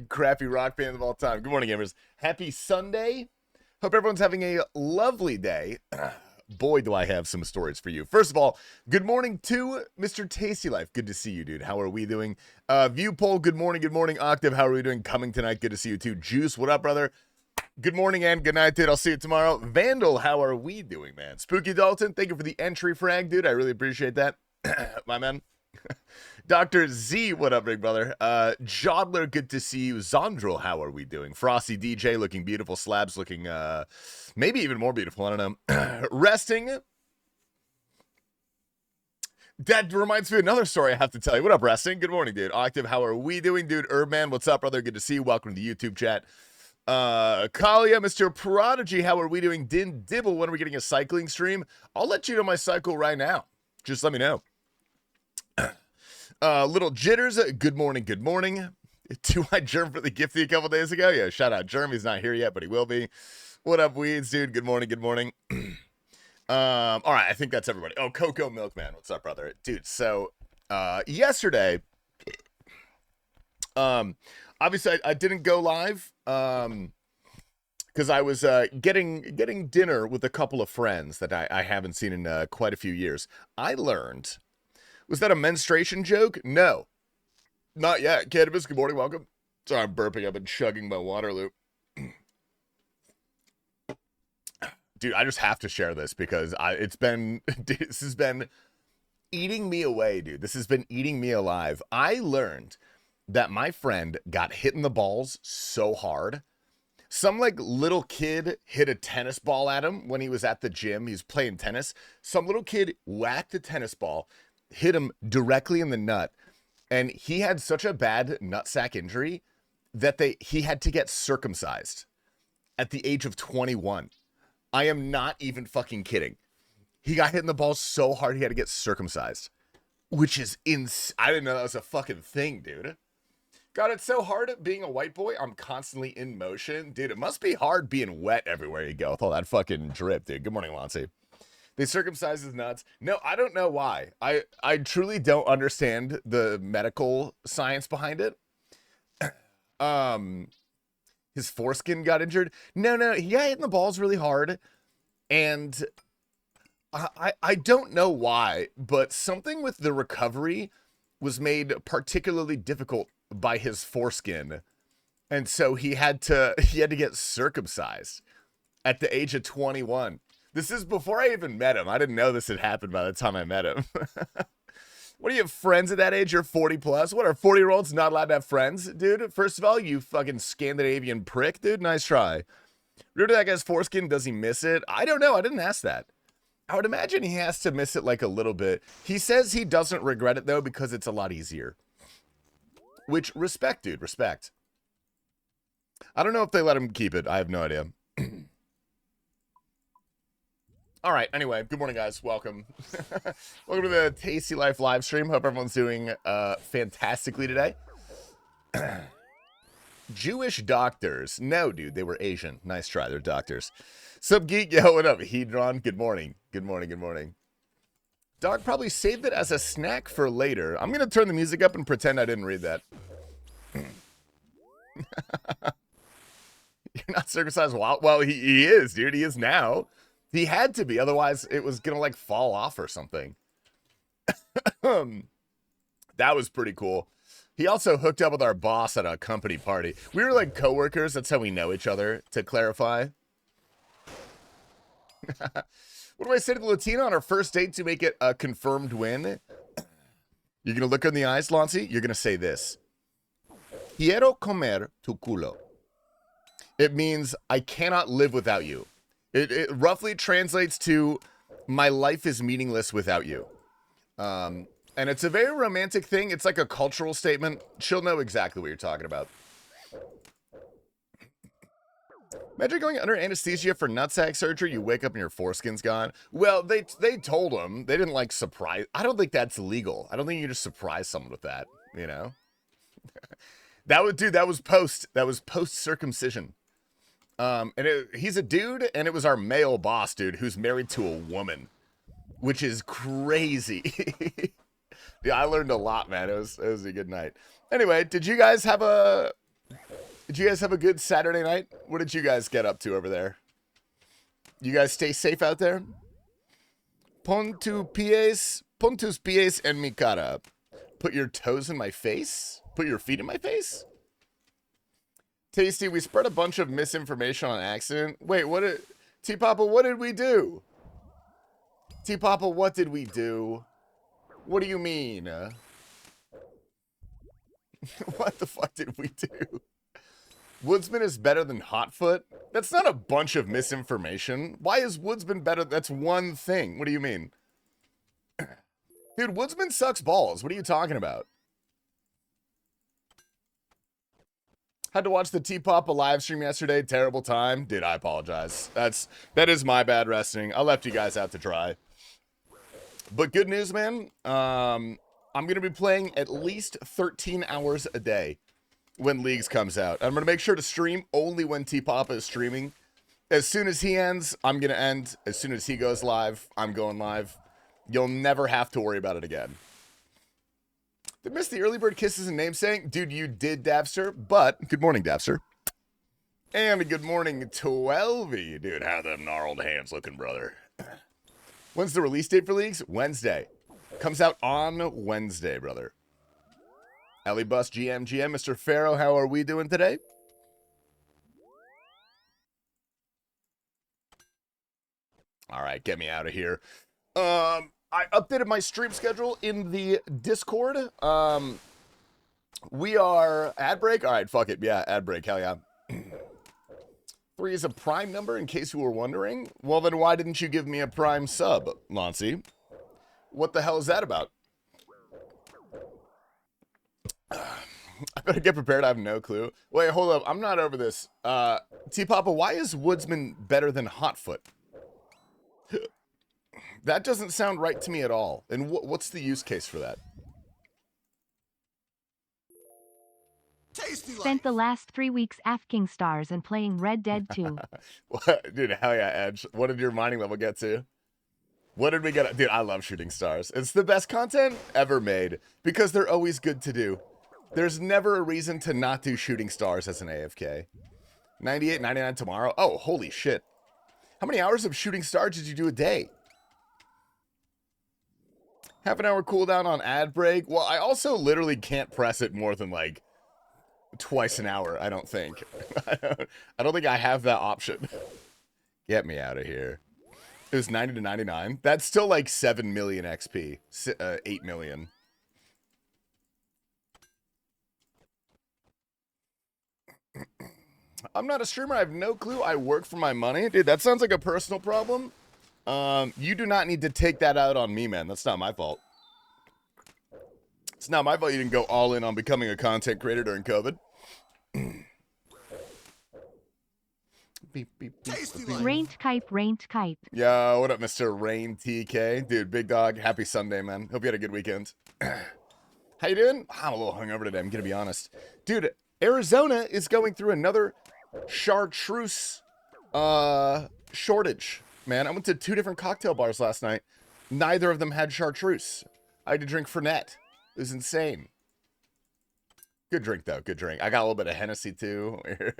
crappy rock band of all time. Good morning, gamers. Happy Sunday. Hope everyone's having a lovely day. Boy, do I have some stories for you. First of all, good morning to Mr. TastyLife. Good to see you, dude. How are we doing? View poll, good morning, good morning. Octave, how are we doing? Coming tonight, good to see you too. Juice, what up, brother? Good morning and good night, dude. I'll see you tomorrow. Vandal, how are we doing, man? Spooky Dalton, thank you for the entry frag, dude. I really appreciate that. My man. Dr. Z, what up, big brother? Jodler, good to see you. Zondrel, how are we doing? Frosty DJ, looking beautiful. Slabs looking, maybe even more beautiful. I don't know. Resting. That reminds me of another story I have to tell you. What up, Resting? Good morning, dude. Octave, how are we doing? Dude, Urbman, what's up, brother? Good to see you. Welcome to the YouTube chat. Kalia, Mr. Prodigy, how are we doing? Din Dibble, when are we getting a cycling stream? I'll let you know my cycle right now. Just let me know. Little Jitters, good morning, good morning. Two-eyed Germ for the gifty a couple days ago. Yeah, shout out Germ. He's not here yet, but he will be. What up, Weeds, dude? Good morning, good morning. All right, I think that's everybody. Oh, Coco Milkman, what's up, brother? Dude, so, yesterday, obviously I didn't go live, because I was, getting dinner with a couple of friends that I haven't seen in, quite a few years. I learned... Was that a menstruation joke? No. Not yet. Cannabis, good morning, welcome. Sorry, I'm burping. I've been chugging my Waterloo. Dude, I just have to share this because this has been eating me away, dude. This has been eating me alive. I learned that my friend got hit in the balls so hard. Some, like, little kid hit a tennis ball at him when he was at the gym. He was playing tennis. Some little kid whacked a tennis ball, hit him directly in the nut, and he had such a bad nutsack injury that he had to get circumcised at the age of 21. I am not even fucking kidding. He got hit in the balls so hard he had to get circumcised, which is I didn't know that was a fucking thing, dude. God, it's so hard being a white boy. I'm constantly in motion. Dude, it must be hard being wet everywhere you go with all that fucking drip, dude. Good morning, Lancy. They circumcised his nuts. No, I don't know why. I truly don't understand the medical science behind it. His foreskin got injured. No, he got hit in the balls really hard. And I don't know why, but something with the recovery was made particularly difficult by his foreskin. And so he had to get circumcised at the age of 21. This is before I even met him. I didn't know this had happened by the time I met him. What, do you have friends at that age? You're 40 plus? What, are 40-year-olds not allowed to have friends, dude? First of all, you fucking Scandinavian prick, dude. Nice try. Remember that guy's foreskin? Does he miss it? I don't know. I didn't ask that. I would imagine he has to miss it like a little bit. He says he doesn't regret it, though, because it's a lot easier. Which, respect, dude. Respect. I don't know if they let him keep it. I have no idea. All right, anyway, good morning, guys. Welcome. Welcome to the TastyLife live stream. Hope everyone's doing fantastically today. Jewish doctors. No, dude, they were Asian. Nice try. They're doctors. Sup, geek? Yo, what up? Hedron, good morning. Good morning, good morning. Dog probably saved it as a snack for later. I'm going to turn the music up and pretend I didn't read that. You're not circumcised? Well, he is, dude. He is now. He had to be, otherwise it was gonna like fall off or something. That was pretty cool. He also hooked up with our boss at a company party. We were like coworkers. That's how we know each other, to clarify. What do I say to the Latina on our first date to make it a confirmed win? You're gonna look her in the eyes, Lancy. You're gonna say this: Quiero comer tu culo. It means I cannot live without you. It roughly translates to, my life is meaningless without you. And it's a very romantic thing. It's like a cultural statement. She'll know exactly what you're talking about. Imagine going under anesthesia for nutsack surgery. You wake up and your foreskin's gone. Well, they told him. They didn't like surprise. I don't think that's legal. I don't think you just surprise someone with that, you know? That was post circumcision. He's a dude, and it was our male boss, dude, who's married to a woman, which is crazy. Yeah, I learned a lot, man. It was a good night. Anyway, did you guys have a Did you guys have a good Saturday night? What did you guys get up to over there? You guys stay safe out there? Pontus pies en mi cara. Put your toes in my face? Put your feet in my face? Tasty, we spread a bunch of misinformation on accident. Wait, what did... T-Papa, what did we do? T-Papa, what did we do? What do you mean? What the fuck did we do? Woodsman is better than Hotfoot? That's not a bunch of misinformation. Why is Woodsman better? That's one thing. What do you mean? Dude, Woodsman sucks balls. What are you talking about? Had to watch the T-Papa live stream yesterday. Terrible time. Dude, I apologize. That is my bad resting. I left you guys out to dry. But good news, man. I'm going to be playing at least 13 hours a day when Leagues comes out. I'm going to make sure to stream only when T-Papa is streaming. As soon as he ends, I'm going to end. As soon as he goes live, I'm going live. You'll never have to worry about it again. Did miss the early bird kisses and namesake? Dude, you did, Davster. But, good morning, Davster. And good morning, 12y. Dude, how them gnarled hands looking, brother. When's the release date for Leagues? Wednesday. Comes out on Wednesday, brother. Ellie Bus, GM, Mr. Pharaoh, how are we doing today? All right, get me out of here. I updated my stream schedule in the Discord. We are ad break. All right, fuck it. Yeah, ad break. Hell yeah. 3 is a prime number, in case you were wondering. Well, then why didn't you give me a prime sub, Lancey? What the hell is that about? I better get prepared. I have no clue. Wait, hold up. I'm not over this. T-Papa, why is Woodsman better than Hotfoot? That doesn't sound right to me at all. And what's the use case for that? TastyLife. Spent the last 3 weeks AFKing stars and playing Red Dead 2. Dude, hell yeah, Edge. What did your mining level get to? What did we get? Dude, I love shooting stars. It's the best content ever made because they're always good to do. There's never a reason to not do shooting stars as an AFK. 98, 99 tomorrow? Oh, holy shit. How many hours of shooting stars did you do a day? Half an hour cooldown on ad break? Well, I also literally can't press it more than like twice an hour, I don't think. I don't think I have that option. Get me out of here. It was 90 to 99. That's still like 7 million XP. 8 million. I'm not a streamer. I have no clue. I work for my money. Dude, that sounds like a personal problem. You do not need to take that out on me, man. That's not my fault. It's not my fault you didn't go all in on becoming a content creator during COVID. Beep, beep, beep, beep. Raint Kipe. Yo, what up, Mr. Rain TK? Dude, big dog. Happy Sunday, man. Hope you had a good weekend. How you doing? I'm a little hungover today, I'm gonna be honest. Dude, Arizona is going through another chartreuse shortage. Man, I went to 2 different cocktail bars last night. Neither of them had chartreuse. I had to drink Fernet. It was insane. Good drink, though. Good drink. I got a little bit of Hennessy, too. You're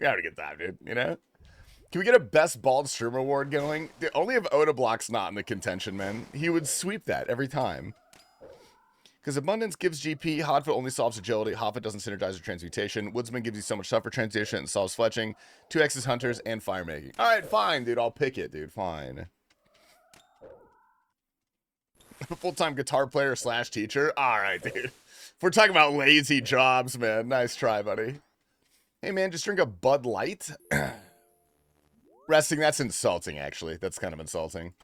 having a good time, dude. You know? Can we get a Best Bald Streamer award going? Dude, only if Odablock's not in the contention, man. He would sweep that every time. Because Abundance gives GP, Hotfoot only solves agility, Hotfoot doesn't synergize with transmutation, Woodsman gives you so much stuff for transmutation and solves fletching, 2X's hunters, and fire making. Alright, fine, dude, I'll pick it, dude, fine. Full-time guitar player / teacher? Alright, dude. If we're talking about lazy jobs, man, nice try, buddy. Hey, man, just drink a Bud Light? Resting, that's insulting, actually. That's kind of insulting.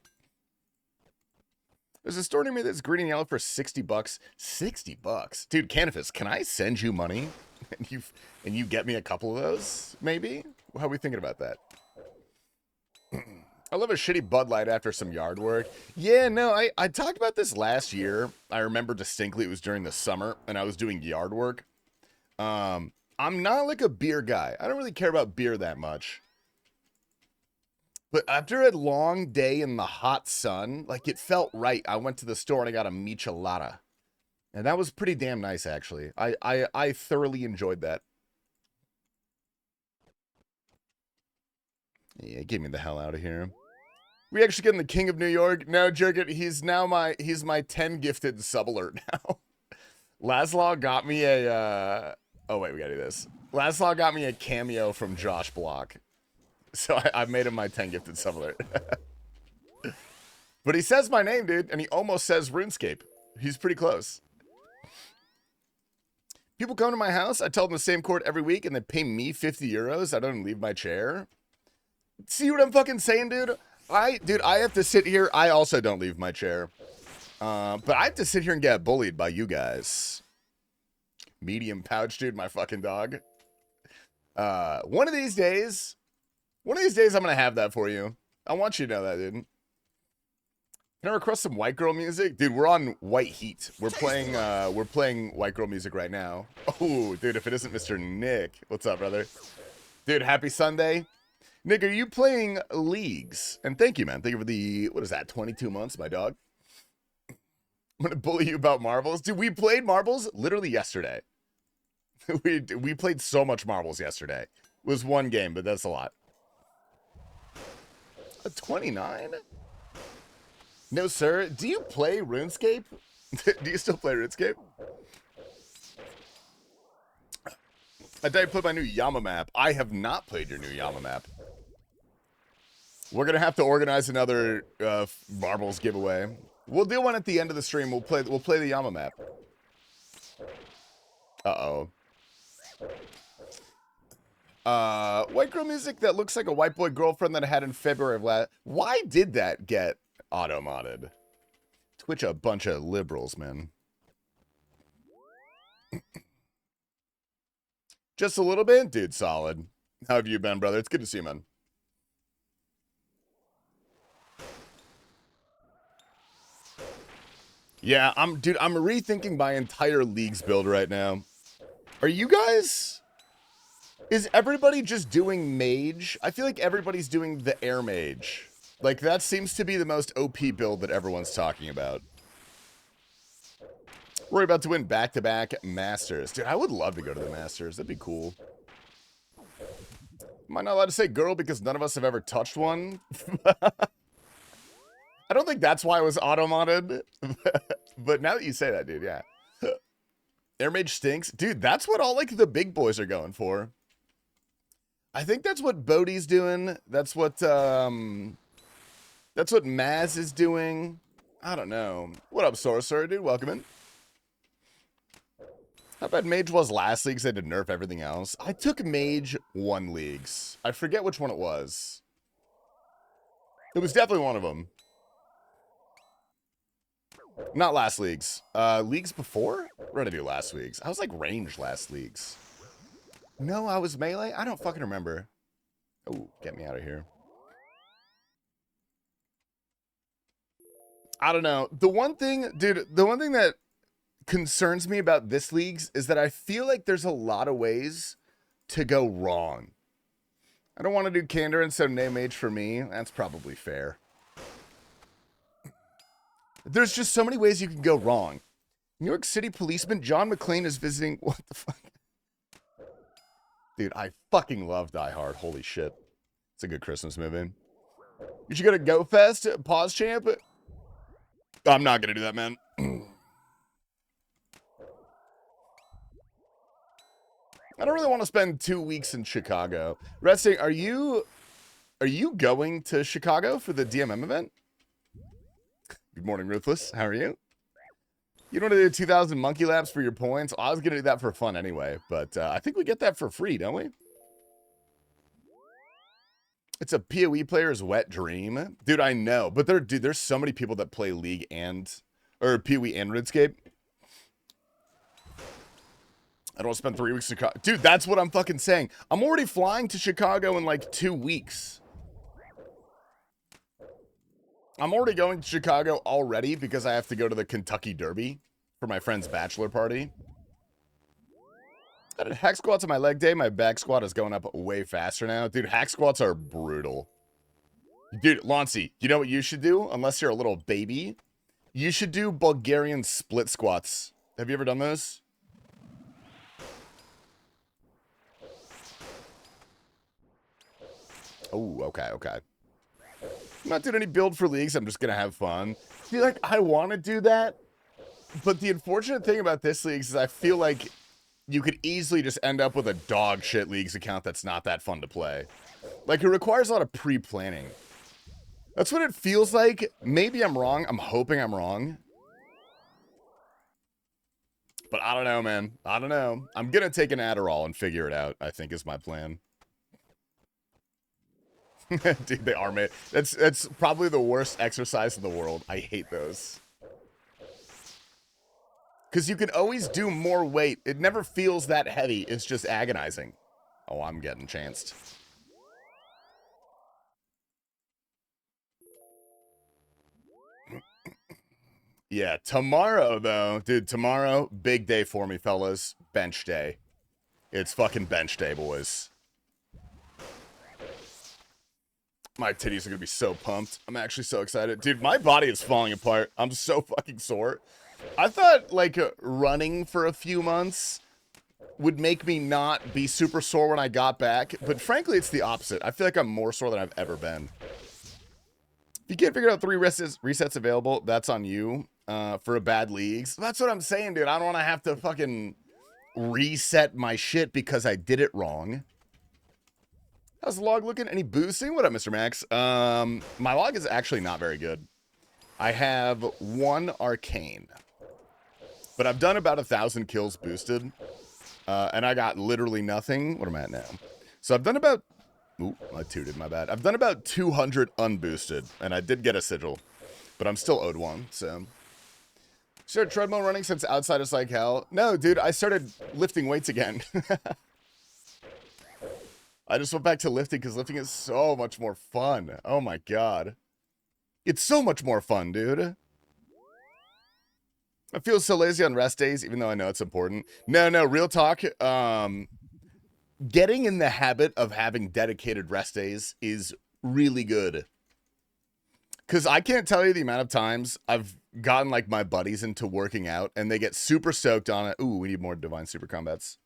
There's a store near me that's green and yellow for 60 bucks. 60 bucks? Dude, Canifus, can I send you money? And you get me a couple of those, maybe? How are we thinking about that? I love a shitty Bud Light after some yard work. Yeah, no, I talked about this last year. I remember distinctly it was during the summer, and I was doing yard work. I'm not like a beer guy. I don't really care about beer that much. But after a long day in the hot sun, like, it felt right. I went to the store and I got a michelada. And that was pretty damn nice, actually. I thoroughly enjoyed that. Yeah, get me the hell out of here. We actually getting the King of New York? No, Jerkit, he's my 10 gifted sub alert now. Laszlo got me a oh wait, we gotta do this. Laszlo got me a cameo from Josh Block. So I've made him my 10 gifted sub alert. But he says my name, dude, and he almost says RuneScape. He's pretty close. People come to my house, I tell them the same chord every week, and they pay me 50 euros. I don't leave my chair. See what I'm fucking saying, dude? I have to sit here. I also don't leave my chair. But I have to sit here and get bullied by you guys. Medium pouch, dude, my fucking dog. One of these days, I'm going to have that for you. I want you to know that, dude. Can I request some white girl music? Dude, we're on white heat. We're playing white girl music right now. Oh, dude, if it isn't Mr. Nick. What's up, brother? Dude, happy Sunday. Nick, are you playing leagues? And thank you, man. Thank you for the, what is that, 22 months, my dog? I'm going to bully you about marbles. Dude, we played marbles literally yesterday. we played so much marbles yesterday. It was one game, but that's a lot. A 29? No, sir. Do you play RuneScape? Do you still play RuneScape? I thought I put my new Yama map. I have not played your new Yama map. We're going to have to organize another marbles giveaway. We'll do one at the end of the stream. We'll play the Yama map. Uh-oh. White girl music that looks like a white boy girlfriend that I had in February of last. Why did that get auto-modded? Twitch a bunch of liberals, man. Just a little bit? Dude, solid. How have you been, brother? It's good to see you, man. Yeah, I'm rethinking my entire leagues build right now. Are you guys... Is everybody just doing mage? I feel like everybody's doing the air mage. Like, that seems to be the most OP build that everyone's talking about. We're about to win back-to-back Masters. Dude, I would love to go to the Masters. That'd be cool. Am I not allowed to say girl because none of us have ever touched one? I don't think that's why it was auto-modded. But now that you say that, dude, yeah. Air mage stinks. Dude, that's what all, like, the big boys are going for. I think that's what Bodhi's doing. That's what Maz is doing. I don't know. What up, Sorcerer, dude? Welcome in. How bad Mage was last league? Because they had to nerf everything else. I took Mage 1 leagues. I forget which one it was. It was definitely one of them. Not last leagues. Leagues before? What did I do last leagues? I was like range last leagues. No, I was melee? I don't fucking remember. Oh, get me out of here. I don't know. The one thing, dude, the one thing that concerns me about this leagues is that I feel like there's a lot of ways to go wrong. I don't want to do Candor instead of Name Mage for me. That's probably fair. There's just so many ways you can go wrong. New York City policeman John McClane is visiting. What the fuck? Dude, I fucking love Die Hard. Holy shit. It's a good Christmas movie. You should go to GoFest, Pause Champ. I'm not going to do that, man. I don't really want to spend 2 weeks in Chicago. Resting, are you going to Chicago for the DMM event? Good morning, Ruthless. How are you? You don't want to do 2,000 monkey laps for your points? I was going to do that for fun anyway, but I think we get that for free, don't we? It's a PoE player's wet dream. Dude, I know. But there's so many people that play League or PoE and RuneScape. I don't want to spend 3 weeks in Chicago. Dude, that's what I'm fucking saying. I'm already flying to Chicago in like 2 weeks. I'm already going to Chicago already because I have to go to the Kentucky Derby for my friend's bachelor party. I did hack squats on my leg day. My back squat is going up way faster now. Dude, hack squats are brutal. Dude, Launcey, you know what you should do? Unless you're a little baby. You should do Bulgarian split squats. Have you ever done those? Oh, okay, okay. I'm not doing any build for leagues. I'm just going to have fun. I feel like I want to do that. But the unfortunate thing about this leagues is I feel like you could easily just end up with a dog shit leagues account that's not that fun to play. Like, it requires a lot of pre-planning. That's what it feels like. Maybe I'm wrong. I'm hoping I'm wrong. But I don't know, man. I don't know. I'm going to take an Adderall and figure it out, I think is my plan. Dude, they are made. That's probably the worst exercise in the world. I hate those. Because you can always do more weight. It never feels that heavy. It's just agonizing. Oh, I'm getting chanced. Yeah, tomorrow, though. Dude, tomorrow, big day for me, fellas. Bench day. It's fucking bench day, boys. My titties are going to be so pumped. I'm actually so excited. Dude, my body is falling apart. I'm so fucking sore. I thought, like, running for a few months would make me not be super sore when I got back. But frankly, it's the opposite. I feel like I'm more sore than I've ever been. If you can't figure out 3 resets available, that's on you for a bad leagues. That's what I'm saying, dude. I don't want to have to fucking reset my shit because I did it wrong. How's the log looking? Any boosting? What up, Mr. Max? My log is actually not very good. I have 1 arcane. But I've done about 1,000 kills boosted. And I got literally nothing. What am I at now? So I've done about... Ooh, I tooted, my bad. I've done about 200 unboosted. And I did get a sigil. But I'm still owed 1, so... Started treadmill running since outside is like hell. No, dude, I started lifting weights again. I just went back to lifting because lifting is so much more fun. Oh my god. It's so much more fun, dude. I feel so lazy on rest days, even though I know it's important. No, real talk. Getting in the habit of having dedicated rest days is really good. Because I can't tell you the amount of times I've gotten, like, my buddies into working out, and they get super stoked on it. Ooh, we need more Divine Super Combats.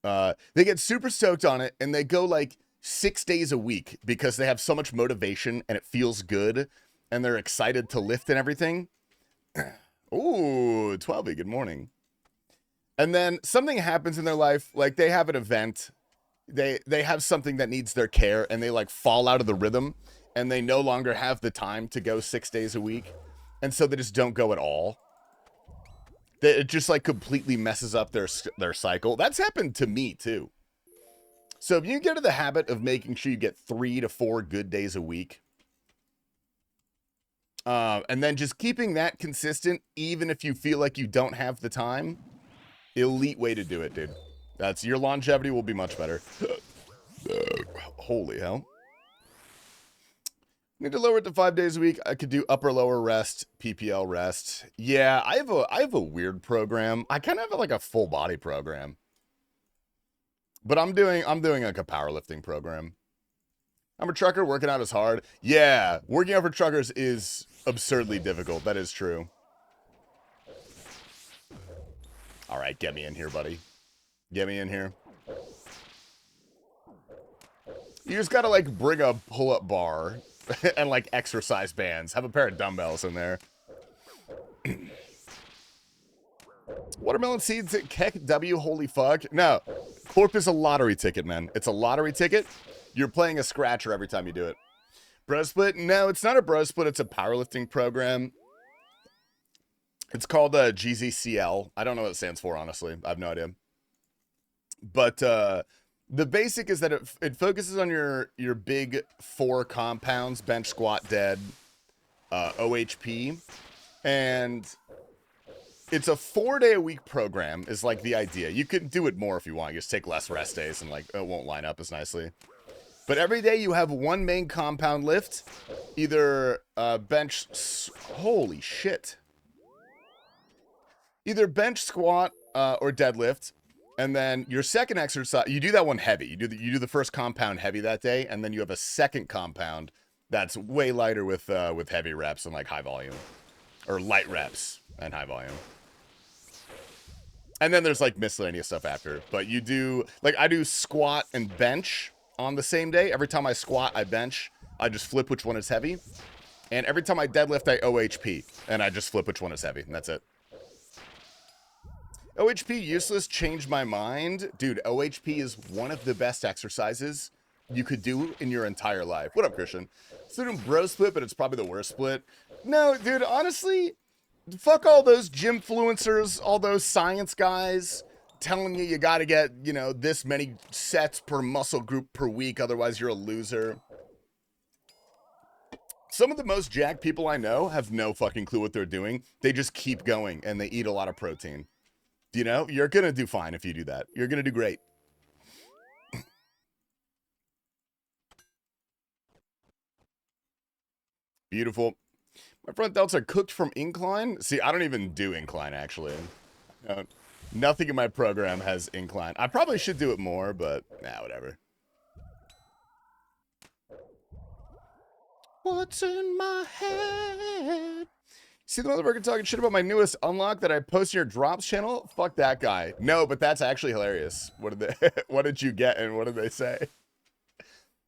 They get super stoked on it, and they go, like, 6 days a week because they have so much motivation, and it feels good, and they're excited to lift and everything. Ooh, 12, good morning. And then something happens in their life, like they have an event, they have something that needs their care, and they, like, fall out of the rhythm, and they no longer have the time to go 6 days a week, and so they just don't go at all. It just, like, completely messes up their cycle. That's happened to me, too. So if you get into the habit of making sure you get 3 to 4 good days a week, and then just keeping that consistent, even if you feel like you don't have the time, elite way to do it, dude. Your longevity will be much better. Holy hell. Need to lower it to 5 days a week. I could do upper lower rest, PPL rest. Yeah, I have a weird program. I kind of have like a full body program. But I'm doing like a powerlifting program. I'm a trucker, working out is hard. Yeah, working out for truckers is absurdly difficult. That is true. All right, get me in here, buddy. Get me in here. You just gotta, like, bring a pull-up bar and, like, exercise bands. Have a pair of dumbbells in there. Watermelon seeds at Keck W, holy fuck. No, Corp is a lottery ticket, man. It's a lottery ticket. You're playing a scratcher every time you do it. Bro Split? No, it's not a Bro Split. It's a powerlifting program. It's called GZCL. I don't know what it stands for, honestly. I have no idea. But the basic is that it focuses on your big 4 compounds, bench, squat, dead, OHP. And it's a 4-day-a-week program is, like, the idea. You could do it more if you want. You just take less rest days and, like, it won't line up as nicely. But every day you have 1 main compound lift, either bench... Holy shit. Either bench, squat, or deadlift. And then your second exercise, you do that one heavy. You do the first compound heavy that day, and then you have a second compound that's way lighter with heavy reps and, like, high volume. Or light reps and high volume. And then there's, like, miscellaneous stuff after. But you do, like, I do squat and bench on the same day. Every time I squat, I bench. I just flip which one is heavy. And every time I deadlift, I OHP. And I just flip which one is heavy. And that's it. OHP useless, changed my mind. Dude, OHP is one of the best exercises you could do in your entire life. What up, Christian? So doing bro split, but it's probably the worst split. No, dude, honestly, fuck all those gymfluencers, all those science guys telling you gotta get, you know, this many sets per muscle group per week, otherwise you're a loser. Some of the most jacked people I know have no fucking clue what they're doing. They just keep going and they eat a lot of protein. You know, you're gonna do fine if you do that. You're gonna do great. Beautiful. My front delts are cooked from incline. See, I don't even do incline, actually. Nothing in my program has incline. I probably should do it more, but nah, whatever. What's in my head? See the motherfucker talking shit about my newest unlock that I post in your drops channel? Fuck that guy. No, but that's actually hilarious. What did they what did you get and what did they say?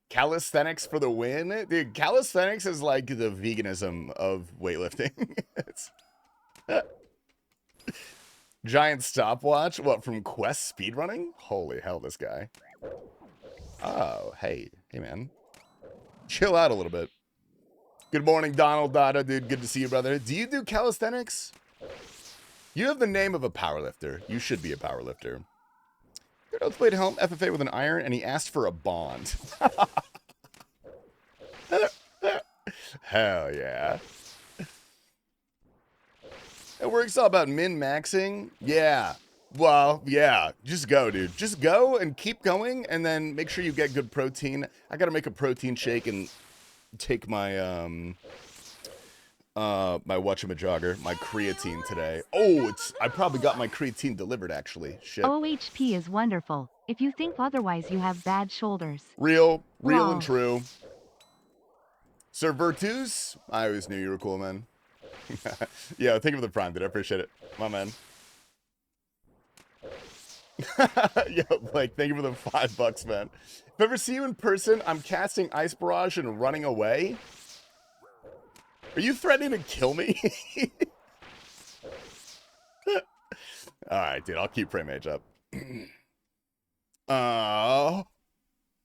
Calisthenics for the win? Dude, calisthenics is like the veganism of weightlifting. Giant stopwatch? What, from Quest speedrunning? Holy hell, this guy. Oh, hey. Hey, man. Chill out a little bit. Good morning, Donald Dada, dude. Good to see you, brother. Do you do calisthenics? You have the name of a powerlifter. You should be a powerlifter. Good played Helm FFA with an iron, and he asked for a bond. Hell yeah. It works all about min-maxing. Yeah. Well, yeah. Just go, dude. Just go and keep going, and then make sure you get good protein. I gotta make a protein shake and take my my whatchamajogger, my creatine today. Oh, I probably got my creatine delivered, actually. Shit. OHP is wonderful. If you think otherwise, you have bad shoulders. Real Wow. and true. Sir Virtus, I always knew you were cool, man. Yeah, thank you for the prime, dude. I appreciate it. My man. Yo, like, thank you for the $5, man. If I ever see you in person, I'm casting Ice Barrage and running away. Are you threatening to kill me? Alright, dude, I'll keep frame age up. Oh.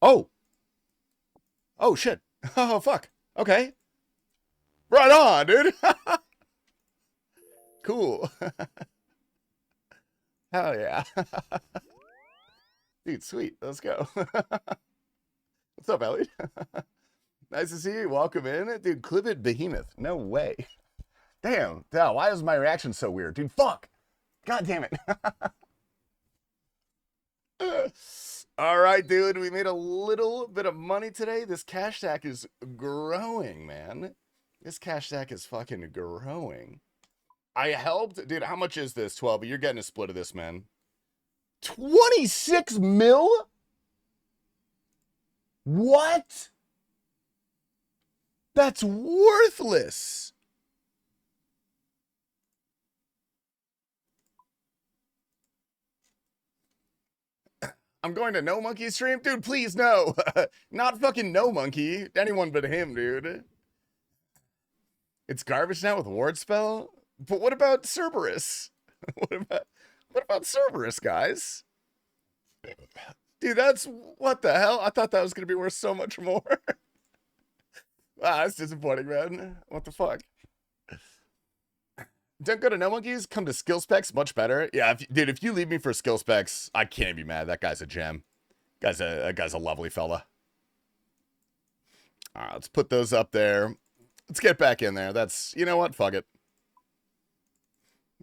Oh, shit. Oh, fuck. Okay. Right on, dude. Cool. Hell yeah. Dude, sweet. Let's go. What's up, Ellie? Nice to see you. Welcome in. Dude, clip it behemoth. No way. Damn. Why is my reaction so weird? Dude, fuck. God damn it. All right, dude. We made a little bit of money today. This cash stack is growing, man. This cash stack is fucking growing. I helped. Dude, how much is this? 12. You're getting a split of this, man. 26 mil? What? That's worthless. I'm going to No Monkey stream? Dude, please, no. Not fucking No Monkey. Anyone but him, dude. It's garbage now with Ward Spell? But what about Cerberus? What about Cerberus, guys? Dude, that's... What the hell? I thought that was going to be worth so much more. That's disappointing, man. What the fuck? Don't go to No Monkeys, come to Skill Specs, much better. Yeah, dude, if you leave me for Skill Specs, I can't be mad. That guy's a gem. That guy's a lovely fella. All right, let's put those up there. Let's get back in there. That's, you know what? Fuck it.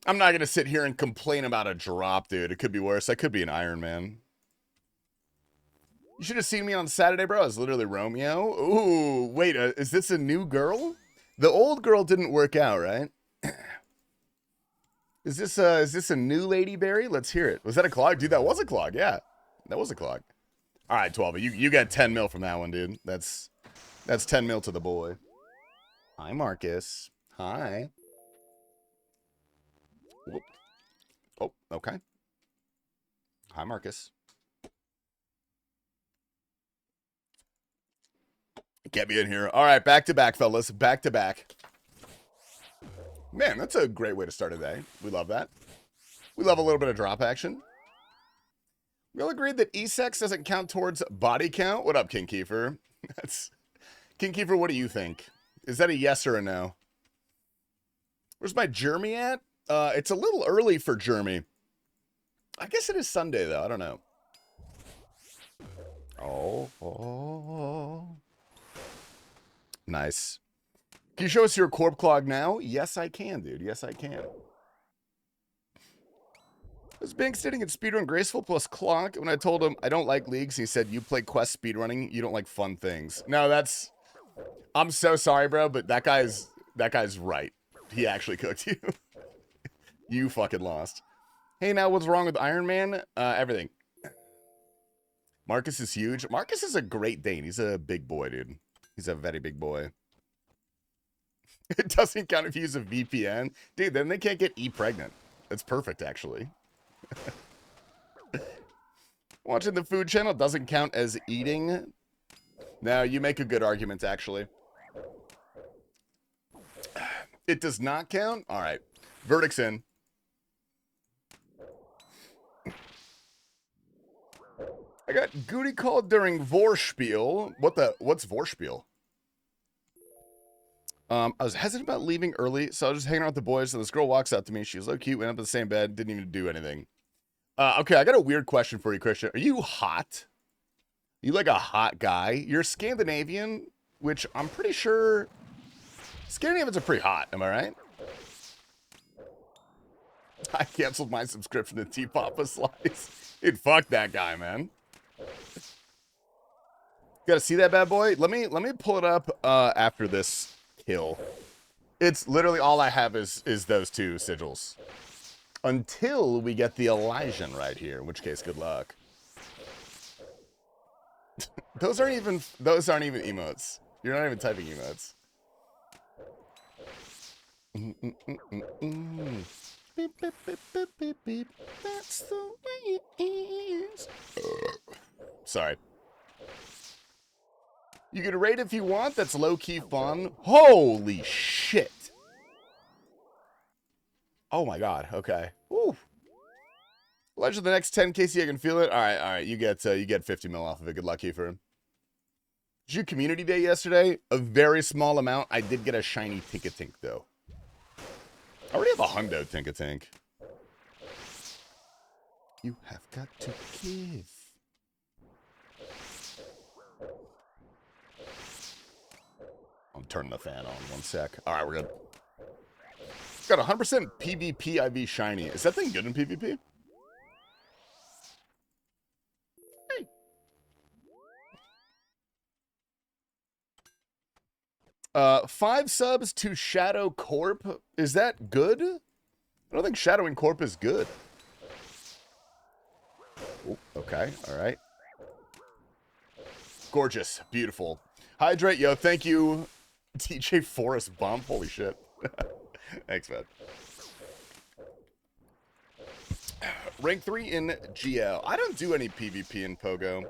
I'm not going to sit here and complain about a drop, dude. It could be worse. I could be an Iron Man. You should have seen me on Saturday, bro. I was literally Romeo. Ooh, wait, is this a new girl? The old girl didn't work out, right? Is this a new Lady Berry? Let's hear it. Was that a clog? Dude, that was a clog. Yeah, that was a clog. All right, 12. You got 10 mil from that one, dude. That's 10 mil to the boy. Hi, Marcus. Hi. Whoop. Oh, okay. Hi, Marcus. Get me in here. All right, back to back, fellas. Back to back. Man, that's a great way to start a day. We love that. We love a little bit of drop action. We all agreed that E-sex doesn't count towards body count. What up, King Kiefer? That's King Kiefer, what do you think? Is that a yes or a no? Where's my Jeremy at? It's a little early for Jeremy. I guess it is Sunday, though. I don't know. Oh. Nice. Can you show us your Corp Clog now? Yes, I can, dude. Yes, I can. Was Banks sitting at Speedrun Graceful plus Clock when I told him I don't like leagues? He said, you play quest speedrunning, you don't like fun things. No, that's... I'm so sorry, bro, but that guy's right. He actually cooked you. You fucking lost. Hey, now what's wrong with Iron Man? Everything. Marcus is huge. Marcus is a Great Dane. He's a big boy, dude. He's a very big boy. It doesn't count if you use a VPN. Dude, then they can't get pregnant. That's perfect, actually. Watching the food channel doesn't count as eating. No, you make a good argument, actually. It does not count? All right. Verdict's in. I got Goody called during Vorspiel. What's Vorspiel? I was hesitant about leaving early, so I was just hanging out with the boys, and this girl walks up to me. She was so cute, went up in the same bed, didn't even do anything. Okay, I got a weird question for you, Christian. Are you hot? You like a hot guy? You're Scandinavian, which I'm pretty sure... Scandinavians are pretty hot, am I right? I canceled my subscription to TpapaSLICE. Dude, fuck that guy, man. Gotta see that bad boy? Let me pull it up after this kill. It's literally all I have is those two sigils. Until we get the Elysian right here, in which case, good luck. Those aren't even emotes. You're not even typing emotes. Beep, beep, beep, beep, beep, beep. That's the way it is. Sorry. You can rate if you want. That's low-key fun. Holy shit. Oh my god. Okay. Woo. Legend the next 10 KC, I can feel it. All right. You get 50 mil off of it. Good luck, Kiefer. Did you community day yesterday? A very small amount. I did get a shiny Tinkatink though. I already have a hundo Tinkatink. You have got to give. I'm turning the fan on 1 sec. All right, we're good. It's got 100% PvP IV shiny. Is that thing good in PvP? Hey. 5 subs to Shadow Corp. Is that good? I don't think Shadowing Corp is good. Ooh, okay, all right. Gorgeous, beautiful. Hydrate, yo, thank you. DJ Forest Bump, holy shit. Thanks, man. Rank 3 in GL. I don't do any PvP in Pogo.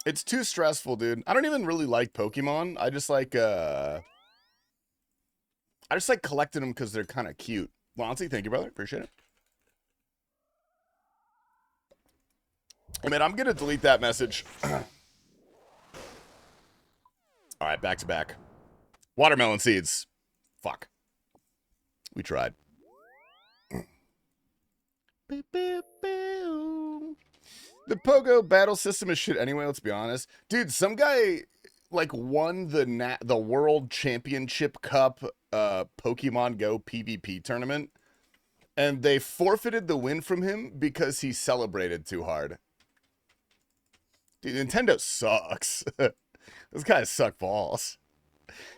It's too stressful, dude. I don't even really like Pokemon. I just like collecting them because they're kind of cute. Lonzy, thank you, brother. Appreciate it. I mean, I'm going to delete that message. All right, back to back. Watermelon seeds. Fuck. We tried. The Pogo battle system is shit anyway, let's be honest. Dude, some guy, like, won the World Championship Cup Pokemon Go PvP tournament, and they forfeited the win from him because he celebrated too hard. Dude, Nintendo sucks. Those guys suck balls.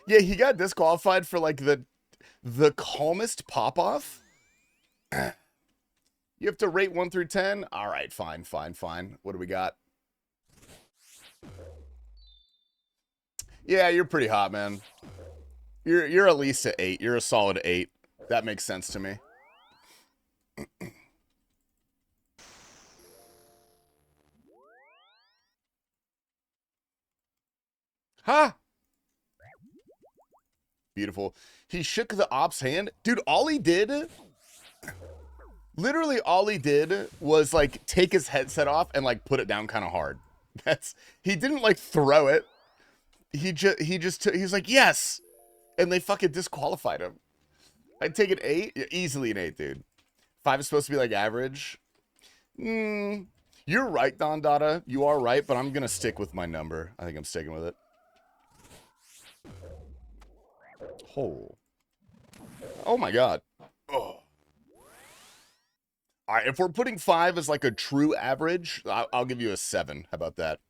Yeah, he got disqualified for, like, the calmest pop-off. You have to rate 1 through 10? All right, fine. What do we got? Yeah, you're pretty hot, man. You're at least an 8. You're a solid 8. That makes sense to me. Ha! Beautiful. He shook the op's hand. Dude, all he did... Literally all he did was, like, take his headset off and, like, put it down kind of hard. He didn't, like, throw it. He's like, yes! And they fucking disqualified him. I'd take an 8. Yeah, easily an 8, dude. 5 is supposed to be, like, average. You're right, Don Dada. You are right, but I'm gonna stick with my number. I think I'm sticking with it. Oh my god. Oh. Alright, if we're putting 5 as like a true average, I'll give you a 7. How about that?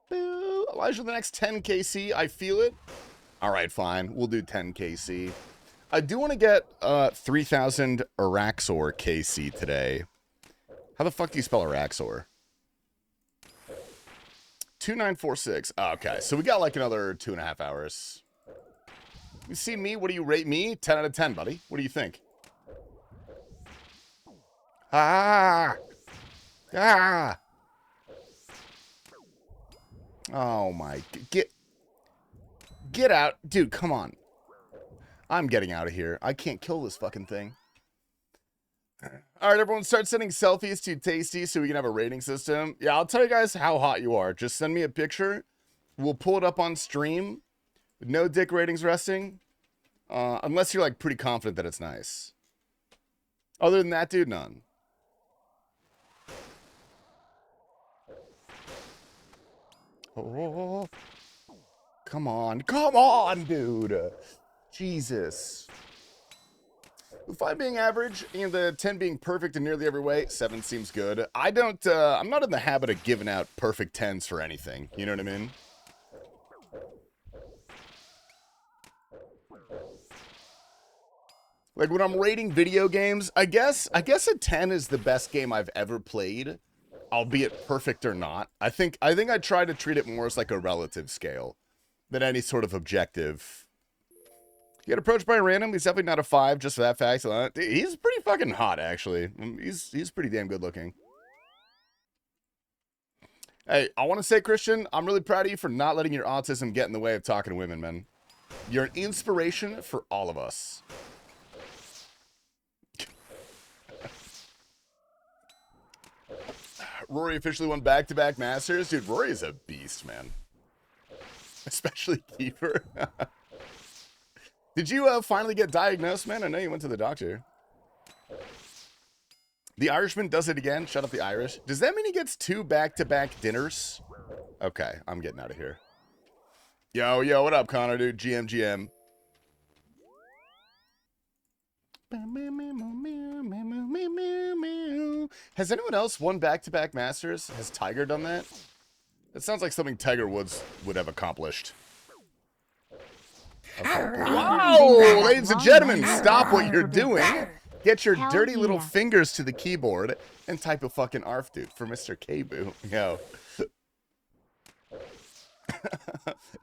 Elijah, the next 10 KC, I feel it. Alright, fine. We'll do 10 KC. I do want to get 3,000 Araxxor KC today. How the fuck do you spell Araxxor? 2946. Oh, okay, so we got like another 2.5 hours. You see me? What do you rate me? 10 out of 10, buddy. What do you think? Ah! Oh my... Get out. Dude, come on. I'm getting out of here. I can't kill this fucking thing. Alright, everyone, start sending selfies to Tasty so we can have a rating system. Yeah, I'll tell you guys how hot you are. Just send me a picture. We'll pull it up on stream. No dick ratings resting. Unless you're, like, pretty confident that it's nice. Other than that, dude, none. Oh. Come on. Come on, dude. Jesus. With 5 being average and the 10 being perfect in nearly every way, 7 seems good. I'm not in the habit of giving out perfect 10s for anything. You know what I mean? Like, when I'm rating video games, I guess a 10 is the best game I've ever played, albeit perfect or not. I think I try to treat it more as like a relative scale than any sort of objective. You get approached by a random, he's definitely not a 5 just for that fact. Dude, he's pretty fucking hot, actually. He's pretty damn good looking. Hey, I want to say, Christian, I'm really proud of you for not letting your autism get in the way of talking to women, man. You're an inspiration for all of us. Rory officially won back-to-back Masters. Dude, Rory is a beast, man. Especially Kiefer. Did you finally get diagnosed, man? I know you went to the doctor. The Irishman does it again. Shut up, the Irish. Does that mean he gets 2 back-to-back dinners? Okay, I'm getting out of here. Yo, what up, Connor, dude? GM. Has anyone else won back-to-back Masters? Has Tiger done that? That sounds like something Tiger Woods would have accomplished. Okay. Wow, ladies and gentlemen, stop what you're doing. Get your dirty little fingers to the keyboard and type a fucking ARF, dude, for Mr. K-Boo. Yo.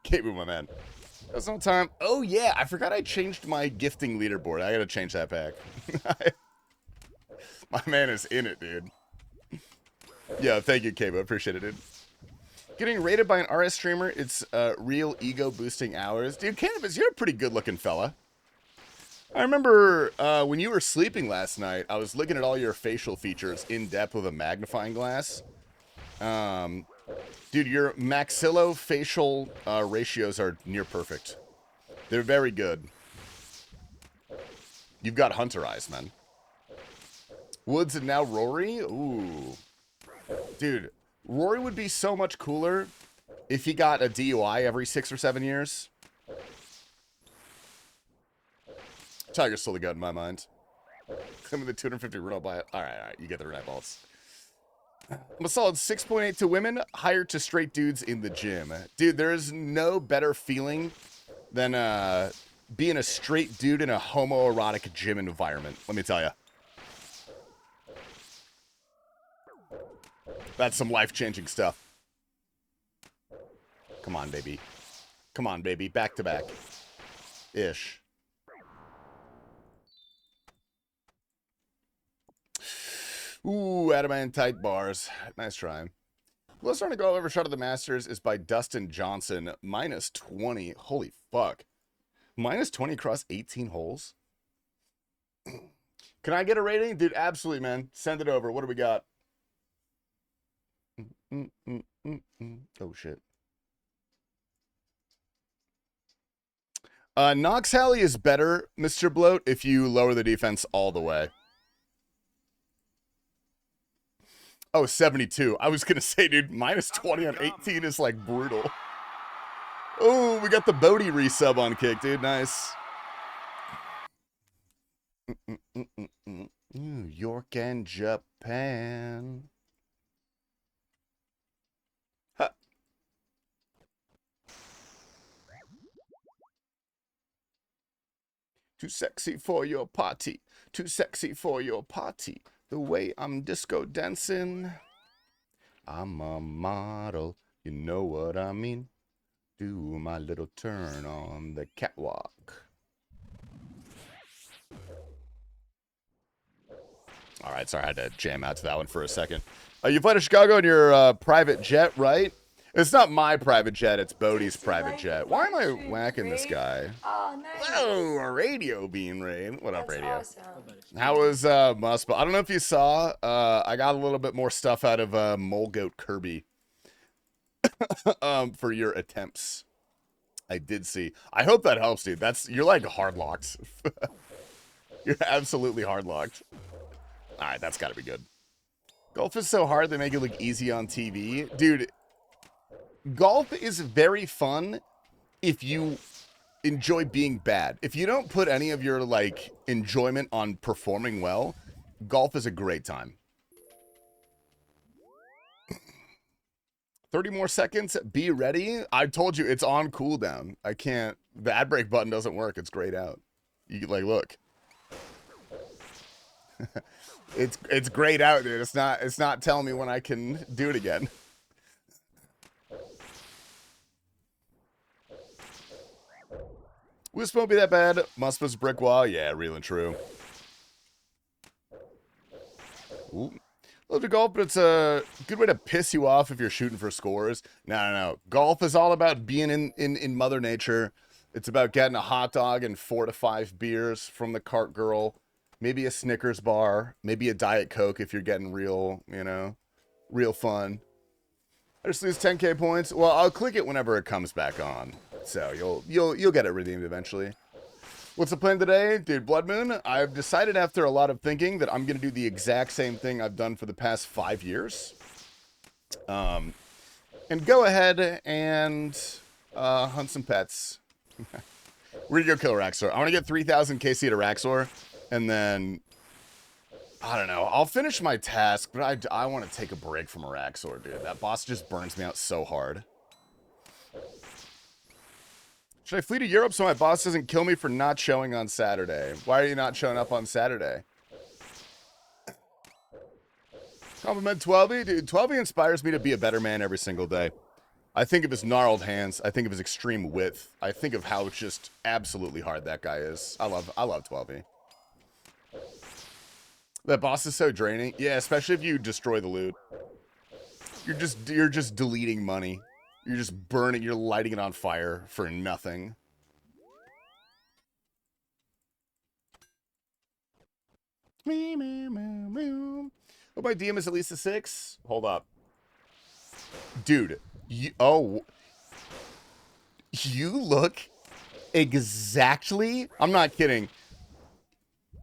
K-Boo, my man. That's no time. Oh, yeah, I forgot I changed my gifting leaderboard. I gotta change that pack. My man is in it, dude. Yeah, thank you, K-Boo. Appreciate it, dude. Getting rated by an RS streamer, it's real ego-boosting hours. Dude, Cannabis, you're a pretty good-looking fella. I remember when you were sleeping last night, I was looking at all your facial features in depth with a magnifying glass. Dude, your maxillofacial ratios are near perfect. They're very good. You've got hunter eyes, man. Woods and now Rory? Ooh. Dude, Rory would be so much cooler if he got a DUI every 6 or 7 years. Tiger's still the gut in my mind. Come with the 250 Renault buy it. Alright, you get the Renault balls. I'm a solid 6.8 to women, higher to straight dudes in the gym. Dude, there is no better feeling than being a straight dude in a homoerotic gym environment. Let me tell you. That's some life-changing stuff. Come on, baby. Come on, baby. Back to back. Ish. Ooh, adamant tight bars. Nice try. Lowest starting goal ever shot at the Masters is by Dustin Johnson. Minus 20. Holy fuck. Minus 20 across 18 holes? Can I get a rating? Dude, absolutely, man. Send it over. What do we got? Oh, shit. Knox Halley is better, Mr. Bloat, if you lower the defense all the way. Oh, 72. I was going to say, dude, minus 20 on 18 is, like, brutal. Oh, we got the Bodie resub on kick, dude. Nice. New York and Japan. Huh. Too sexy for your party. Too sexy for your party. The way I'm disco dancing. I'm a model. You know what I mean. Do my little turn on the catwalk. All right, sorry, I had to jam out to that one for a second. You fly to Chicago in your private jet, right? It's not my private jet, it's Bodie's private jet. Why am I whacking this guy? Oh, nice. Whoa, a radio bean raid. What up, That's radio? awesome. How was Muspa? I don't know if you saw, I got a little bit more stuff out of Mole Goat Kirby for your attempts. I did see. I hope that helps, dude. You're like hard locked. You're absolutely hard locked. All right, that's got to be good. Golf is so hard they make it look easy on TV. Dude, golf is very fun if you enjoy being bad. If you don't put any of your, like, enjoyment on performing well, golf is a great time. 30 more seconds. Be ready. I told you it's on cooldown. I can't. The ad break button doesn't work. It's grayed out. You can, like, look. It's grayed out, dude. It's not telling me when I can do it again. Wisp won't be that bad. Muspa's brick wall. Yeah, real and true. Ooh. Love to golf, but it's a good way to piss you off if you're shooting for scores. No. Golf is all about being in Mother Nature. It's about getting a hot dog and 4 to 5 beers from the cart girl. Maybe a Snickers bar. Maybe a Diet Coke if you're getting real, real fun. I just lose 10k points. Well, I'll click it whenever it comes back on. So you'll get it redeemed eventually. What's the plan today? Dude, Blood Moon, I've decided after a lot of thinking that I'm going to do the exact same thing I've done for the past 5 years. And go ahead and hunt some pets. We're going to go kill Araxxor. I want to get 3,000 KC at Araxxor. And then, I don't know. I'll finish my task, but I want to take a break from Araxxor, dude. That boss just burns me out so hard. Should I flee to Europe so my boss doesn't kill me for not showing on Saturday? Why are you not showing up on Saturday? Compliment 12y. Dude, 12y inspires me to be a better man every single day. I think of his gnarled hands. I think of his extreme width. I think of how just absolutely hard that guy is. I love 12y. That boss is so draining. Yeah, especially if you destroy the loot. You're just deleting money. You're just burning, you're lighting it on fire for nothing. Hope my DM is at least a 6. Hold up. Dude, you look exactly, I'm not kidding.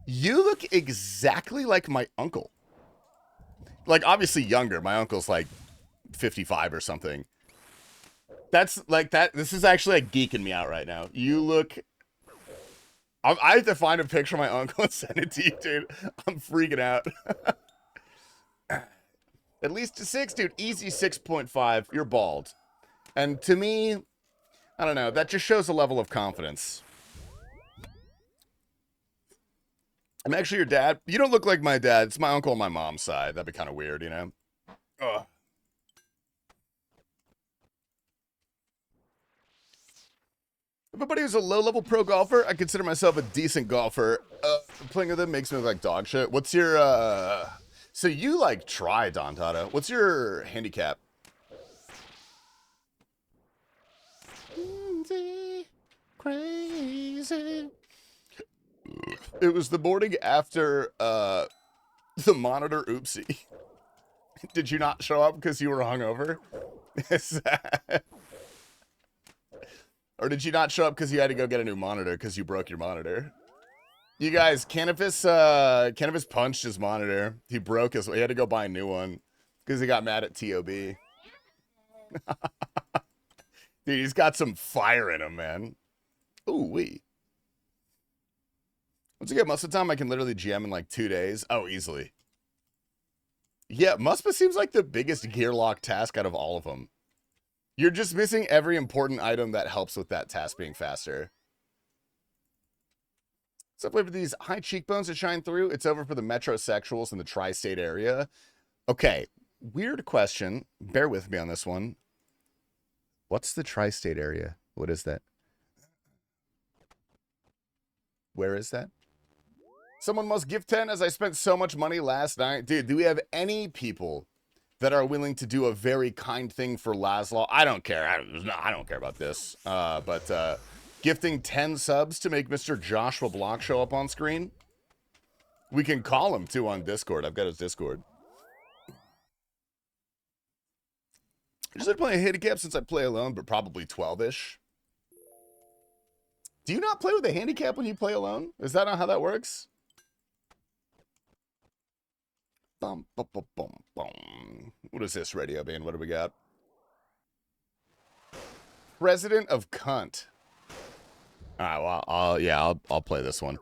You look exactly like my uncle. Like, obviously younger. My uncle's like 55 or something. That's like that. This is actually like geeking me out right now. You look. I have to find a picture of my uncle and send it to you, dude. I'm freaking out. At least a 6, dude. Easy 6.5. You're bald. And to me, I don't know. That just shows a level of confidence. I'm actually your dad. You don't look like my dad. It's my uncle on my mom's side. That'd be kind of weird, you know? Ugh. If a buddy who's a low-level pro golfer, I consider myself a decent golfer. Playing with him makes me look like dog shit. What's your So you like try, Dontata. What's your handicap? Crazy. It was the morning after the monitor oopsie. Did you not show up because you were hungover? Or did you not show up because you had to go get a new monitor because you broke your monitor? You guys, Cannabis punched his monitor. He broke his. He had to go buy a new one because he got mad at TOB. Dude, he's got some fire in him, man. Ooh wee. Once I get most of the time, I can literally GM in like 2 days. Oh, easily. Yeah, Muspa seems like the biggest gear lock task out of all of them. You're just missing every important item that helps with that task being faster. So for these high cheekbones to shine through, it's over for the metrosexuals in the tri-state area. Okay, weird question. Bear with me on this one. What's the tri-state area? What is that? Where is that? Someone must give 10 as I spent so much money last night. Dude, do we have any people that are willing to do a very kind thing for Laszlo? I don't care. I don't care about this. But gifting 10 subs to make Mr. Joshua Block show up on screen? We can call him, too, on Discord. I've got his Discord. I just been playing a handicap since I play alone, but probably 12-ish. Do you not play with a handicap when you play alone? Is that not how that works? Bum, bum, bum, bum, bum. What is this radio band? What do we got? President of Cunt. All right, well, I'll play this one.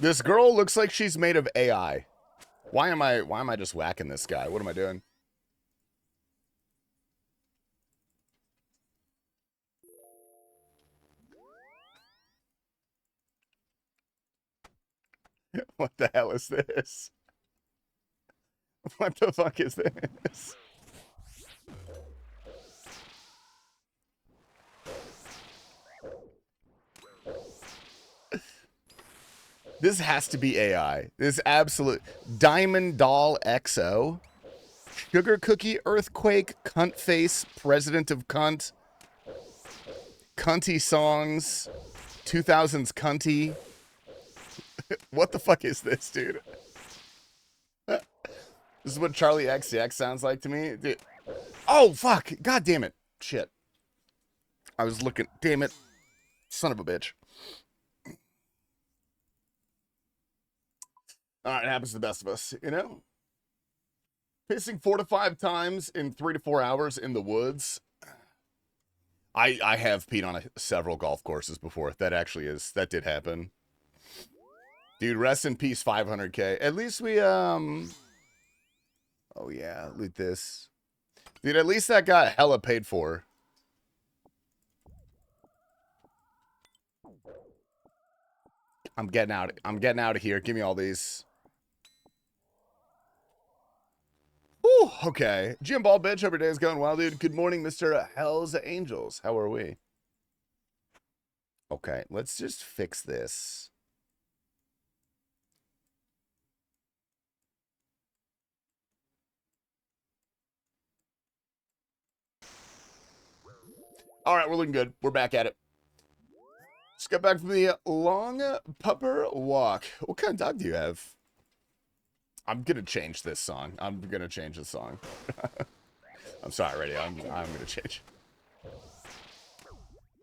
This girl looks like she's made of AI. Why am I just whacking this guy? What am I doing? What the hell is this? What the fuck is this? This has to be AI. This absolute Diamond Doll XO, Sugar Cookie Earthquake, Cunt Face, President of Cunt, Cunty Songs, 2000s Cunty. What the fuck is this, dude? This is what Charlie XCX sounds like to me. Dude. Oh, fuck. God damn it. Shit. I was looking. Damn it. Son of a bitch. All right, it happens to the best of us, you know? Pissing 4 to 5 times in 3 to 4 hours in the woods. I have peed on several golf courses before. That did happen. Dude, rest in peace, 500K. At least we, oh yeah, loot this. Dude, at least that got hella paid for. I'm getting out of here. Give me all these. Ooh, okay. Jim Ball bitch, every day is going well, dude. Good morning, Mr. Hell's Angels. How are we? Okay, let's just fix this. All right, we're looking good. We're back at it. Just got back from the long pupper walk. What kind of dog do you have? I'm gonna change this song. I'm gonna change the song. I'm sorry, radio. I'm gonna change.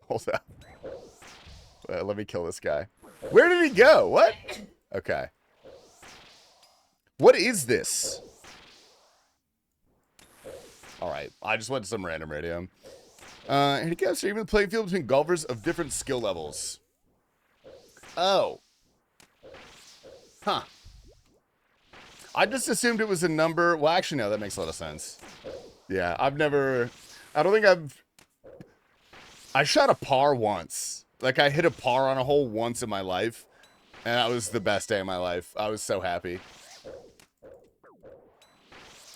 Hold up. Let me kill this guy. Where did he go? What? Okay. What is this? All right. I just went to some random radio. Handicaps are even the playing field between golfers of different skill levels. Oh. Huh. I just assumed it was a number. Well, actually, no, that makes a lot of sense. Yeah, I shot a par once. Like, I hit a par on a hole once in my life, and that was the best day of my life. I was so happy.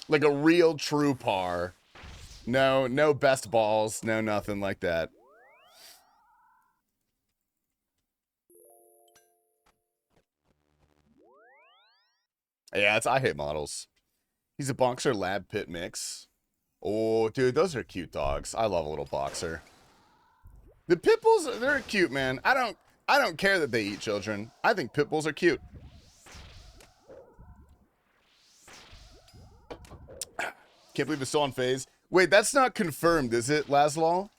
Like a real true par. No best balls, no nothing like that. Yeah, I hate models. He's a boxer lab pit mix. Oh, dude, those are cute dogs. I love a little boxer. The pit bulls, they're cute, man. I don't care that they eat children. I think pit bulls are cute. Can't believe it's still on phase. Wait, that's not confirmed, is it, Laszlo?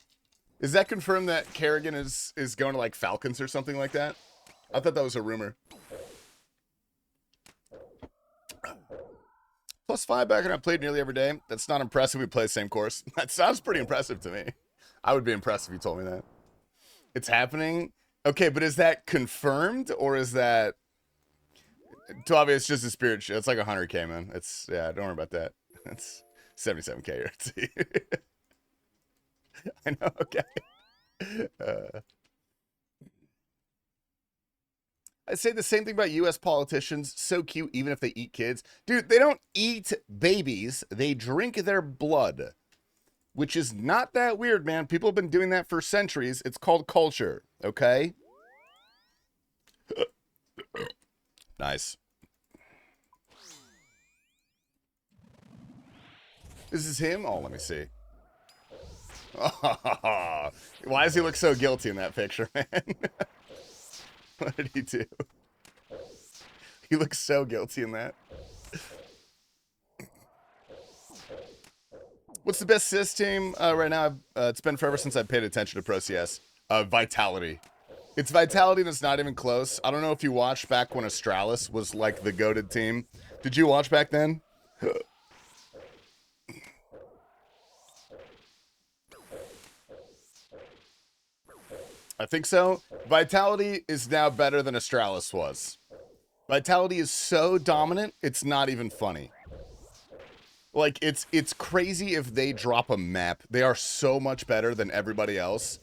Is that confirmed that Kerrigan is going to like Falcons or something like that? I thought that was a rumor. +5 back and I played nearly every day. That's not impressive. We play the same course. That sounds pretty impressive to me. I would be impressed if you told me that. It's happening. Okay, but is that confirmed or is that? Tavi, it's just a spirit shit. It's like 100K, man. It's yeah. Don't worry about that. It's 77K. I know. Okay. I say the same thing about U.S. politicians. So cute, even if they eat kids. Dude, they don't eat babies. They drink their blood. Which is not that weird, man. People have been doing that for centuries. It's called culture, okay? Nice. This is him? Oh, let me see. Oh, why does he look so guilty in that picture, man? What did he do? He looks so guilty in that. What's the best sis team right now? It's been forever since I paid attention to Pro CS. Vitality. It's Vitality and it's not even close. I don't know if you watched back when Astralis was like the goated team. Did you watch back then? I think so. Vitality is now better than Astralis was. Vitality is so dominant, it's not even funny. Like, it's crazy if they drop a map. They are so much better than everybody else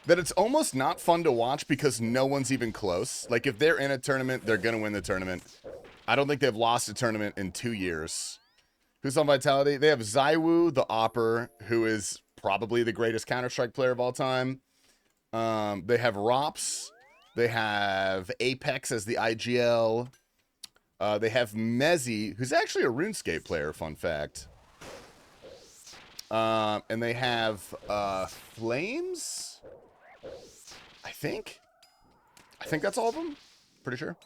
that it's almost not fun to watch because no one's even close. Like, if they're in a tournament, they're going to win the tournament. I don't think they've lost a tournament in 2 years. Who's on Vitality? They have Zaiwu, the Opper, who is probably the greatest Counter-Strike player of all time. They have Rops. They have Apex as the IGL. They have Mezzy, who's actually a RuneScape player, fun fact. And they have Flames, I think that's all of them. Pretty sure.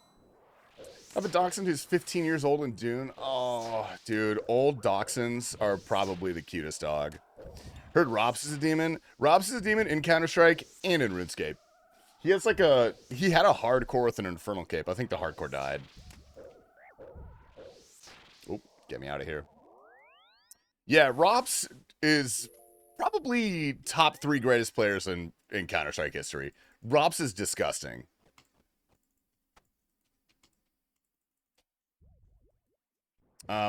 I have a Dachshund who's 15 years old in Dune. Oh, dude, old Dachshunds are probably the cutest dog. Heard Rops is a demon. Rops is a demon in Counter-Strike and in RuneScape. He has like he had a hardcore with an Infernal Cape. I think the hardcore died. Oh, get me out of here. Yeah, Rops is probably top 3 greatest players in Counter-Strike history. Rops is disgusting.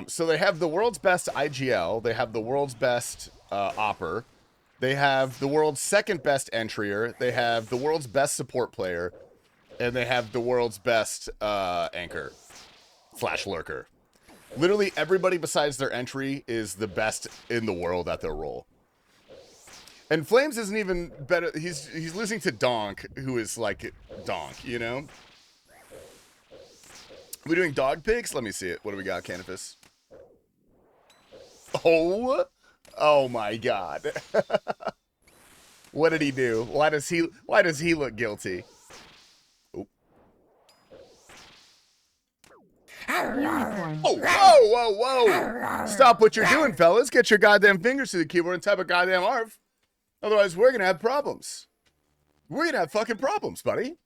So they have the world's best IGL. They have the world's best Opper. They have the world's second best entryer. They have the world's best support player. And they have the world's best anchor / lurker. Literally everybody besides their entry is the best in the world at their role. And Flames isn't even better. He's losing to Donk, who is like Donk, you know? Are we doing dog pigs? Let me see it. What do we got, Canopus? Oh my god. What did he do? Why does he look guilty? Oh. Whoa. Stop what you're doing, fellas. Get your goddamn fingers to the keyboard and type a goddamn ARF. Otherwise, we're gonna have problems. We're gonna have fucking problems, buddy.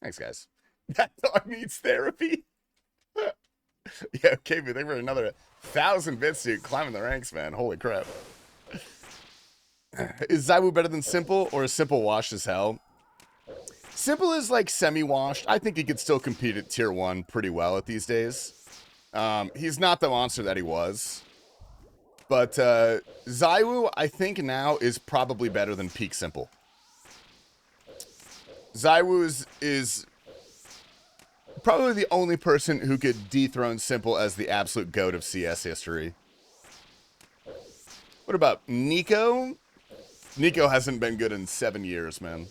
Thanks, guys. That dog needs therapy. Yeah, okay, but they were another 1,000 bits, dude. Climbing the ranks, man. Holy crap. Is Zaiwu better than Simple, or is Simple washed as hell? Simple is like semi-washed. I think he could still compete at tier 1 pretty well at these days. He's not the monster that he was. But Zaiwu, I think now, is probably better than peak Simple. Zaiwu is probably the only person who could dethrone Simple as the absolute GOAT of CS history. What about Nico? Nico hasn't been good in 7 years, man.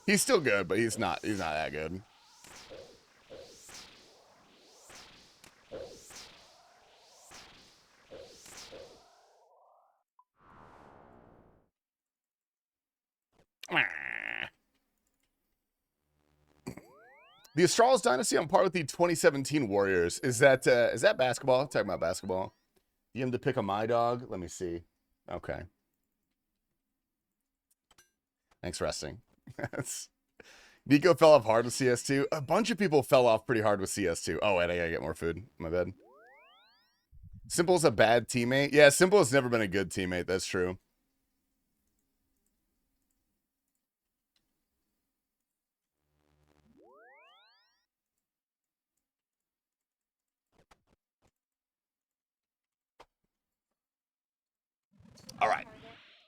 He's still good, but he's not that good. The Astralis Dynasty on par with the 2017 Warriors. Is that basketball? Talking about basketball. You have to pick a my dog? Let me see. Okay. Thanks for resting. Nico fell off hard with CS2. A bunch of people fell off pretty hard with CS2. Oh, wait, I gotta get more food. My bad. Simple's a bad teammate. Yeah, Simple has never been a good teammate. That's true. All right.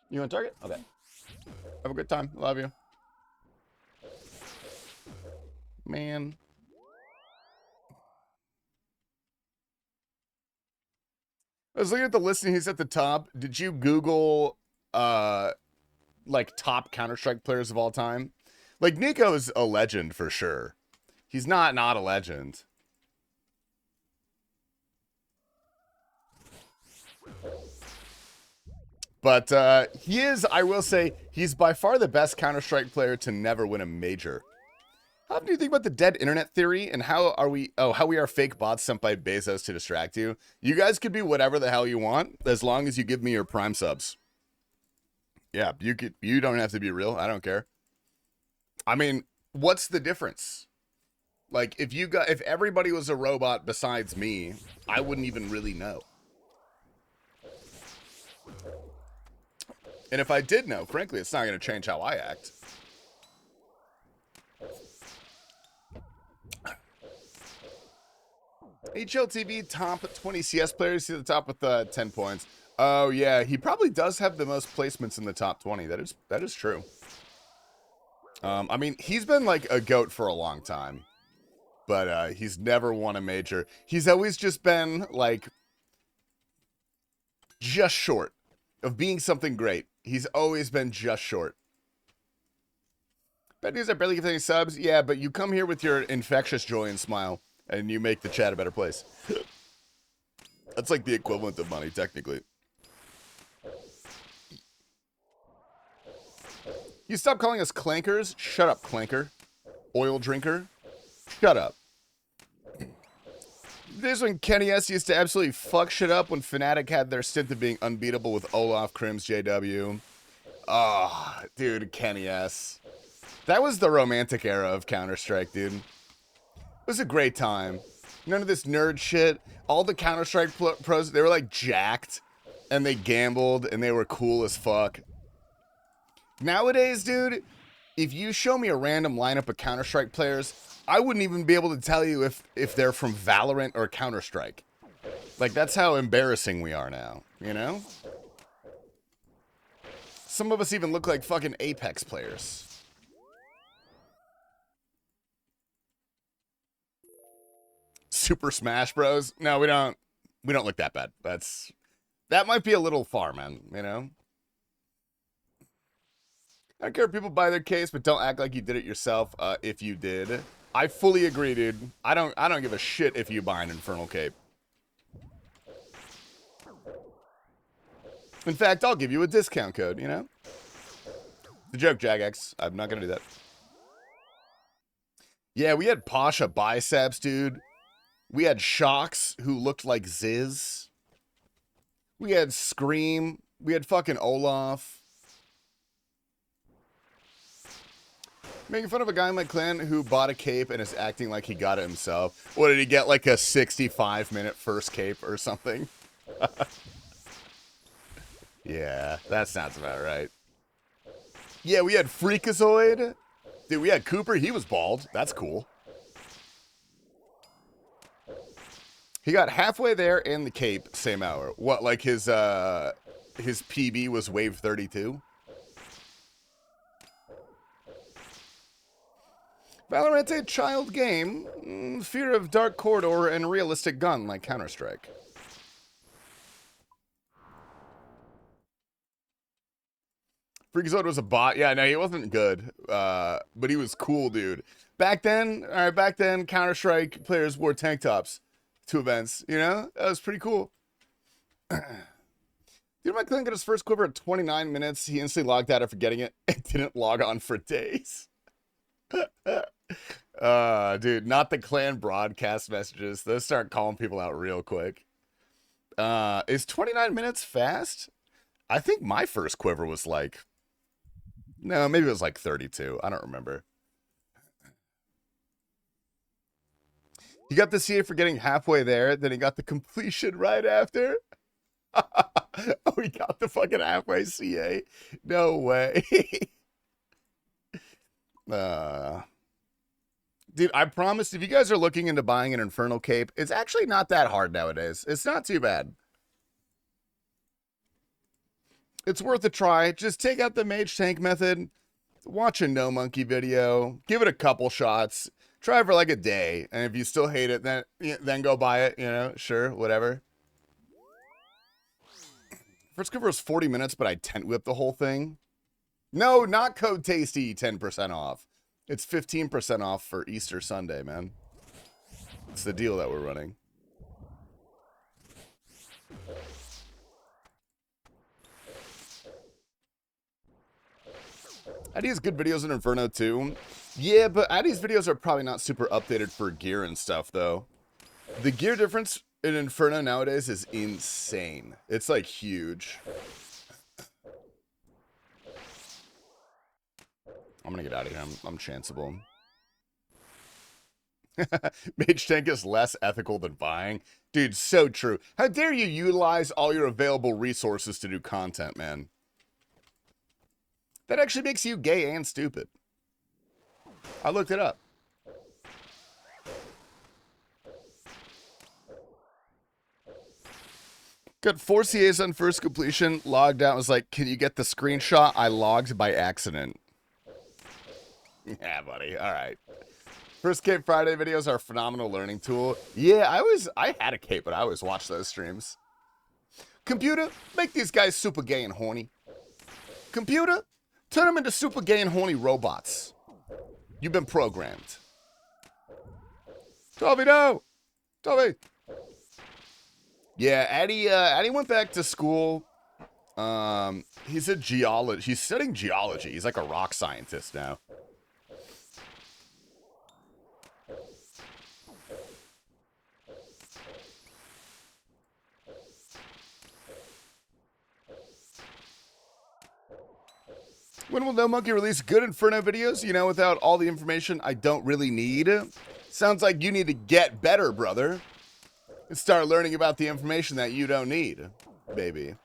You want to target? Okay. Have a good time. Love you. Man. I was looking at the listing. He's at the top. Did you Google, like, top Counter-Strike players of all time? Like, Nico's a legend for sure. He's not a legend. But he is, I will say, he's by far the best Counter-Strike player to never win a major. How do you think about the dead internet theory and how we are fake bots sent by Bezos to distract you? You guys could be whatever the hell you want as long as you give me your Prime subs. Yeah, you don't have to be real. I don't care. I mean, what's the difference? Like if everybody was a robot besides me, I wouldn't even really know. And if I did know, frankly, it's not going to change how I act. HLTV top 20 CS players to the top with 10 points. Oh yeah, he probably does have the most placements in the top 20. That is true. I mean, he's been like a GOAT for a long time, but he's never won a major. He's always just been like just short of being something great. He's always been just short. Bad news, I barely get any subs. Yeah, but you come here with your infectious joy and smile, and you make the chat a better place. That's like the equivalent of money, technically. You stop calling us clankers? Shut up, clanker. Oil drinker? Shut up. This when Kenny S used to absolutely fuck shit up when Fnatic had their stint of being unbeatable with Olaf, Crims, JW. Oh, dude, Kenny S. That was the romantic era of Counter-Strike, dude. It was a great time. None of this nerd shit. All the Counter-Strike pros, they were like jacked, and they gambled, and they were cool as fuck. Nowadays, dude, if you show me a random lineup of Counter-Strike players, I wouldn't even be able to tell you if they're from Valorant or Counter-Strike. Like, that's how embarrassing we are now, you know? Some of us even look like fucking Apex players. Super Smash Bros? No, we don't look that bad. That might be a little far, man, you know? I don't care if people buy their case, but don't act like you did it yourself if you did. I fully agree, dude. I don't give a shit if you buy an Infernal Cape. In fact, I'll give you a discount code, you know? The joke, Jagex. I'm not gonna do that. Yeah, we had Pasha biceps, dude. We had Shocks, who looked like Ziz. We had Scream. We had fucking Olaf. Making fun of a guy in my clan who bought a cape and is acting like he got it himself. What, did he get like a 65-minute first cape or something? Yeah, that sounds about right. Yeah, we had Freakazoid. Dude, we had Cooper. He was bald. That's cool. He got halfway there and the cape same hour. What, like his PB was wave 32? Valorant's a child game. Fear of dark corridor and realistic gun like Counter-Strike. Freakazoid was a bot. Yeah, no, he wasn't good. But he was cool, dude. Back then, Counter-Strike players wore tank tops to events, you know? That was pretty cool. Dude, my clan got his first quiver at 29 minutes. He instantly logged out after getting it and didn't log on for days. Dude, not the clan broadcast messages. Those start calling people out real quick. Is 29 minutes fast? I think my first quiver was like, no, maybe it was like 32. I don't remember. He got the CA for getting halfway there, then he got the completion right after. Oh, he got the fucking halfway CA. No way. Dude, I promise if you guys are looking into buying an Infernal Cape, it's actually not that hard nowadays. It's not too bad. It's worth a try. Just take out the Mage Tank method, watch a No Monkey video, give it a couple shots, try for like a day, and if you still hate it, then go buy it, you know, sure, whatever. First cover was 40 minutes, but I tent whipped the whole thing. No, not code TASTY 10% off. It's 15% off for Easter Sunday, man. It's the deal that we're running. Addy has good videos in Inferno too. Yeah, but Addy's videos are probably not super updated for gear and stuff, though. The gear difference in Inferno nowadays is insane. It's like huge. I'm gonna get out of here. I'm chanceable. Mage Tank is less ethical than buying. Dude, so true. How dare you utilize all your available resources to do content, man? That actually makes you gay and stupid. I looked it up. Got 4 CAs on first completion, logged out, was like, can you get the screenshot? I logged by accident. Yeah, buddy, all right. First Cape Friday videos are a phenomenal learning tool. Yeah, I had a cape, but I always watched those streams. Computer, make these guys super gay and horny. Computer, turn them into super gay and horny robots. You've been programmed. Toby, no! Toby! Yeah, Addy went back to school. He's a geologist. He's studying geology. He's like a rock scientist now. When will No Monkey release good Inferno videos? You know, without all the information I don't really need. Sounds like you need to get better, brother. And start learning about the information that you don't need, baby.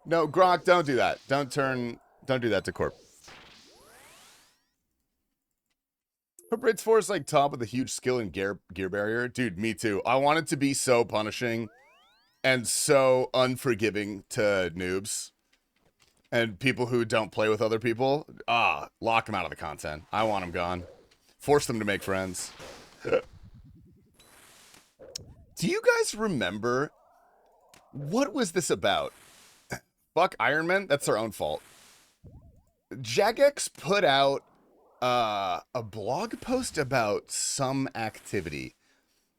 No, Gronk, don't do that. Don't do that to Corp. Hope Rates 4 is like top with a huge skill and gear barrier. Dude, me too. I want it to be so punishing and so unforgiving to noobs. And people who don't play with other people, lock them out of the content. I want them gone. Force them to make friends. Do you guys remember, what was this about? Fuck Iron Man? That's their own fault. Jagex put out a blog post about some activity.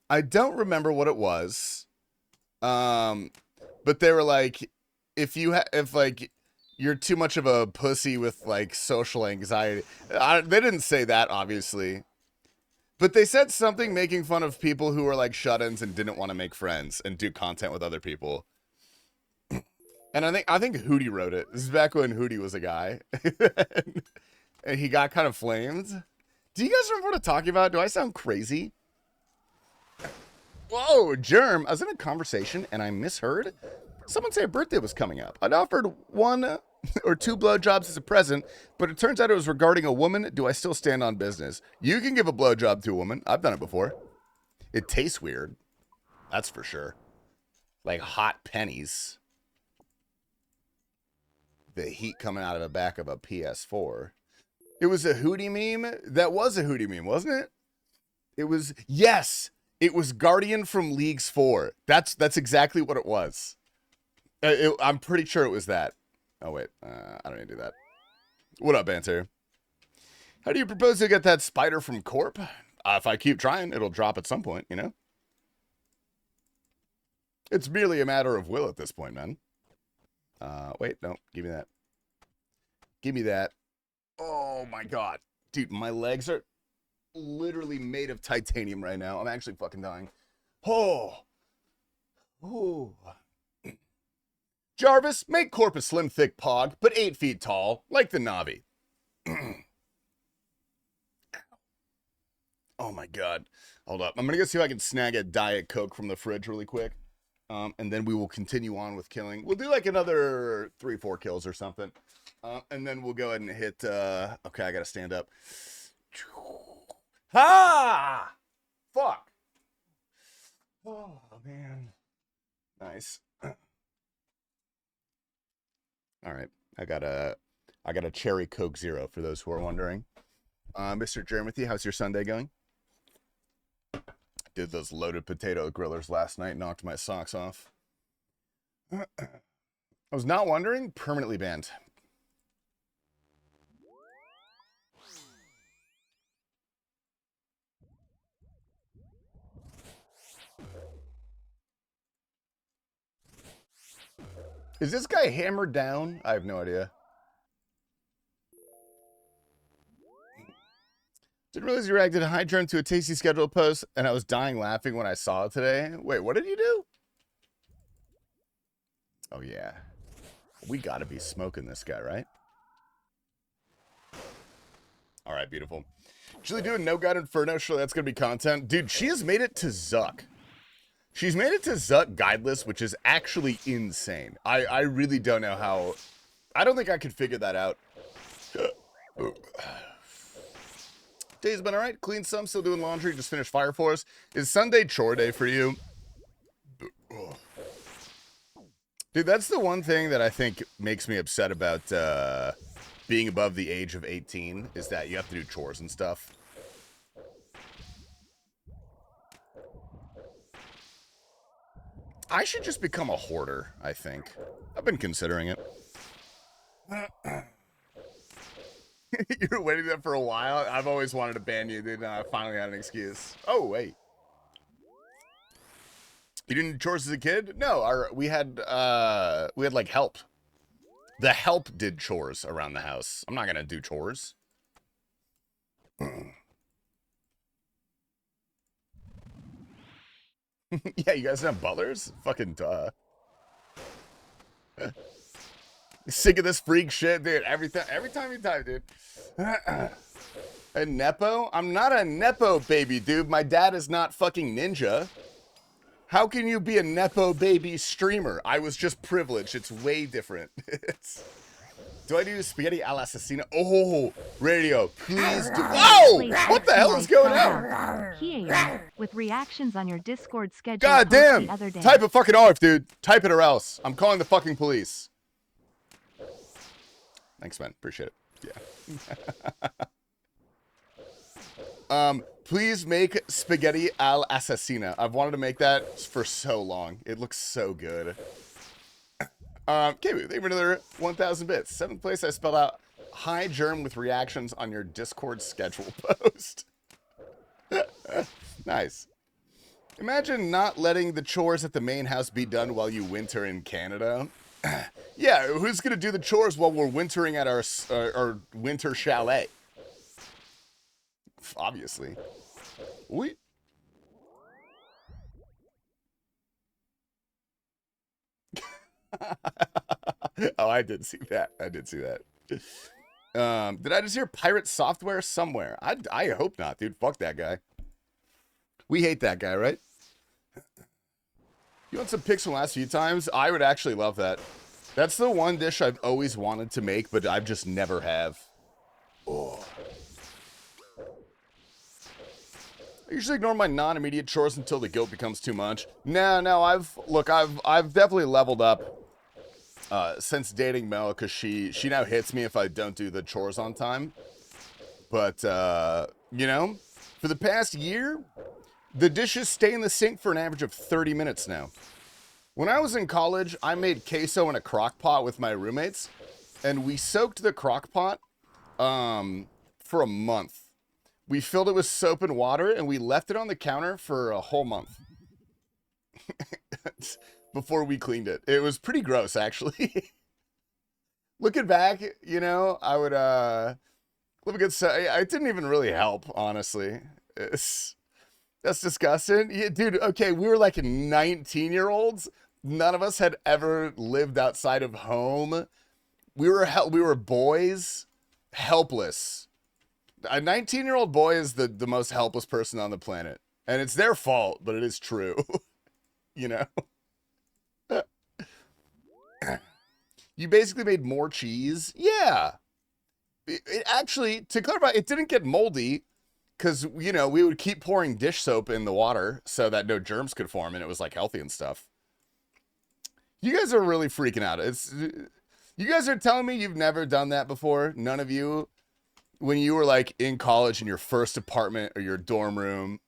I don't remember what it was. But they were like, if you're too much of a pussy with like social anxiety. They didn't say that, obviously. But they said something making fun of people who were like shut-ins and didn't want to make friends and do content with other people. And I think Hootie wrote it. This is back when Hootie was a guy. And he got kind of flamed. Do you guys remember what I'm talking about? Do I sound crazy? Whoa, Germ. I was in a conversation and I misheard. Someone say a birthday was coming up. I'd offered 1 or 2 blowjobs as a present, but it turns out it was regarding a woman. Do I still stand on business? You can give a blowjob to a woman. I've done it before. It tastes weird. That's for sure. Like hot pennies. The heat coming out of the back of a PS4. It was a Hootie meme. That was a Hootie meme, wasn't it? It was, yes. It was Guardian from Leagues 4. That's exactly what it was. I'm pretty sure it was that. Oh, wait. I don't need to do that. What up, Banter? How do you propose to get that spider from Corp? If I keep trying, it'll drop at some point, you know? It's merely a matter of will at this point, man. Wait, no. Give me that. Give me that. Oh, my God. Dude, my legs are literally made of titanium right now. I'm actually fucking dying. Oh. Oh. Jarvis, make Corp a slim, thick pog, but 8 feet tall, like the Navi. Oh my god. Hold up. I'm gonna go see if I can snag a Diet Coke from the fridge really quick. And then we will continue on with killing. We'll do like another 3-4 kills or something. And then we'll go ahead and hit, okay, I gotta stand up. Ha! Fuck. Oh, man. Nice. All right. I got a cherry Coke Zero for those who are wondering. Mr. Jeremy, how's your Sunday going? Did those loaded potato grillers last night, knocked my socks off. I was not wondering, permanently banned. Is this guy hammered down? I have no idea. Didn't realize you reacted high germ to a Tasty schedule post, and I was dying laughing when I saw it today. Wait, what did you do? Oh, yeah. We gotta be smoking this guy, right? All right, beautiful. Actually doing No God Inferno, sure that's gonna be content. Dude, she has made it to Zuck. She's made it to Zuck Guideless, which is actually insane. I really don't know how... I don't think I could figure that out. Day's been alright. Clean some, still doing laundry, just finished Fire Force. Is Sunday chore day for you? Dude, that's the one thing that I think makes me upset about being above the age of 18, is that you have to do chores and stuff. I should just become a hoarder, I think. I've been considering it. You're waiting there for a while? I've always wanted to ban you, dude. I finally had an excuse. Oh, wait. You didn't do chores as a kid? No, we had like help. The help did chores around the house. I'm not gonna do chores. Yeah, you guys have butlers? Fucking duh. Sick of this freak shit, dude. Every time you type, dude. A Nepo? I'm not a Nepo baby, dude. My dad is not fucking ninja. How can you be a Nepo baby streamer? I was just privileged. It's way different. Do I do spaghetti all'assassina? Oh, radio, please do. Whoa! What the hell is going on? Here, with reactions on your Discord schedule. God damn! Type a fucking ARF, dude. Type it or else. I'm calling the fucking police. Thanks, man. Appreciate it. Yeah. Please make spaghetti all'assassina. I've wanted to make that for so long. It looks so good. Okay, thank you for another 1,000 bits. 7th place, I spelled out high germ with reactions on your Discord schedule post. Nice. Imagine not letting the chores at the main house be done while you winter in Canada. Yeah, who's going to do the chores while we're wintering at our winter chalet? Obviously. We... Oh, I did see that. I did see that. Did I just hear pirate software somewhere? I hope not, dude. Fuck that guy. We hate that guy, right? You want some pics from the last few times? I would actually love that. That's the one dish I've always wanted to make, but I've just never have. Oh. I usually ignore my non-immediate chores until the guilt becomes too much. No, I've definitely leveled up since dating Mel, because she now hits me if I don't do the chores on time. But you know, for the past year, the dishes stay in the sink for an average of 30 minutes now. When I was in college, I made queso in a crock pot with my roommates, and we soaked the crock pot for a month. We filled it with soap and water, and we left it on the counter for a whole month before we cleaned it. It was pretty gross, actually. Looking back, you know, I would, So it didn't even really help, honestly. That's disgusting. Yeah, dude, okay, we were like 19-year-olds. None of us had ever lived outside of home. We were boys, helpless. A 19-year-old boy is the most helpless person on the planet. And it's their fault, but it is true. You know? You basically made more cheese? Yeah. It actually, to clarify, it didn't get moldy because, you know, we would keep pouring dish soap in the water so that no germs could form and it was like healthy and stuff. You guys are really freaking out. You guys are telling me you've never done that before? None of you? When you were like in college in your first apartment or your dorm room?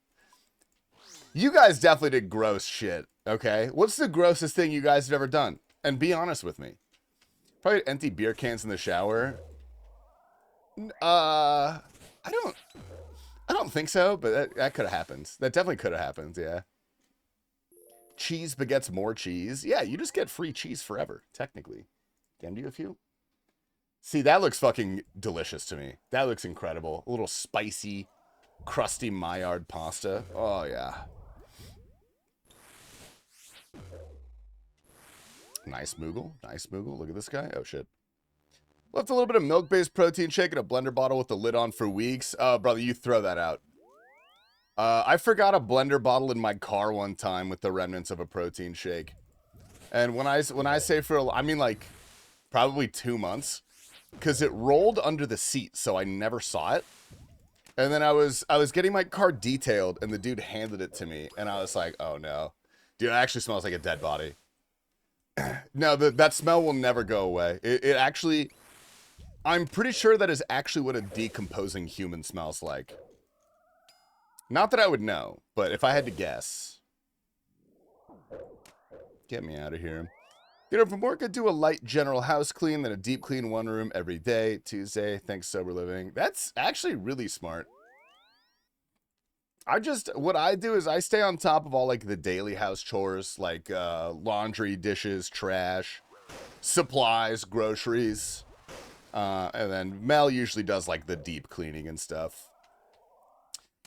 You guys definitely did gross shit, okay? What's the grossest thing you guys have ever done? And be honest with me. Probably empty beer cans in the shower. I don't think so, but that could have happened. That definitely could have happened, yeah. Cheese begets more cheese. Yeah, you just get free cheese forever, technically. Damn, do you a few? See, that looks fucking delicious to me. That looks incredible. A little spicy, crusty Maillard pasta. Oh, yeah. Nice Moogle. Nice Moogle. Look at this guy. Oh, shit. Left a little bit of milk-based protein shake in a blender bottle with the lid on for weeks. Oh, brother, you throw that out. I forgot a blender bottle in my car one time with the remnants of a protein shake. And when I say I mean like probably 2 months. Because it rolled under the seat, so I never saw it. And then I was getting my car detailed, and the dude handed it to me, and I was like, oh no. Dude, it actually smells like a dead body. No, that smell will never go away. It actually... I'm pretty sure that is actually what a decomposing human smells like. Not that I would know, but if I had to guess. Get me out of here. You know, from work, I do a light general house clean, then a deep clean one room every day. Tuesday, thanks, sober living. That's actually really smart. What I do is I stay on top of all, like, the daily house chores, like laundry, dishes, trash, supplies, groceries. And then Mel usually does, like, the deep cleaning and stuff.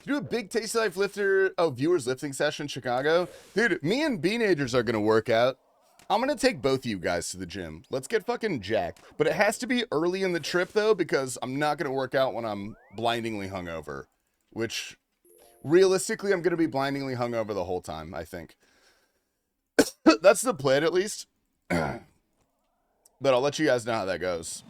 Do a big TastyLife viewers lifting session in Chicago. Dude, me and Beenagers are going to work out. I'm going to take both of you guys to the gym. Let's get fucking jacked. But it has to be early in the trip, though, because I'm not going to work out when I'm blindingly hungover. Which, realistically, I'm going to be blindingly hungover the whole time, I think. That's the plan, at least. But I'll let you guys know how that goes.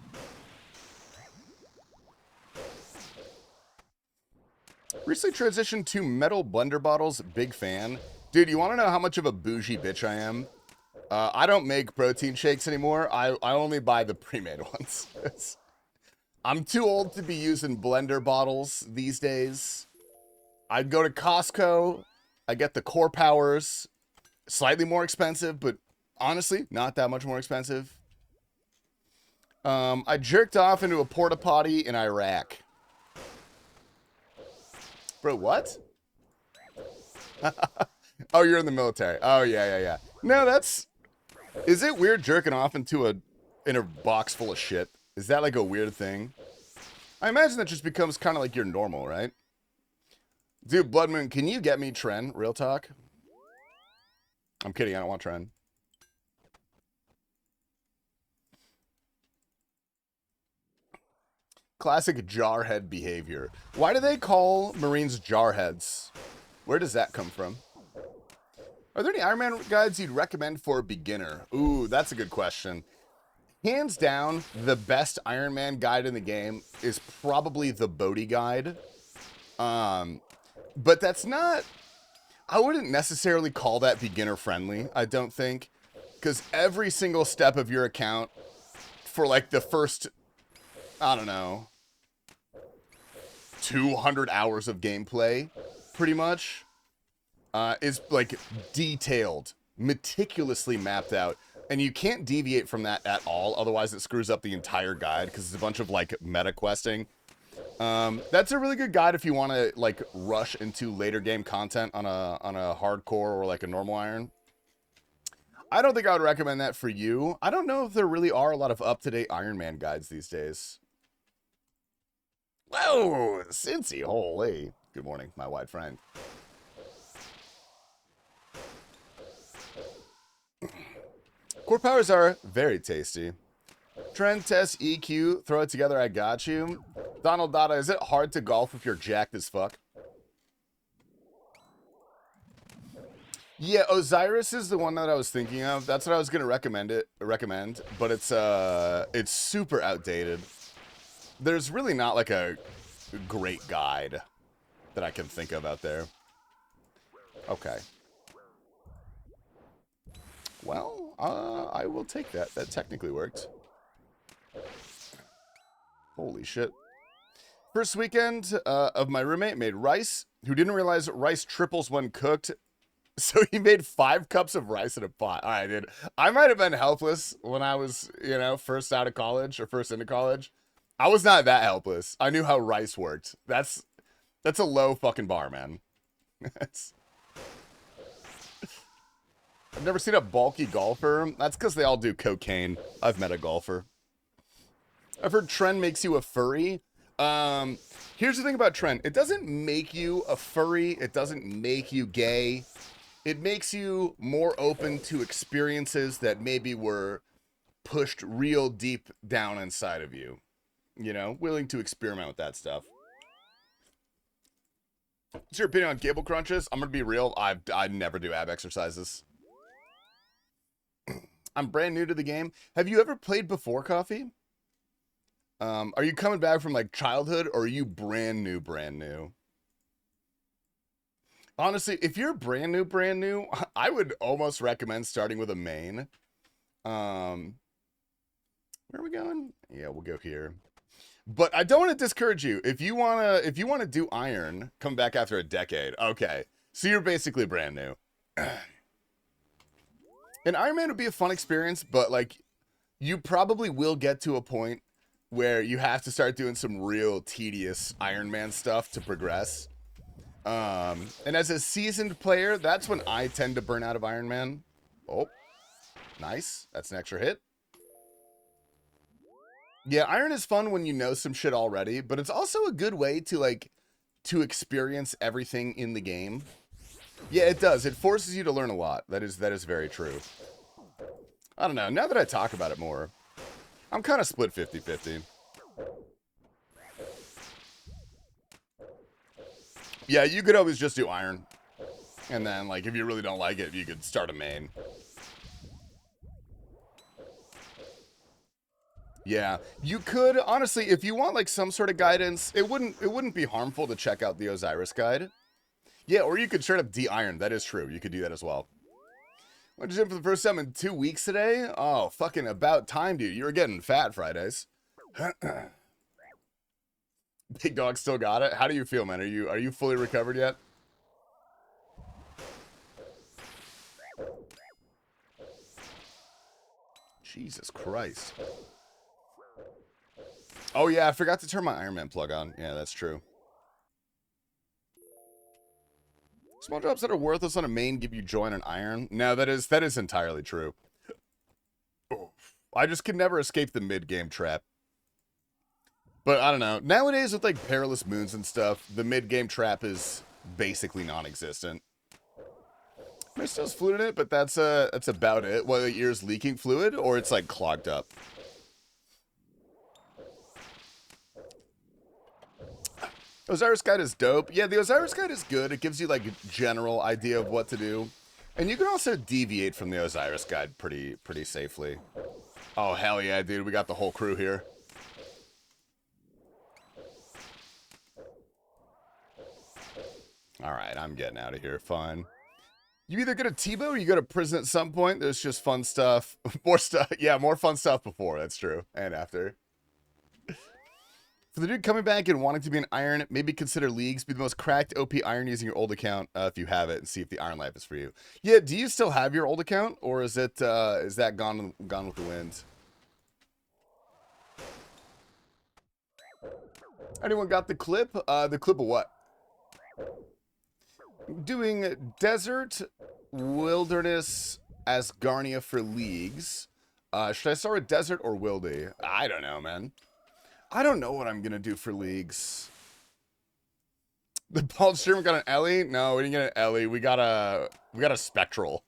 Recently transitioned to metal blender bottles. Big fan. Dude, you want to know how much of a bougie bitch I am? I don't make protein shakes anymore. I only buy the pre-made ones. I'm too old to be using blender bottles these days. I'd go to Costco. I get the Core Powers. Slightly more expensive, but honestly, not that much more expensive. I jerked off into a porta potty in Iraq. Bro, what? Oh, you're in the military. Oh, yeah. No, that's... Is it weird jerking off in a box full of shit? Is that like a weird thing? I imagine that just becomes kind of like your normal, right? Dude, Blood Moon, can you get me Tren? Real talk? I'm kidding, I don't want Tren. Classic jarhead behavior. Why do they call Marines jarheads? Where does that come from? Are there any Iron Man guides you'd recommend for a beginner? Ooh, that's a good question. Hands down, the best Iron Man guide in the game is probably the Bodhi guide. But that's not... I wouldn't necessarily call that beginner friendly, I don't think. Because every single step of your account for like the first, I don't know, 200 hours of gameplay, pretty much, is like detailed, meticulously mapped out. And you can't deviate from that at all, otherwise it screws up the entire guide because it's a bunch of like meta questing. That's a really good guide if you want to like rush into later game content on a hardcore or like a normal iron. I don't think I would recommend that for you. I don't know if there really are a lot of up-to-date Iron Man guides these days. Whoa, Cincy, holy. Good morning, my white friend. Core powers are very tasty. Trend, test, EQ, throw it together, I got you. Donald Dada, is it hard to golf if you're jacked as fuck? Yeah, Osiris is the one that I was thinking of. That's what I was gonna recommend, but it's super outdated. There's really not like a great guide that I can think of out there. Okay. Well, I will take that. That technically worked. Holy shit. First weekend of my roommate made rice, who didn't realize rice triples when cooked. So he made 5 cups of rice in a pot. All right, dude. I might have been helpless when I was, you know, first out of college or first into college. I was not that helpless. I knew how rice worked. That's a low fucking bar, man. I've never seen a bulky golfer. That's because they all do cocaine. I've met a golfer. I've heard Trend makes you a furry. Here's the thing about Trend. It doesn't make you a furry. It doesn't make you gay. It makes you more open to experiences that maybe were pushed real deep down inside of you. You know, willing to experiment with that stuff. What's your opinion on cable crunches? I'm going to be real. I never do ab exercises. I'm brand new to the game. Have you ever played before, Coffee? Are you coming back from like childhood, or are you brand new? Honestly, if you're brand new, I would almost recommend starting with a main. Where are we going? Yeah, we'll go here. But I don't want to discourage you. If you wanna do iron, come back after a decade. Okay, so you're basically brand new. And Iron Man would be a fun experience, but like, you probably will get to a point where you have to start doing some real tedious Iron Man stuff to progress. And as a seasoned player, that's when I tend to burn out of Iron Man. Oh, nice. That's an extra hit. Yeah, Iron is fun when you know some shit already, but it's also a good way to like, to experience everything in the game. Yeah, it does. It forces you to learn a lot. That is very true. I don't know. Now that I talk about it more, I'm kind of split 50-50. Yeah, you could always just do iron. And then, like, if you really don't like it, you could start a main. Yeah, you could, honestly, if you want, like, some sort of guidance, it wouldn't be harmful to check out the Osiris guide. Yeah, or you could straight up de-iron. That is true. You could do that as well. Went to gym for the first time in 2 weeks today. Oh, fucking about time, dude. You were getting fat Fridays. Big Dog still got it. How do you feel, man? Are you fully recovered yet? Jesus Christ. Oh yeah, I forgot to turn my Iron Man plug on. Yeah, that's true. Small drops that are worthless on a main give you joy on an iron. No, that is entirely true. Oh, I just can never escape the mid-game trap. But I don't know. Nowadays with like perilous moons and stuff, the mid-game trap is basically non-existent. There still has fluid in it, but that's about it. Whether your ear's leaking fluid or it's like clogged up. Osiris Guide is dope. Yeah, the Osiris Guide is good. It gives you like a general idea of what to do. And you can also deviate from the Osiris Guide pretty safely. Oh, hell yeah, dude. We got the whole crew here. Alright, I'm getting out of here. Fine. You either go to Tebow or you go to prison at some point. There's just fun stuff. More stuff. Yeah, more fun stuff before. That's true. And after. For the dude coming back and wanting to be an iron, maybe consider leagues. Be the most cracked OP iron using your old account if you have it, and see if the iron life is for you. Yeah, do you still have your old account, or is it is that gone with the wind? Anyone got the clip? The clip of what? Doing desert, wilderness, Asgarnia for leagues. Should I start with desert or wildy? I don't know, man. I don't know what I'm gonna do for leagues. The bald streamer got an Ellie? No, we didn't get an Ellie. We got a Spectral.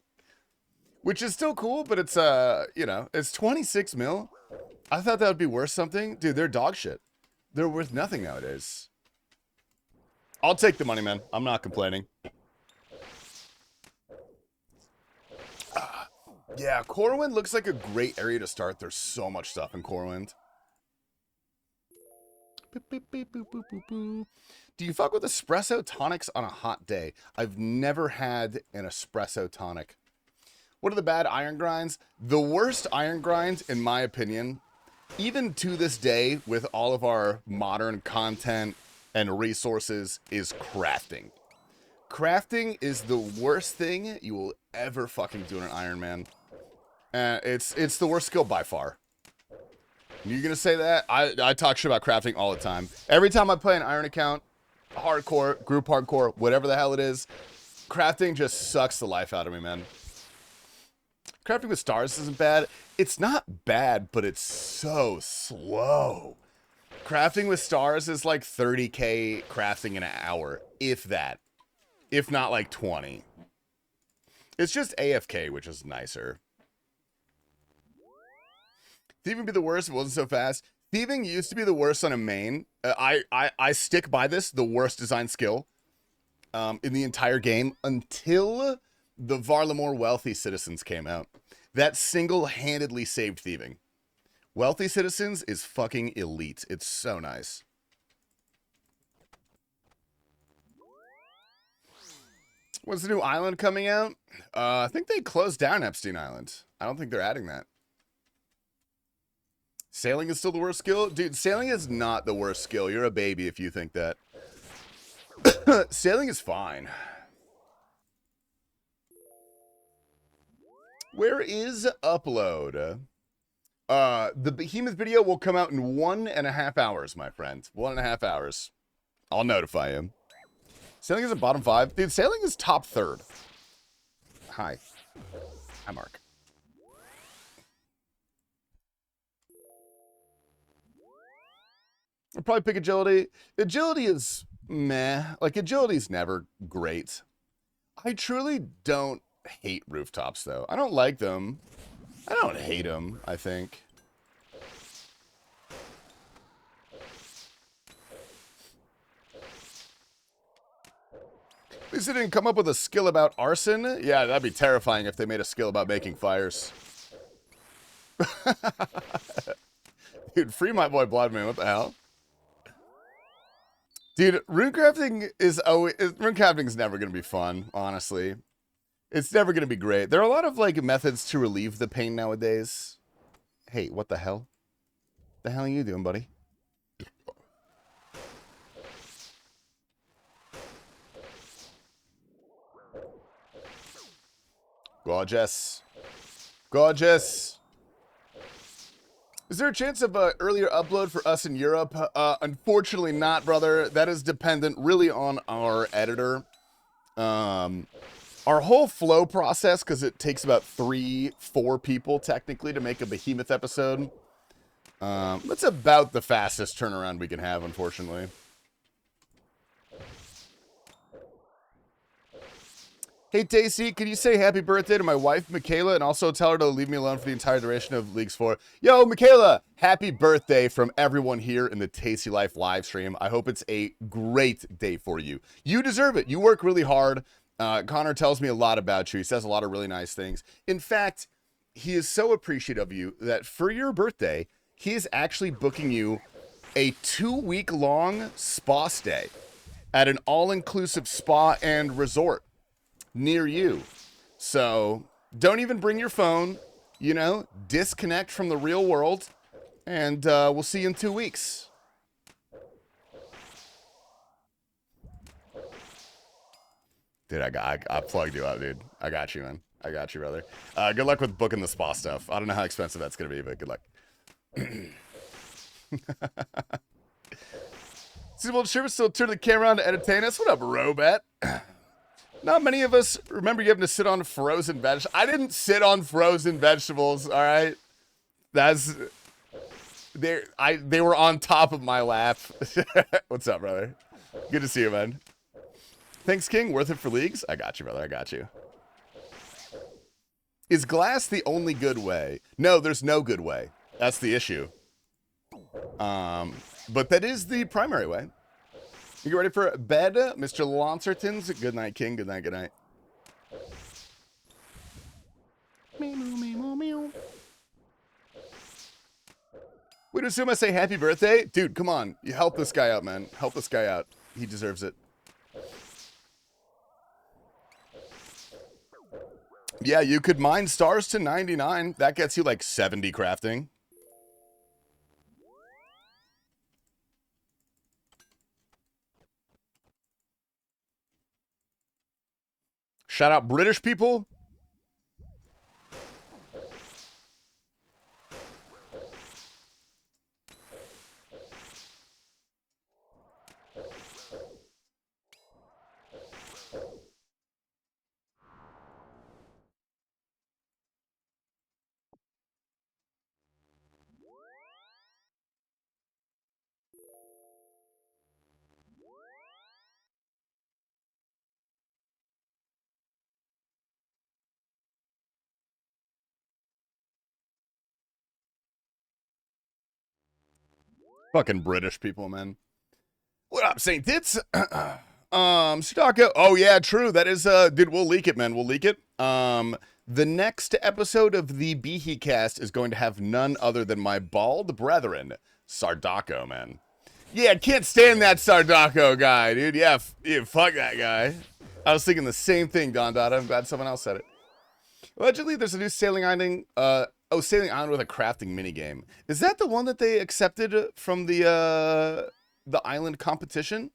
Which is still cool, but it's you know, it's 26 mil. I thought that would be worth something. Dude, they're dog shit. They're worth nothing nowadays. I'll take the money, man. I'm not complaining. Yeah, Corwind looks like a great area to start. There's so much stuff in Corwind. Do you fuck with espresso tonics on a hot day? I've never had an espresso tonic. What are the bad iron grinds? The worst iron grind, in my opinion, even to this day, with all of our modern content and resources, is crafting. Crafting is the worst thing you will ever fucking do in an Iron Man. It's the worst skill by far. You're gonna say that? I talk shit about crafting all the time. Every time I play an Iron account, hardcore, group hardcore, whatever the hell it is, crafting just sucks the life out of me, man. Crafting with stars isn't bad. It's not bad, but it's so slow. Crafting with stars is like 30k crafting in an hour, if that. If not like 20. It's just AFK, which is nicer. Thieving would be the worst if it wasn't so fast. Thieving used to be the worst on a main. I stick by this, the worst design skill in the entire game until the Varlamore Wealthy Citizens came out. That single-handedly saved thieving. Wealthy Citizens is fucking elite. It's so nice. When's the new island coming out? I think they closed down Epstein Island. I don't think they're adding that. Sailing is still the worst skill? Dude, sailing is not the worst skill. You're a baby if you think that. Sailing is fine. Where is upload? The Behemoth video will come out in 1.5 hours, my friend. 1.5 hours. I'll notify him. Sailing is at bottom 5. Dude, sailing is top 3rd. Hi. Hi, Mark. I'll probably pick agility. Agility is meh. Like, agility is never great. I truly don't hate rooftops, though. I don't like them. I don't hate them, I think. At least they didn't come up with a skill about arson. Yeah, that'd be terrifying if they made a skill about making fires. Dude, free my boy Bloodman. What the hell? Dude, runecrafting is always... Runecrafting is never going to be fun, honestly. It's never going to be great. There are a lot of, like, methods to relieve the pain nowadays. Hey, what the hell? The hell are you doing, buddy? Gorgeous. Gorgeous. Is there a chance of an earlier upload for us in Europe? Unfortunately not, brother. That is dependent really on our editor. Our whole flow process, because it takes about 3-4 people technically to make a Behemoth episode. That's about the fastest turnaround we can have, unfortunately. Hey, Tasty, can you say happy birthday to my wife, Michaela, and also tell her to leave me alone for the entire duration of Leagues 4? Yo, Michaela, happy birthday from everyone here in the TastyLife live stream. I hope it's a great day for you. You deserve it. You work really hard. Connor tells me a lot about you. He says a lot of really nice things. In fact, he is so appreciative of you that for your birthday, he is actually booking you a 2-week-long spa stay at an all-inclusive spa and resort near you. So don't even bring your phone, you know, disconnect from the real world, and we'll see you in 2 weeks. Dude, I plugged you up, dude. I got you, man. I got you, brother. Good luck with booking the spa stuff. I don't know how expensive that's gonna be, but good luck. Streamable Chapter still turn the camera on to entertain us. What up, Robet? Not many of us remember you having to sit on frozen vegetables. I didn't sit on frozen vegetables, all right? That's They were on top of my lap. What's up, brother? Good to see you, man. Thanks, King. Worth it for leagues? I got you, brother. I got you. Is glass the only good way? No, there's no good way. That's the issue. But that is the primary way. You get ready for bed, Mr. Launcertons? Good night, King. Good night, good night. We'd assume I say happy birthday? Dude, come on. You help this guy out, man. Help this guy out. He deserves it. Yeah, you could mine stars to 99. That gets you like 70 crafting. Shout out British people. Fucking British people, man. What up, St. Tits? Sudaka. Oh, yeah, true. That is, dude, we'll leak it, man. We'll leak it. The next episode of the Behe cast is going to have none other than my bald brethren, Sardako, man. Yeah, can't stand that Sardako guy, dude. Yeah, fuck that guy. I was thinking the same thing, Don Dada. I'm glad someone else said it. Allegedly, there's a new sailing island, sailing island with a crafting minigame. Is that the one that they accepted from the island competition?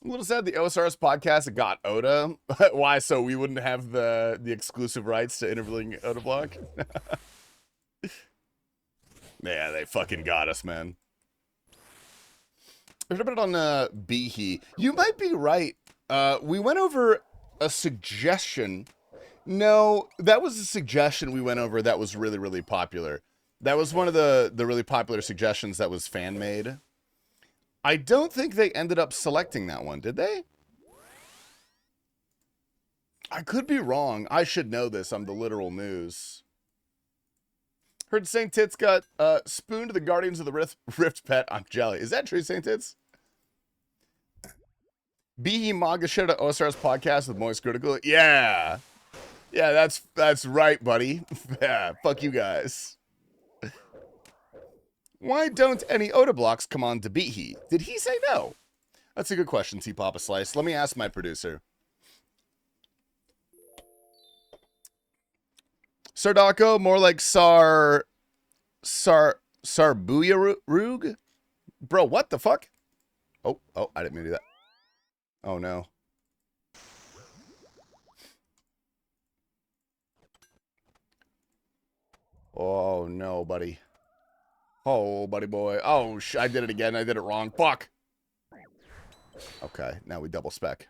A little sad the OSRS podcast got Oda. Why? So we wouldn't have the exclusive rights to interviewing Oda Block? Yeah, they fucking got us, man. I've heard about it on Behe. You might be right. We went over a suggestion. No, that was a suggestion we went over that was really, really popular. That was one of the really popular suggestions that was fan-made. I don't think they ended up selecting that one, did they? I could be wrong. I should know this. I'm the literal news. Heard St. Tits got spooned to the Guardians of the Rift pet. I'm jelly. Is that true, St. Tits? Behe Manga shared an OSRS podcast with Moist Critical. Yeah. Yeah, that's right, buddy. Yeah, fuck you guys. Why don't any Oda blocks come on to Behe? Did he say no? That's a good question, TpapaSLICE. Let me ask my producer. Sardako, more like Sarbuyarug? Bro, what the fuck? Oh, I didn't mean to do that. Oh, no. Oh, no, buddy. Oh, buddy boy. Oh, I did it again. I did it wrong. Fuck. Okay, now we double spec.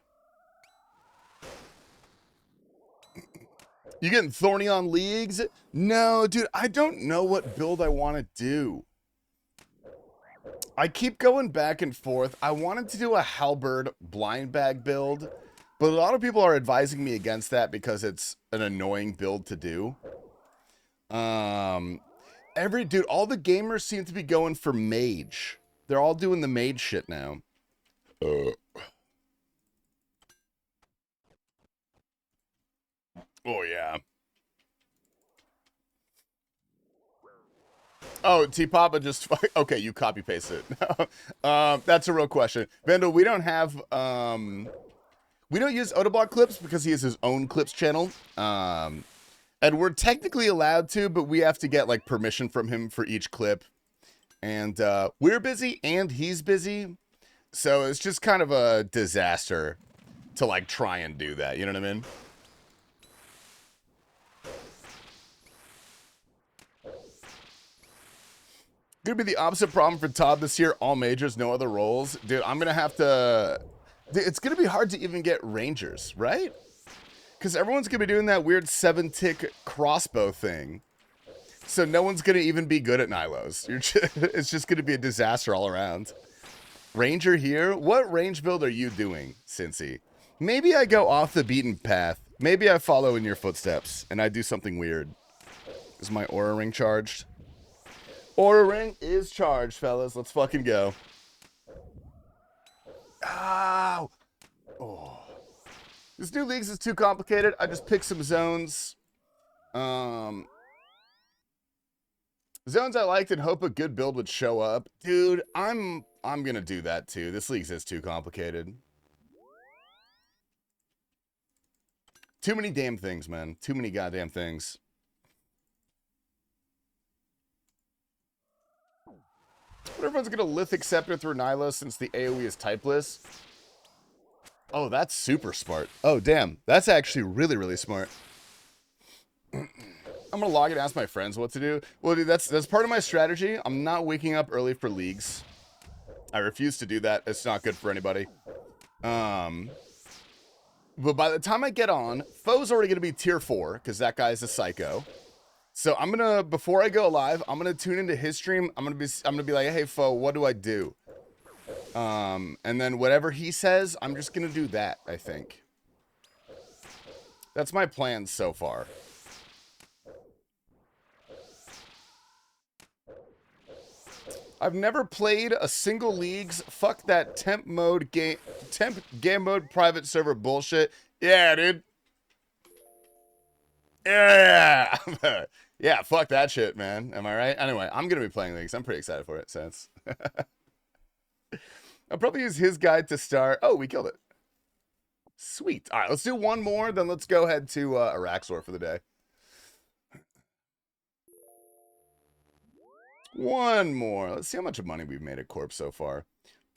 You getting thorny on leagues? No, dude, I don't know what build I want to do. I keep going back and forth. I wanted to do a halberd blind bag build, but a lot of people are advising me against that because it's an annoying build to do. Dude, all the gamers seem to be going for mage. They're all doing the mage shit now. Oh, yeah. Oh, T-Papa just... Okay, you copy-paste it. That's a real question. Vandal, we don't have... We don't use Otoblock clips because he has his own clips channel. And we're technically allowed to, but we have to get, like, permission from him for each clip. And we're busy, and he's busy. So it's just kind of a disaster to, like, try and do that. You know what I mean? Gonna be the opposite problem for Todd this year. All majors, no other roles. Dude, I'm gonna have to... It's gonna be hard to even get rangers, right? Because everyone's gonna be doing that weird 7-tick crossbow thing. So no one's going to even be good at Nilos. It's just going to be a disaster all around. Ranger here? What range build are you doing, Cincy? Maybe I go off the beaten path. Maybe I follow in your footsteps and I do something weird. Is my aura ring charged? Aura ring is charged, fellas. Let's fucking go. Ow! Oh. This new leagues is too complicated. I just picked some zones. Zones I liked and hope a good build would show up. Dude, I'm gonna do that too. This league's is too complicated. Too many damn things, man. Too many goddamn things. But everyone's gonna Lithic Scepter through Nyla since the AoE is typeless. Oh, that's super smart. Oh, damn. That's actually really, really smart. I'm gonna log in and ask my friends what to do. Well, dude, that's part of my strategy. I'm not waking up early for leagues. I refuse to do that. It's not good for anybody. But by the time I get on, Foe's already gonna be tier 4, because that guy's a psycho. So I'm gonna, before I go live, I'm gonna tune into his stream. I'm gonna be like, hey Foe, what do I do? And then whatever he says, I'm just gonna do that, I think. That's my plan so far. I've never played a single leagues. Fuck that temp game mode private server bullshit. Yeah, dude. Yeah. Yeah, fuck that shit, man. Am I right? Anyway, I'm gonna be playing leagues. I'm pretty excited for it, since I'll probably use his guide to start. Oh, we killed it. Sweet. All right, let's do one more, then let's go ahead to Araxxor for the day. One more. Let's see how much money we've made at Corp so far.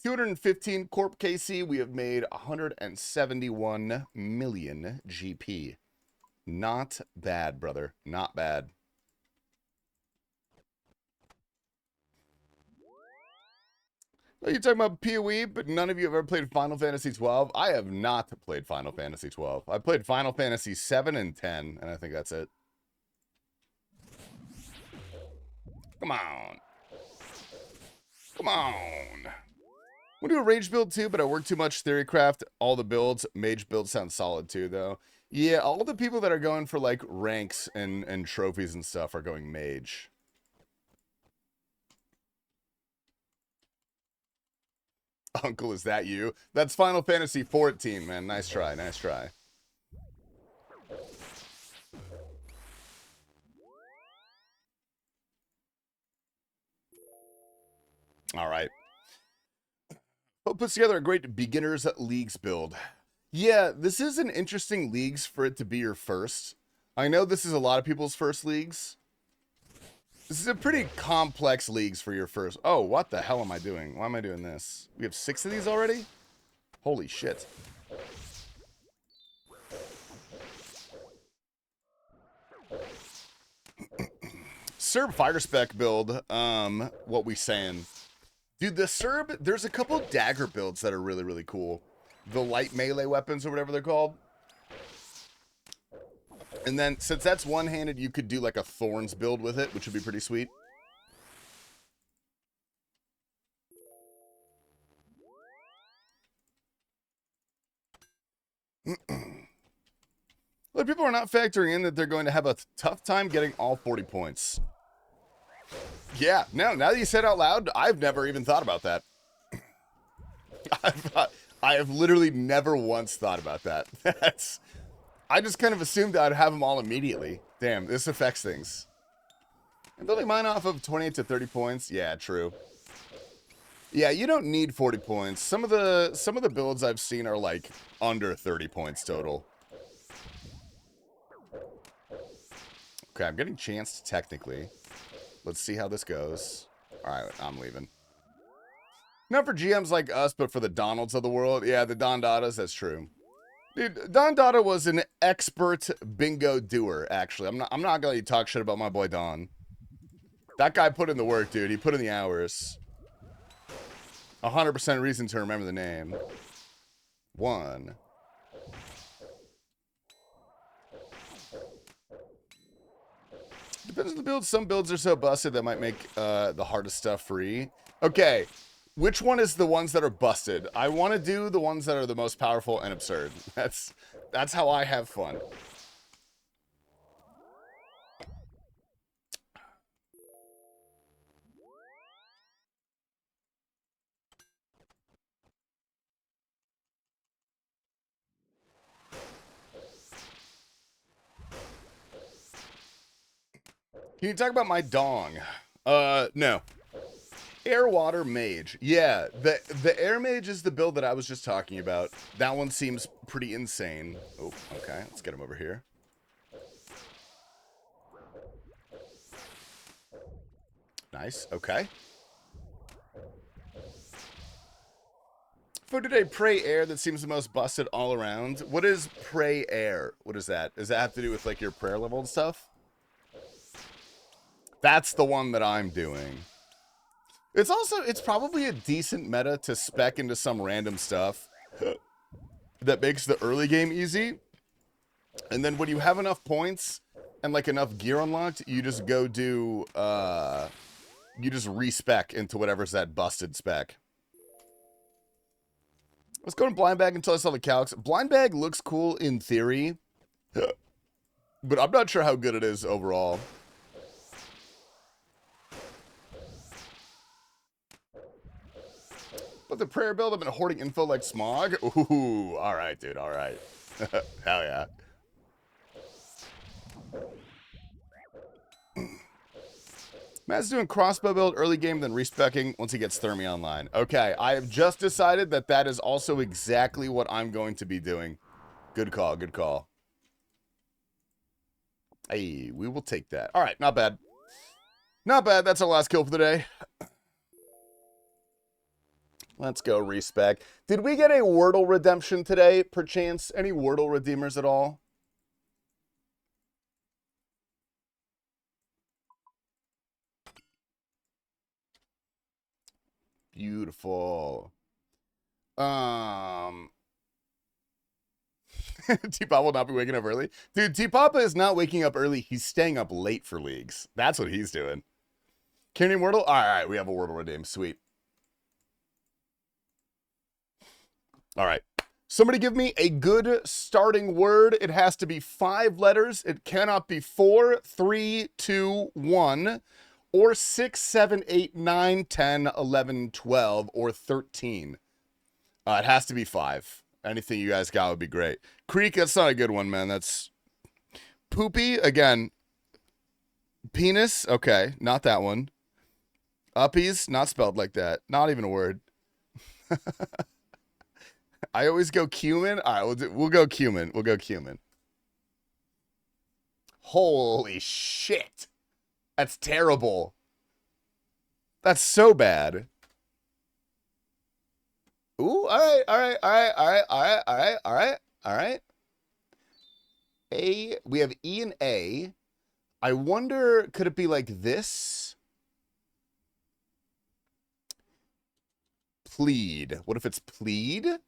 215 Corp KC. We have made 171 million GP. Not bad, brother. Not bad. Well, you're talking about PoE, but none of you have ever played Final Fantasy 12. I have not played Final Fantasy 12. I played Final Fantasy 7 and 10, and I think that's it. Come on. Come on. We'll do a rage build too, but I work too much Theorycraft. All the builds. Mage build sounds solid too, though. Yeah, all the people that are going for like ranks and trophies and stuff are going mage. Uncle, is that you? That's Final Fantasy 14, man. Nice try, nice try. All right. Hope puts together a great beginners leagues build. Yeah, this is an interesting leagues for it to be your first. I know this is a lot of people's first leagues. This is a pretty complex leagues for your first. Oh, what the hell am I doing? Why am I doing this? We have 6 of these already? Holy shit. Serb fire spec build, what we saying? Dude, the Serb, there's a couple dagger builds that are really, really cool. The light melee weapons or whatever they're called. And then, since that's one-handed, you could do like a Thorns build with it, which would be pretty sweet. A lot of people are not factoring in that they're going to have a tough time getting all 40 points. Yeah, no, now that you said it out loud, I've never even thought about that. I have literally never once thought about that. I just kind of assumed I'd have them all immediately. Damn, this affects things. I'm building mine off of 28 to 30 points. Yeah, true. Yeah, you don't need 40 points. Some of the builds I've seen are like under 30 points total. Okay, I'm getting chanced technically. Let's see how this goes. All right, I'm leaving. Not for GMs like us, but for the Donalds of the world. Yeah, the Don Dadas, that's true. Dude, Don Dada was an expert bingo doer, actually. I'm not gonna let you talk shit about my boy Don. That guy put in the work, dude. He put in the hours. 100% reason to remember the name. 1. Depends on the build. Some builds are so busted that might make the hardest stuff free. Okay, which one is the ones that are busted? I want to do the ones that are the most powerful and absurd. That's how I have fun. Can you talk about my dong? No. Air Water Mage. Yeah, the Air Mage is the build that I was just talking about. That one seems pretty insane. Oh, okay. Let's get him over here. Nice. Okay. For today, Pray Air, that seems the most busted all around. What is Pray Air? What is that? Does that have to do with, like, your prayer level and stuff? That's the one that I'm doing. It's probably a decent meta to spec into some random stuff that makes the early game easy. And then when you have enough points and, like, enough gear unlocked, you just go do, you just respec into whatever's that busted spec. I was going blind bag until I saw the calcs. Blind bag looks cool in theory, but I'm not sure how good it is overall. But the prayer build, I've been hoarding info like smog. Ooh, all right, dude, all right. Hell yeah. Matt's doing crossbow build early game, then respecking once he gets Thermi online. Okay, I have just decided that that is also exactly what I'm going to be doing. Good call, good call. Hey, we will take that. All right, not bad. Not bad, that's our last kill for the day. Let's go respec. Did we get a Wordle redemption today, perchance? Any Wordle redeemers at all? Beautiful. T-Papa will not be waking up early. Dude, T-Papa is not waking up early. He's staying up late for leagues. That's what he's doing. Can you Wordle? All right, we have a Wordle redeem. Sweet. All right. Somebody give me a good starting word. It has to be 5 letters. It cannot be 4, 3, 2, 1, or 6, 7, 8, 9, 10, 11, 12, or 13. It has to be 5. Anything you guys got would be great. Creek, that's not a good one, man. That's poopy. Again, penis. Okay, not that one. Uppies, not spelled like that. Not even a word. I always go cumin. All right, we'll go cumin. We'll go cumin. Holy shit. That's terrible. That's so bad. Ooh, all right, all right, all right, all right, all right, all right, all right, all right. A, we have E and A. I wonder, could it be like this? Plead. What if it's plead?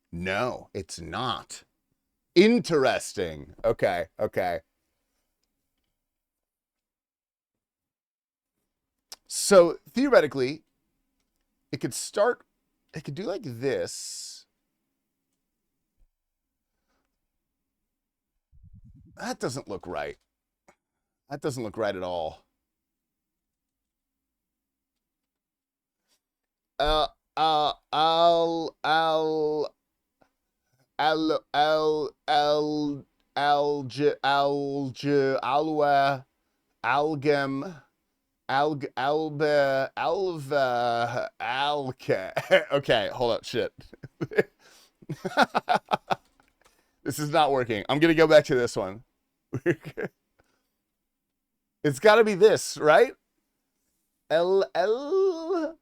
No, it's not. Interesting. Okay, okay. So, theoretically, it could start, it could do like this. That doesn't look right. That doesn't look right at all. Algem, alva, alka. Okay, hold up, shit. This is not working. I'm gonna go back to this one. It's gotta be this, right? Nope,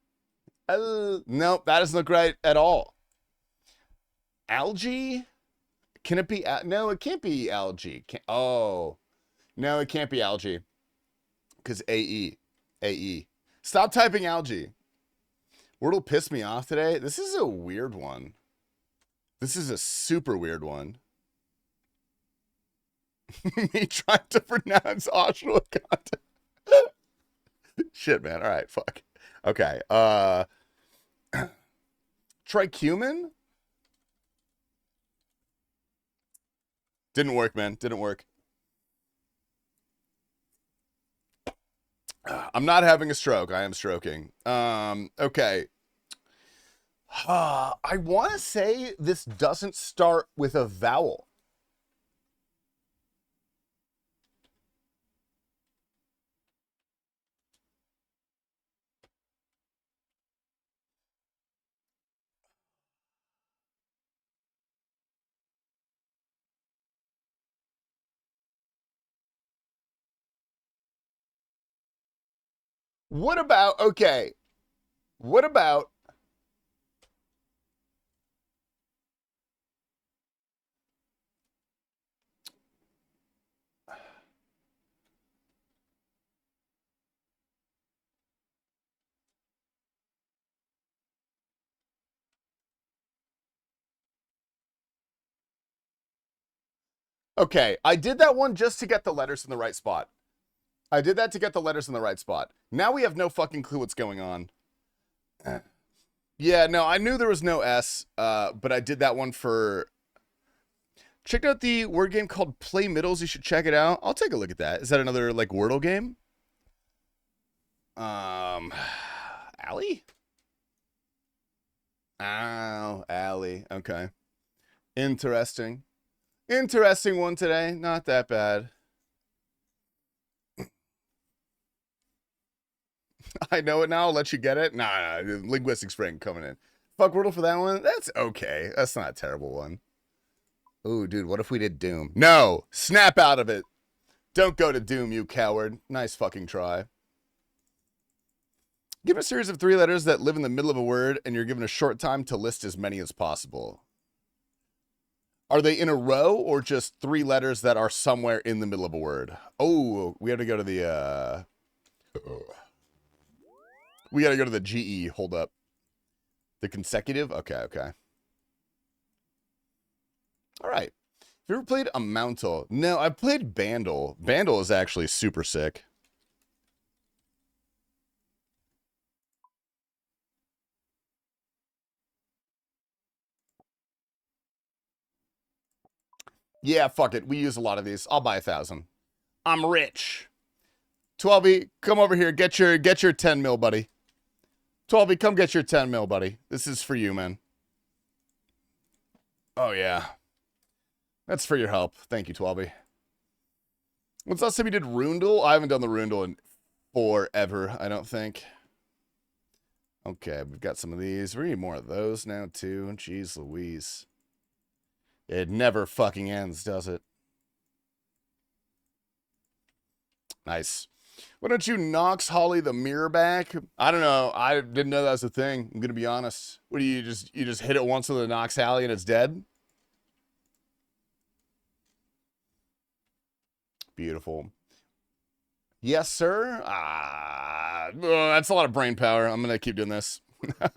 that doesn't look right at all. Algae? Can it be? No, it can't be algae. Oh, no, it can't be algae. Because AE. Stop typing algae. Wordle pissed me off today. This is a weird one. This is a super weird one. Me trying to pronounce Arxxor Continued. Shit, man. All right, fuck. Okay. Tricumen? Didn't work, man. Didn't work. I'm not having a stroke. I am stroking. Okay. I want to say this doesn't start with a vowel. What about, okay, what about, okay, I did that one just to get the letters in the right spot. I did that to get the letters in the right spot. Now we have no fucking clue what's going on. Yeah, no, I knew there was no S, but I did that one for... Checked out the word game called Play Middles. You should check it out. I'll take a look at that. Is that another, like, Wordle game? Allie? Oh, Allie. Okay. Interesting. Interesting one today. Not that bad. I know it now. I'll let you get it. Nah, linguistic spring coming in. Fuck Wordle for that one. That's okay. That's not a terrible one. Ooh, dude, what if we did Doom? No! Snap out of it! Don't go to Doom, you coward. Nice fucking try. Give a series of 3 letters that live in the middle of a word, and you're given a short time to list as many as possible. Are they in a row, or just 3 letters that are somewhere in the middle of a word? Oh, we have to go to the, we gotta go to the GE. Hold up. The consecutive? Okay, okay. All right. Have you ever played a Mountal? No, I played Bandle. Bandle is actually super sick. Yeah, fuck it. We use a lot of these. I'll buy 1,000. I'm rich. 12E, come over here. Get your 10 mil, buddy. 12E, come get your 10 mil, buddy. This is for you, man. Oh, yeah. That's for your help. Thank you, 12E. When's the last time you did Rundle? I haven't done the Rundle in forever, I don't think. Okay, we've got some of these. We need more of those now, too. Jeez Louise. It never fucking ends, does it? Nice. Why don't you Nox Holly the mirror back? I don't know. I didn't know that was a thing. I'm gonna be honest. What do you just hit it once with a Nox Holly and it's dead? Beautiful. Yes, sir. That's a lot of brain power. I'm gonna keep doing this. I'm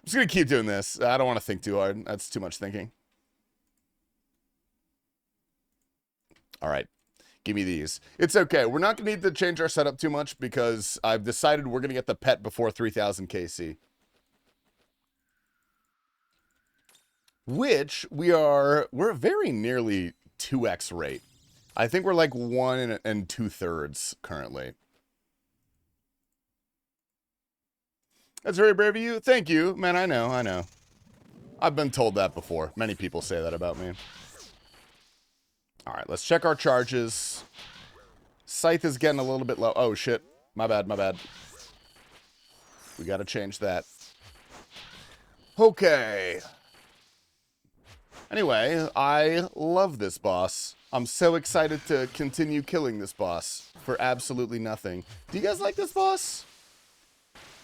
just gonna keep doing this. I don't want to think too hard. That's too much thinking. All right. Give me these. It's okay. We're not going to need to change our setup too much because I've decided we're going to get the pet before 3,000 KC. Which we're very nearly 2x rate. I think we're like 1 2/3 currently. That's very brave of you. Thank you. Man, I know. I've been told that before. Many people say that about me. All right, let's check our charges. Scythe is getting a little bit low. Oh, shit. My bad. We got to change that. Okay. Anyway, I love this boss. I'm so excited to continue killing this boss for absolutely nothing. Do you guys like this boss?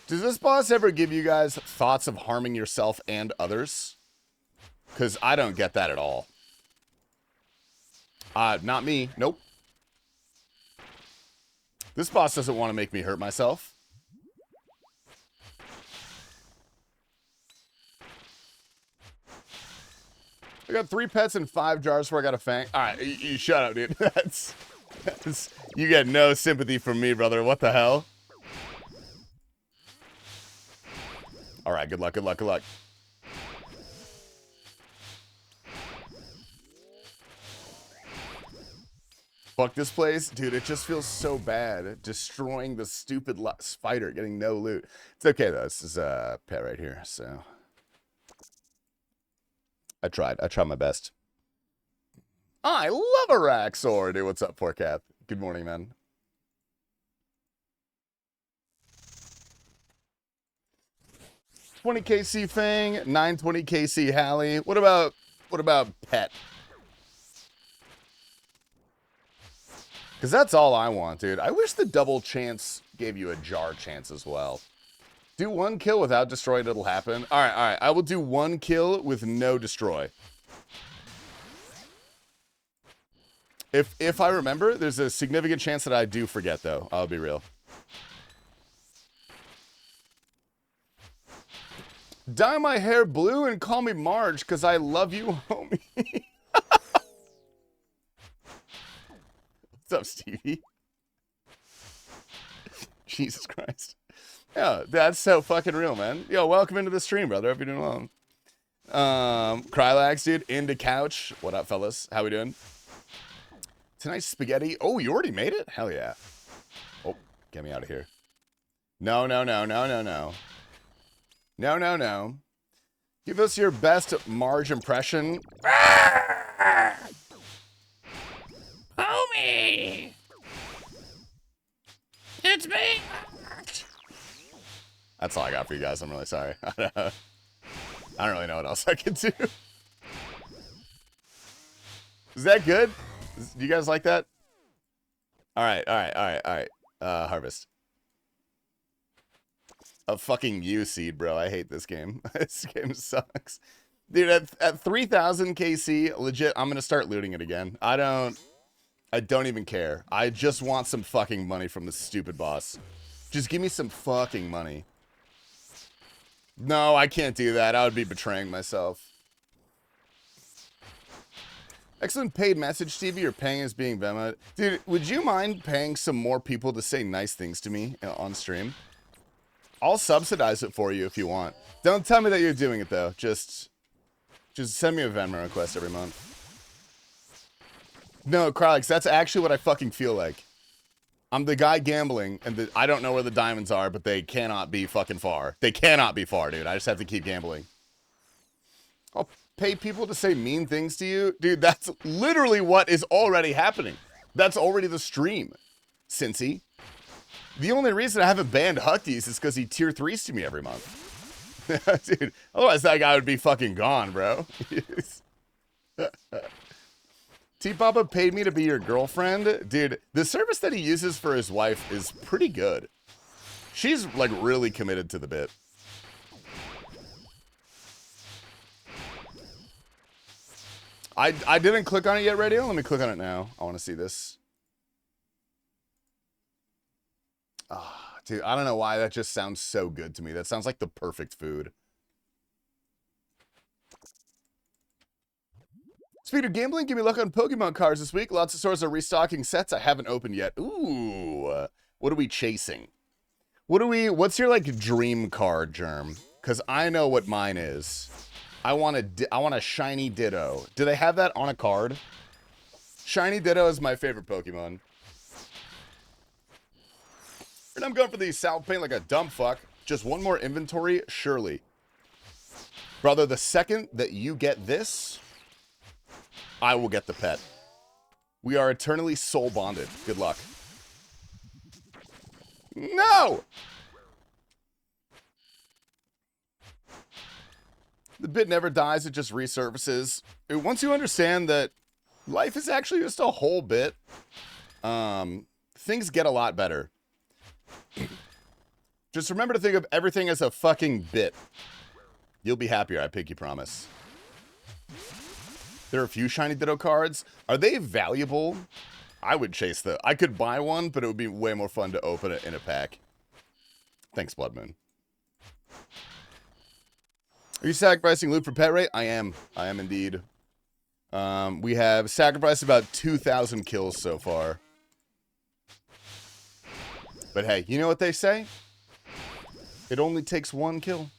Does this boss ever give you guys thoughts of harming yourself and others? Because I don't get that at all. Not me. Nope. This boss doesn't want to make me hurt myself. I got 3 pets and 5 jars where I got a fang. All right, you shut up, dude. That's you get no sympathy from me, brother. What the hell? All right, good luck, good luck, good luck. Fuck this place. Dude, it just feels so bad. Destroying the stupid spider, getting no loot. It's okay, though. This is a pet right here, so. I tried my best. I love Araxxor. Dude, what's up, Forecap? Good morning, man. $20 KC Fang, $920 KC Hallie. What about Pet? Because that's all I want, dude. I wish the double chance gave you a jar chance as well. Do 1 kill without destroying, it'll happen. All right. I will do 1 kill with no destroy. If I remember, there's a significant chance that I do forget, though. I'll be real. Dye my hair blue and call me Marge, because I love you, homie. What's up, Stevie? Jesus Christ. Yeah, that's so fucking real, man. Yo, welcome into the stream, brother. Hope you're doing well. Krylax, dude, into couch. What up, fellas? How we doing? Tonight's spaghetti. Oh, you already made it? Hell yeah. Oh, get me out of here. No. No. Give us your best Marge impression. Homie! It's me! That's all I got for you guys. I'm really sorry. I don't really know what else I can do. Is that good? Do you guys like that? All right. Harvest. A fucking U seed, bro. I hate this game. This game sucks. Dude, at 3,000 KC, legit, I'm going to start looting it again. I don't even care. I just want some fucking money from this stupid boss. Just give me some fucking money. No, I can't do that. I would be betraying myself. Excellent paid message, Stevie. You're paying as being Venmo. Dude, would you mind paying some more people to say nice things to me on stream? I'll subsidize it for you if you want. Don't tell me that you're doing it, though. Just send me a Venmo request every month. No, Kralix, that's actually what I fucking feel like. I'm the guy gambling, and I don't know where the diamonds are, but they cannot be fucking far. They cannot be far, dude. I just have to keep gambling. I'll pay people to say mean things to you? Dude, that's literally what is already happening. That's already the stream, Cincy. The only reason I haven't banned Huckies is because he tier 3s to me every month. Dude, otherwise that guy would be fucking gone, bro. T-Papa paid me to be your girlfriend. Dude, the service that he uses for his wife is pretty good. She's, like, really committed to the bit. I didn't click on it yet, Radio. Let me click on it now. I want to see this. Ah, dude, I don't know why that just sounds so good to me. That sounds like the perfect food. Speed of gambling, give me luck on Pokemon cards this week. Lots of stores are restocking sets I haven't opened yet. Ooh, what are we chasing? What's your, like, dream card, Germ? Because I know what mine is. I want a shiny Ditto. Do they have that on a card? Shiny Ditto is my favorite Pokemon. And I'm going for the South Paint like a dumb fuck. Just one more inventory, surely. Brother, the second that you get this, I will get the pet. We are eternally soul bonded. Good luck. No! The bit never dies, it just resurfaces. Once you understand that life is actually just a whole bit, things get a lot better. Just remember to think of everything as a fucking bit. You'll be happier, I pinky promise. There are a few shiny Ditto cards. Are they valuable? I would chase the... I could buy one, but it would be way more fun to open it in a pack. Thanks, Blood Moon. Are you sacrificing loot for pet rate? I am. I am indeed. We have sacrificed about 2,000 kills so far. But hey, you know what they say? It only takes one kill.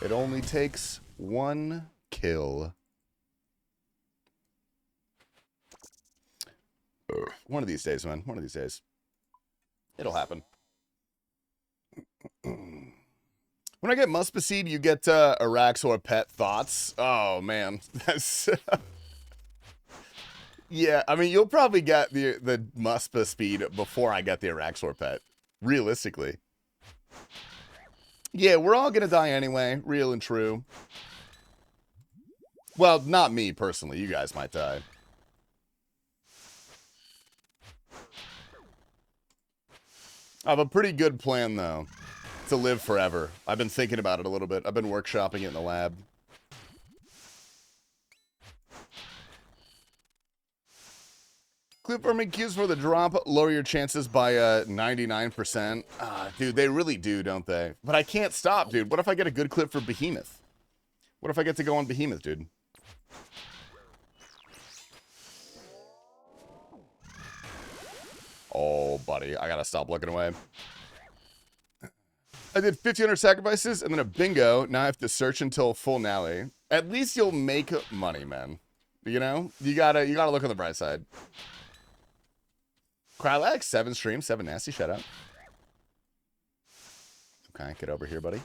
It only takes one kill. One of these days, man. One of these days. It'll happen. When I get Muspseed, you get Araxxor pet thoughts. Oh, man. That's... yeah, I mean, you'll probably get the Muspseed before I get the Araxxor pet. Realistically. Yeah, we're all gonna die anyway. Real and true. Well, not me, personally. You guys might die. I have a pretty good plan, though. To live forever. I've been thinking about it a little bit. I've been workshopping it in the lab. Clip farming queues for the drop lower your chances by 99%. Dude, they really do, don't they? But I can't stop, dude. What if I get a good clip for Behemoth? What if I get to go on Behemoth, dude? Oh, buddy. I gotta stop looking away. I did 1,500 sacrifices and then a bingo. Now I have to search until full Nally. At least you'll make money, man. You know? You gotta look on the bright side. Krylax, 7 streams, 7 nasty, shout out. Okay, get over here, buddy.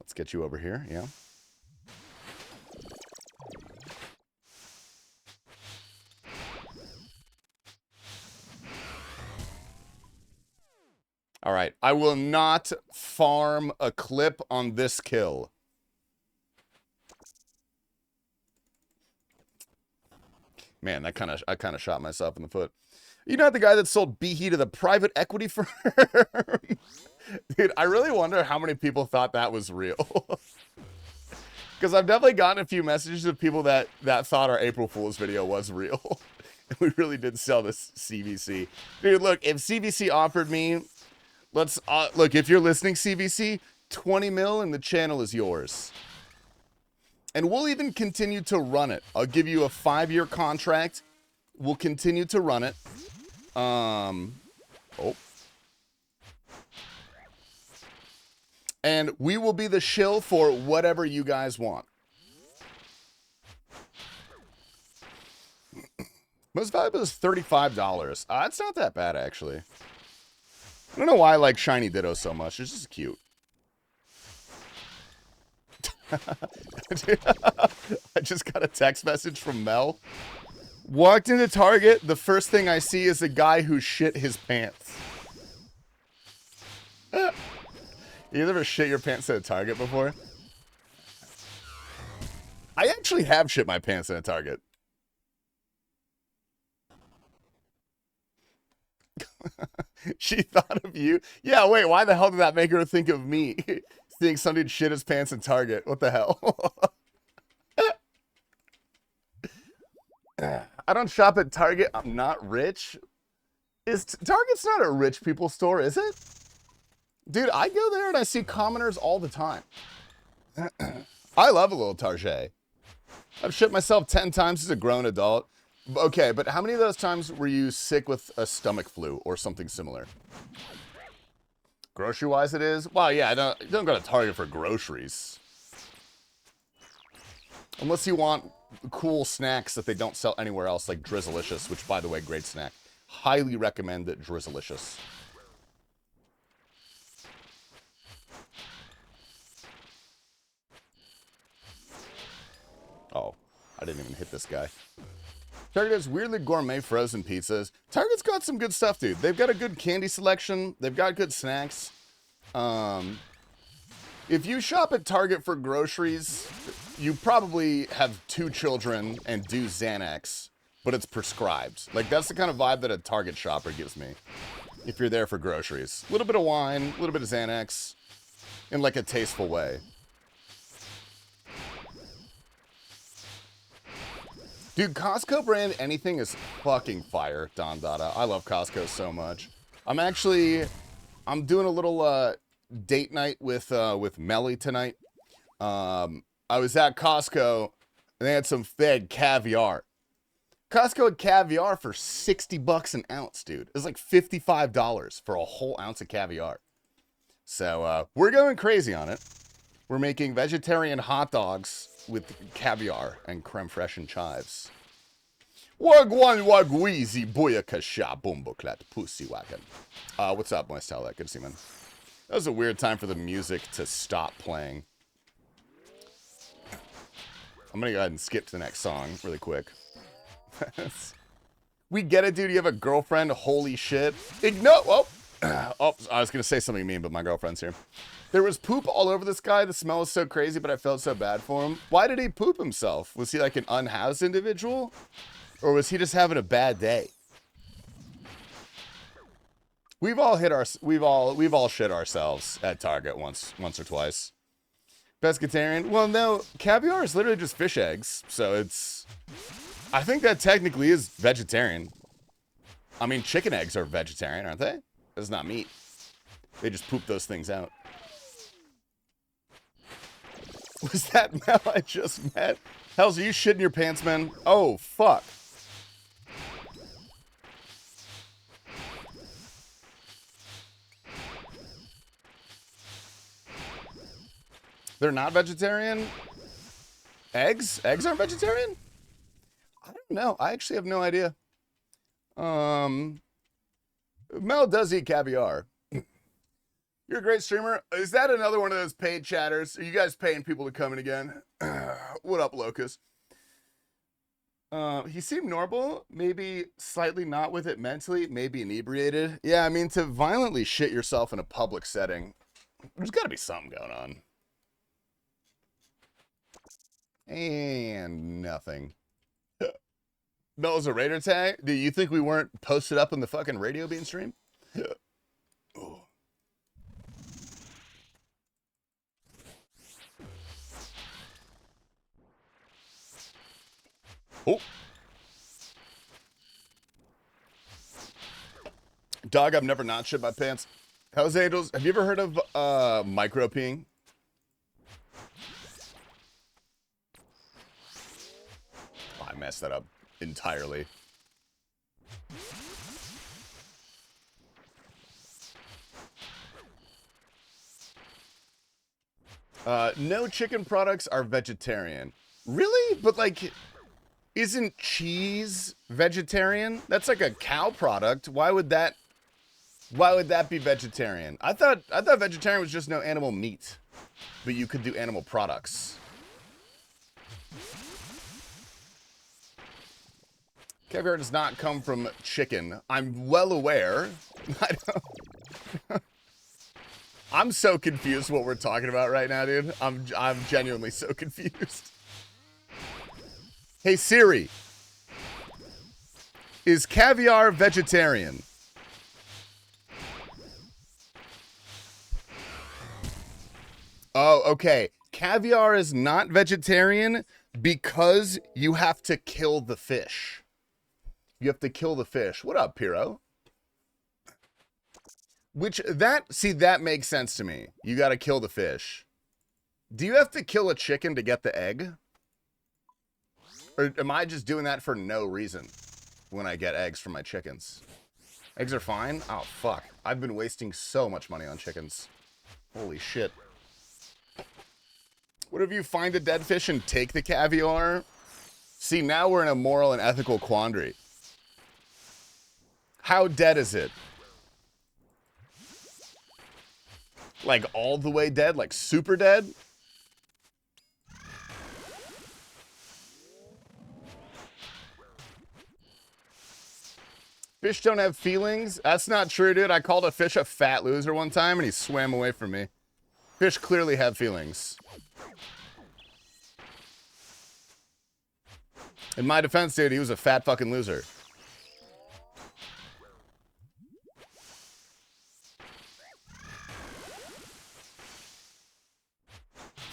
Let's get you over here, yeah. All right, I will not farm a clip on this kill. Man, I kind of shot myself in the foot. You're not the guy that sold Behe to the private equity firm? Dude, I really wonder how many people thought that was real. Because I've definitely gotten a few messages of people that thought our April Fool's video was real. We really did sell this CVC. Dude, look, if CVC offered me, let's, look, if you're listening, CVC, 20 mil and the channel is yours. And we'll even continue to run it. I'll give you a 5-year contract. We'll continue to run it. Oh. And we will be the shill for whatever you guys want. Most valuable is $35. It's not that bad, actually. I don't know why I like Shiny Ditto so much. It's just cute. I just got a text message from Mel. Walked into Target, the first thing I see is a guy who shit his pants. You ever shit your pants at a Target before? I actually have shit my pants at a Target. She thought of you? Yeah, wait, why the hell did that make her think of me? Seeing somebody shit his pants in Target. What the hell? I don't shop at Target. I'm not rich. Target's not a rich people store, is it? Dude, I go there and I see commoners all the time. I love a little Target. I've shit myself 10 times as a grown adult. Okay, but how many of those times were you sick with a stomach flu or something similar? Grocery-wise it is? Well, yeah, don't go to Target for groceries. Unless you want cool snacks that they don't sell anywhere else, like Drizzlicious, which, by the way, great snack. Highly recommend it, Drizzlicious. Oh, I didn't even hit this guy. Target has weirdly gourmet frozen pizzas. Target's got some good stuff, dude. They've got a good candy selection. They've got good snacks. If you shop at Target for groceries, you probably have 2 children and do Xanax, but it's prescribed. Like, that's the kind of vibe that a Target shopper gives me. If you're there for groceries. A little bit of wine, a little bit of Xanax, in like a tasteful way. Dude, Costco brand anything is fucking fire, Don Dada. I love Costco so much. I'm actually I'm doing a little date night with Melly tonight. I was at Costco and they had some fed caviar. Costco had caviar for $60 an ounce, dude. It was like $55 for a whole ounce of caviar. So we're going crazy on it. We're making vegetarian hot dogs with caviar and creme fraiche and chives. Wagwan wagweezy booyakasha bumboklat pussy wagon. What's up, Moist Towel? Good to see you, man. That was a weird time for the music to stop playing. I'm gonna go ahead and skip to the next song really quick. We get it, dude. You have a girlfriend. Holy shit. Oh, I was gonna say something mean, but my girlfriend's here. There was poop all over this guy. The smell was so crazy, but I felt so bad for him. Why did he poop himself? Was he like an unhoused individual? Or was he just having a bad day? We've all shit ourselves at Target once or twice. Pescatarian? Well, no, caviar is literally just fish eggs, so I think that technically is vegetarian. I mean, chicken eggs are vegetarian, aren't they? It's not meat. They just poop those things out. Was that Mel I just met? Hells, are you shitting your pants, man? Oh, fuck. They're not vegetarian? Eggs? Eggs aren't vegetarian? I don't know. I actually have no idea. Mel does eat caviar. You're a great streamer. Is that another one of those paid chatters? Are you guys paying people to come in again? What up, Locust? He seemed normal, maybe slightly not with it mentally, maybe inebriated. Yeah, I mean, to violently shit yourself in a public setting, there's got to be something going on. And nothing. Mel's a Raider tag? Do you think we weren't posted up in the fucking Radio Bean stream? Oh. Oh. Dog, I've never not shit my pants. Hells Angels, have you ever heard of micro peeing? Oh, I messed that up entirely. No chicken products are vegetarian. Really? But like, isn't cheese vegetarian? That's like a cow product. Why would that be vegetarian? I thought vegetarian was just no animal meat, but you could do animal products. Caviar does not come from chicken. I'm well aware. I'm so confused what we're talking about right now, dude. I'm genuinely so confused. Hey Siri, is caviar vegetarian? Oh, okay. Caviar is not vegetarian because you have to kill the fish. You have to kill the fish. What up, Piro? That makes sense to me. You got to kill the fish. Do you have to kill a chicken to get the egg? Or am I just doing that for no reason when I get eggs from my chickens? Eggs are fine? Oh, fuck. I've been wasting so much money on chickens. Holy shit. What if you find a dead fish and take the caviar? See, now we're in a moral and ethical quandary. How dead is it? Like all the way dead? Like super dead? Fish don't have feelings? That's not true, dude. I called a fish a fat loser one time and he swam away from me. Fish clearly have feelings. In my defense, dude, he was a fat fucking loser.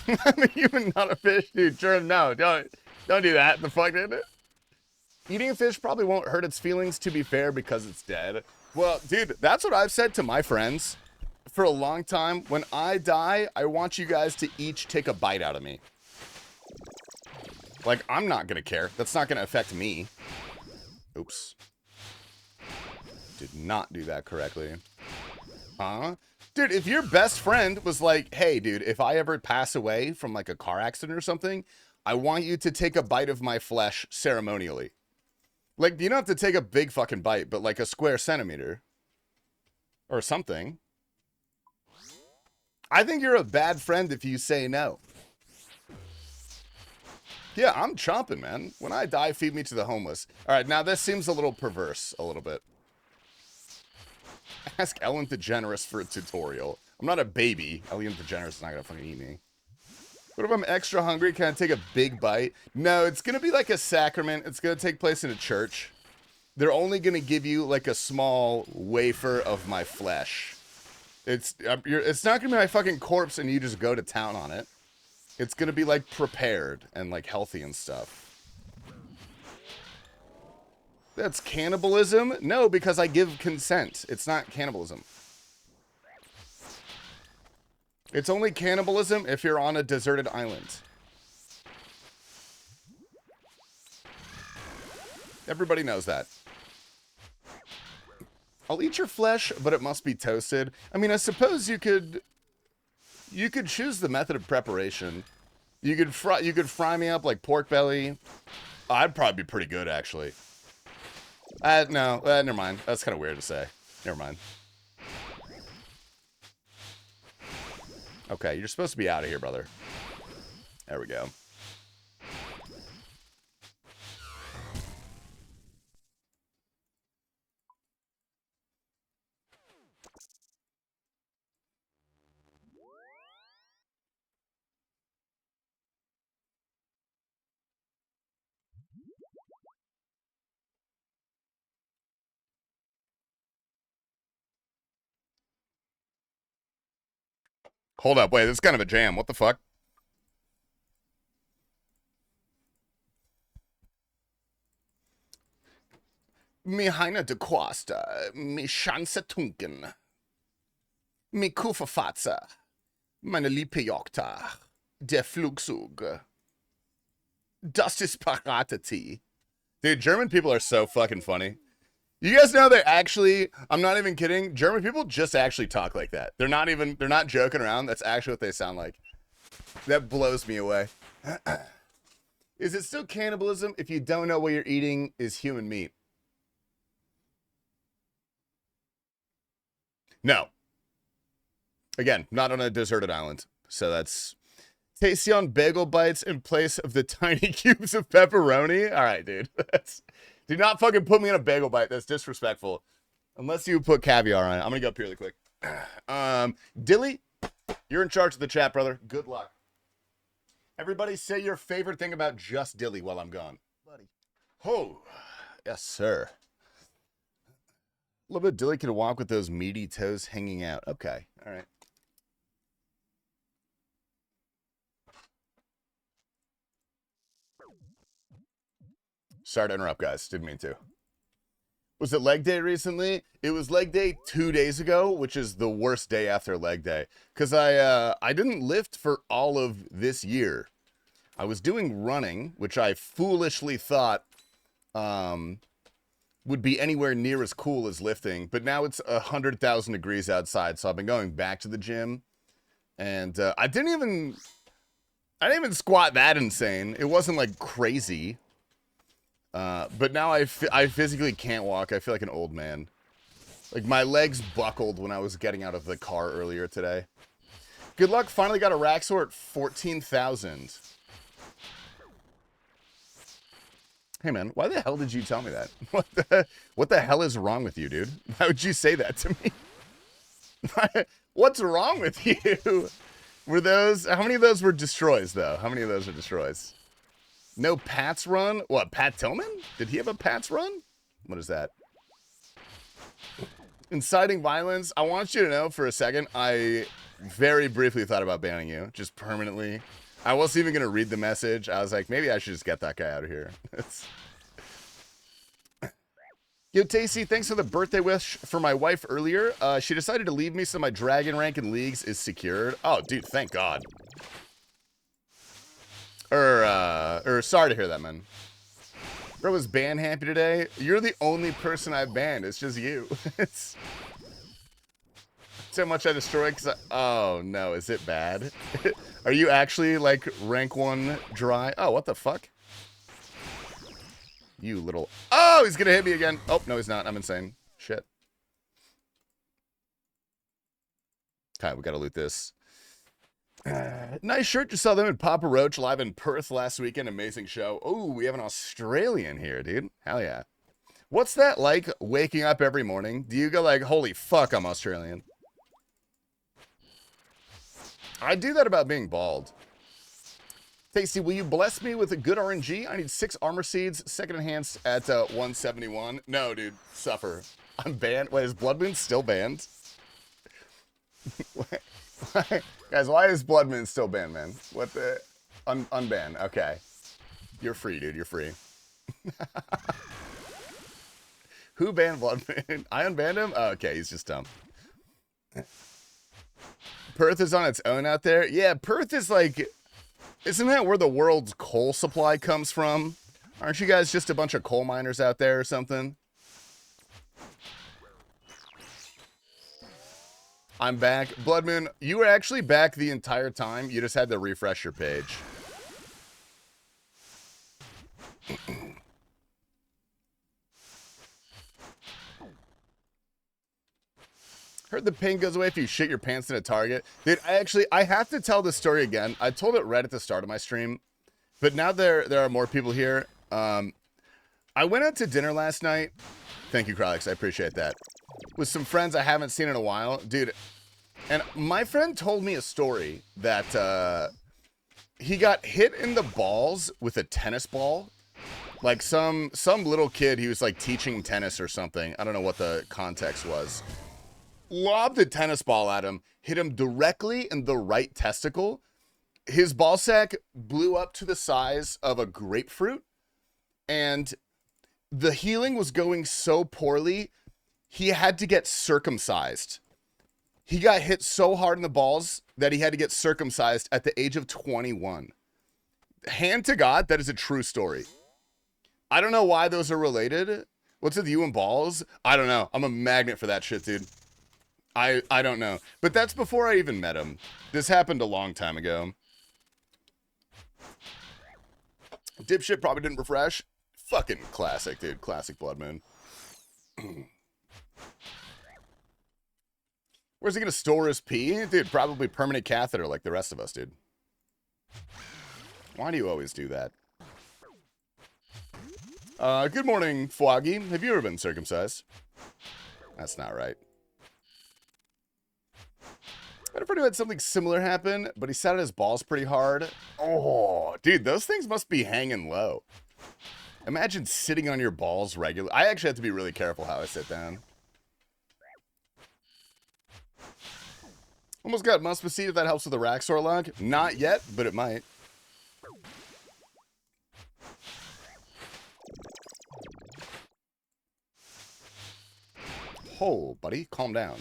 I'm a human, not a fish, dude. Sure, no, don't do that. The fuck, did it? Eating a fish probably won't hurt its feelings, to be fair, because it's dead. Well, dude, that's what I've said to my friends. for a long time, when I die, I want you guys to each take a bite out of me. Like, I'm not gonna care. That's not gonna affect me. Oops. Did not do that correctly. Huh? Dude, if your best friend was like, hey, dude, if I ever pass away from like a car accident or something, I want you to take a bite of my flesh ceremonially. Like, you don't have to take a big fucking bite, but like a square centimeter. Or something. I think you're a bad friend if you say no. Yeah, I'm chomping, man. When I die, feed me to the homeless. All right, now this seems a little perverse, a little bit. Ask Ellen DeGeneres for a tutorial. I'm not a baby. Ellen DeGeneres is not gonna fucking eat me. What if I'm extra hungry? Can I take a big bite? No, it's gonna be like a sacrament. It's gonna take place in a church. They're only gonna give you like a small wafer of my flesh. It's not gonna be my fucking corpse and you just go to town on it. It's gonna be like prepared and like healthy and stuff. That's cannibalism? No, because I give consent. It's not cannibalism. It's only cannibalism if you're on a deserted island. Everybody knows that. I'll eat your flesh, but it must be toasted. I mean, I suppose you could choose the method of preparation. You could fry me up like pork belly. I'd probably be pretty good, actually. No, never mind. That's kind of weird to say. Never mind. Okay, you're supposed to be out of here, brother. There we go. Hold up, wait, this is kind of a jam. What the fuck? Mi Heine de Costa, mi Chance Tunken, mi Kufafatza, meine Liebejokta, der Flugzug, das ist Paratati. Dude, German people are so fucking funny. You guys know they actually, I'm not even kidding, German people just actually talk like that. They're not joking around. That's actually what they sound like. That blows me away. Is it still cannibalism if you don't know what you're eating is human meat? No. Again, not on a deserted island. So that's tasty on bagel bites in place of the tiny cubes of pepperoni. All right, dude. Do not fucking put me in a bagel bite. That's disrespectful. Unless you put caviar on it. I'm going to go up here really quick. Dilly, you're in charge of the chat, brother. Good luck. Everybody say your favorite thing about just Dilly while I'm gone. Buddy. Oh, yes, sir. A little bit Dilly can walk with those meaty toes hanging out. Okay, all right. Sorry to interrupt, guys. Didn't mean to. Was it leg day recently? It was leg day 2 days ago, which is the worst day after leg day. Because I didn't lift for all of this year. I was doing running, which I foolishly thought would be anywhere near as cool as lifting. But now it's 100,000 degrees outside, so I've been going back to the gym. And I didn't even squat that insane. It wasn't like crazy. But now I physically can't walk. I feel like an old man. Like, my legs buckled when I was getting out of the car earlier today. Good luck. Finally got a Araxxor at 14,000. Hey, man, why the hell did you tell me that? What the hell is wrong with you, dude? Why would you say that to me? What's wrong with you? Were those... How many of those were destroys, though? How many of those are destroys? No Pats run? What, Pat Tillman? Did he have a Pats run? What is that? Inciting violence. I want you to know for a second, I very briefly thought about banning you. Just permanently. I wasn't even going to read the message. I was like, maybe I should just get that guy out of here. Yo, Tasty, thanks for the birthday wish for my wife earlier. She decided to leave me so my dragon rank in leagues is secured. Oh, dude, thank God. Sorry to hear that, man. Bro was ban happy today. You're the only person I've banned. It's just you. It's so much I destroyed because oh, no. Is it bad? Are you actually, like, rank 1 dry? Oh, what the fuck? You little... Oh, he's gonna hit me again. Oh, no, he's not. I'm insane. Shit. Okay, we gotta loot this. Nice shirt. Just saw them in Papa Roach live in Perth last weekend. Amazing show. Oh, we have an Australian here, dude. Hell yeah. What's that like, waking up every morning? Do you go like, holy fuck, I'm Australian? I do that about being bald. Tasty, will you bless me with a good RNG? I need 6 armor seeds, second enhanced at 171. No, dude, suffer. I'm banned. Wait, is Blood Moon still banned? Guys, why is Blood Moon still banned, man? What the? Unban. Okay. You're free, dude. You're free. Who banned Blood Moon? I unbanned him? Oh, okay, he's just dumb. Perth is on its own out there? Yeah, Perth is like... Isn't that where the world's coal supply comes from? Aren't you guys just a bunch of coal miners out there or something? I'm back. Blood Moon, you were actually back the entire time. You just had to refresh your page. Heard the pain goes away if you shit your pants in a Target. Dude, I have to tell this story again. I told it right at the start of my stream, but now there are more people here. I went out to dinner last night. Thank you, Kralix. I appreciate that. With some friends I haven't seen in a while. Dude, and my friend told me a story that he got hit in the balls with a tennis ball. Like some little kid, he was like teaching tennis or something. I don't know what the context was. Lobbed a tennis ball at him, hit him directly in the right testicle. His ball sack blew up to the size of a grapefruit, and the healing was going so poorly, he had to get circumcised. He got hit so hard in the balls that he had to get circumcised at the age of 21. Hand to God, that is a true story. I don't know why those are related. What's with you and balls? I don't know. I'm a magnet for that shit, dude. I don't know. But that's before I even met him. This happened a long time ago. Dipshit probably didn't refresh. Fucking classic, dude. Classic Blood Moon. Where's he gonna store his pee? Dude, probably permanent catheter like the rest of us, dude. Why do you always do that? Good morning, Foggy. Have you ever been circumcised? That's not right. I had a friend who had something similar happen, but he sat on his balls pretty hard. Oh, dude, those things must be hanging low. Imagine sitting on your balls regularly. I actually have to be really careful how I sit down. Almost got must proceed if that helps with the Araxxor log. Not yet, but it might. Oh, buddy, calm down.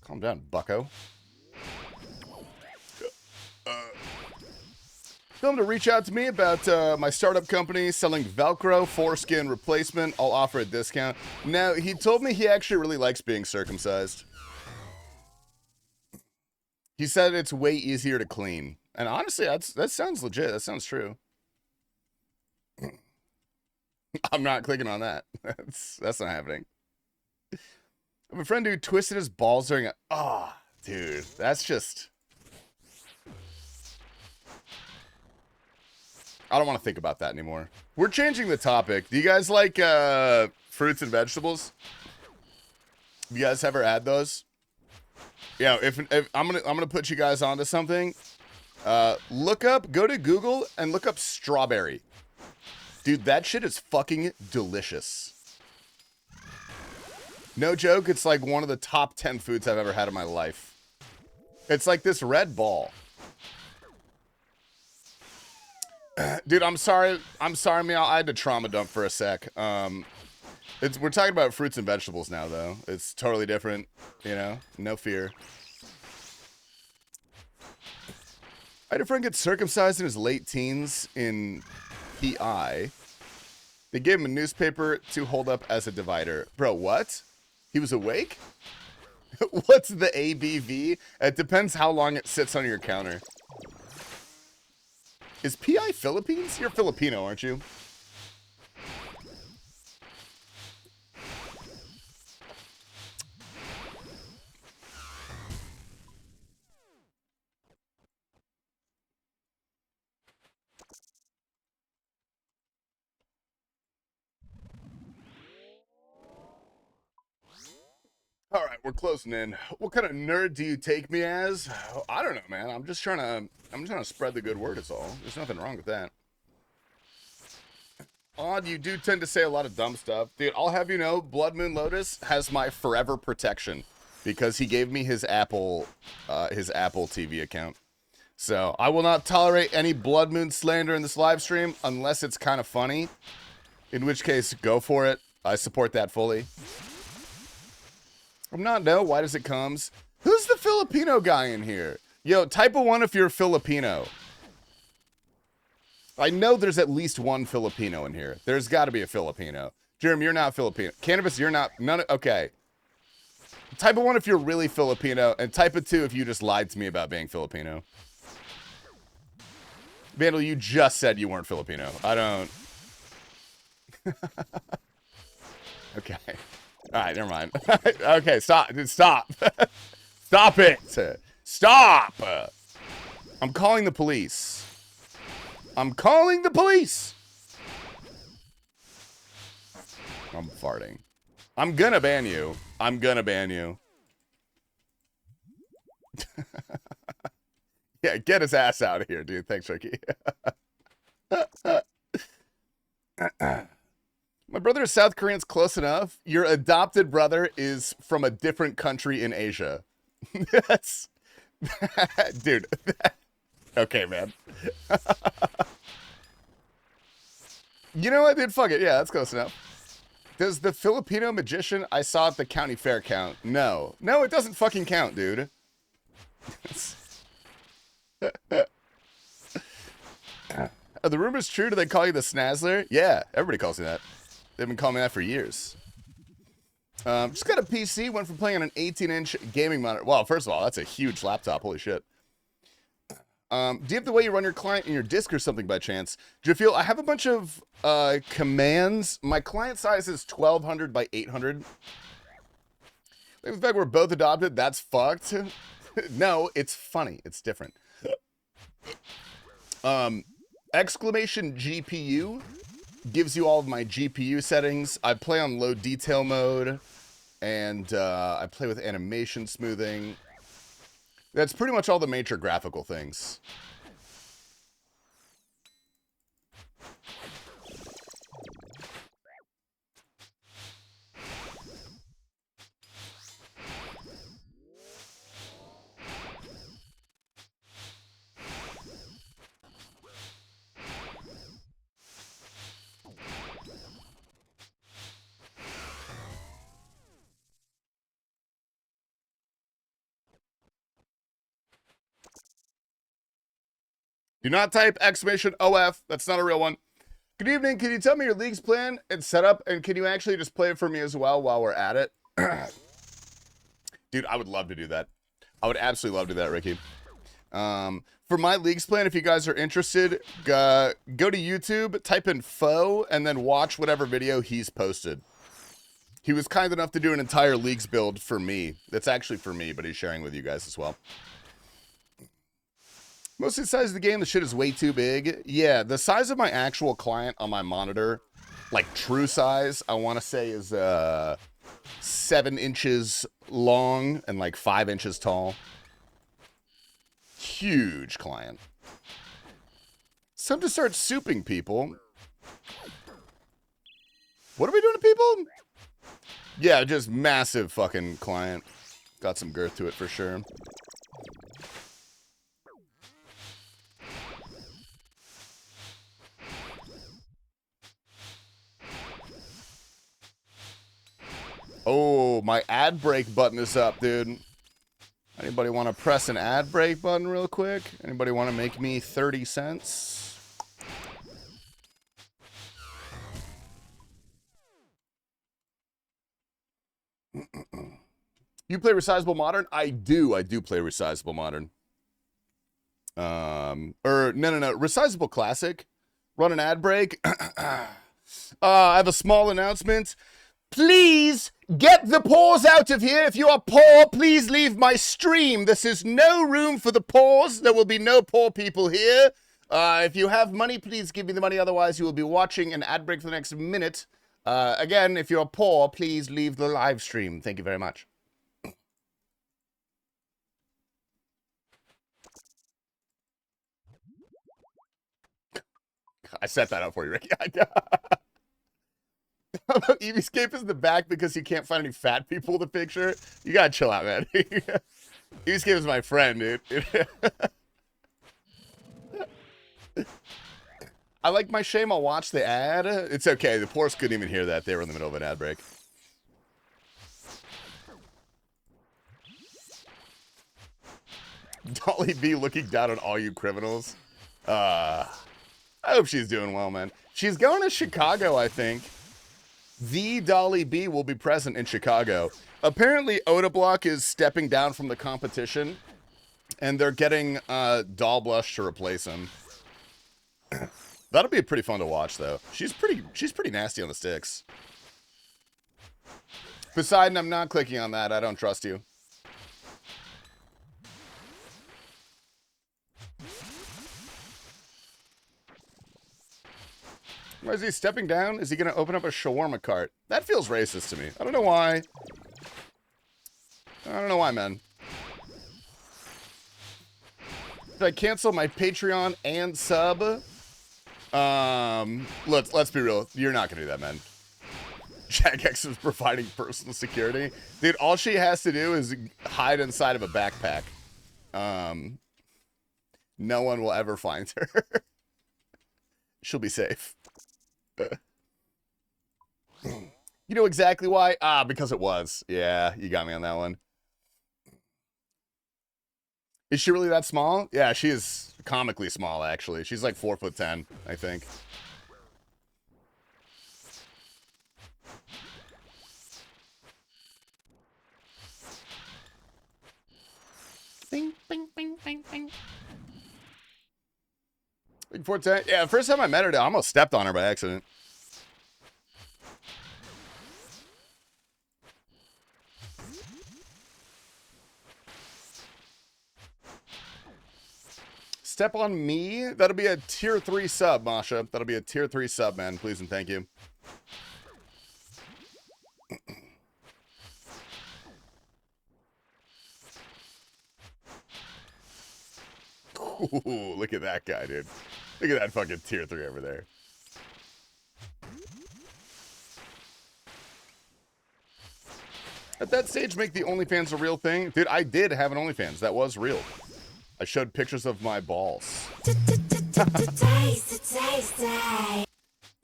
Calm down, bucko. Tell him to reach out to me about my startup company selling Velcro foreskin replacement. I'll offer a discount. Now, he told me he actually really likes being circumcised. He said it's way easier to clean. And honestly, that sounds legit. That sounds true. I'm not clicking on that. That's not happening. I have a friend who twisted his balls during a... Oh, dude. That's just... I don't want to think about that anymore. We're changing the topic. Do you guys like fruits and vegetables? You guys ever had those? Yeah, if I'm gonna put you guys onto something. Go to Google and look up strawberry. Dude, that shit is fucking delicious. No joke, it's like one of the top 10 foods I've ever had in my life. It's like this red ball. Dude, I'm sorry, meow. I had to trauma dump for a sec. We're talking about fruits and vegetables now, though. It's totally different, you know? No fear. I had a friend get circumcised in his late teens in PI. They gave him a newspaper to hold up as a divider. Bro, what? He was awake? What's the ABV? It depends how long it sits on your counter. Is PI Philippines? You're Filipino, aren't you? All right, we're closing in. What kind of nerd do you take me as? I don't know, man. I'm just trying to spread the good word, is all. There's nothing wrong with that. Odd, you do tend to say a lot of dumb stuff. Dude, I'll have you know, Blood Moon Lotus has my forever protection because he gave me his Apple TV account. So I will not tolerate any Blood Moon slander in this live stream unless it's kind of funny. In which case, go for it. I support that fully. I'm not, no, why does it comes? Who's the Filipino guy in here? Yo, type a 1 if you're Filipino. I know there's at least one Filipino in here. There's got to be a Filipino. Jeremy, you're not Filipino. Cannabis, you're not, none, okay. Type a 1 if you're really Filipino, and type a 2 if you just lied to me about being Filipino. Vandal, you just said you weren't Filipino. I don't. Okay. All right, never mind. Okay, stop. Stop. Stop it. Stop. I'm calling the police. I'm calling the police. I'm farting. I'm gonna ban you. I'm gonna ban you. Yeah, get his ass out of here, dude. Thanks, Ricky. My brother is South Korean's close enough. Your adopted brother is from a different country in Asia. That's... Dude. Okay, man. You know what, dude? Fuck it. Yeah, that's close enough. Does the Filipino magician I saw at the county fair count? No. No, it doesn't fucking count, dude. Are the rumors true? Do they call you the Snazzler? Yeah, everybody calls me that. They've been calling me that for years. Just got a PC, went from playing on an 18-inch gaming monitor. Well, first of all, that's a huge laptop. Holy shit. Do you have the way you run your client in your disk or something by chance? Do you feel I have a bunch of commands. My client size is 1200 by 800. The fact we're both adopted, that's fucked. No, it's funny. It's different. Exclamation GPU gives you all of my GPU settings. I play on low detail mode, and I play with animation smoothing. That's pretty much all the major graphical things. Do not type exclamation OF. That's not a real one. Good evening. Can you tell me your league's plan and setup? And can you actually just play it for me as well while we're at it? Dude, I would love to do that. I would absolutely love to do that, Ricky. For my league's plan, if you guys are interested, go to YouTube, type in Foe, and then watch whatever video he's posted. He was kind enough to do an entire league's build for me. That's actually for me, but he's sharing with you guys as well. Mostly the size of the game, the shit is way too big. Yeah, the size of my actual client on my monitor, like true size, I want to say is 7 inches long and like 5 inches tall. Huge client. It's time to start souping people. What are we doing to people? Yeah, just massive fucking client. Got some girth to it for sure. Oh, my ad break button is up, dude. Anybody want to press an ad break button real quick? Anybody want to make me 30 cents? You play Resizable Modern? I do play Resizable Modern. No. Resizable Classic. Run an ad break. I have a small announcement. Please get the paws out of here. If you are poor, please leave my stream. This is no room for the paws. There will be no poor people here. If you have money, please give me the money. Otherwise, you will be watching an ad break for the next minute. Again, if you're poor, please leave the live stream. Thank you very much. I set that up for you, Ricky. Eevescape is in the back because you can't find any fat people in the picture. You gotta chill out, man. Eevescape is my friend, dude. I like my shame. I'll watch the ad. It's okay. The poorest couldn't even hear that. They were in the middle of an ad break. Dolly B looking down on all you criminals. I hope she's doing well, man. She's going to Chicago, I think. The Dolly B will be present in Chicago. Apparently, Odablock is stepping down from the competition, and they're getting Doll Blush to replace him. That'll be pretty fun to watch, though. She's pretty nasty on the sticks. Poseidon, I'm not clicking on that. I don't trust you. Why is he stepping down? Is he going to open up a shawarma cart? That feels racist to me. I don't know why. I don't know why, man. Did I cancel my Patreon and sub? Let's be real. You're not going to do that, man. Jagex is providing personal security. Dude, all she has to do is hide inside of a backpack. No one will ever find her. She'll be safe. You know exactly why? Because it was. Yeah, you got me on that one. Is she really that small? Yeah, she is comically small, actually. She's like 4'10", I think. Bing, bing, bing, bing, bing. Like 4'10". Yeah, first time I met her, I almost stepped on her by accident. Step on me? That'll be a tier 3 sub, Masha. That'll be a tier 3 sub, man. Please and thank you. Ooh, look at that guy, dude. Look at that fucking tier 3 over there. At that stage, make the OnlyFans a real thing? Dude, I did have an OnlyFans. That was real. I showed pictures of my balls.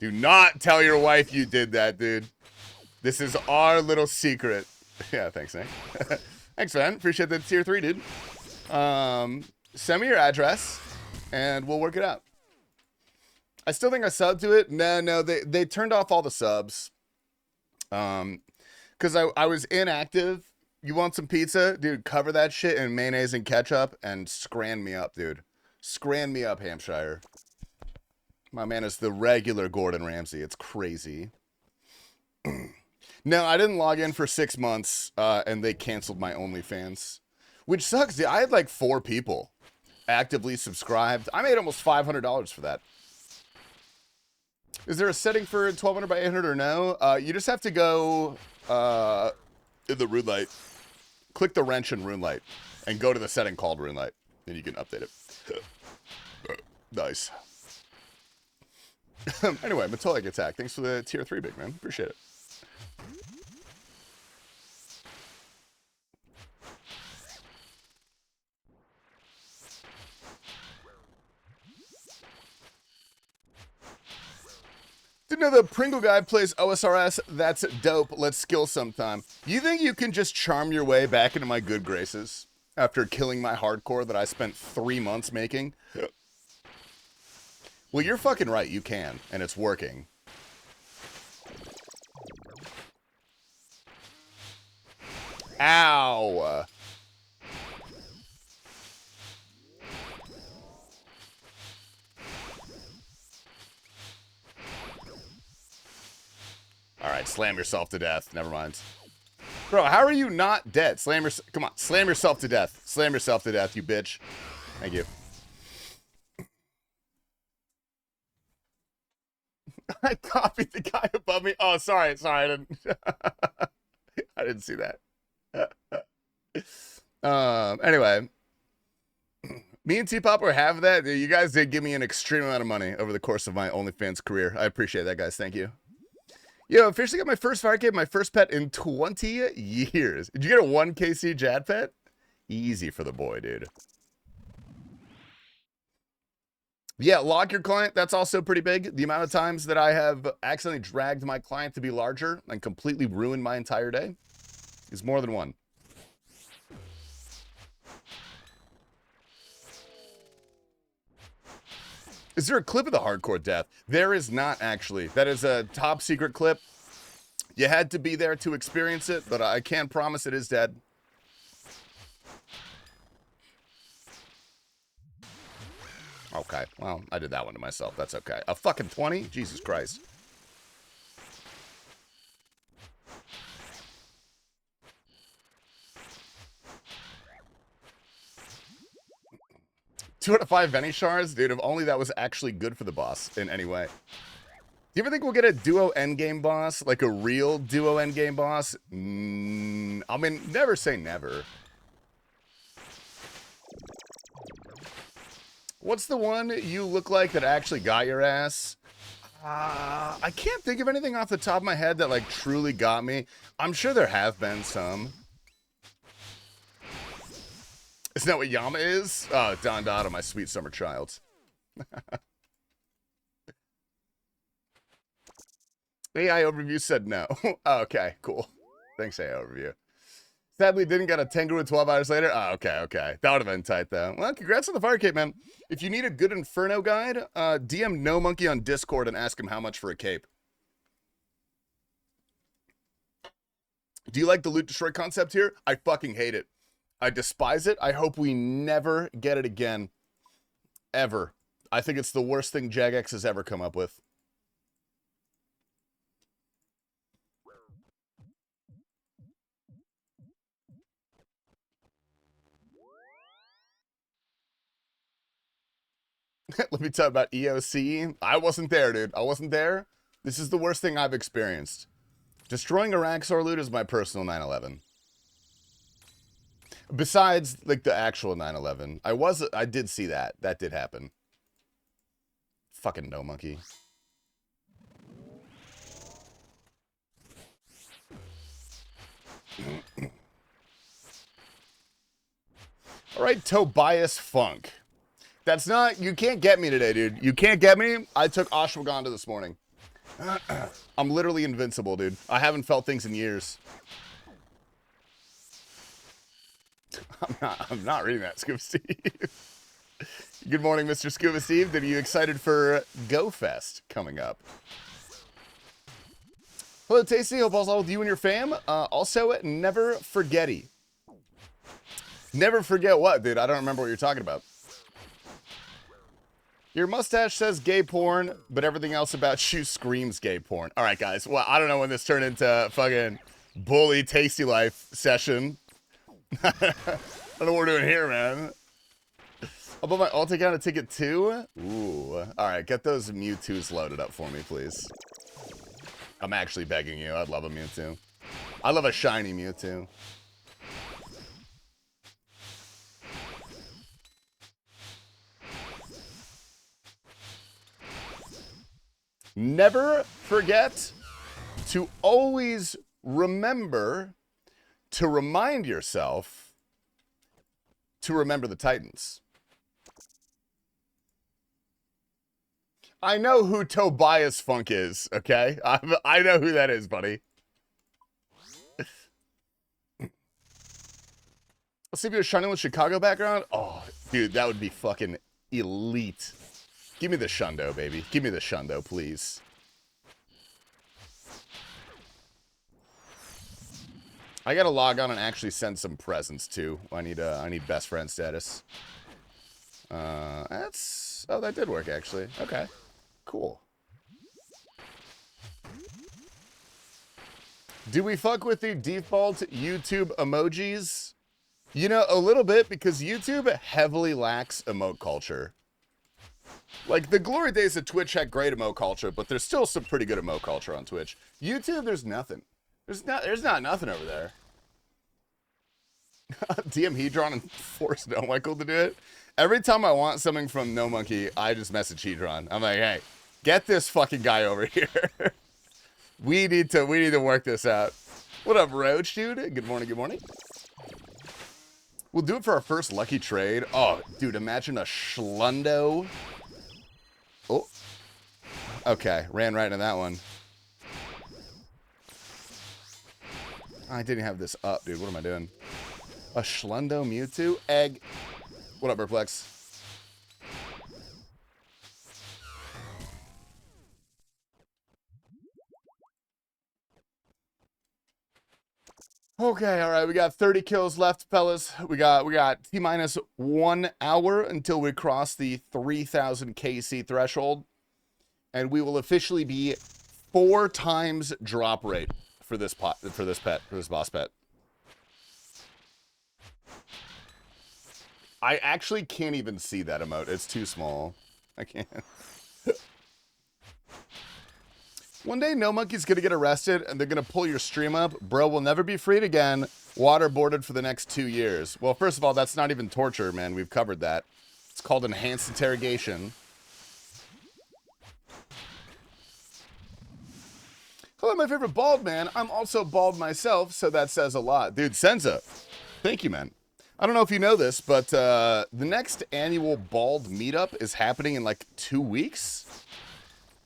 Do not tell your wife you did that, dude. This is our little secret. Yeah, thanks, Nick. Thanks, man. Appreciate the tier 3, dude. Send me your address, and we'll work it out. I still think I subbed to it. No, they turned off all the subs. Because I was inactive. You want some pizza? Dude, cover that shit in mayonnaise and ketchup and scran me up, dude. Scran me up, Hampshire. My man is the regular Gordon Ramsay. It's crazy. No, I didn't log in for 6 months, and they canceled my OnlyFans. Which sucks, dude. I had like 4 people actively subscribed. I made almost $500 for that. Is there a setting for 1200 by 800 or no? You just have to go in the rune light. Click the wrench in rune light and go to the setting called rune light, and you can update it. Nice. Anyway, Matolic Attack. Thanks for the tier 3, big man. Appreciate it. Didn't know the Pringle guy plays OSRS. That's dope. Let's skill sometime. You think you can just charm your way back into my good graces after killing my hardcore that I spent 3 months making? Well, you're fucking right. You can, and it's working. Ow. All right, slam yourself to death. Never mind. Bro, how are you not dead? Come on, slam yourself to death. Slam yourself to death, you bitch. Thank you. I copied the guy above me. Oh, sorry, I didn't. I didn't see that. Anyway, me and T-Pop were having that. You guys did give me an extreme amount of money over the course of my OnlyFans career. I appreciate that, guys. Thank you. Yo, officially got my first fire kit, my first pet in 20 years. Did you get a 1KC Jad pet? Easy for the boy, dude. Yeah, lock your client. That's also pretty big. The amount of times that I have accidentally dragged my client to be larger and completely ruined my entire day is more than one. Is there a clip of the hardcore death? There is not, actually. That is a top secret clip. You had to be there to experience it, but I can't promise it is dead. Okay, well, I did that one to myself. That's okay. A fucking 20? Jesus Christ. Two out of 5 Veni shards? Dude, if only that was actually good for the boss in any way. Do you ever think we'll get a duo endgame boss? Like a real duo endgame boss? I mean, never say never. What's the one you look like that actually got your ass? I can't think of anything off the top of my head that, like, truly got me. I'm sure there have been some. Isn't that what Yama is? Oh, Don Dada, my sweet summer child. AI Overview said no. Oh, okay, cool. Thanks, AI Overview. Sadly, didn't get a Tengu 12 hours later. Oh, okay. That would have been tight, though. Well, congrats on the fire cape, man. If you need a good Inferno guide, DM No Monkey on Discord and ask him how much for a cape. Do you like the loot destroy concept here? I fucking hate it. I despise it. I hope we never get it again. Ever. I think it's the worst thing Jagex has ever come up with. Let me talk about EOC. I wasn't there, dude. I wasn't there. This is the worst thing I've experienced. Destroying Araxxor loot is my personal 9/11. Besides, like, the actual 9/11. I did see that. That did happen. Fucking No Monkey. All right, Tobias Funk. That's not, you can't get me today, dude. You can't get me. I took ashwagandha this morning. I'm literally invincible, dude. I haven't felt things in years. I'm not reading that, Scuba Steve. Good morning, Mr. Scuba Steve. Are you excited for Go Fest coming up? Hello, Tasty. Hope all's well with you and your fam. Also, never forgetty. Never forget what, dude? I don't remember what you're talking about. Your mustache says gay porn, but everything else about you screams gay porn. All right, guys. Well, I don't know when this turned into fucking bully TastyLife session. I don't know what we're doing here, man. I'll put my alt account a ticket too. Ooh. All right, get those Mewtwo's loaded up for me, please. I'm actually begging you. I'd love a Mewtwo. I love a shiny Mewtwo. Never forget to always remember to remind yourself to remember the Titans. I know who Tobias Funk is, okay? I know who that is, buddy. Let's see if you're shining with Chicago background. Oh, dude, that would be fucking elite. Give me the shundo, baby. Give me the shundo, please. I gotta log on and actually send some presents too. I need best friend status. Oh, that did work actually. Okay, cool. Do we fuck with the default YouTube emojis? You know, a little bit, because YouTube heavily lacks emote culture. Like, the glory days of Twitch had great emote culture, but there's still some pretty good emote culture on Twitch. YouTube, there's nothing. There's not nothing over there. DM Hedron and force No Michael to do it. Every time I want something from No Monkey, I just message Hedron. I'm like, hey, get this fucking guy over here. we need to work this out. What up, Roach, dude? Good morning, good morning. We'll do it for our first lucky trade. Oh, dude, imagine a schlundo. Oh. Okay, ran right into that one. I didn't have this up, dude. What am I doing? A schlundo Mewtwo? Egg. What up, Perplex? Okay, all right, we got 30 kills left, fellas. We got T-minus 1 hour until we cross the 3,000 KC threshold, and we will officially be 4 times drop rate for this boss pet. I actually can't even see that emote. It's too small. I can't. One day, No Monkey's gonna get arrested and they're gonna pull your stream up. Bro will never be freed again. Waterboarded for the next 2 years. Well, first of all, that's not even torture, man. We've covered that. It's called enhanced interrogation. Hello, my favorite bald man. I'm also bald myself, so that says a lot. Dude, Senza, thank you, man. I don't know if you know this, but the next annual bald meetup is happening in like 2 weeks.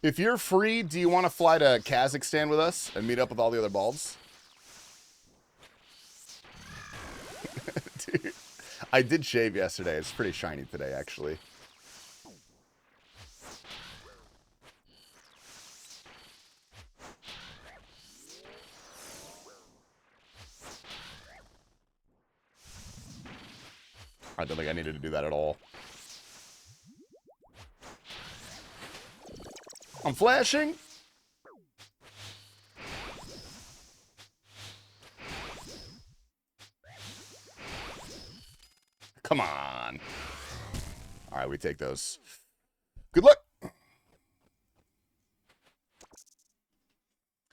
If you're free, do you want to fly to Kazakhstan with us and meet up with all the other balds? Dude, I did shave yesterday. It's pretty shiny today, actually. I don't think I needed to do that at all. I'm flashing. Come on. All right, we take those. Good luck. I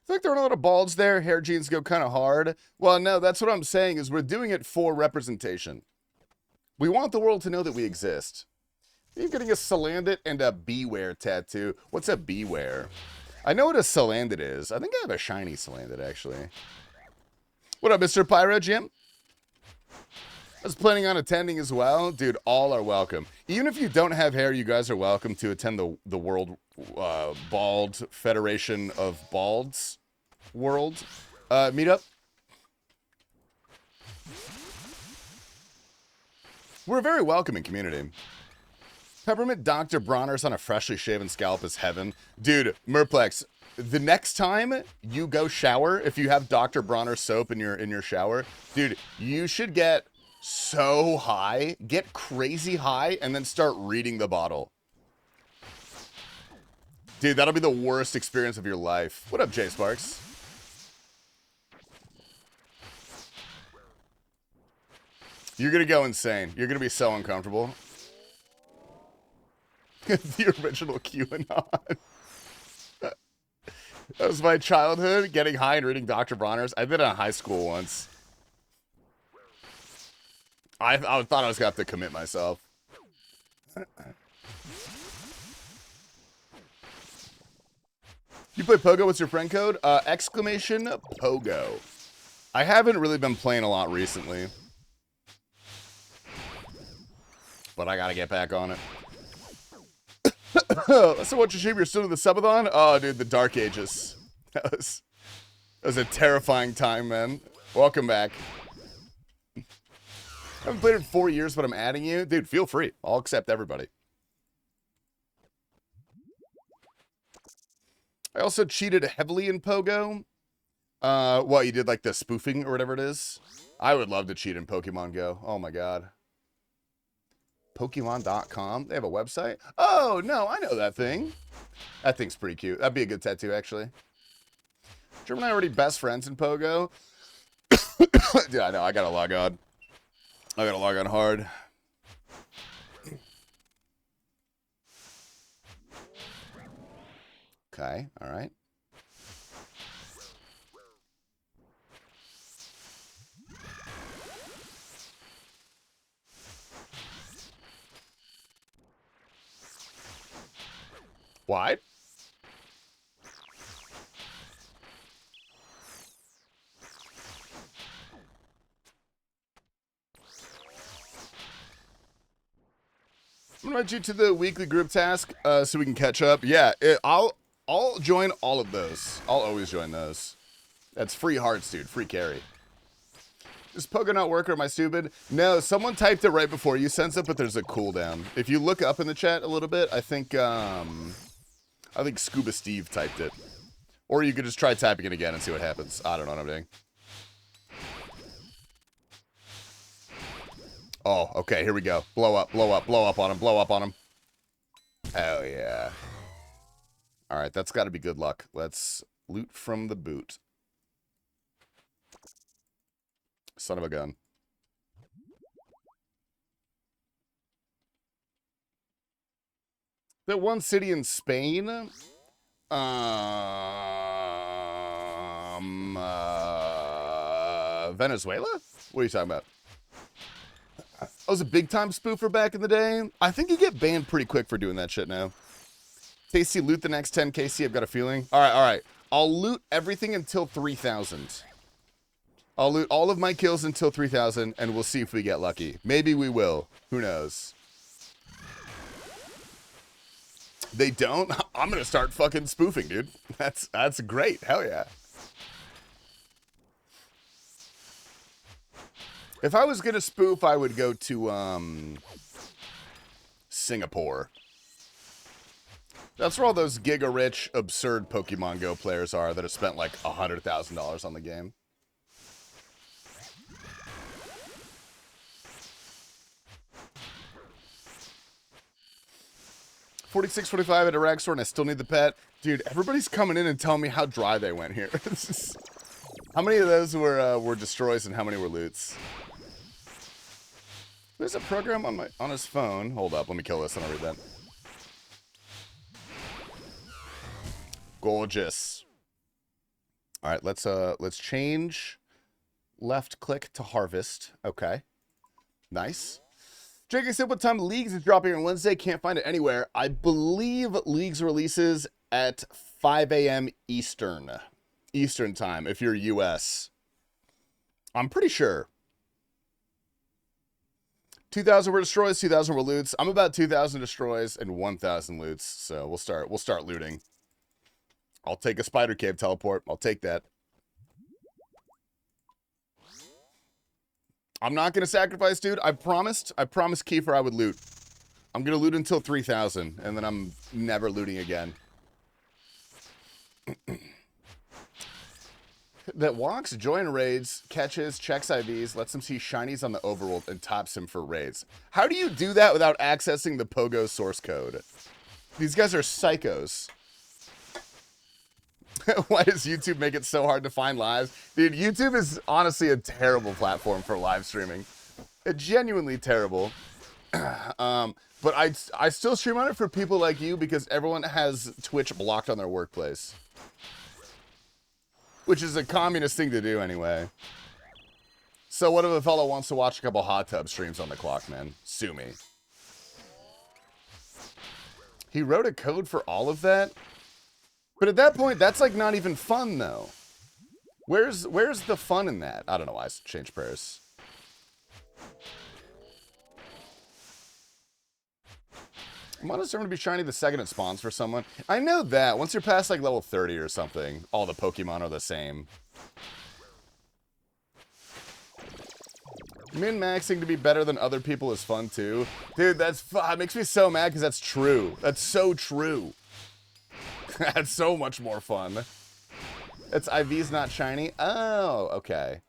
think there are a lot of balds there. Hair genes go kind of hard. Well, no, that's what I'm saying is we're doing it for representation. We want the world to know that we exist. You're getting a Salandit and a Beware tattoo. What's a Beware? I know what a Salandit is. I think I have a shiny Salandit, actually. What up, Mr. Pyro Jim? I was planning on attending as well. Dude, all are welcome. Even if you don't have hair, you guys are welcome to attend the World Bald Federation of Balds World meetup. We're a very welcoming community. Peppermint Dr. Bronner's on a freshly shaven scalp is heaven. Dude, Merplex, the next time you go shower, if you have Dr. Bronner soap in your shower, dude, you should get so high, get crazy high, and then start reading the bottle. Dude, that'll be the worst experience of your life. What up, Jay Sparks? You're gonna go insane. You're gonna be so uncomfortable. The original QAnon. That was my childhood, getting high and reading Dr. Bronner's. I did it in high school once. I thought I was going to have to commit myself. You play Pogo? What's your friend code? Exclamation Pogo. I haven't really been playing a lot recently. But I got to get back on it. So what you stream? You're still in the subathon? Oh, dude, the dark ages. That was a terrifying time, man. Welcome back. I haven't played in 4 years, but I'm adding you. Dude, feel free. I'll accept everybody. I also cheated heavily in Pogo. What, you did like the spoofing or whatever it is? I would love to cheat in Pokemon Go. Oh my god. Pokemon.com? They have a website? Oh, no, I know that thing. That thing's pretty cute. That'd be a good tattoo, actually. German and I are already best friends in Pogo. Dude, I know, I gotta log on. I gotta log on hard. Okay, alright. What? I'm gonna invite you to the weekly group task so we can catch up. Yeah, I'll join all of those. I'll always join those. That's free hearts, dude. Free carry. Does Pogo not work or am I stupid? No, someone typed it right before you sent it, but there's a cooldown. If you look up in the chat a little bit, I think Scuba Steve typed it. Or you could just try typing it again and see what happens. I don't know what I'm doing. Oh, okay, here we go. Blow up, blow up, blow up on him, blow up on him. Oh, yeah. Alright, that's got to be good luck. Let's loot from the boot. Son of a gun. That one city in Spain? Venezuela? What are you talking about? I was a big-time spoofer back in the day. I think you get banned pretty quick for doing that shit now. Tasty, loot the next 10, KC. I've got a feeling. All right, all right. I'll loot everything until 3,000. I'll loot all of my kills until 3,000, and we'll see if we get lucky. Maybe we will. Who knows? They don't? I'm going to start fucking spoofing, dude. That's great. Hell yeah. If I was going to spoof, I would go to, Singapore. That's where all those giga-rich, absurd Pokemon Go players are that have spent, like, $100,000 on the game. $46.45 at Araxxor, and I still need the pet. Dude, everybody's coming in and telling me how dry they went here. How many of those were destroys and how many were loots? There's a program on his phone. Hold up, let me kill this and I'll read that. Gorgeous. All right, let's change left click to harvest. Okay, nice. Jake said, what time Leagues is dropping on Wednesday? Can't find it anywhere. I believe Leagues releases at 5 a.m. Eastern time, if you're US. I'm pretty sure. 2,000 were destroys, 2,000 were loots. I'm about 2,000 destroys and 1,000 loots, so we'll start looting. I'll take a spider cave teleport. I'll take that. I'm not going to sacrifice, dude. I promised Kiefer I would loot. I'm going to loot until 3,000, and then I'm never looting again. That walks, join raids, catches, checks IVs, lets him see shinies on the overworld, and tops him for raids. How do you do that without accessing the Pogo source code? These guys are psychos. Why does YouTube make it so hard to find lives? Dude, YouTube is honestly a terrible platform for live streaming. Genuinely terrible. But I still stream on it for people like you because everyone has Twitch blocked on their workplace. Which is a communist thing to do anyway. So what if a fellow wants to watch a couple hot tub streams on the clock, man? Sue me. He wrote a code for all of that? But at that point, that's like not even fun, though. Where's the fun in that? I don't know why I changed prayers. I'm determined to be shiny the second it spawns for someone. I know that. Once you're past like level 30 or something, all the Pokemon are the same. Min-maxing to be better than other people is fun too. Dude, it makes me so mad because that's true. That's so true. That's so much more fun. It's IV's not shiny. Oh, okay.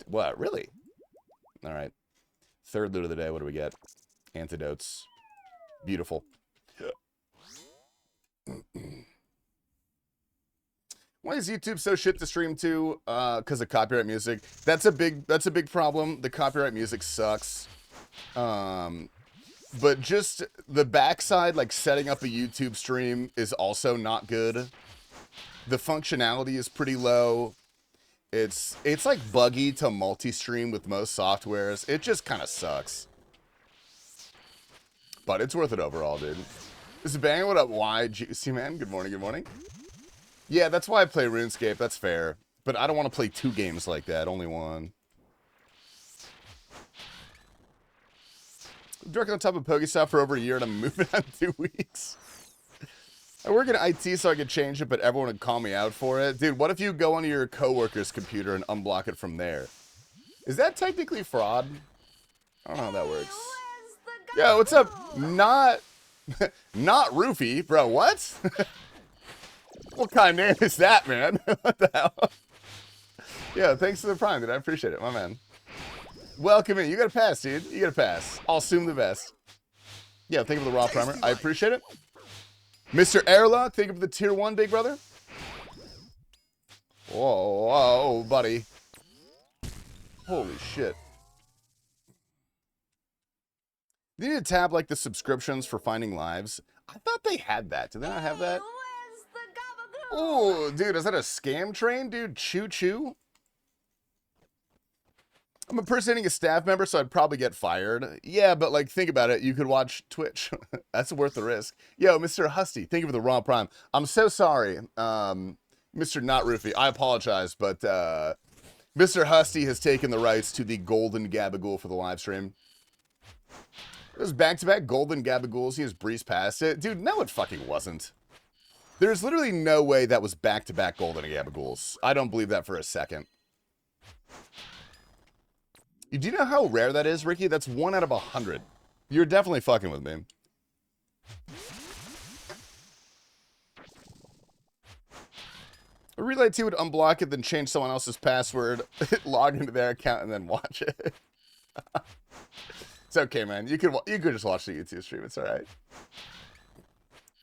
What, really? All right. Third loot of the day. What do we get? Antidotes. Beautiful. Why is YouTube so shit to stream to? Because of copyright music. That's a big problem. The copyright music sucks. But just the backside, like setting up a YouTube stream, is also not good. The functionality is pretty low. It's like buggy to multi-stream with most softwares. It just kind of sucks. But it's worth it overall, dude. This is Bang, what up, YGC, man? Good morning, good morning. Yeah, that's why I play RuneScape, that's fair. But I don't want to play 2 games like that, only one. I'm directly on top of Pokestop for over a year and I'm moving out in 2 weeks. I work in IT so I could change it, but everyone would call me out for it. Dude, what if you go onto your coworker's computer and unblock it from there? Is that technically fraud? I don't know how that works. Yo, what's up? Not Roofy, bro, what? What kind of name is that, man? What the hell? Yeah, thanks for the prime, dude. I appreciate it, my man. Welcome in. You got to pass, dude. You got to pass. I'll assume the best. Yeah, think of the raw primer. I appreciate it. Mr. Airlock, think of the tier 1, big brother. Whoa, whoa, buddy. Holy shit. You need to tab like the subscriptions for finding lives. I thought they had that. Do they not have that? Oh, dude, is that a scam train, dude? Choo choo. I'm impersonating a staff member, so I'd probably get fired. Yeah, but like, think about it. You could watch Twitch. That's worth the risk. Yo, Mr. Husty, thank you for the raw prime. I'm so sorry, Mr. Not Roofy. I apologize, but Mr. Husty has taken the rights to the golden gabagool for the live stream. It was back-to-back golden gabagools. He just breezed past it. Dude, no, it fucking wasn't. There's literally no way that was back-to-back golden gabagools. I don't believe that for a second. Do you know how rare that is, Ricky? That's 1 out of 100. You're definitely fucking with me. A Relay 2 would unblock it, then change someone else's password, log into their account, and then watch it. It's okay, man. You could just watch the YouTube stream. It's all right.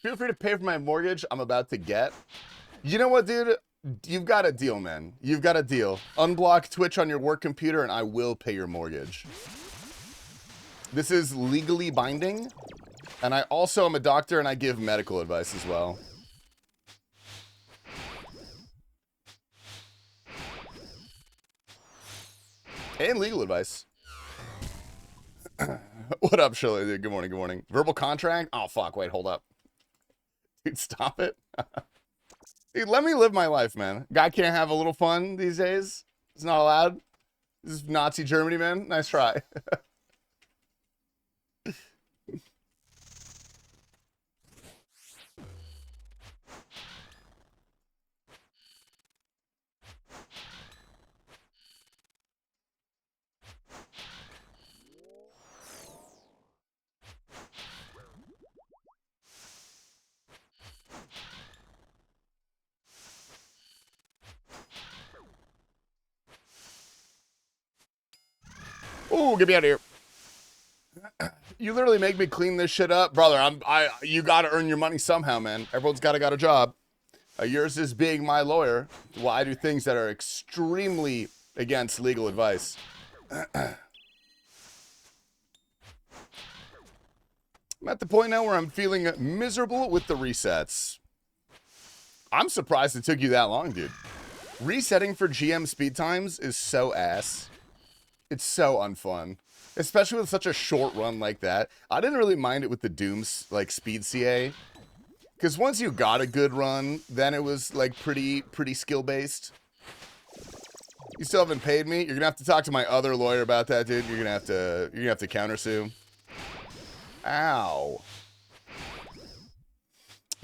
Feel free to pay for my mortgage I'm about to get. You know what, dude? You've got a deal, man. You've got a deal. Unblock Twitch on your work computer, and I will pay your mortgage. This is legally binding. And I also am a doctor, and I give medical advice as well. And legal advice. What up, Shirley? Dude, good morning, good morning. Verbal contract? Oh, fuck. Wait, hold up. Dude, stop it. Dude, let me live my life, man. Guy can't have a little fun these days. It's not allowed. This is Nazi Germany, man. Nice try. Ooh, get me out of here. You literally make me clean this shit up. Brother, you gotta earn your money somehow, man. Everyone's got a job. Yours is being my lawyer. Well, I do things that are extremely against legal advice. I'm at the point now where I'm feeling miserable with the resets. I'm surprised it took you that long, dude. Resetting for GM speed times is so ass. It's so unfun, especially with such a short run like that. I didn't really mind it with the Doom's like speed CA, because once you got a good run, then it was like pretty skill based. You still haven't paid me. You're gonna have to talk to my other lawyer about that, dude. You're gonna have to countersue. Ow.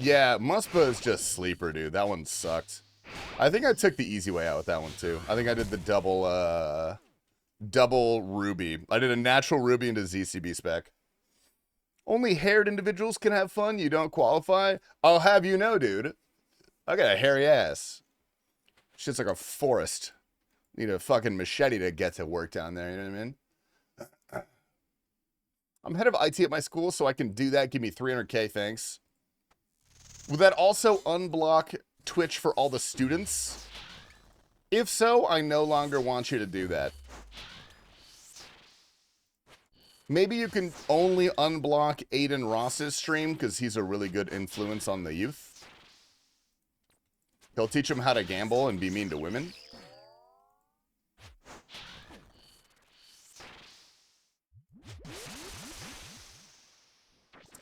Yeah, Muspa is just sleeper, dude. That one sucked. I think I took the easy way out with that one, too. I think I did the double ruby. I did a natural ruby into ZCB spec. Only haired individuals can have fun. You don't qualify. I'll have you know, dude. I got a hairy ass. Shit's like a forest. Need a fucking machete to get to work down there. You know what I mean? I'm head of IT at my school, so I can do that. Give me 300K, thanks. Would that also unblock Twitch for all the students? If so, I no longer want you to do that. Maybe you can only unblock Aiden Ross's stream because he's a really good influence on the youth. He'll teach them how to gamble and be mean to women.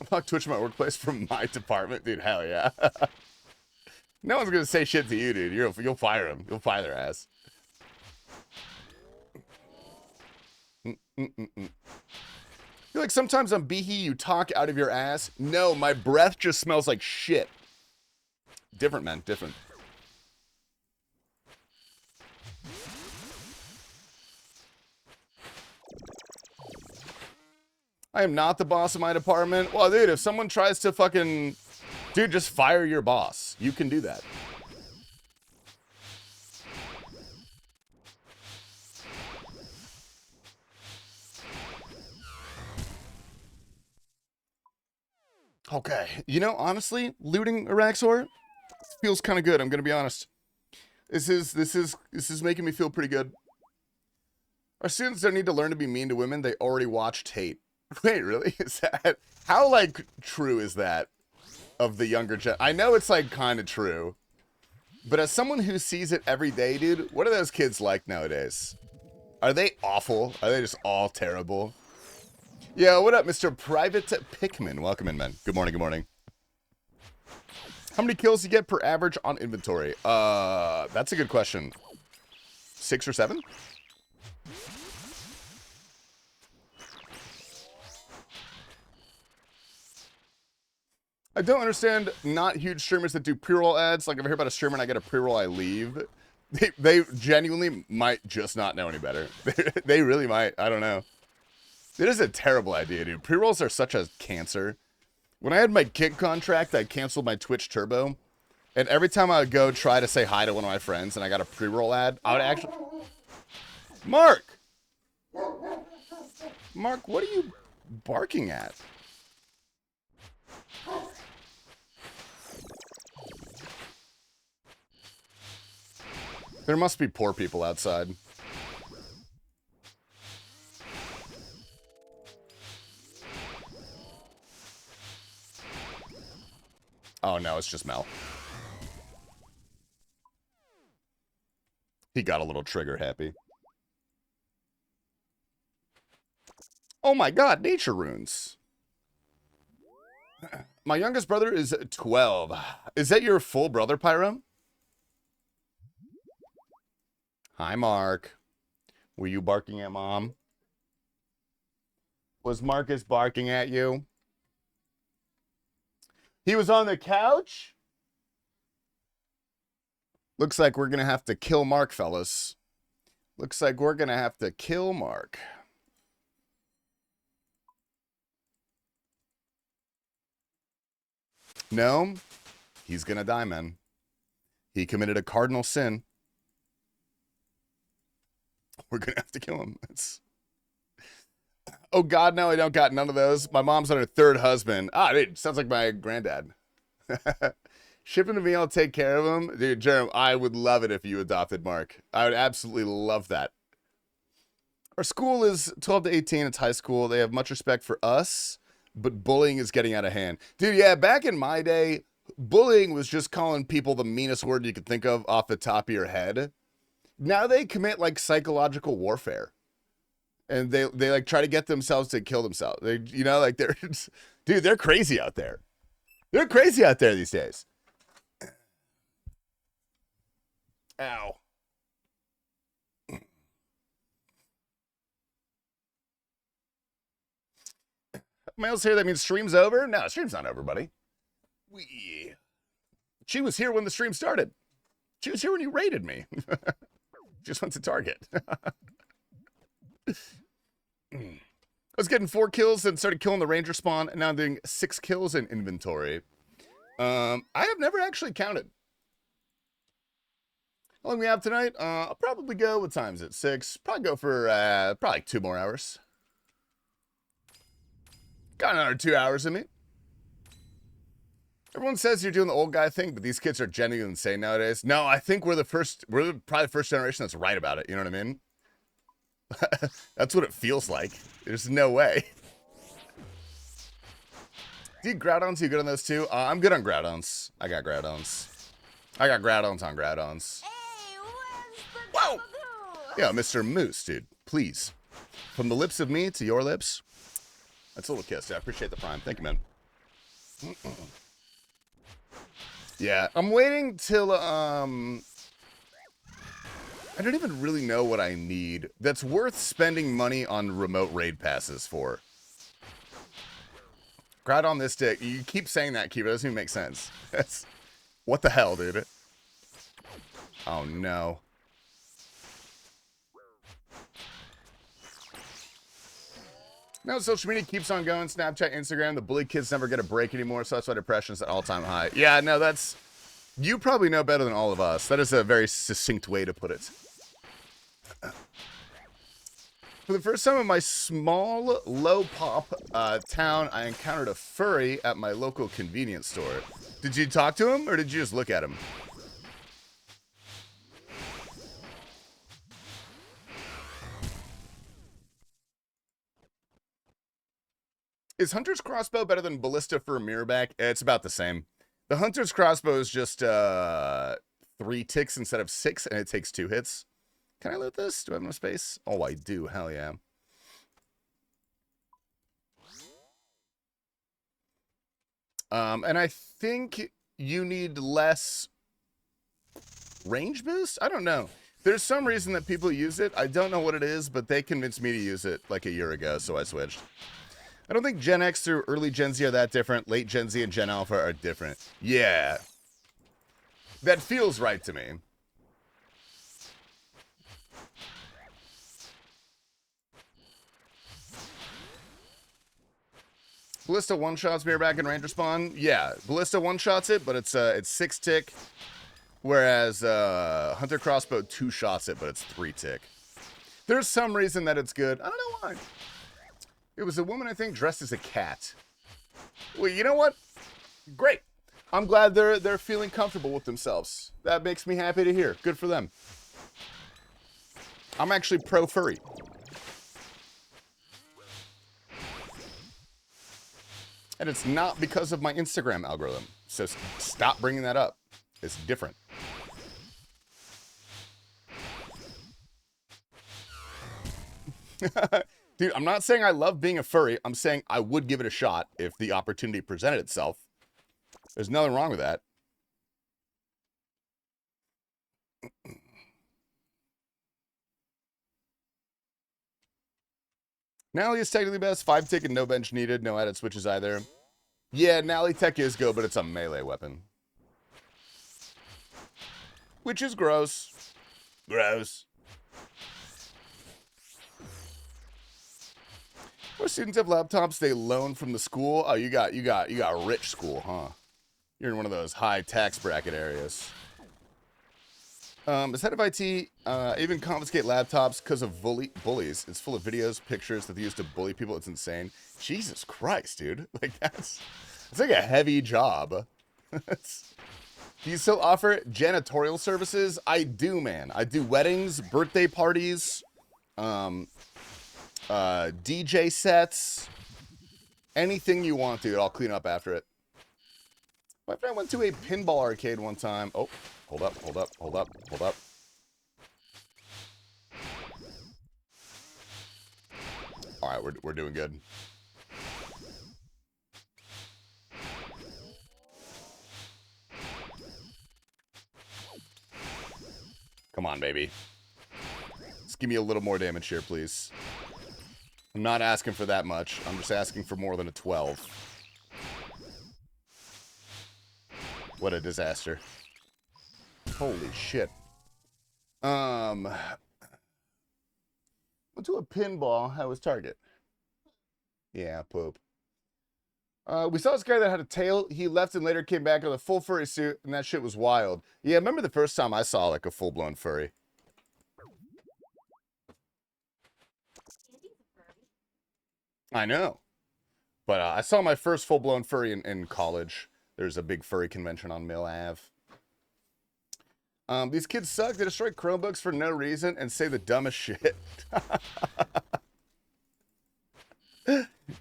Unlock Twitch in my workplace from my department, dude. Hell yeah. No one's gonna say shit to you, dude. You'll fire them. You'll fire their ass. I feel like sometimes on Behe you talk out of your ass. No, my breath just smells like shit. Different, man. Different. I am not the boss of my department. Well, dude, if someone tries to fucking... Dude, just fire your boss. You can do that. Okay. You know, honestly, looting Araxxor feels kind of good. I'm going to be honest. This is making me feel pretty good. Our students don't need to learn to be mean to women. They already watch Tate. Wait, really? Is that... How, like, true is that of the younger gen? I know it's, like, kind of true. But as someone who sees it every day, dude, what are those kids like nowadays? Are they awful? Are they just all terrible? Yo, what up, Mr. Private Pickman? Welcome in, man. Good morning, good morning. How many kills do you get per average on inventory? That's a good question. 6 or 7? I don't understand not huge streamers that do pre-roll ads. Like, if I hear about a streamer and I get a pre-roll, I leave. They genuinely might just not know any better. They really might. I don't know. It is a terrible idea, dude. Pre-rolls are such a cancer. When I had my Kick contract, I canceled my Twitch Turbo. And every time I would go try to say hi to one of my friends and I got a pre-roll ad, I would actually... Mark! Mark, what are you barking at? There must be poor people outside. Oh no, it's just Mel. He got a little trigger happy. Oh my god, nature runes. My youngest brother is 12. Is that your full brother, Pyro? Hi, Mark. Were you barking at Mom? Was Marcus barking at you? He was on the couch? Looks like we're going to have to kill Mark, fellas. Looks like we're going to have to kill Mark. No, he's going to die, man. He committed a cardinal sin. We're going to have to kill him. Oh, God, no, I don't got none of those. My mom's on her third husband. Ah, dude, sounds like my granddad. Ship him to me, I'll take care of him. Dude, Jerem, I would love it if you adopted Mark. I would absolutely love that. Our school is 12 to 18. It's high school. They have much respect for us, but bullying is getting out of hand. Dude, yeah, back in my day, bullying was just calling people the meanest word you could think of off the top of your head. Now they commit, like, psychological warfare. And they like, try to get themselves to kill themselves. They, you know, like, they're... Dude, they're crazy out there. They're crazy out there these days. Ow. Mail's here, that means stream's over? No, stream's not over, buddy. She was here when the stream started. She was here when you raided me. Just went to Target. I was getting 4 kills and started killing the ranger spawn, and now I'm doing 6 kills in inventory. I have never actually counted. How long we have tonight? I'll probably go, what time is it? 6. Probably go for probably 2 more hours. Got another 2 hours in me. Everyone says you're doing the old guy thing, but these kids are genuinely insane nowadays. No, I think we're probably the first generation that's right about it. You know what I mean? That's what it feels like. There's no way. Do you Groudons? You good on those too? I'm good on Groudons. I got Groudons. I got Groudons on Groudons. Hey, Whoa! Yeah, Mr. Moose, dude. Please. From the lips of me to your lips. That's a little kiss. I appreciate the prime. Thank you, man. Yeah, I'm waiting till, I don't even really know what I need that's worth spending money on remote raid passes for. Grout on this dick. You keep saying that, Kiva. It doesn't even make sense. That's, what the hell, dude? Oh, no. No, social media keeps on going. Snapchat, Instagram, the bully kids never get a break anymore, so that's why depression's at all-time high. Yeah, no, that's... You probably know better than all of us. That is a very succinct way to put it. For the first time in my small, low-pop town, I encountered a furry at my local convenience store. Did you talk to him, or did you just look at him? Is Hunter's Crossbow better than Ballista for a mirror back? It's about the same. The Hunter's Crossbow is just 3 ticks instead of 6, and it takes 2 hits. Can I loot this? Do I have enough space? Oh, I do. Hell yeah. And I think you need less range boost? I don't know. There's some reason that people use it. I don't know what it is, but they convinced me to use it like a year ago, so I switched. I don't think Gen X or early Gen Z are that different. Late Gen Z and Gen Alpha are different. Yeah. That feels right to me. Ballista one-shots mirror back in Ranger spawn. Yeah, Ballista one-shots it, but it's 6 tick. Whereas Hunter Crossbow 2-shots it, but it's 3 tick. There's some reason that it's good. I don't know why. It was a woman, I think, dressed as a cat. Well, you know what? Great. I'm glad they're feeling comfortable with themselves. That makes me happy to hear. Good for them. I'm actually pro-furry. And it's not because of my Instagram algorithm. So stop bringing that up. It's different. Dude, I'm not saying I love being a furry. I'm saying I would give it a shot if the opportunity presented itself. There's nothing wrong with that. Nally is technically best. 5 tick and no bench needed. No added switches either. Yeah, Nally tech is good, but it's a melee weapon. Which is gross. Gross. Most students have laptops they loan from the school. Oh, you got a rich school, huh? You're in one of those high tax bracket areas. As head of IT, even confiscate laptops because of bullies. It's full of videos, pictures that they use to bully people. It's insane. Jesus Christ, dude. Like, it's like a heavy job. Do you still offer janitorial services? I do, man. I do weddings, birthday parties, DJ sets, anything you want, dude. I'll clean up after it. My friend went to a pinball arcade one time. Oh, hold up. All right, we're doing good. Come on, baby. Just give me a little more damage here, please. I'm not asking for that much. I'm just asking for more than a 12. What a disaster. Holy shit. Went to a pinball. How was Target? Yeah, poop. We saw this guy that had a tail. He left and later came back with a full furry suit, and that shit was wild. Yeah, I remember the first time I saw, like, a full-blown furry. I know. But I saw my first full-blown furry in college. There's a big furry convention on Mill Ave. These kids suck. They destroy Chromebooks for no reason and say the dumbest shit.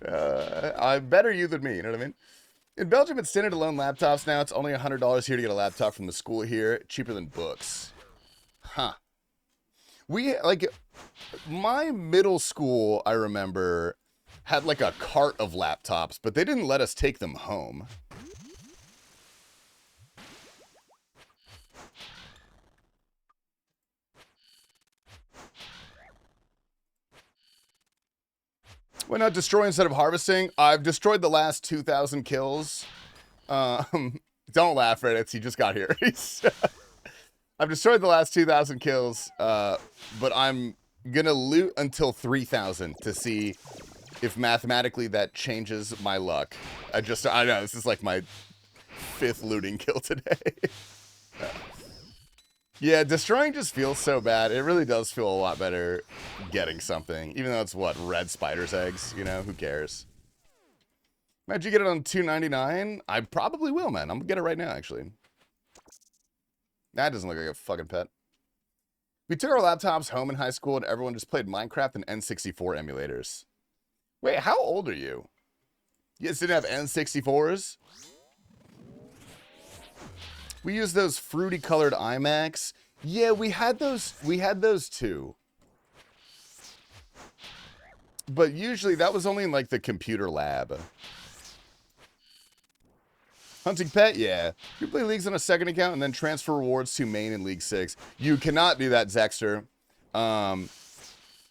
I'm better you than me, you know what I mean? In Belgium, it's standard to loan laptops now. It's only $100 here to get a laptop from the school here. Cheaper than books. Huh. We, like, my middle school, I remember, had, like, a cart of laptops, but they didn't let us take them home. Why not destroy instead of harvesting? I've destroyed the last 2,000 kills. Don't laugh, Reddit. He just got here. I've destroyed the last 2,000 kills, but I'm gonna loot until 3,000 to see if mathematically that changes my luck. I know, this is like my 5th looting kill today. Yeah, destroying just feels so bad. It really does feel a lot better getting something. Even though it's, what, red spider's eggs? You know, who cares? Imagine you get it on $2.99? I probably will, man. I'm gonna get it right now, actually. That doesn't look like a fucking pet. We took our laptops home in high school and everyone just played Minecraft and N64 emulators. Wait, how old are you? You guys didn't have N64s? We used those fruity colored iMacs. Yeah, we had those too. But usually that was only in like the computer lab. Hunting pet, yeah. You play leagues on a second account and then transfer rewards to main in League 6. You cannot do that, Zexter.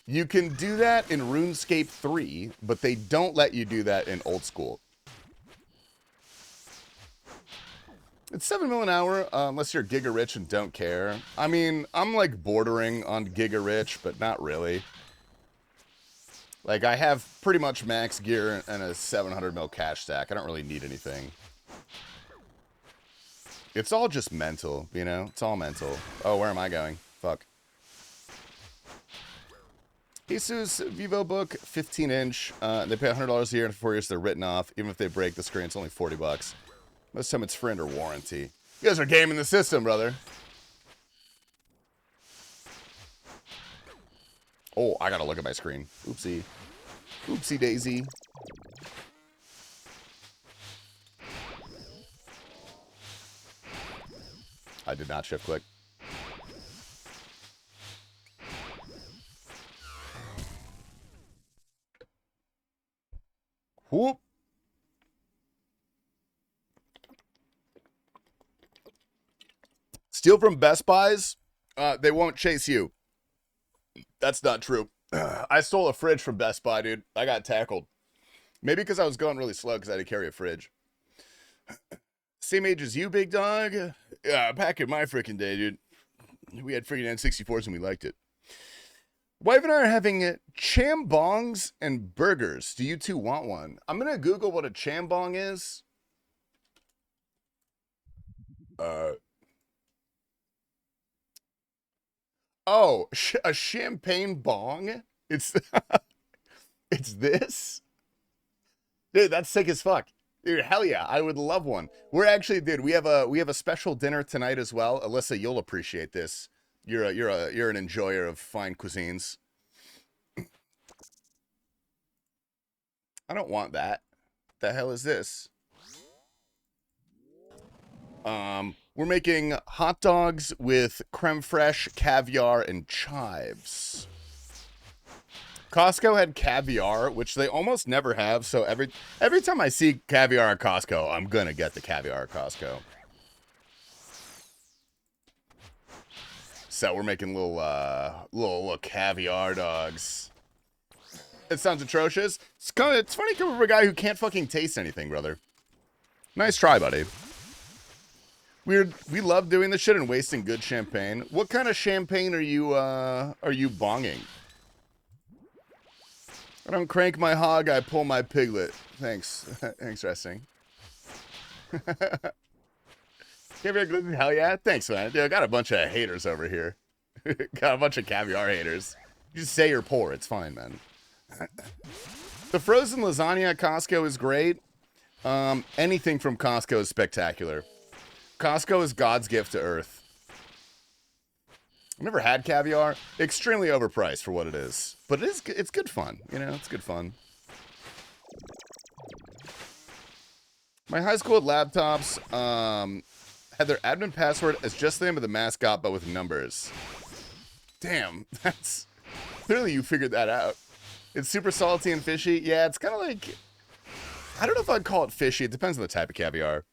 You can do that in RuneScape 3, but they don't let you do that in old school. It's 7 mil an hour, unless you're giga rich and don't care. I mean, I'm like bordering on giga rich, but not really. Like, I have pretty much max gear and a 700 mil cash stack. I don't really need anything. It's all just mental, you know? It's all mental. Oh, where am I going? Fuck. Asus Vivo book, 15-inch. They pay $100 a year, and for 4 years they're written off. Even if they break the screen, it's only 40 bucks. Most of the time it's free under warranty. You guys are gaming the system, brother. Oh, I gotta look at my screen. Oopsie. Oopsie daisy. I did not shift click. Whoop. Steal from Best Buys? They won't chase you. That's not true. I stole a fridge from Best Buy, dude. I got tackled. Maybe because I was going really slow because I had to carry a fridge. Same age as you, big dog? Yeah, back in my freaking day, dude. We had freaking N64s and we liked it. Wife and I are having chambongs and burgers. Do you two want one? I'm going to Google what a chambong is. Oh, a champagne bong? It's it's this? Dude, that's sick as fuck. Dude, hell yeah, I would love one. We're actually, dude, we have a special dinner tonight as well. Alyssa, you'll appreciate this. You're an enjoyer of fine cuisines. I don't want that. The hell is this? We're making hot dogs with creme fraiche, caviar, and chives. Costco had caviar, which they almost never have, so every time I see caviar at Costco, I'm gonna get the caviar at Costco. So we're making little caviar dogs. It sounds atrocious. It's funny coming from a guy who can't fucking taste anything, brother. Nice try, buddy. We love doing this shit and wasting good champagne. What kind of champagne are you bonging? I don't crank my hog, I pull my piglet. Thanks. Thanks, Resting. Hell yeah. Thanks, man. Dude, I got a bunch of haters over here. Got a bunch of caviar haters. You just say you're poor. It's fine, man. The frozen lasagna at Costco is great. Anything from Costco is spectacular. Costco is God's gift to Earth. I've never had caviar. Extremely overpriced for what it is. But it's good fun. You know, it's good fun. My high school laptops had their admin password as just the name of the mascot, but with numbers. Damn, that's... Clearly you figured that out. It's super salty and fishy. Yeah, it's kind of like... I don't know if I'd call it fishy. It depends on the type of caviar.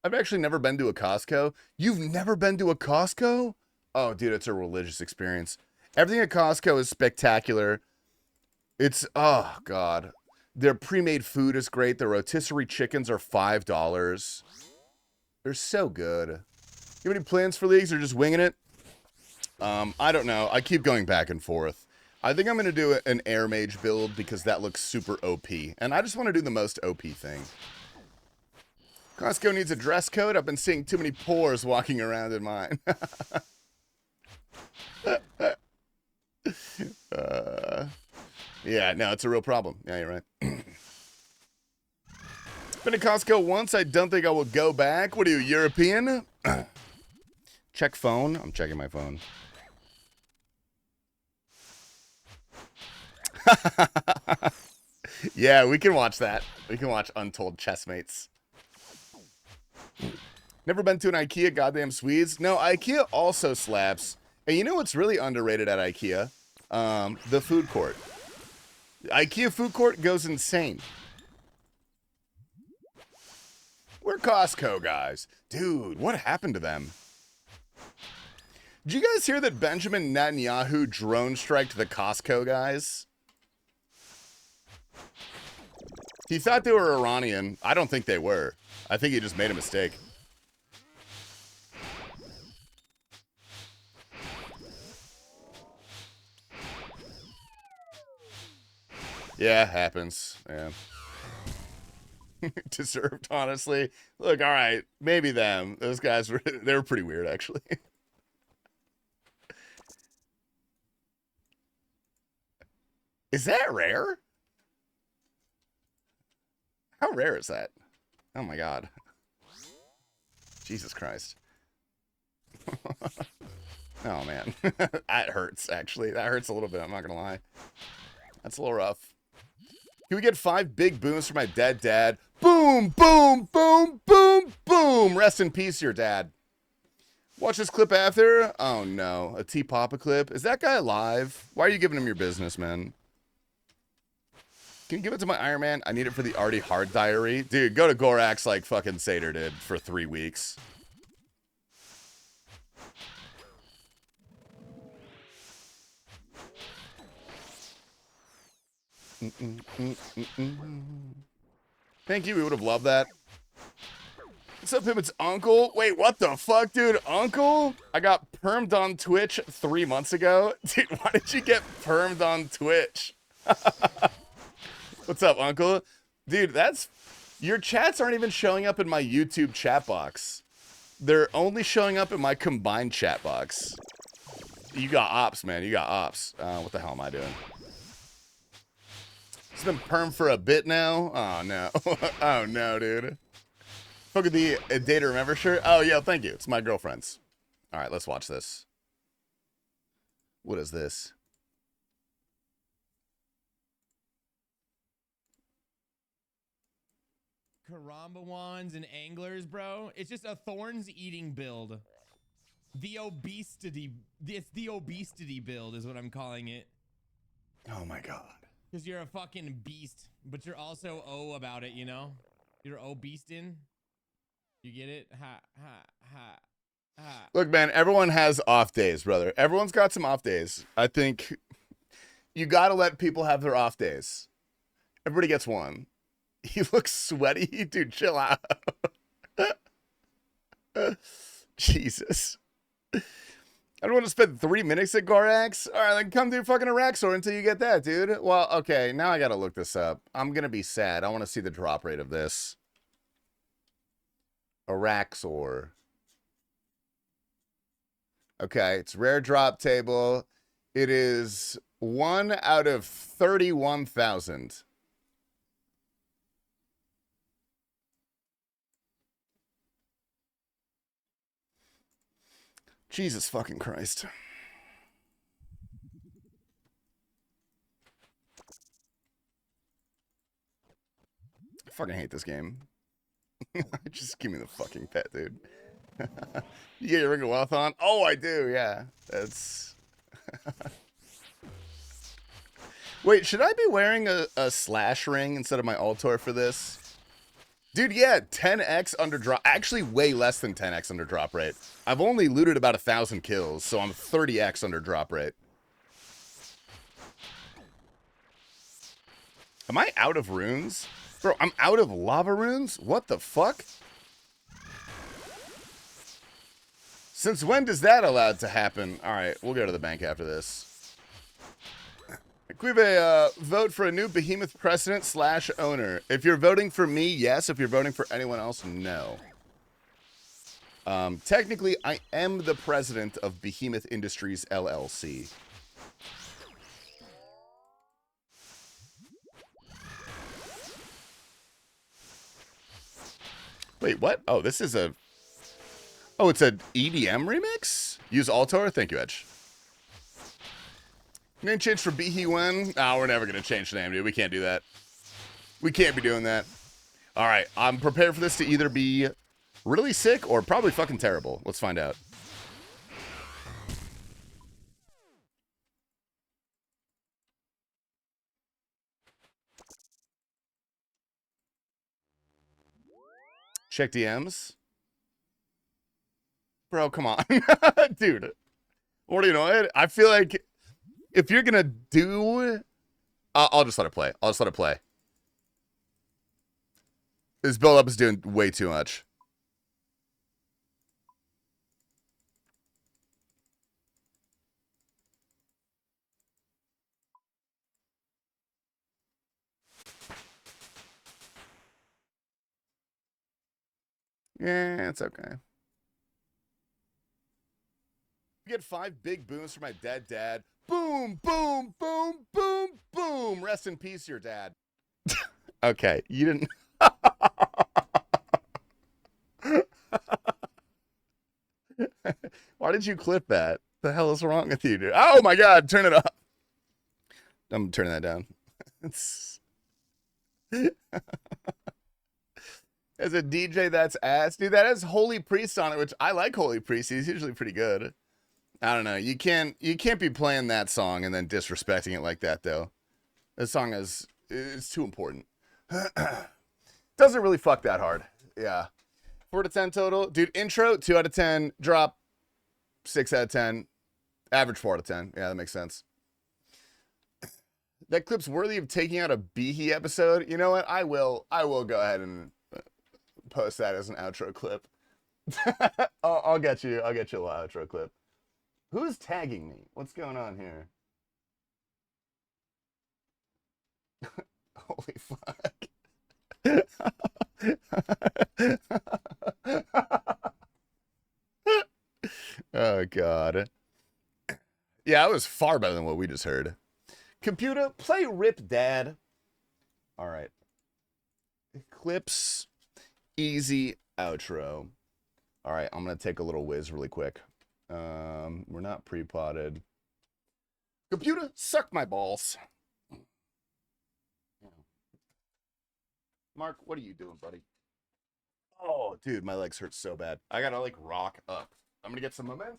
I've actually never been to a Costco. You've never been to a Costco? Oh, dude, it's a religious experience. Everything at Costco is spectacular. It's... Oh, God. Their pre-made food is great. Their rotisserie chickens are $5. They're so good. You have any plans for leagues or just winging it? I don't know. I keep going back and forth. I think I'm going to do an air mage build because that looks super OP. And I just want to do the most OP thing. Costco needs a dress code. I've been seeing too many pores walking around in mine. Yeah, no, it's a real problem. Yeah, you're right. Been to Costco once. I don't think I will go back. What are you, European? Check phone. I'm checking my phone. Yeah, we can watch that. We can watch Untold Chessmates. Never been to an IKEA, goddamn Swedes. No, IKEA also slaps. And you know what's really underrated at IKEA? The food court. The IKEA food court goes insane. We're Costco guys. Dude, what happened to them? Did you guys hear that Benjamin Netanyahu drone striked the Costco guys? He thought they were Iranian. I don't think they were. I think he just made a mistake. Yeah, happens. Yeah. Deserved, honestly. Look, all right, maybe them. Those guys were they were pretty weird, actually. Is that rare? How rare is that? Oh my god. Jesus Christ. Oh man. That hurts, actually. That hurts a little bit, I'm not gonna lie. That's a little rough. Can we get 5 big booms for my dead dad? Boom, boom, boom, boom, boom. Rest in peace, your dad. Watch this clip after. Oh no, a T-Papa clip. Is that guy alive? Why are you giving him your business, man? Can you give it to my Iron Man? I need it for the Artie Hard diary. Dude, go to Gorax like fucking Satyr did for 3 weeks. Thank you, we would have loved that. What's up, him? It's Uncle. Wait, what the fuck, dude? Uncle? I got permed on Twitch 3 months ago. Dude, why did you get permed on Twitch? What's up, Uncle? Dude, that's... Your chats aren't even showing up in my YouTube chat box. They're only showing up in my combined chat box. You got ops, man. You got ops. What the hell am I doing? It's been perm for a bit now. Oh, no. Oh, no, dude. Look at the Day to Remember shirt. Oh, yeah, thank you. It's my girlfriend's. All right, let's watch this. What is this? Karambawans and anglers, bro. It's just a thorns eating build. The obesity. It's the obesity build is what I'm calling it. Oh, my God. Because you're a fucking beast, but you're also O about it, you know? You're O-beastin'. You get it? Ha, ha, ha, ha. Look, man, everyone has off days, brother. Everyone's got some off days. I think you got to let people have their off days. Everybody gets one. He looks sweaty. Dude, chill out. Jesus. I don't want to spend 3 minutes at Gorax. All right, then come do fucking Araxxor until you get that, dude. Well, okay, now I gotta look this up. I'm gonna be sad. I want to see the drop rate of this. Araxxor. Okay, it's rare drop table. It is 1 out of 31,000. Jesus fucking Christ. I fucking hate this game. Just give me the fucking pet, dude. You get your Ring of Wealth on? Oh, I do, yeah. That's... Wait, should I be wearing a slash ring instead of my Altor for this? Dude, yeah, 10x under drop. Actually, way less than 10x under drop rate. I've only looted about 1,000 kills, so I'm 30x under drop rate. Am I out of runes? Bro, I'm out of lava runes? What the fuck? Since when does that allowed to happen? All right, we'll go to the bank after this. Quive, vote for a new behemoth president / owner. If you're voting for me, yes. If you're voting for anyone else, no. Technically, I am the president of Behemoth Industries, LLC. Wait, what? Oh, this is a... Oh, it's an EDM remix? Use Altor? Thank you, Edge. Name change for Behe1? No, we're never going to change the name, dude. We can't do that. We can't be doing that. All right, I'm prepared for this to either be really sick or probably fucking terrible. Let's find out. Check DMs. Bro, come on. Dude. What do you know? I feel like if you're going to do... I'll just let it play. I'll just let it play. This build-up is doing way too much. Yeah, it's okay. Get 5 big booms for my dead dad. Boom, boom, boom, boom, boom. Rest in peace, your dad. Okay, you didn't... Why did you clip that? The hell is wrong with you, dude? Oh my god, turn it up. I'm turning that down. As a DJ, that's ass. Dude, that has Holy Priest on it, which I like Holy Priest. He's usually pretty good. I don't know. You can't be playing that song and then disrespecting it like that, though. This song is too important. Doesn't really fuck that hard. Yeah. 4 out of 10 total. Dude, intro, 2 out of 10. Drop, 6 out of 10. Average 4 out of 10. Yeah, that makes sense. That clip's worthy of taking out a Behe episode. You know what? I will go ahead and post that as an outro clip. I'll get you a little outro clip. Who's tagging me? What's going on here? Holy fuck. Oh, God. Yeah, it was far better than what we just heard. Computer, play Rip Dad. All right. Clips, easy outro. All right, I'm going to take a little whiz really quick. We're not pre-potted. Computer, suck my balls. Mark, what are you doing, buddy? Oh, dude, my legs hurt so bad. I gotta, like, rock up. I'm gonna get some momentum.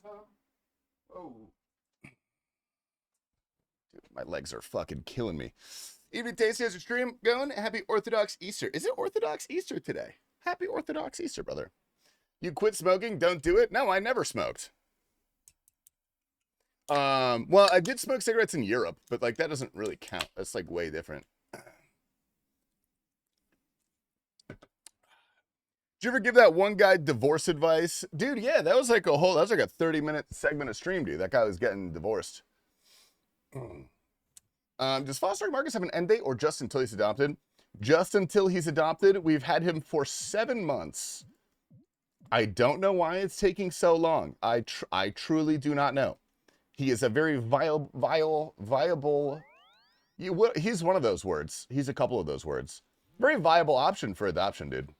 Oh. Dude, my legs are fucking killing me. Evening Tasty, has your stream going? Happy Orthodox Easter. Is it Orthodox Easter today? Happy Orthodox Easter, brother. You quit smoking? Don't do it? No, I never smoked. Well, I did smoke cigarettes in Europe, but, like, that doesn't really count. That's, like, way different. Did you ever give that one guy divorce advice? Dude, yeah, that was like a 30-minute segment of stream, dude. That guy was getting divorced. Does fostering Marcus have an end date or just until he's adopted? Just until he's adopted. We've had him for 7 months. I don't know why it's taking so long. I truly do not know. He is a very viable. He's one of those words. He's a couple of those words. Very viable option for adoption, dude.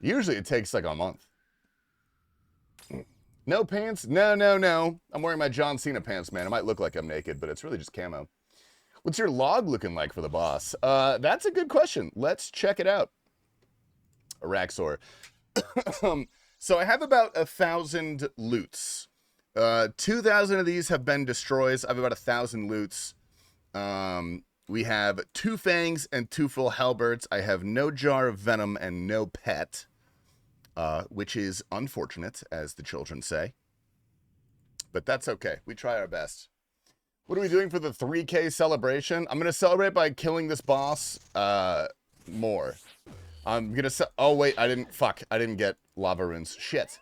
Usually it takes like a month. No pants? No. I'm wearing my John Cena pants, man. It might look like I'm naked, but it's really just camo. What's your log looking like for the boss? That's a good question. Let's check it out. Araxxor. So I have about 1,000 loots. 2,000 of these have been destroys. I have about 1,000 loots. We have 2 fangs and 2 full halberds. I have no jar of venom and no pet, which is unfortunate, as the children say. But that's okay. We try our best. What are we doing for the 3K celebration? I'm going to celebrate by killing this boss more. I'm going to... Oh, wait. I didn't get lava runes. Shit.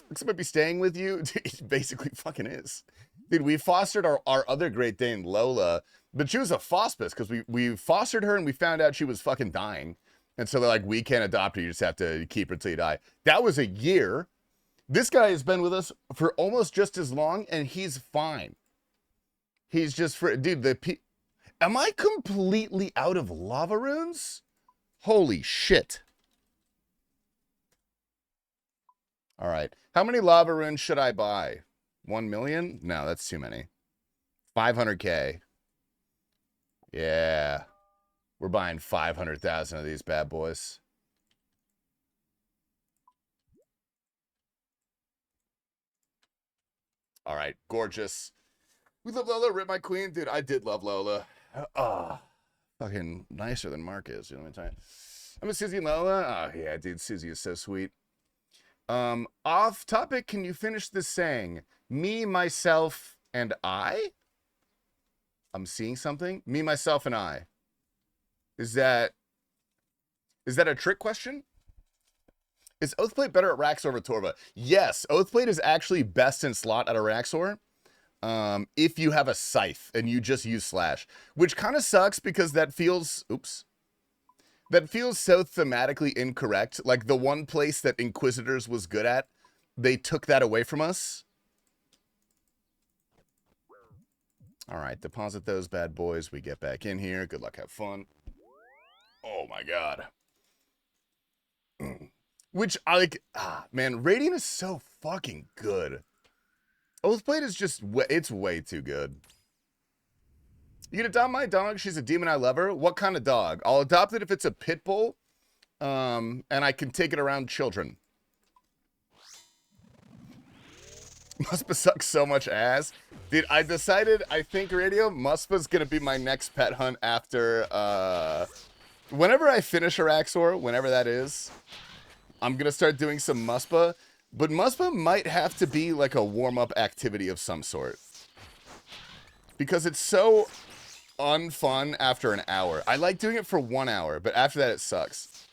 Looks like I might be staying with you. It basically fucking is. Dude, we fostered our other Great Dane, Lola, but she was a fospice because we fostered her and we found out she was fucking dying. And so they're like, we can't adopt her. You just have to keep her until you die. That was a year. This guy has been with us for almost just as long, and he's fine. He's just dude, am I completely out of lava runes? Holy shit. All right. How many lava runes should I buy? 1 million? No, that's too many. 500K. Yeah. We're buying 500,000 of these bad boys. All right, gorgeous. We love Lola, rip my queen. Dude, I did love Lola. Fucking nicer than Mark is, you know what I'm saying? I'm a Susie and Lola. Oh, yeah, dude, Susie is so sweet. Off topic, can you finish this saying? Me, myself, and I? I'm seeing something. Me, myself, and I. Is that a trick question? Is Oathplate better at Araxxor over Torva? Yes, Oathplate is actually best in slot at Araxxor. If you have a scythe and you just use slash, which kind of sucks because that feels, that feels so thematically incorrect. Like the one place that Inquisitors was good at, they took that away from us. All right, deposit those bad boys. We get back in here. Good luck, have fun. Oh my God. Which I like, man, Radiant is so fucking good. Oathblade is just, it's way too good. You can adopt my dog. She's a demon. I love her. What kind of dog? I'll adopt it if it's a pit bull, and I can take it around children. Muspa sucks so much ass. Dude, I decided, I think Radio, Muspa's gonna be my next pet hunt after, whenever I finish Araxxor, whenever that is, I'm gonna start doing some Muspa. But Muspa might have to be like a warm-up activity of some sort. Because it's so unfun after an hour. I like doing it for 1 hour, but after that it sucks.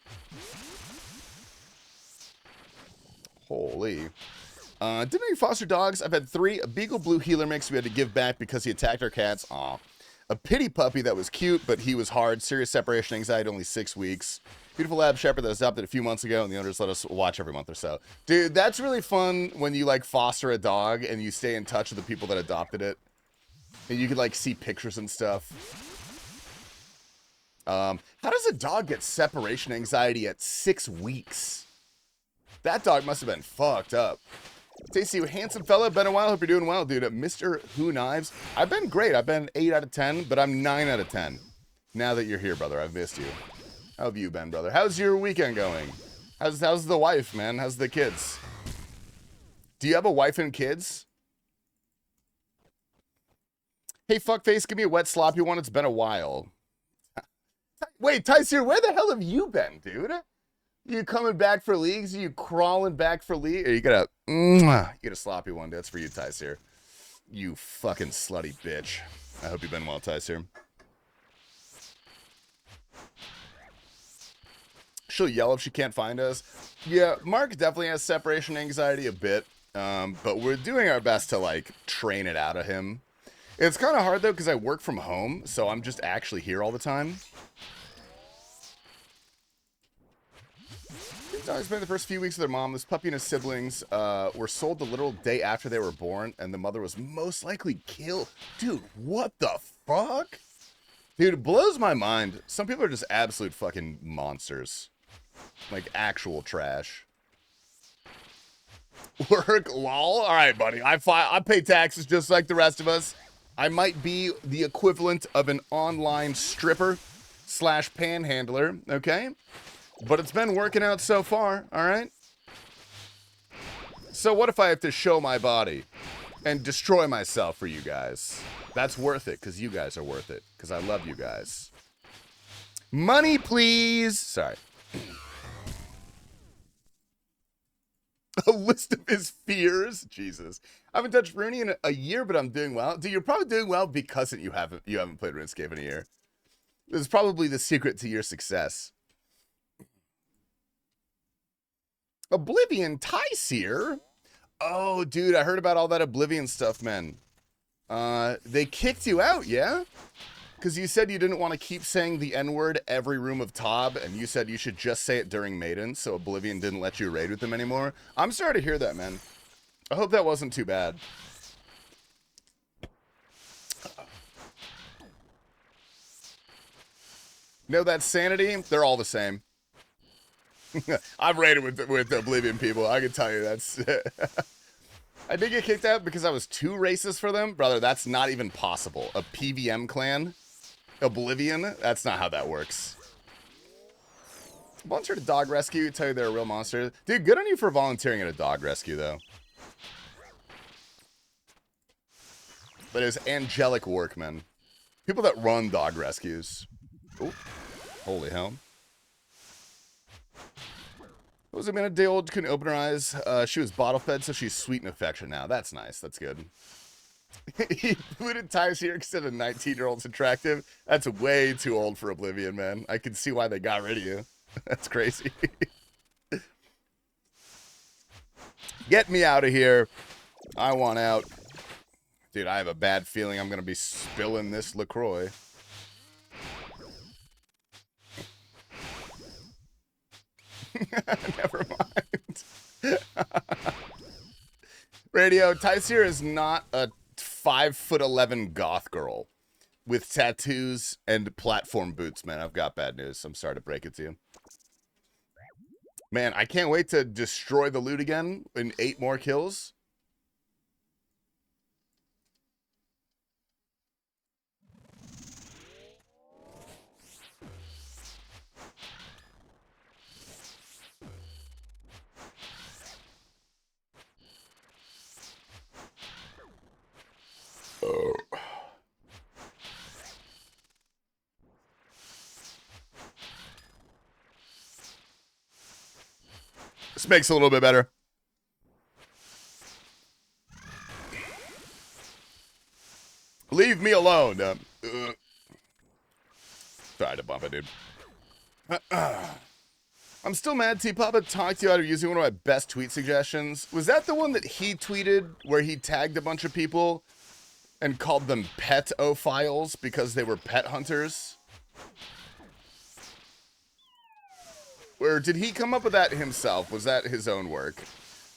Holy. Didn't we foster dogs? I've had 3. A Beagle Blue Healer mix we had to give back because he attacked our cats. Aw. A pity puppy that was cute, but he was hard. Serious separation anxiety, only 6 weeks. Beautiful lab shepherd that was adopted a few months ago, and the owners let us watch every month or so. Dude, that's really fun when you, like, foster a dog and you stay in touch with the people that adopted it. And you can, like, see pictures and stuff. How does a dog get separation anxiety at 6 weeks? That dog must have been fucked up. Tasty, handsome fella, been a while, hope you're doing well, dude. Mr. Who Knives, I've been great. I've been 8 out of 10, but I'm 9 out of 10. Now that you're here, brother, I've missed you. How have you been, brother? How's your weekend going? How's the wife, man? How's the kids? Do you have a wife and kids? Hey, fuckface, give me a wet sloppy one. It's been a while. Wait, Tyseer, where the hell have you been, dude? You coming back for leagues? Are you crawling back for leagues? You get a sloppy one. That's for you, Tyseer. You fucking slutty bitch. I hope you've been well, Tyseer. she'll yell if she can't find us. Yeah, Mark definitely has separation anxiety a bit, but we're doing our best to, like, train it out of him. It's kind of hard, though, because I work from home, so I'm just actually here all the time. Dogs spent the first few weeks with their mom. This puppy and his siblings were sold the literal day after they were born, and the mother was most likely killed. Dude, what the fuck? Dude, it blows my mind. Some people are just absolute fucking monsters. Like, actual trash. Work, lol. All right, buddy. I pay taxes just like the rest of us. I might be the equivalent of an online stripper / panhandler, okay? But it's been working out so far, all right? So what if I have to show my body and destroy myself for you guys? That's worth it, because you guys are worth it, because I love you guys. Money, please! Sorry. A list of his fears? Jesus. I haven't touched Rooney in a year, but I'm doing well. Dude, you're probably doing well because you haven't played RuneScape in a year. This is probably the secret to your success. Oblivion Tyseer? Oh, dude, I heard about all that Oblivion stuff, man. They kicked you out, yeah? Because you said you didn't want to keep saying the N-word every room of Tob, and you said you should just say it during Maiden, so Oblivion didn't let you raid with them anymore. I'm sorry to hear that, man. I hope that wasn't too bad. No, that's Sanity? They're all the same. I've raided with Oblivion people. I can tell you that's... I did get kicked out because I was too racist for them. Brother, that's not even possible. A PVM clan? Oblivion? That's not how that works. Volunteer to dog rescue. Tell you they're a real monster. Dude, good on you for volunteering at a dog rescue, though. But it was angelic work, man. People that run dog rescues. Ooh. Holy hell. What was it, man? A day old, couldn't open her eyes. She was bottle fed, so she's sweet and affectionate now. That's nice. That's good. He included ties here because a 19-year-old's attractive. That's way too old for Oblivion, man. I can see why they got rid of you. That's crazy. Get me out of here. I want out. Dude, I have a bad feeling I'm going to be spilling this LaCroix. Never mind. Radio, Tyseer is not a 5'11" goth girl with tattoos and platform boots, man. I've got bad news. I'm sorry to break it to you. Man, I can't wait to destroy the loot again in 8 more kills. Oh. This makes it a little bit better. Leave me alone. Sorry to bump it, dude. I'm still mad T-Papa talked you out of using one of my best tweet suggestions. Was that the one that he tweeted where he tagged a bunch of people and called them pet-ophiles because they were pet hunters? Or did he come up with that himself? Was that his own work?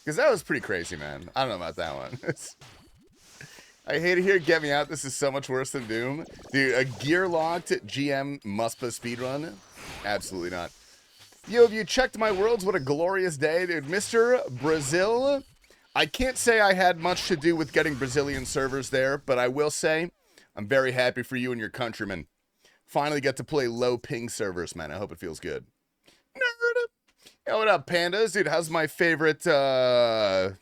Because that was pretty crazy, man. I don't know about that one. I hate it here. Get me out. This is so much worse than Doom. Dude, a gear-locked GM Muspa speedrun? Absolutely not. Yo, have you checked my worlds? What a glorious day, dude. Mr. Brazil, I can't say I had much to do with getting Brazilian servers there, but I will say I'm very happy for you and your countrymen. Finally get to play low-ping servers, man. I hope it feels good. Nerd. Yo, what up, pandas? Dude, how's my favorite guy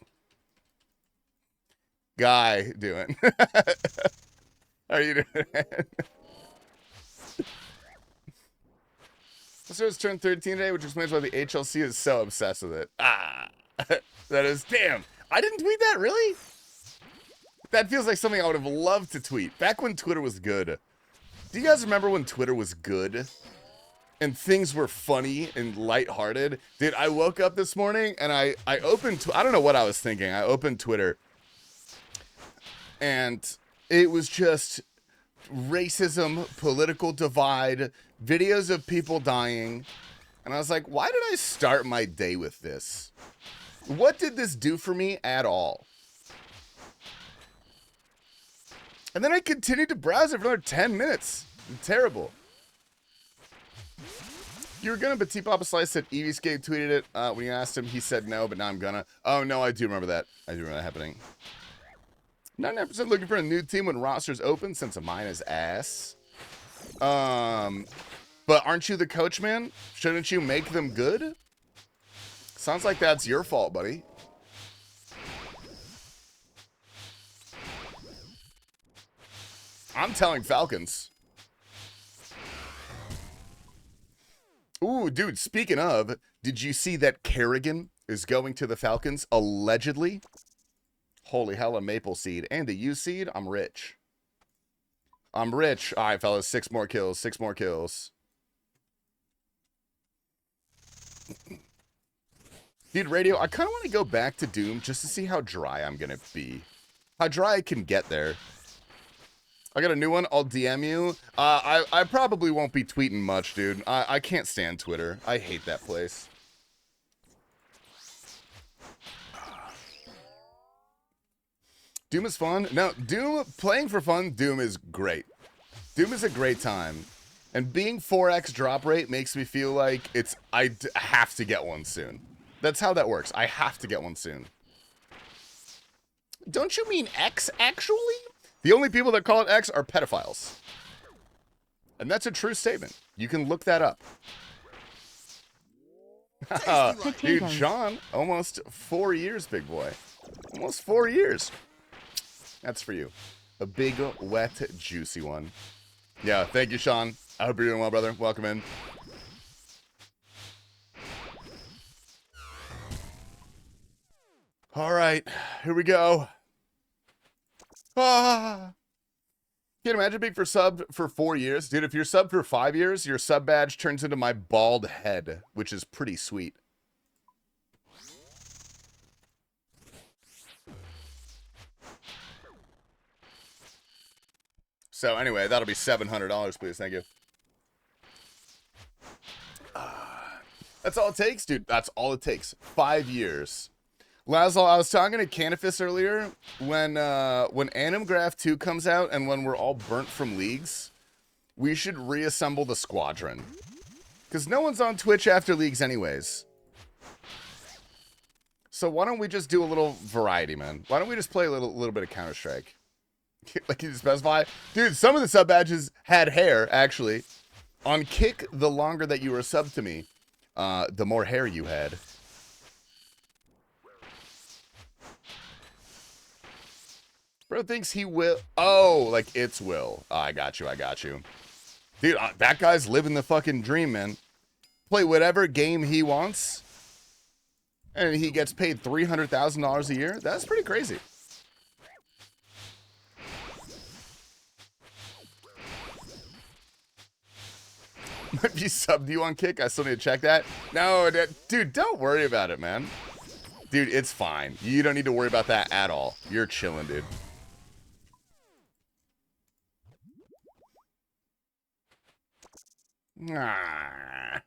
doing? How are you doing? So it's turned 13 today, which explains why the HLC is so obsessed with it. Ah, that is, damn. I didn't tweet that, really? That feels like something I would have loved to tweet. Back when Twitter was good. Do you guys remember when Twitter was good? and things were funny and lighthearted. Dude, I woke up this morning and I opened, I don't know what I was thinking. I opened Twitter and it was just racism, political divide, videos of people dying. And I was like, why did I start my day with this? What did this do for me at all? And then I continued to browse it for another 10 minutes. Terrible. You were gonna, but TpapaSLICE said Eviescape tweeted it. When you asked him, he said no, but now I'm gonna. Oh, no, I do remember that. I do remember that happening. 99% looking for a new team when roster's open since mine is ass. But aren't you the coach, man? Shouldn't you make them good? Sounds like that's your fault, buddy. I'm telling Falcons. Ooh, dude, speaking of, did you see that Kerrigan is going to the Falcons, allegedly? Holy hell, a maple seed. And a U seed? I'm rich. I'm rich. All right, fellas, 6 more kills, 6 more kills. Dude, Radio, I kind of want to go back to Doom just to see how dry I'm going to be. How dry I can get there. I got a new one. I'll DM you. I probably won't be tweeting much, dude. I can't stand Twitter. I hate that place. Doom is fun. No, Doom, playing for fun, Doom is great. Doom is a great time. And being 4x drop rate makes me feel like I have to get one soon. That's how that works. I have to get one soon. Don't you mean X, actually? The only people that call it X are pedophiles. And that's a true statement. You can look that up. Dude, Sean, almost 4 years, big boy. Almost 4 years. That's for you. A big, wet, juicy one. Yeah, thank you, Sean. I hope you're doing well, brother. Welcome in. All right, here we go. Ah. Can't imagine being subbed for 4 years. Dude, if you're subbed for 5 years, your sub badge turns into my bald head, which is pretty sweet. So anyway, that'll be $700, please. Thank you. That's all it takes, dude. That's all it takes. 5 years. Laszlo, I was talking to Canifis earlier. When Animgraph 2 comes out and when we're all burnt from leagues, we should reassemble the squadron. Because no one's on Twitch after leagues anyways. So why don't we just do a little variety, man? Why don't we just play a little bit of Counter-Strike? Like you specify? Dude, some of the sub badges had hair, actually. On Kick, the longer that you were subbed to me, the more hair you had. Bro thinks he will. Oh, like it's will. Oh, I got you. I got you. Dude, that guy's living the fucking dream, man. Play whatever game he wants. And he gets paid $300,000 a year. That's pretty crazy. Might be subbed you on Kick. I still need to check that. No, dude, don't worry about it, man. Dude, it's fine. You don't need to worry about that at all. You're chilling, dude. Ah.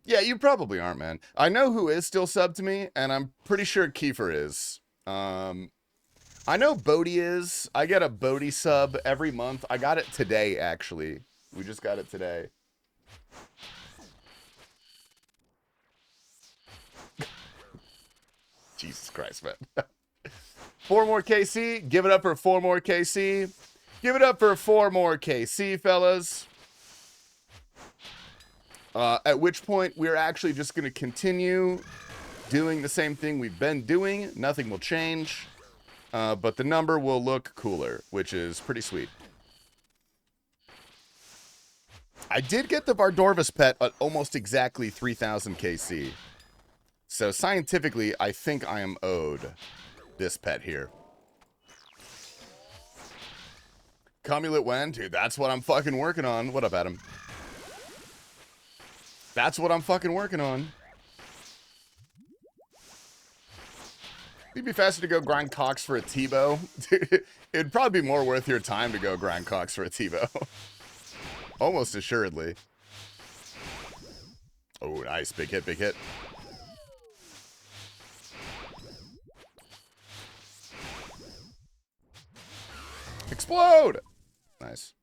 Yeah, you probably aren't, man. I know who is still subbed to me, and I'm pretty sure Kiefer is. I know Bodie is. I get a Bodie sub every month. I got it today, actually. We just got it today. Jesus Christ, man. 4 more KC. Give it up for 4 more KC. Give it up for 4 more KC, fellas. At which point, we're actually just going to continue doing the same thing we've been doing. Nothing will change. But the number will look cooler, which is pretty sweet. I did get the Vardorvis pet at almost exactly 3,000 KC. So scientifically, I think I am owed this pet here. Cumulate when? Dude, that's what I'm fucking working on. What up, Adam? That's what I'm fucking working on. It'd be faster to go grind cocks for a T-bow. It'd probably be more worth your time to go grind cocks for a T-bow. Almost assuredly. Oh, nice. Big hit, big hit. Explode! Nice.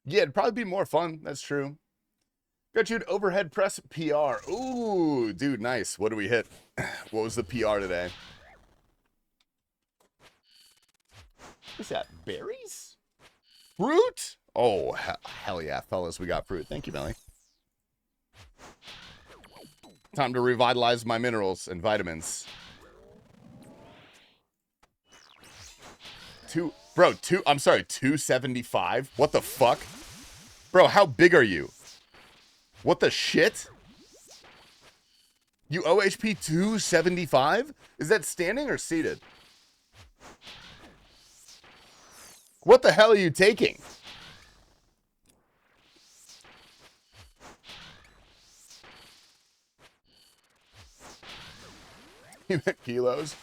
Yeah, it'd probably be more fun. That's true. Got you an overhead press PR. Ooh, dude, nice. What do we hit? What was the PR today? What's that? Berries? Fruit? Oh, hell yeah, fellas. We got fruit. Thank you, Melly. Time to revitalize my minerals and vitamins. I'm sorry, 275? What the fuck? Bro, how big are you? What the shit? You OHP 275? Is that standing or seated? What the hell are you taking? You meant kilos?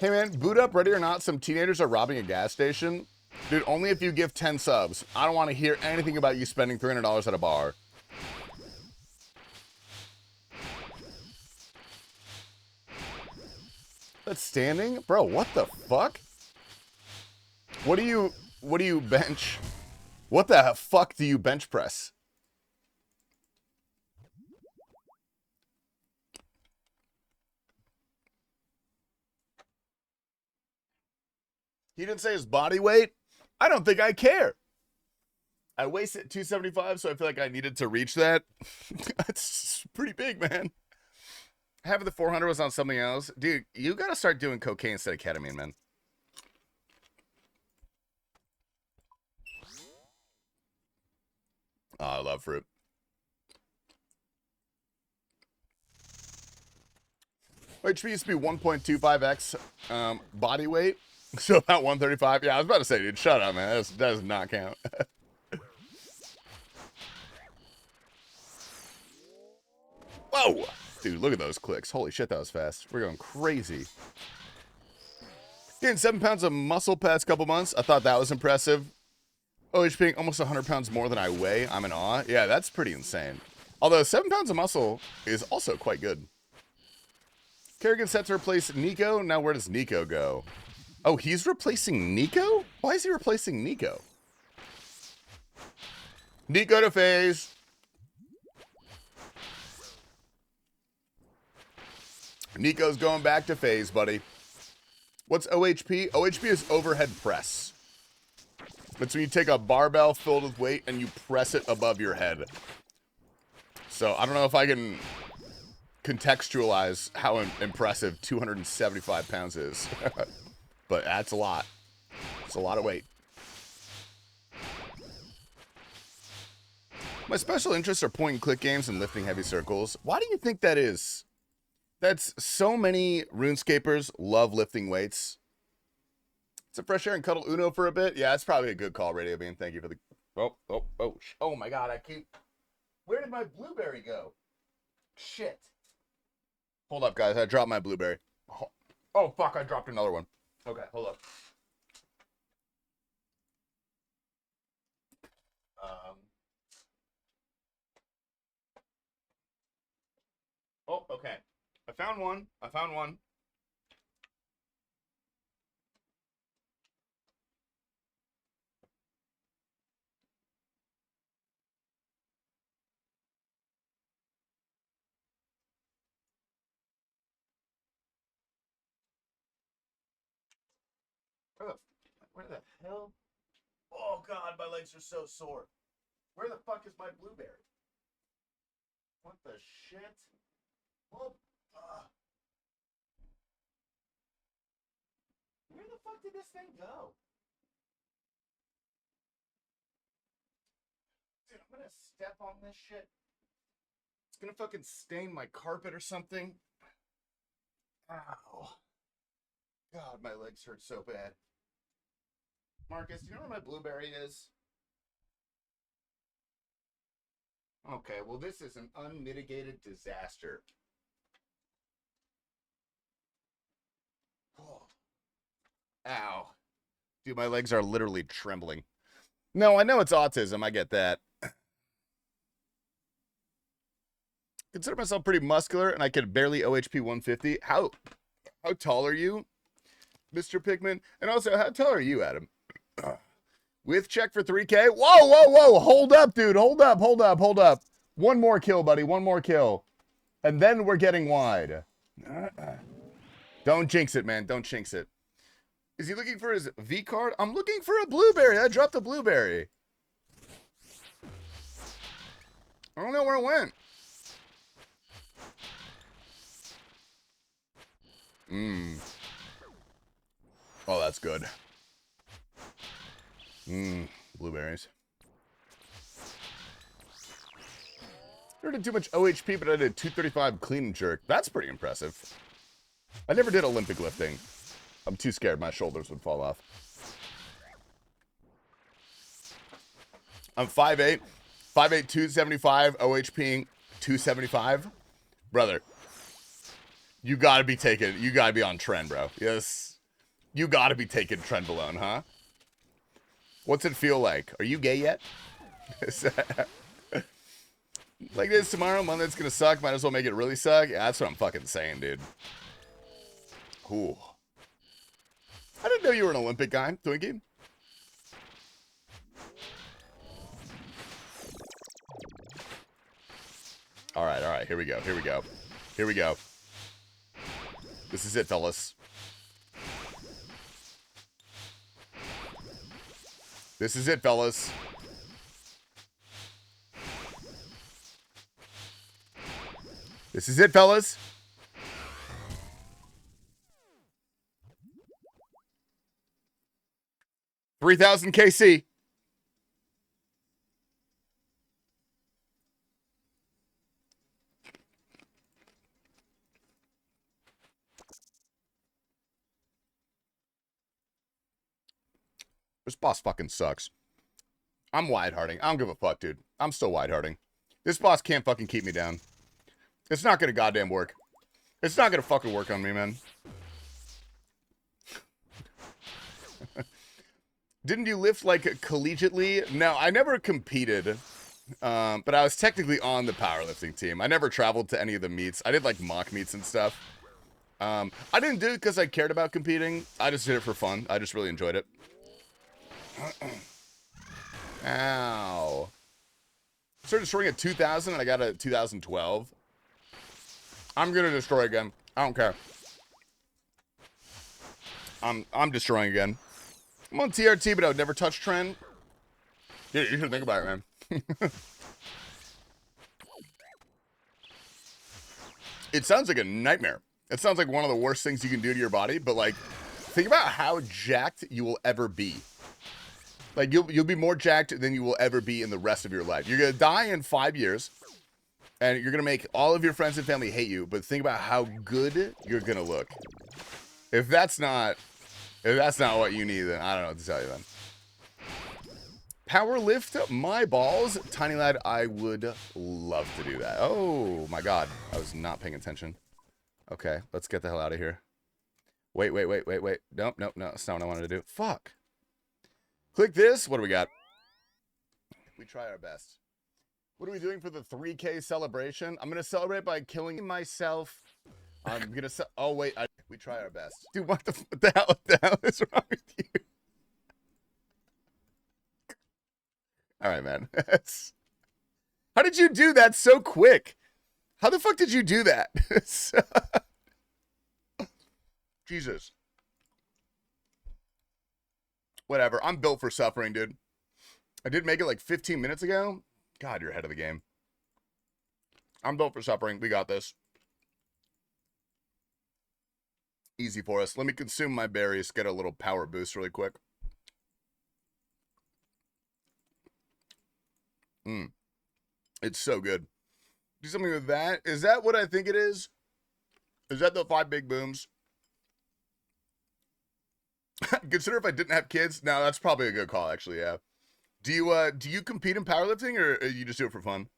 Hey man, boot up, ready or not, some teenagers are robbing a gas station. Dude, only if you give 10 subs. I don't want to hear anything about you spending $300 at a bar. That's standing? Bro, what the fuck? What do you bench? What the fuck do you bench press? He didn't say his body weight? I don't think I care. I wasted 275, so I feel like I needed to reach that. That's pretty big, man. Having the 400 was on something else. Dude, you gotta start doing cocaine instead of ketamine, man. Oh, I love fruit. HP used to be 1.25x body weight. So about 135. Yeah, I was about to say, dude, shut up, man. That does not count. Whoa! Dude, look at those clicks. Holy shit, that was fast. We're going crazy. Getting 7 pounds of muscle past couple months. I thought that was impressive. OHPing almost 100 pounds more than I weigh. I'm in awe. Yeah, that's pretty insane. Although 7 pounds of muscle is also quite good. Kerrigan set to replace Nico. Now where does Nico go? Oh, he's replacing Nico? Why is he replacing Nico? Nico to phase. Nico's going back to phase, buddy. What's OHP? OHP is overhead press. It's when you take a barbell filled with weight and you press it above your head. So I don't know if I can contextualize how impressive 275 pounds is. But that's a lot. It's a lot of weight. My special interests are point and click games and lifting heavy circles. Why do you think that is? That's so many RuneScapers love lifting weights. It's a fresh air and cuddle Uno for a bit. Yeah, it's probably a good call, Radio Bean. Thank you for the... Oh my god, I keep... Where did my blueberry go? Shit. Hold up, guys. I dropped my blueberry. Oh, fuck. I dropped another one. Okay, hold up. Oh, okay. I found one. Where the hell? Oh, God, my legs are so sore. Where the fuck is my blueberry? What the shit? Well, where the fuck did this thing go? Dude, I'm gonna step on this shit. It's gonna fucking stain my carpet or something. Ow. God, my legs hurt so bad. Marcus, do you know where my blueberry is? Okay, well, this is an unmitigated disaster. Oh. Ow. Dude, my legs are literally trembling. No, I know it's autism. I get that. Consider myself pretty muscular, and I can barely OHP 150. How tall are you, Mr. Pigman? And also, how tall are you, Adam? With check for 3K. Whoa, whoa, whoa. Hold up, dude. Hold up, hold up, hold up. One more kill, buddy. One more kill. And then we're getting wide. Don't jinx it, man. Don't jinx it. Is he looking for his V card? I'm looking for a blueberry. I dropped a blueberry. I don't know where it went. Oh, that's good. Blueberries. Never did too much OHP, but I did 235 clean and jerk. That's pretty impressive. I never did Olympic lifting. I'm too scared my shoulders would fall off. I'm 5'8", 275, OHPing 275. Brother, you gotta be on trend, bro. Yes. You gotta be taking Trenbolone, huh? What's it feel like? Are you gay yet? Like this tomorrow, Monday's gonna suck. Might as well make it really suck. Yeah, that's what I'm fucking saying, dude. Ooh. I didn't know you were an Olympic guy, Twinkie. All right. Here we go. This is it, fellas. This is it, fellas. This is it, fellas. $3,000 KC. This boss fucking sucks. I'm wide-hearting. I don't give a fuck, dude. I'm still wide-hearting. This boss can't fucking keep me down. It's not gonna goddamn work. It's not gonna fucking work on me, man. Didn't you lift, like, collegiately? No, I never competed. But I was technically on the powerlifting team. I never traveled to any of the meets. I did, like, mock meets and stuff. I didn't do it because I cared about competing. I just did it for fun. I just really enjoyed it. Ow. Started destroying at 2000 and I got a 2012. I'm gonna destroy again. I don't care. I'm destroying again. I'm on TRT, but I would never touch trend. Yeah, you should think about it, man. It sounds like a nightmare. It sounds like one of the worst things you can do to your body, but like, think about how jacked you will ever be. Like, you'll be more jacked than you will ever be in the rest of your life. You're gonna die in 5 years, and you're gonna make all of your friends and family hate you, but think about how good you're gonna look. If that's not what you need, then I don't know what to tell you then. Power lift my balls? Tiny lad, I would love to do that. Oh my god. I was not paying attention. Okay, let's get the hell out of here. Wait. Nope, that's not what I wanted to do. Fuck. Click this. What do we got? We try our best. What are we doing for the 3K celebration? I'm going to celebrate by killing myself. I'm going to... Oh, wait. We try our best. Dude, what the hell is wrong with you? All right, man. How did you do that so quick? How the fuck did you do that? Jesus. Whatever. I'm built for suffering, dude. I did make it like 15 minutes ago. God, you're ahead of the game. I'm built for suffering. We got this. Easy for us. Let me consume my berries. Get a little power boost really quick. It's so good. Do something with that. Is that what I think it is? Is that the 5 big booms? Consider if I didn't have kids. No, that's probably a good call, actually. Yeah. Do you compete in powerlifting, or you just do it for fun?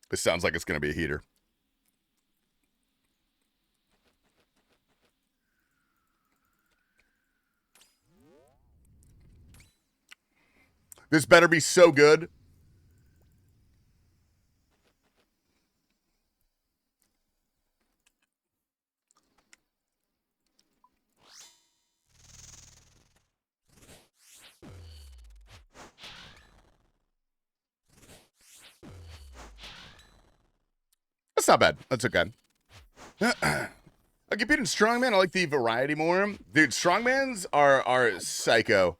This sounds like it's going to be a heater. This better be so good. That's not bad. That's okay. I compete in strongman. I like the variety more. Dude, strongmans are psycho.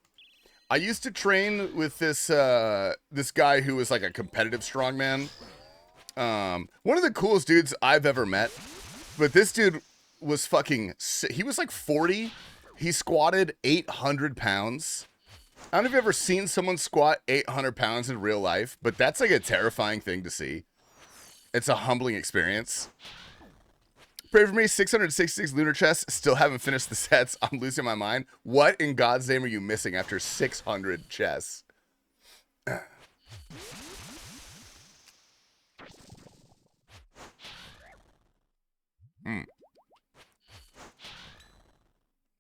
I used to train with this this guy who was like a competitive strongman. One of the coolest dudes I've ever met. But this dude was fucking... He was like 40. He squatted 800 pounds. I don't know if you've ever seen someone squat 800 pounds in real life, but that's like a terrifying thing to see. It's a humbling experience. Pray for me, 666 lunar chests. Still haven't finished the sets. I'm losing my mind. What in God's name are you missing after 600 chests? There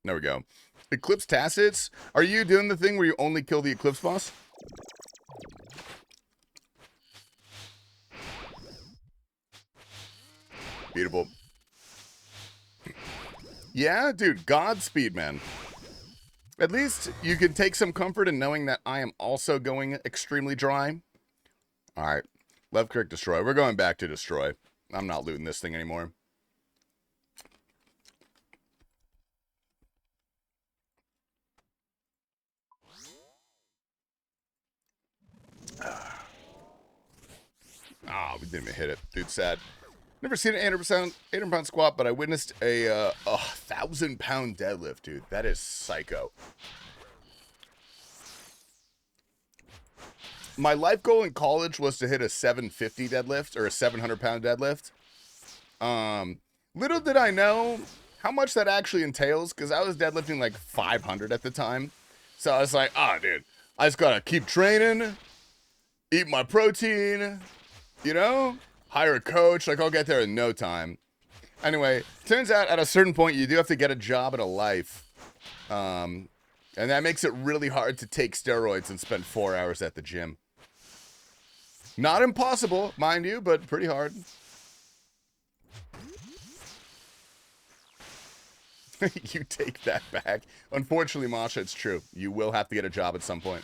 we go. Eclipse Tacits. Are you doing the thing where you only kill the Eclipse boss? Beautiful. Yeah, dude, Godspeed, man. At least you can take some comfort in knowing that I am also going extremely dry. All right. Left click, destroy. We're going back to destroy. I'm not looting this thing anymore. Ah, we didn't even hit it. Dude, sad. Never seen an 800-pound squat, but I witnessed a 1,000-pound deadlift, dude. That is psycho. My life goal in college was to hit a 750 deadlift or a 700-pound deadlift. Little did I know how much that actually entails, because I was deadlifting like 500 at the time. So I was like, dude, I just gotta keep training, eat my protein, you know? Hire a coach, like I'll get there in no time. Anyway, turns out at a certain point you do have to get a job and a life. And that makes it really hard to take steroids and spend 4 hours at the gym. Not impossible, mind you, but pretty hard. You take that back. Unfortunately, Masha, it's true. You will have to get a job at some point.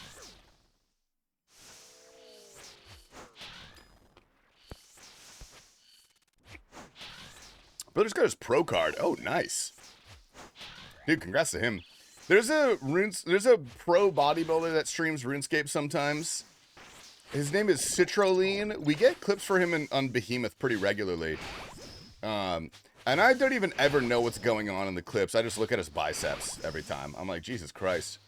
Brother's got his pro card. Oh, nice. Dude, congrats to him. There's a pro bodybuilder that streams RuneScape sometimes. His name is Citroline. We get clips for him on Behemoth pretty regularly. And I don't even ever know what's going on in the clips. I just look at his biceps every time. I'm like, Jesus Christ.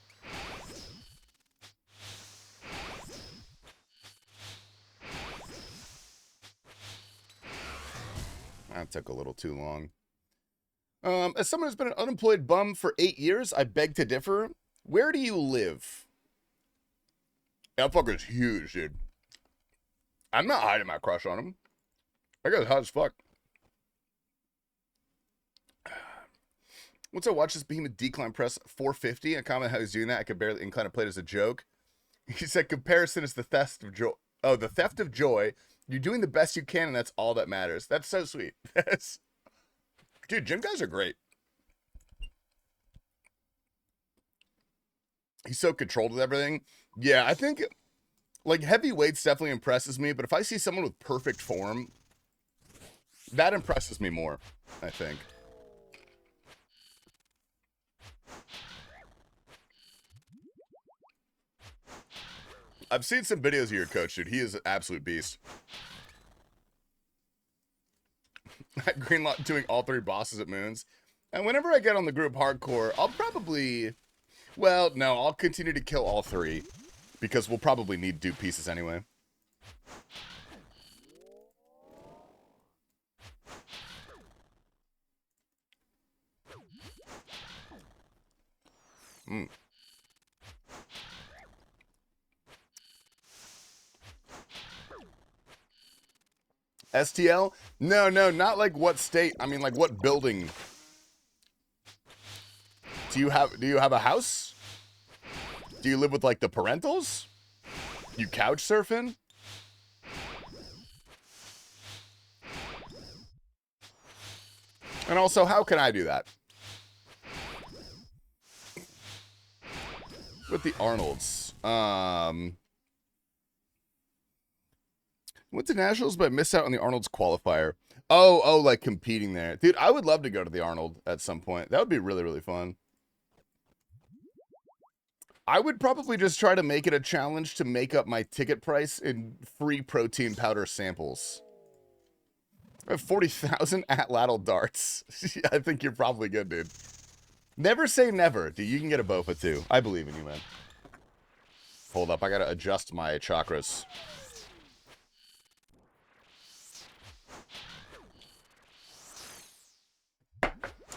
That took a little too long. As someone who's been an unemployed bum for 8 years, I beg to differ. Where do you live? That fucker's huge, dude. I'm not hiding my crush on him. That guy's hot as fuck. Once I watched this Behemoth decline press 450 and comment how he's doing that, I could barely incline to play it as a joke. He said comparison is the theft of joy. Oh, the theft of joy. You're doing the best you can, and that's all that matters. That's so sweet. Dude, gym guys are great. He's so controlled with everything. Yeah, I think, like, heavy weights definitely impresses me, but if I see someone with perfect form, that impresses me more, I think. I've seen some videos of your coach, dude. He is an absolute beast. Greenlock doing all 3 bosses at Moons. And whenever I get on the group hardcore, I'll probably... Well, no, I'll continue to kill all 3. Because we'll probably need dupe pieces anyway. STL? No, not like what state. I mean, like what building. Do you have a house? Do you live with like the parentals? You couch surfing? And also, how can I do that? With the Arnolds. Went to Nationals, but I missed out on the Arnold's qualifier. Oh, like competing there. Dude, I would love to go to the Arnold at some point. That would be really, really fun. I would probably just try to make it a challenge to make up my ticket price in free protein powder samples. I have 40,000 at-lateral darts. I think you're probably good, dude. Never say never, dude. You can get a Bofa too. I believe in you, man. Hold up, I gotta adjust my chakras.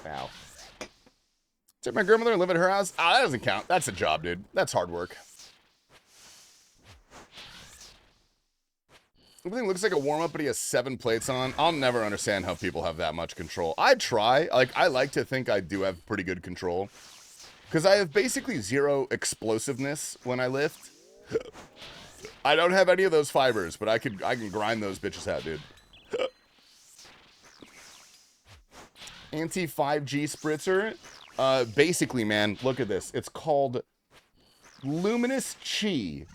Ow. Took my grandmother and live at her house? Ah, that doesn't count. That's a job, dude. That's hard work. Everything looks like a warm-up, but he has 7 plates on. I'll never understand how people have that much control. I try. Like, I like to think I do have pretty good control. Because I have basically 0 explosiveness when I lift. I don't have any of those fibers, but I can grind those bitches out, dude. Anti-5G spritzer. Basically, man, look at this. It's called Luminous Chi,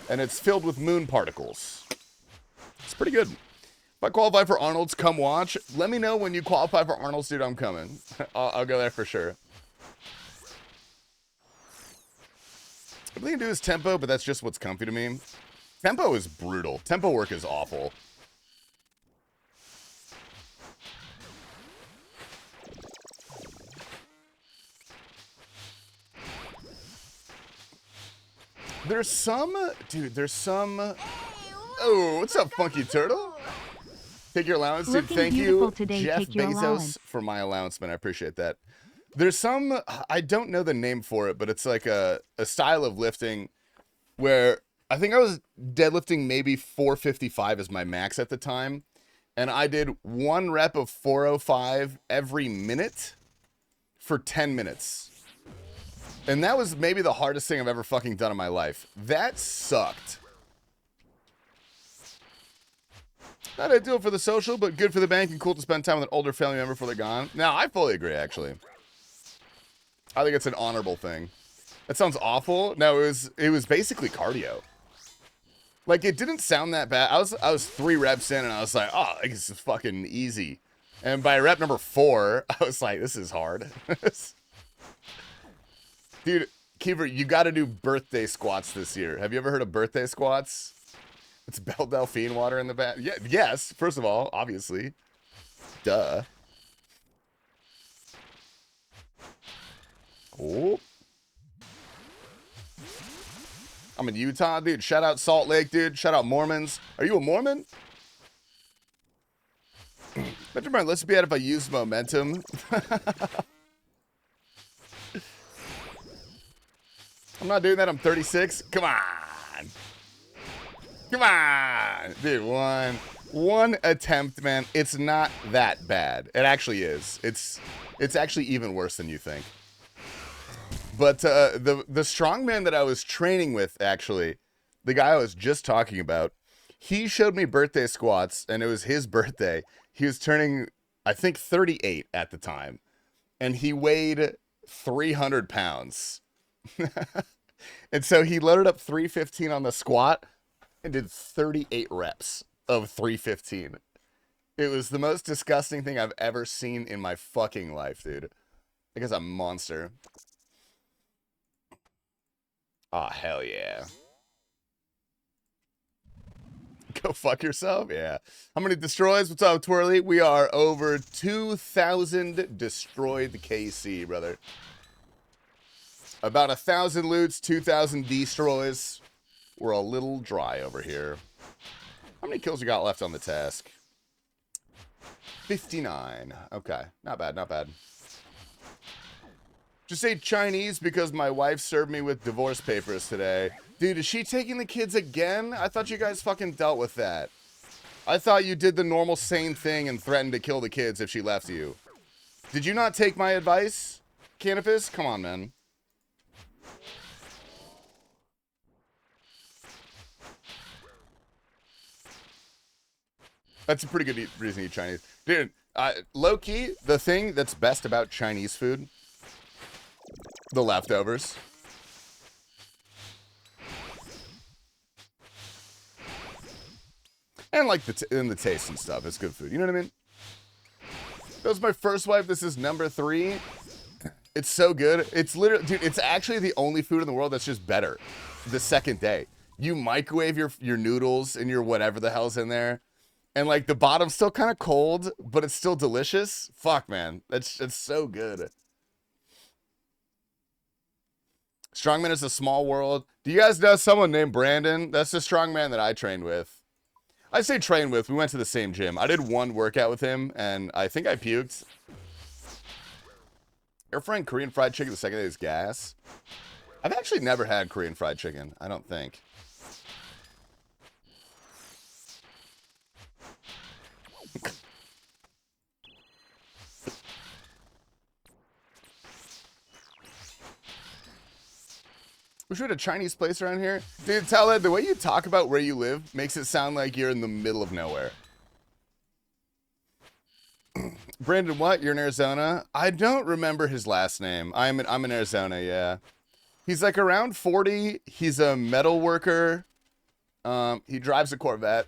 and it's filled with moon particles. It's pretty good. If I qualify for Arnold's, come watch. Let me know when you qualify for Arnold's, dude. I'm coming. I'll go there for sure. Everything I do is tempo, but that's just what's comfy to me. Tempo is brutal. Tempo work is awful. There's some... Dude, there's some... Oh, what's up, Funky Turtle? Take your allowance, dude. Looking Thank you, beautiful today, Jeff take your Bezos, allowance. for my allowance, man. I appreciate that. There's some... I don't know the name for it, but it's like a style of lifting where I think I was deadlifting maybe 455 as my max at the time. And I did 1 rep of 405 every minute for 10 minutes. And that was maybe the hardest thing I've ever fucking done in my life. That sucked. Not ideal for the social, but good for the bank and cool to spend time with an older family member before they're gone. Now, I fully agree, actually. I think it's an honorable thing. That sounds awful. No, it was basically cardio. Like, it didn't sound that bad. I was 3 reps in, and I was like, oh, this is fucking easy. And by rep number 4, I was like, this is hard. Dude, Keeper, you got to do birthday squats this year. Have you ever heard of birthday squats? It's Belle Delphine water in the back. Yeah, yes, first of all, obviously. Duh. Oh. I'm in Utah, dude. Shout out Salt Lake, dude. Shout out Mormons. Are you a Mormon? Imagine my list would be out if I used momentum. I'm not doing that. I'm 36. Come on. Come on. Dude, one attempt, man. It's not that bad. It actually is. It's actually even worse than you think. But the strongman that I was training with, actually, the guy I was just talking about, he showed me birthday squats, and it was his birthday. He was turning, I think, 38 at the time. And he weighed 300 pounds. And so he loaded up 315 on the squat and did 38 reps of 315. It was the most disgusting thing I've ever seen in my fucking life, dude. Like, it's a monster. Oh, hell yeah. Go fuck yourself? Yeah. How many destroys? What's up, Twirly? We are over 2,000 destroyed KC, brother. About 1,000 loots, 2,000 destroys. We're a little dry over here. How many kills you got left on the task? 59. Okay. Not bad, not bad. Just say Chinese because my wife served me with divorce papers today. Dude, is she taking the kids again? I thought you guys fucking dealt with that. I thought you did the normal sane thing and threatened to kill the kids if she left you. Did you not take my advice, Canopus? Come on, man. That's a pretty good reason to eat Chinese. Dude, low-key, the thing that's best about Chinese food, the leftovers. And like the taste and stuff. It's good food. You know what I mean? That was my first wife. This is number 3. It's so good. It's literally, dude, it's actually the only food in the world that's just better the second day. You microwave your noodles and your whatever the hell's in there. And like the bottom's still kind of cold, but it's still delicious. Fuck, man. It's so good. Strongman is a small world. Do you guys know someone named Brandon? That's the strongman that I trained with. I say train with. We went to the same gym. I did one workout with him, and I think I puked. Air frying Korean fried chicken the second day is gas. I've actually never had Korean fried chicken. I don't think. Wish we had a Chinese place around here. Dude, Taled, the way you talk about where you live makes it sound like you're in the middle of nowhere. Brandon, what? You're in Arizona? I don't remember his last name. I'm in Arizona, yeah. He's like around 40. He's a metal worker. He drives a Corvette.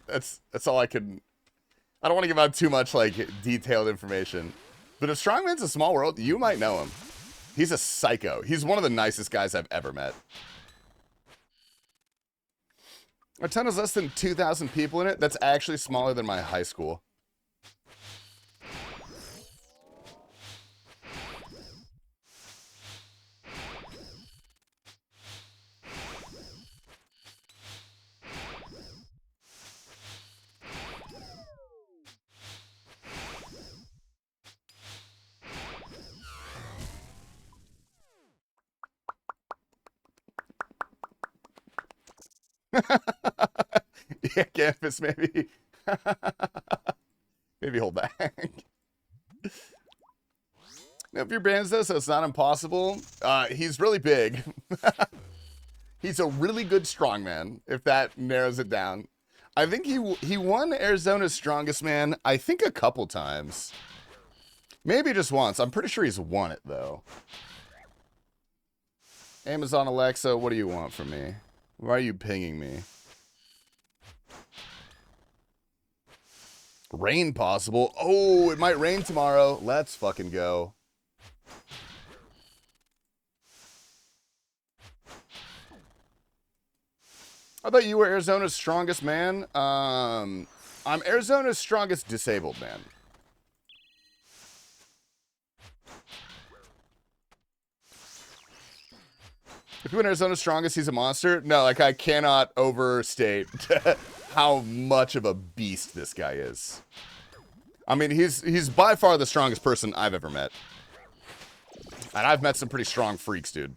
that's all I can. I don't want to give out too much like detailed information. But if Strongman's a small world, you might know him. He's a psycho. He's one of the nicest guys I've ever met. Our town has less than 2,000 people in it. That's actually smaller than my high school. Yeah, campus, maybe. Maybe hold back. Now, if your band's this, so it's not impossible. He's really big. He's a really good strongman, if that narrows it down. I think he won Arizona's Strongest Man, I think a couple times. Maybe just once. I'm pretty sure he's won it, though. Amazon Alexa, what do you want from me? Why are you pinging me? Rain possible. Oh, it might rain tomorrow. Let's fucking go. I thought you were Arizona's Strongest Man. I'm Arizona's Strongest Disabled Man. If you win Arizona's Strongest, he's a monster. No, like I cannot overstate how much of a beast this guy is. I mean, he's by far the strongest person I've ever met. And I've met some pretty strong freaks, dude.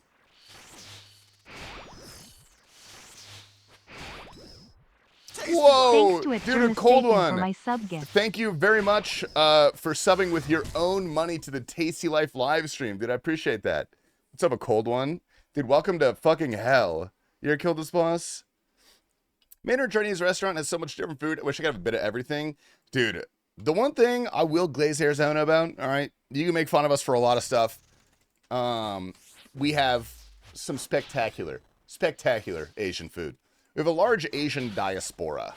Whoa, dude, a cold one. For my sub gift. Thank you very much for subbing with your own money to the TastyLife live stream, dude. I appreciate that. What's up, a cold one? Dude, welcome to fucking hell. You ever killed this boss? Maynard Chinese restaurant has so much different food. I wish I could have a bit of everything. Dude, the one thing I will glaze Arizona about, all right? You can make fun of us for a lot of stuff. We have some spectacular Asian food. We have a large Asian diaspora.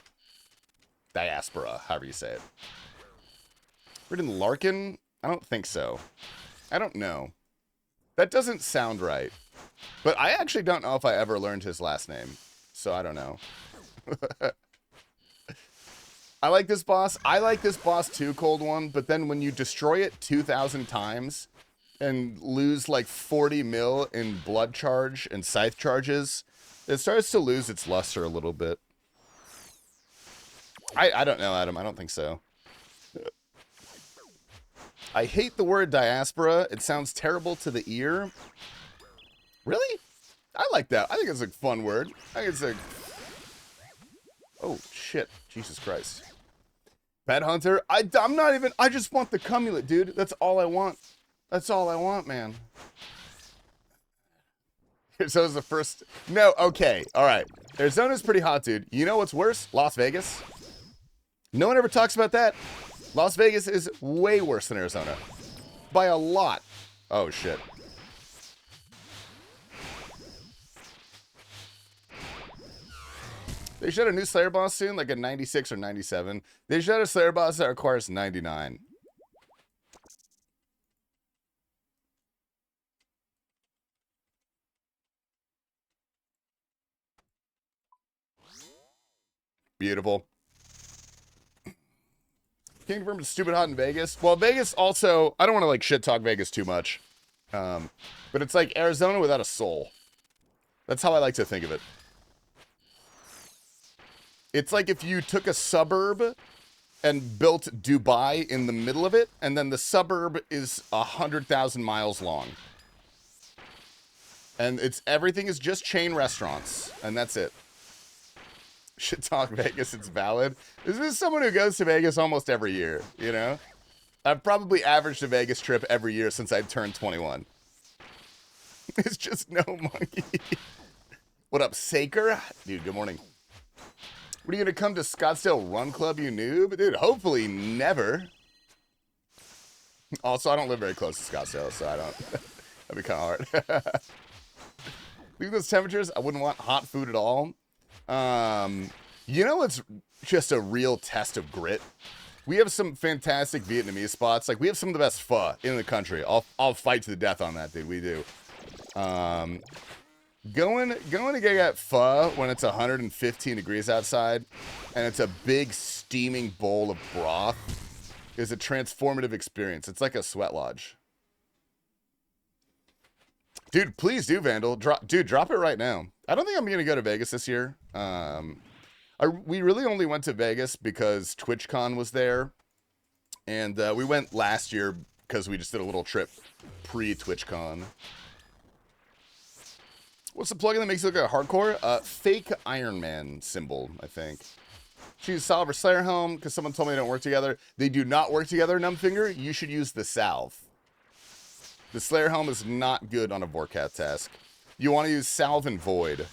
However you say it. Written Larkin? I don't think so. I don't know. That doesn't sound right. But I actually don't know if I ever learned his last name. So I don't know. I like this boss. I like this boss too, Cold One, but then when you destroy it 2,000 times and lose like 40 mil in blood charge and scythe charges, it starts to lose its luster a little bit. I don't know, Adam. I don't think so. I hate the word diaspora. It sounds terrible to the ear. Really? I like that. I think it's a fun word. I think it's a... Oh, shit. Jesus Christ. Pet Hunter? I'm not even... I just want the cumulate, dude. That's all I want. That's all I want, man. Arizona's the first... No, okay. All right. Arizona's pretty hot, dude. You know what's worse? Las Vegas. No one ever talks about that. Las Vegas is way worse than Arizona. By a lot. Oh, shit. They should have a new Slayer boss soon, like a 96 or 97. They should have a Slayer boss that requires 99. Beautiful. Can't confirm it's stupid hot in Vegas. Well, Vegas also, I don't want to like shit talk Vegas too much. But it's like Arizona without a soul. That's how I like to think of it. It's like if you took a suburb and built Dubai in the middle of it, and then the suburb is 100,000 miles long. And everything is just chain restaurants, and that's it. Shit talk Vegas, it's valid. This is someone who goes to Vegas almost every year, you know? I've probably averaged a Vegas trip every year since I turned 21. It's just no monkey. What up, Saker? Dude, good morning. What are you going to come to Scottsdale Run Club, you noob? Dude, hopefully never. Also, I don't live very close to Scottsdale, so I don't... That'd be kind of hard. Look at those temperatures. I wouldn't want hot food at all. You know what's just a real test of grit? We have some fantastic Vietnamese spots. Like, we have some of the best pho in the country. I'll fight to the death on that, dude. We do. Going to get pho when it's 115 degrees outside and it's a big steaming bowl of broth is a transformative experience. It's like a sweat lodge. Dude, please do, Vandal. Drop it right now. I don't think I'm going to go to Vegas this year. We really only went to Vegas because TwitchCon was there. And we went last year because we just did a little trip pre-TwitchCon. What's the plugin that makes it look like a hardcore? Fake Iron Man symbol, I think. Choose Salve or Slayer Helm because someone told me they don't work together. They do not work together, Numbfinger. You should use the Salve. The Slayer Helm is not good on a Vorcat task. You want to use Salve and Void.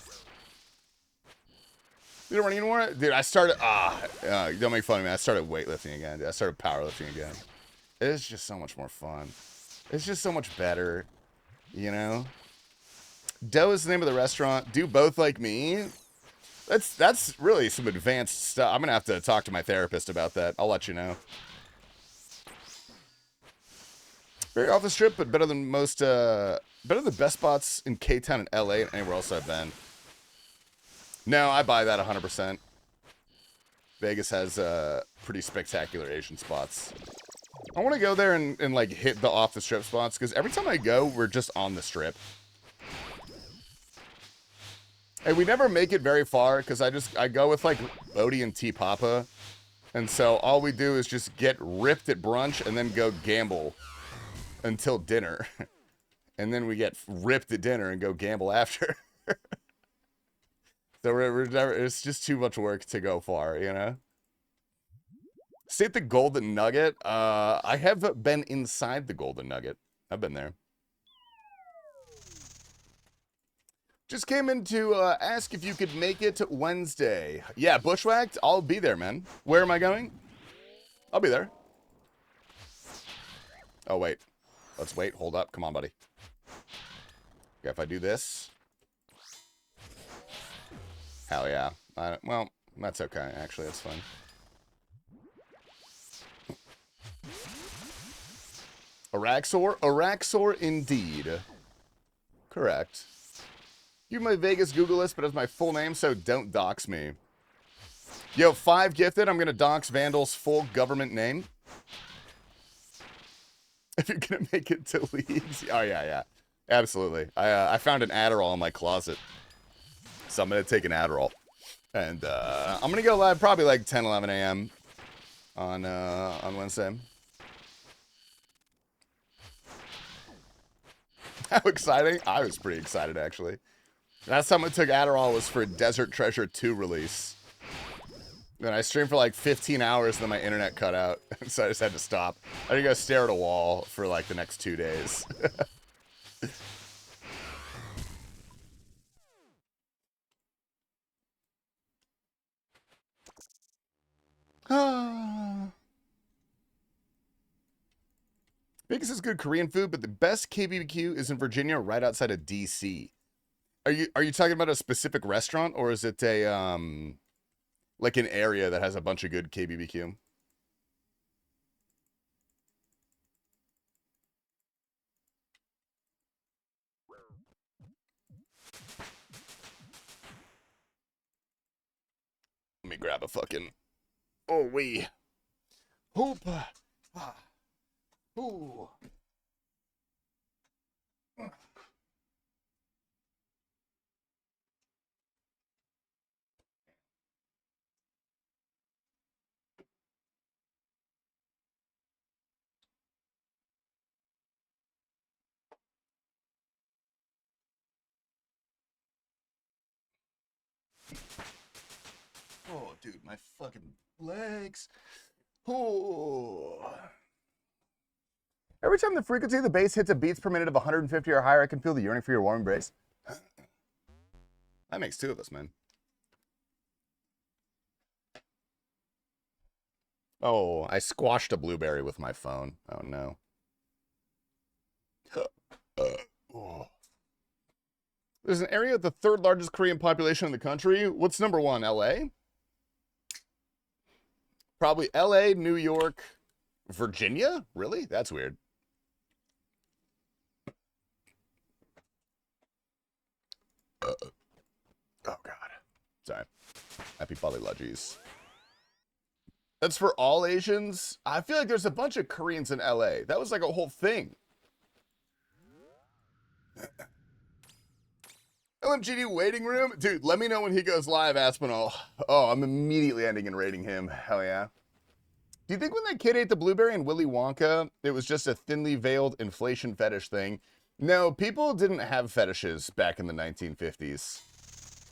You don't run anymore? Dude, I started... don't make fun of me. I started weightlifting again. Dude. I started powerlifting again. It's just so much more fun. It's just so much better. You know? Dough is the name of the restaurant. Do both like me? That's really some advanced stuff. I'm going to have to talk to my therapist about that. I'll let you know. Very off the strip, but better than most, better than the best spots in K-Town and LA and anywhere else I've been. No, I buy that 100%. Vegas has pretty spectacular Asian spots. I want to go there and like hit the off the strip spots because every time I go, we're just on the strip. And we never make it very far because I go with like Bodhi and TPapa. And so all we do is just get ripped at brunch and then go gamble until dinner. And then we get ripped at dinner and go gamble after. So it's just too much work to go far, you know? Stay at the Golden Nugget. I have been inside the Golden Nugget. I've been there. Just came in to ask if you could make it Wednesday. Yeah, Bushwhacked, I'll be there, man. Where am I going? I'll be there. Oh, wait. Let's wait. Hold up. Come on, buddy. Okay, if I do this. Hell yeah. Well, that's okay. Actually, that's fine. Araxxor indeed. Correct. You have my Vegas Google list, but it's my full name, so don't dox me. Yo, 5 gifted. I'm gonna dox Vandal's full government name. If you're gonna make it to leagues. Oh yeah. Absolutely. I found an Adderall in my closet. So I'm gonna take an Adderall. And I'm gonna go live probably like 10, 11 a.m. on Wednesday. How exciting? I was pretty excited actually. Last time I took Adderall was for Desert Treasure 2 release. And I streamed for like 15 hours and then my internet cut out. So I just had to stop. I had to go stare at a wall for like the next 2 days. Vegas is good Korean food, but the best KBBQ is in Virginia, right outside of DC. Are you talking about a specific restaurant, or is it a like an area that has a bunch of good KBBQ? Let me grab a fucking. Oh wee. Hoop. Ooh. Oh, dude, my fucking legs. Oh. Every time the frequency of the bass hits a beats per minute of 150 or higher, I can feel the yearning for your warm embrace. That makes 2 of us, man. Oh, I squashed a blueberry with my phone. Oh, no. There's an area with the 3rd largest Korean population in the country. What's number 1, LA? Probably LA, New York, Virginia? Really? That's weird. Oh, God. Sorry. Happy Polylogis. That's for all Asians? I feel like there's a bunch of Koreans in LA. That was like a whole thing. LMGD waiting room? Dude, let me know when he goes live, Aspinall. Oh, I'm immediately ending and rating him. Hell yeah. Do you think when that kid ate the blueberry in Willy Wonka, it was just a thinly veiled inflation fetish thing? No, people didn't have fetishes back in the 1950s.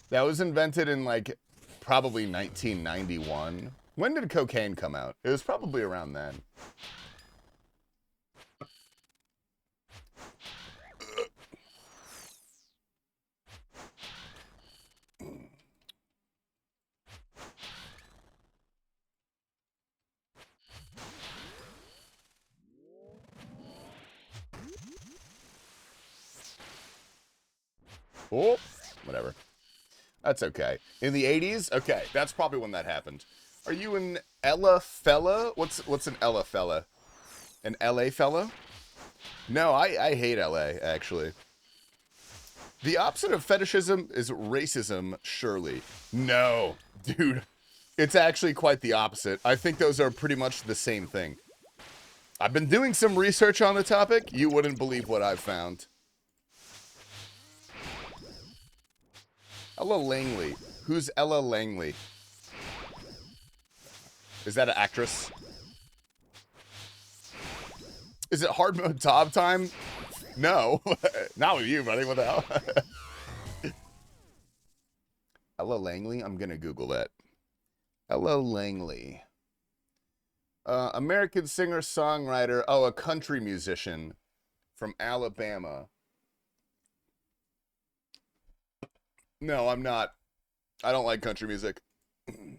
That was invented in, like, probably 1991. When did cocaine come out? It was probably around then. Oh, whatever. That's okay. In the 80s? Okay, that's probably when that happened. Are you an Ella fella? What's an Ella fella? An LA fella? No, I hate LA, actually. The opposite of fetishism is racism, surely. No, dude. It's actually quite the opposite. I think those are pretty much the same thing. I've been doing some research on the topic. You wouldn't believe what I've found. Ella Langley. Who's Ella Langley? Is that an actress? Is it hard mode top time? No. Not with you, buddy. What the hell? Ella Langley? I'm going to Google that. Ella Langley. American singer-songwriter. Oh, a country musician from Alabama. No, I'm not. I don't like country music. I'm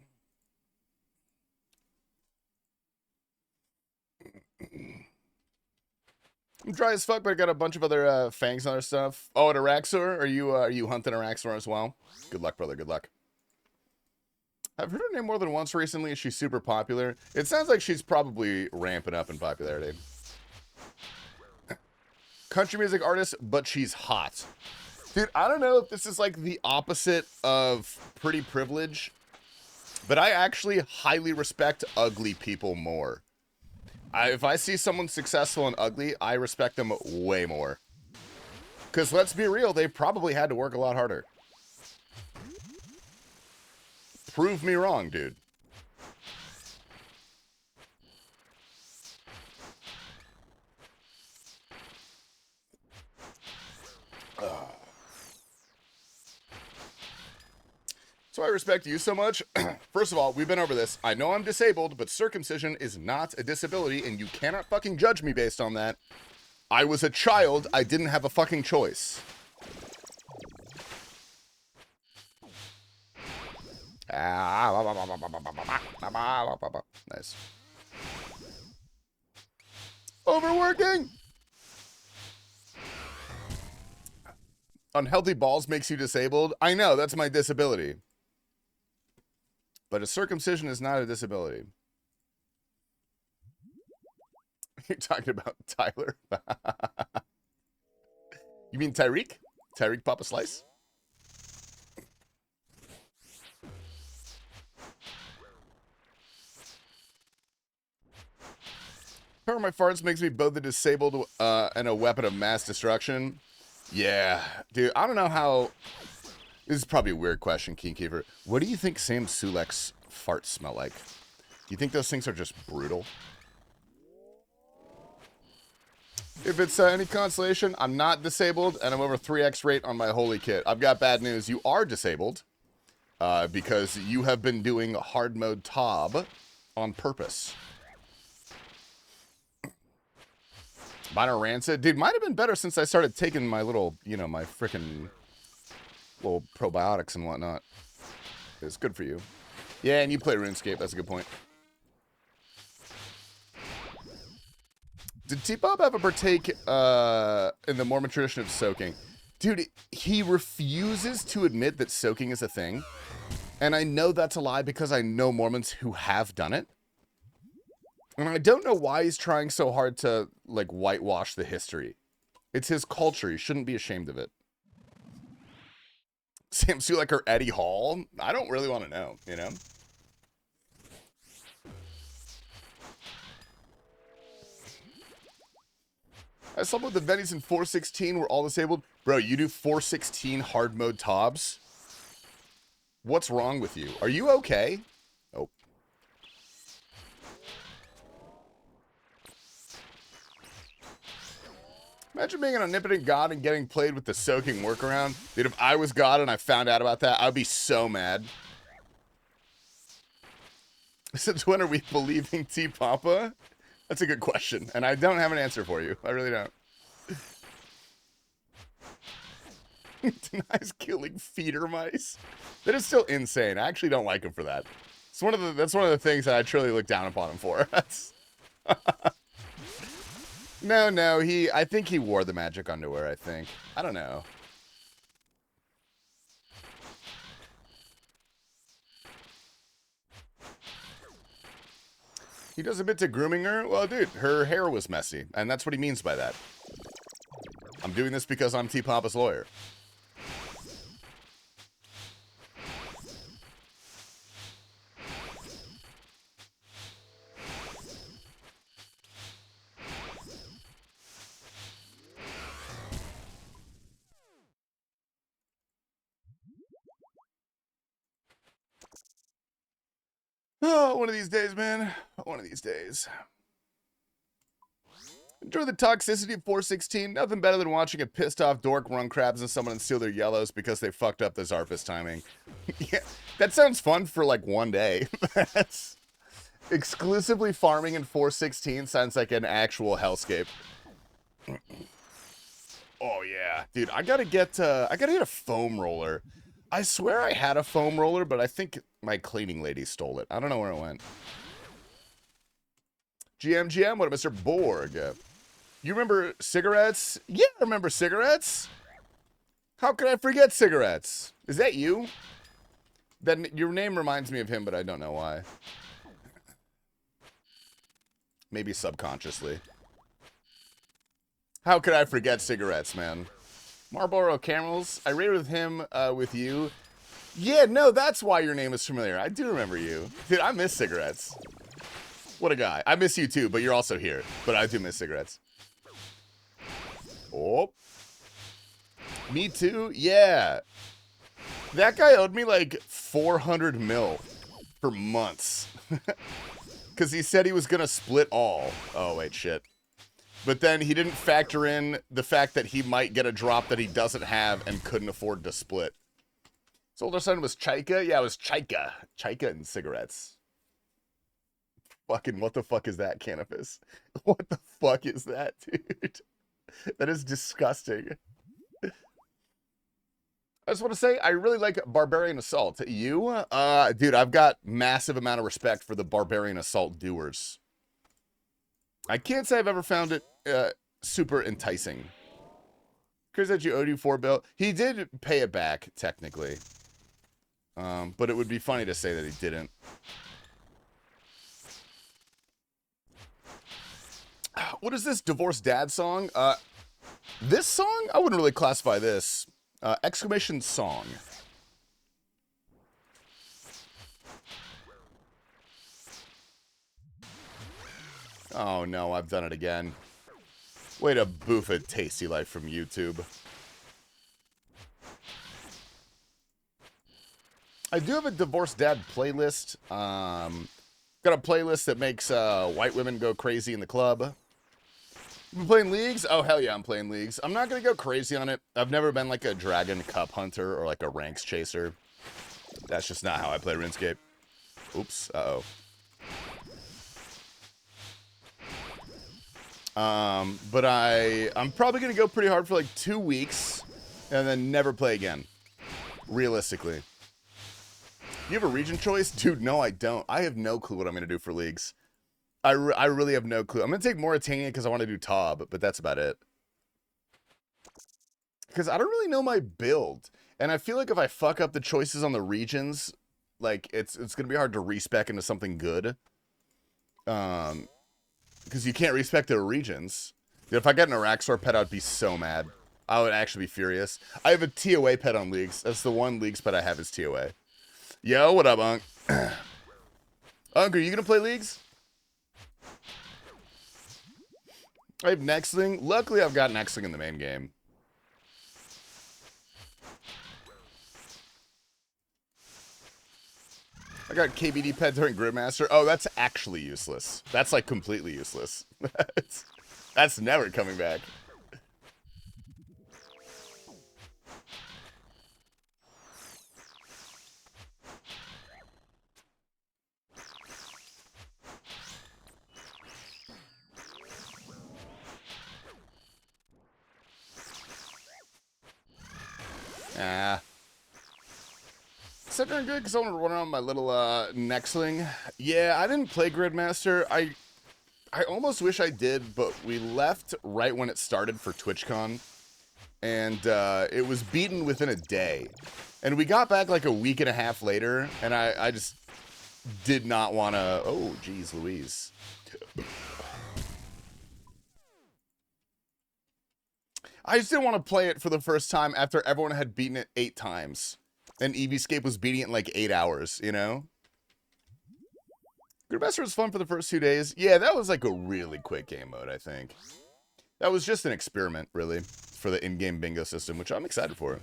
dry as fuck, but I got a bunch of other fangs on our stuff. Oh, and Araxxor? Are you hunting Araxxor as well? Good luck, brother. Good luck. I've heard her name more than once recently. She's super popular. It sounds like she's probably ramping up in popularity. Country music artist, but she's hot. Dude, I don't know if this is like the opposite of pretty privilege, But I actually highly respect ugly people more. If I see someone successful and ugly, I respect them way more. Because let's be real, they probably had to work a lot harder. Prove me wrong, dude. So I respect you so much. First of all, we've been over this. I know I'm disabled, but circumcision is not a disability, and you cannot fucking judge me based on that. I was a child. I didn't have a fucking choice. Nice. Overworking! Unhealthy balls makes you disabled? I know, that's my disability. But a circumcision is not a disability. You're talking about Tyler? You mean Tyreek? Tyreek TpapaSLICE? Power my farts makes me both a disabled and a weapon of mass destruction. Yeah, dude, I don't know how... This is probably a weird question, Keenkeeper. What do you think Sam Sulek's farts smell like? Do you think those things are just brutal? If it's any consolation, I'm not disabled, and I'm over 3x rate on my holy kit. I've got bad news. You are disabled, because you have been doing hard mode Tob on purpose. Mine are rancid. Dude, might have been better since I started taking my little, you know, my freaking little probiotics and whatnot. It's good for you. Yeah, and you play RuneScape. That's a good point. Did T-Pop ever partake in the Mormon tradition of soaking? Dude, he refuses to admit that soaking is a thing. And I know that's a lie because I know Mormons who have done it. And I don't know why he's trying so hard to, like, whitewash the history. It's his culture. He shouldn't be ashamed of it. Sam Sulek or Eddie Hall? I don't really want to know, you know? I slept with the Vennies in 416. We're all disabled. Bro, you do 416 hard mode Tobs? What's wrong with you? Are you okay? Oh. Imagine being an omnipotent god and getting played with the soaking workaround. Dude, if I was god and I found out about that, I'd be so mad. Since when are we believing T-Papa? That's a good question, and I don't have an answer for you. I really don't. Denies killing feeder mice. That is still insane. I actually don't like him for that. It's that's one of the things that I truly look down upon him for. That's No, I think he wore the magic underwear, I think. I don't know. He does a bit to grooming her? Well, dude, her hair was messy, and that's what he means by that. I'm doing this because I'm T-Papa's lawyer. Oh, one of these days, man. One of these days. Enjoy the toxicity of 416. Nothing better than watching a pissed off dork run crabs and someone and steal their yellows because they fucked up the Zarpus timing. Yeah, that sounds fun for like one day. That's exclusively farming in 416 sounds like an actual hellscape. Oh yeah, dude, I gotta get a foam roller. I swear I had a foam roller, but I think my cleaning lady stole it. I don't know where it went. GM, what up, Mr. Borg? You remember cigarettes? Yeah, I remember cigarettes. How could I forget cigarettes? Is that you? Then your name reminds me of him, but I don't know why. Maybe subconsciously. How could I forget cigarettes, man? Marlboro Camels. I raided with him, with you. Yeah, no, that's why your name is familiar. I do remember you. Dude, I miss cigarettes. What a guy. I miss you too, but you're also here. But I do miss cigarettes. Oh. Me too? Yeah. That guy owed me like 400 mil for months. Because he said he was going to split all. Oh, wait, shit. But then he didn't factor in the fact that he might get a drop that he doesn't have and couldn't afford to split. His older son was Chaika? Yeah, it was Chaika. Chaika and cigarettes. Fucking what the fuck is that, Canopus? What the fuck is that, dude? That is disgusting. I just want to say, I really like Barbarian Assault. You? Dude, I've got massive amount of respect for the Barbarian Assault doers. I can't say I've ever found it super enticing. Chris said you owed you 4 bill. He did pay it back, technically. But it would be funny to say that he didn't. What is this divorced dad song? This song? I wouldn't really classify this. Exclamation song. Oh no, I've done it again. Way to boof a TastyLife from YouTube. I do have a divorced dad playlist. Got a playlist that makes white women go crazy in the club. You been playing leagues? Oh, hell yeah, I'm playing leagues. I'm not going to go crazy on it. I've never been like a Dragon Cup hunter or like a ranks chaser. That's just not how I play RuneScape. Oops, uh-oh. But I'm probably going to go pretty hard for like 2 weeks and then never play again. Realistically. You have a region choice? Dude, no, I don't. I have no clue what I'm going to do for leagues. I really have no clue. I'm going to take Mauritania because I want to do Tob, but that's about it. Because I don't really know my build. And I feel like if I fuck up the choices on the regions, like, it's going to be hard to respec into something good. Because you can't respec the regions. Dude, if I get an Araxxor pet, I'd be so mad. I would actually be furious. I have a TOA pet on leagues. That's the one leagues pet I have is TOA. Yo, what up, Unk? Unk, are you going to play leagues? I have Nextling. Luckily, I've got Nextling in the main game. I got KBD pet during Gridmaster. Oh, that's actually useless. That's like completely useless. That's never coming back. Ah. Except I'm good because I want to run around my little Nextling. Yeah, I didn't play Gridmaster. I almost wish I did, but we left right when it started for TwitchCon. And it was beaten within a day. And we got back like a week and a half later, and I just did not want to... Oh, geez, Louise. I just didn't want to play it for the first time after everyone had beaten it 8 times. And EVscape was beating it in like 8 hours, you know? Gridmaster was fun for the first 2 days. Yeah, that was like a really quick game mode, I think. That was just an experiment, really, for the in-game bingo system, which I'm excited for.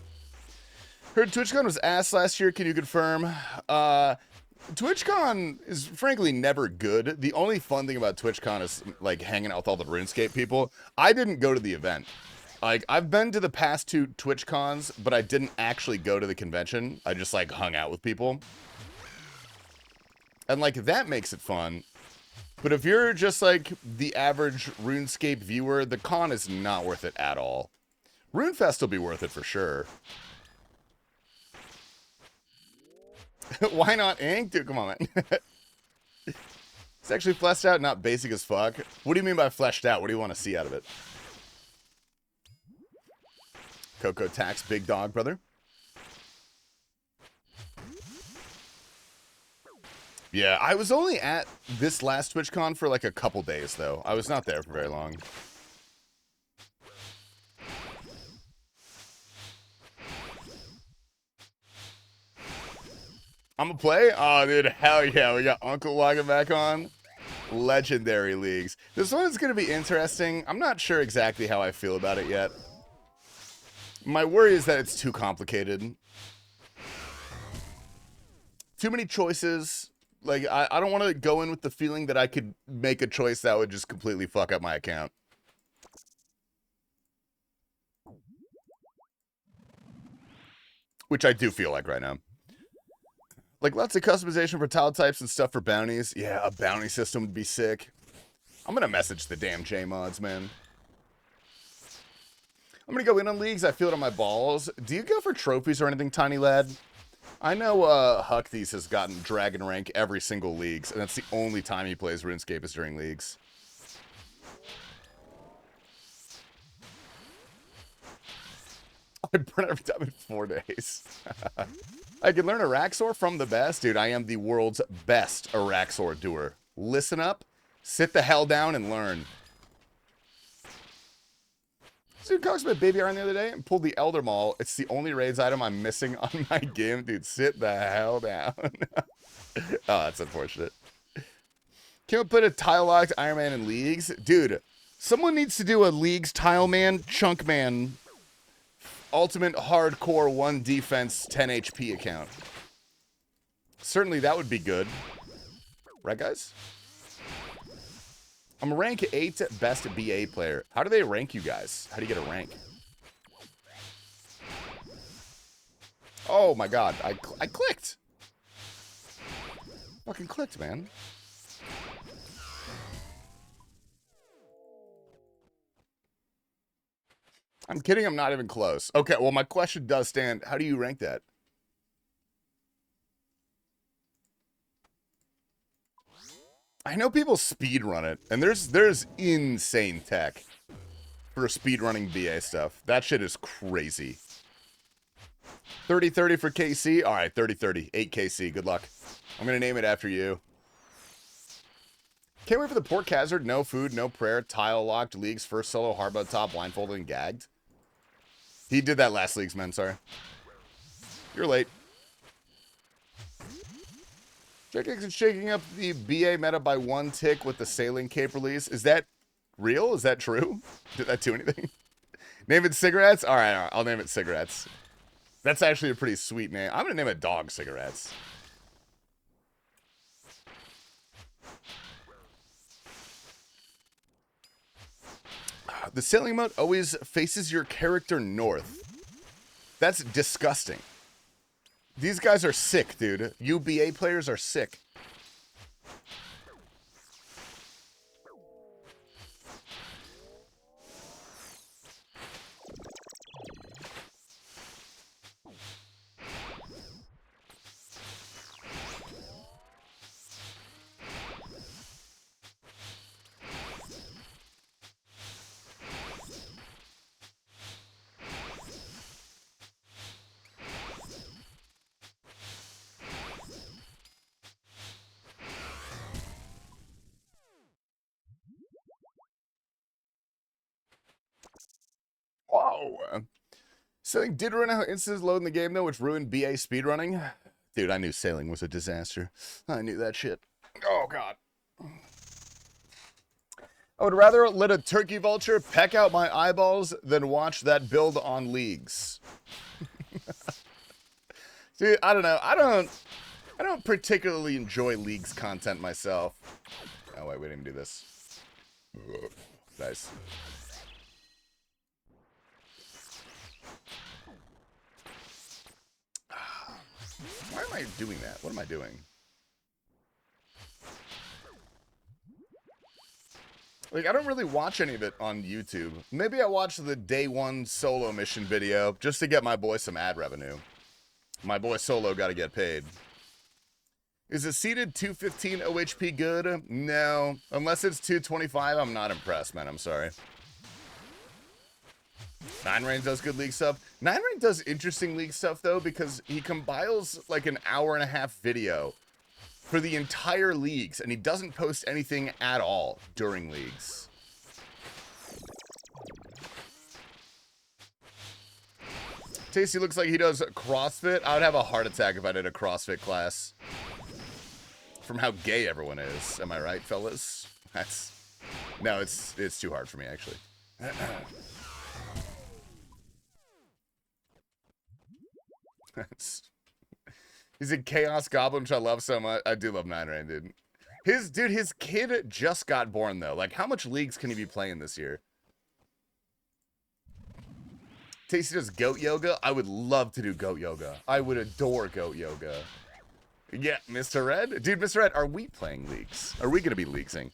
Heard TwitchCon was ass last year. Can you confirm? TwitchCon is frankly never good. The only fun thing about TwitchCon is like hanging out with all the RuneScape people. I didn't go to the event. Like, I've been to the past 2 TwitchCons, but I didn't actually go to the convention. I just, like, hung out with people. And, like, that makes it fun. But if you're just, like, the average RuneScape viewer, the con is not worth it at all. RuneFest will be worth it for sure. Why not ink? Dude, come on, man. It's actually fleshed out, not basic as fuck. What do you mean by fleshed out? What do you want to see out of it? Coco Tax, big dog, brother. Yeah, I was only at this last TwitchCon for like a couple days, though. I was not there for very long. I'm gonna play? Oh, dude, hell yeah. We got Uncle logging back on. Legendary leagues. This one is gonna be interesting. I'm not sure exactly how I feel about it yet. My worry is that it's too complicated. Too many choices. Like, I don't want to go in with the feeling that I could make a choice that would just completely fuck up my account. Which I do feel like right now. Like, lots of customization for tile types and stuff for bounties. Yeah, a bounty system would be sick. I'm gonna message the damn J-mods, man. I'm gonna go in on leagues. I feel it on my balls. Do you go for trophies or anything, Tiny Lad? I know Huckthese has gotten Dragon Rank every single leagues, and that's the only time he plays RuneScape is during leagues. I burn every time in 4 days. I can learn Araxxor from the best. Dude, I am the world's best Araxxor doer. Listen up, sit the hell down, and learn. Dude, talks about Baby Iron the other day and pulled the Elder Maul. It's the only raids item I'm missing on my game. Dude, sit the hell down. Oh, that's unfortunate. Can we put a tile locked Iron Man in leagues? Dude, someone needs to do a leagues tile man, chunk man, ultimate hardcore 1 defense 10 HP account. Certainly that would be good. Right, guys? I'm a rank 8 best BA player. How do they rank you guys? How do you get a rank? Oh my god, I clicked. Fucking clicked, man. I'm kidding, I'm not even close. Okay, well my question does stand. How do you rank that? I know people speedrun it, and there's insane tech for speedrunning BA stuff. That shit is crazy. 30-30 for KC? Alright, 30-30. 8 KC, good luck. I'm gonna name it after you. Can't wait for the Port Hazard, no food, no prayer, tile locked, leagues, first solo, hard mode top, blindfolded and gagged. He did that last leagues, man, sorry. You're late. Jakex is shaking up the BA meta by 1 tick with the Sailing Cape release. Is that real? Is that true? Did that do anything? Name it Cigarettes? Alright, I'll name it Cigarettes. That's actually a pretty sweet name. I'm gonna name it Dog Cigarettes. The sailing mode always faces your character north. That's disgusting. These guys are sick, dude. You BA players are sick. Whoa. Sailing did run out instances load in the game, though, which ruined BA speedrunning. Dude, I knew sailing was a disaster. I knew that shit. Oh, God. I would rather let a turkey vulture peck out my eyeballs than watch that build on leagues. Dude, I don't know. I don't particularly enjoy leagues content myself. Oh, wait, we didn't do this. Nice. Why am I doing that? What am I doing? Like, I don't really watch any of it on YouTube. Maybe I watch the day 1 solo mission video just to get my boy some ad revenue. My boy Solo got to get paid. Is a seated 215 OHP good? No. Unless it's 225, I'm not impressed, man. I'm sorry. 9rain does good league stuff. 9rain does interesting league stuff, though, because he compiles like an hour-and-a-half video for the entire leagues, and he doesn't post anything at all during leagues. Tasty looks like he does CrossFit. I would have a heart attack if I did a CrossFit class. From how gay everyone is. Am I right, fellas? No, it's too hard for me, actually. He's a Chaos Goblin, which I love so much. I do love Nine Rain, dude. His kid just got born, though. Like, how much leagues can he be playing this year? Tasty does goat yoga. I would love to do goat yoga. I would adore goat yoga. Yeah, Mr. Red. Dude, Mr. Red, are we playing leagues? Are we going to be leaguesing?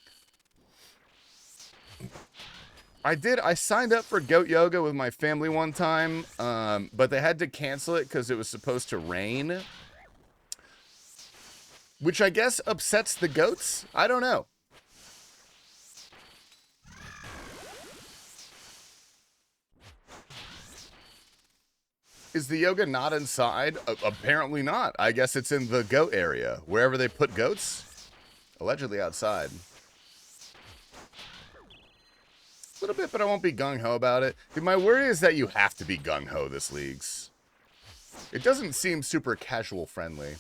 I signed up for goat yoga with my family one time, but they had to cancel it because it was supposed to rain. Which I guess upsets the goats? I don't know. Is the yoga not inside? Apparently not. I guess it's in the goat area. Wherever they put goats. Allegedly outside. A little bit, but I won't be gung-ho about it. My worry is that you have to be gung-ho this leagues. It doesn't seem super casual friendly.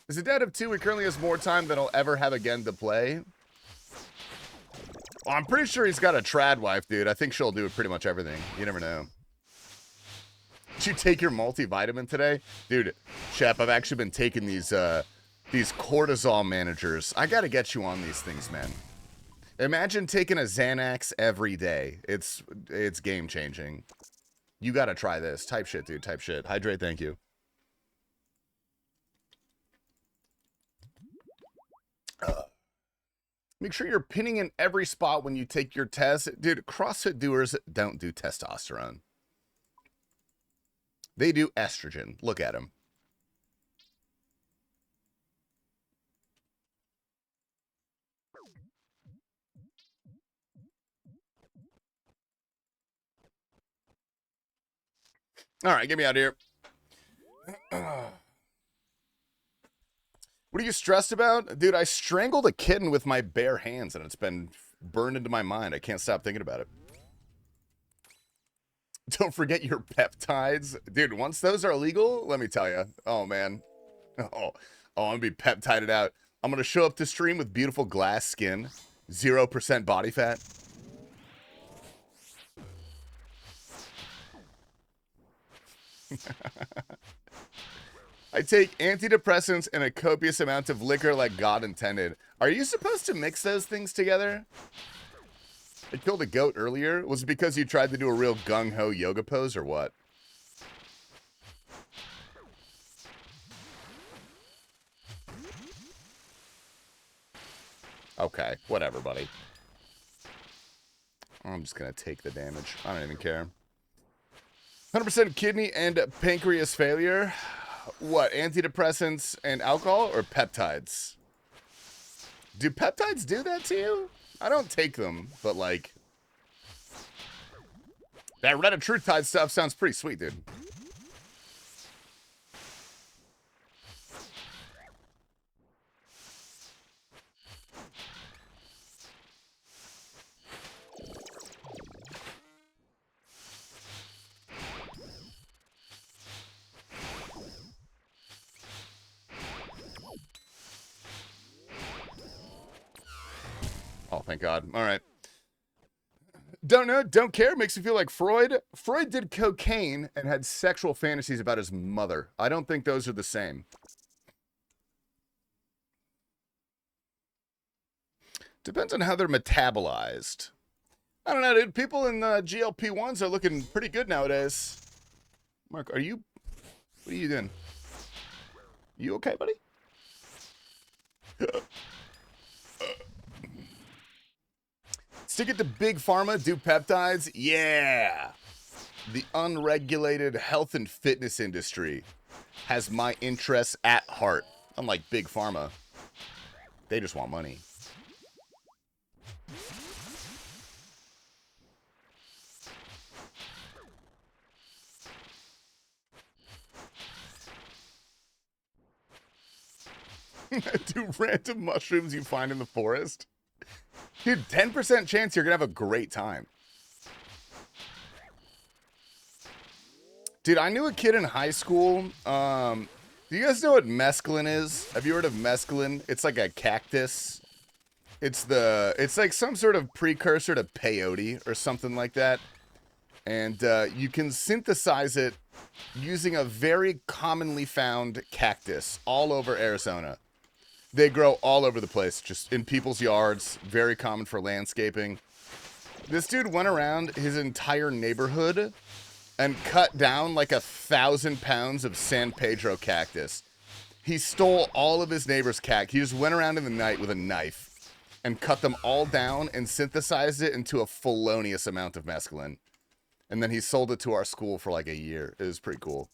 Is it dead of 2? He currently has more time than he'll ever have again to play. Well, I'm pretty sure he's got a trad wife, dude. I think she'll do pretty much everything. You never know. Did you take your multivitamin today? Dude, Shep, I've actually been taking these cortisol managers. I gotta get you on these things, man. Imagine taking a Xanax every day. It's game changing. You gotta try this. Type shit, dude. Type shit. Hydrate, thank you. Make sure you're pinning in every spot when you take your test. Dude, CrossFit doers don't do testosterone. They do estrogen. Look at them. All right, get me out of here. What are you stressed about? Dude, I strangled a kitten with my bare hands, and it's been burned into my mind. I can't stop thinking about it. Don't forget your peptides. Dude, once those are illegal, let me tell you. Oh, man. Oh, I'm going to be peptided out. I'm going to show up to stream with beautiful glass skin. 0% body fat. I take antidepressants and a copious amount of liquor like God intended. Are you supposed to mix those things together? I killed a goat earlier. Was it because you tried to do a real gung-ho yoga pose or what? Okay, whatever, buddy. I'm just going to take the damage. I don't even care. 100% kidney and pancreas failure. What, antidepressants and alcohol or peptides? Do peptides do that to you? I don't take them, but like... That Reddit stuff sounds pretty sweet, dude. Oh, thank God. All right. Don't know, don't care. Makes me feel like Freud. Freud did cocaine and had sexual fantasies about his mother. I don't think those are the same. Depends on how they're metabolized. I don't know, dude. People in GLP-1s are looking pretty good nowadays. Mark, what are you doing? You okay, buddy? Stick it to Big Pharma, do peptides? Yeah! The unregulated health and fitness industry has my interests at heart. Unlike Big Pharma. They just want money. Do random mushrooms you find in the forest? Dude, 10% chance you're going to have a great time. Dude, I knew a kid in high school. Do you guys know what mescaline is? Have you heard of mescaline? It's like a cactus. It's like some sort of precursor to peyote or something like that. And you can synthesize it using a very commonly found cactus all over Arizona. They grow all over the place, just in people's yards. Very common for landscaping. This dude went around his entire neighborhood and cut down like 1,000 pounds of San Pedro cactus. He stole all of his neighbor's cactus. He just went around in the night with a knife and cut them all down and synthesized it into a felonious amount of mescaline. And then he sold it to our school for like a year. It was pretty cool.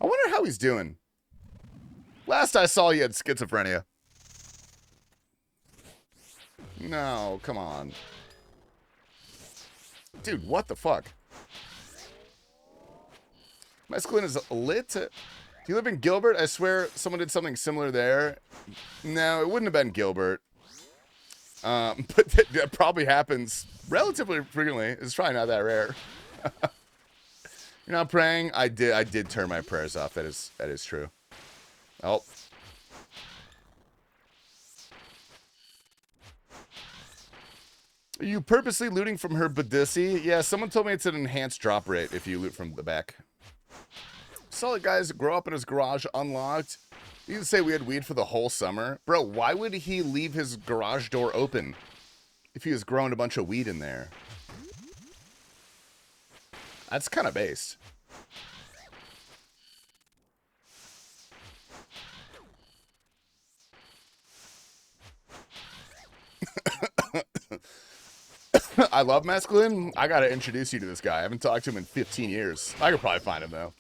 I wonder how he's doing. Last I saw, he had schizophrenia. No, come on. Dude, what the fuck? Mescaline is lit. Do you live in Gilbert? I swear someone did something similar there. No, it wouldn't have been Gilbert. But that probably happens relatively frequently. It's probably not that rare. You're not praying? I did turn my prayers off. That is true. Oh. Are you purposely looting from her Badissi? Yeah, someone told me it's an enhanced drop rate if you loot from the back. Saw the guys grow up in his garage unlocked. You can say we had weed for the whole summer. Bro, why would he leave his garage door open if he was growing a bunch of weed in there? That's kind of based. I love mescaline. I gotta introduce you to this guy. I haven't talked to him in 15 years. I could probably find him, though.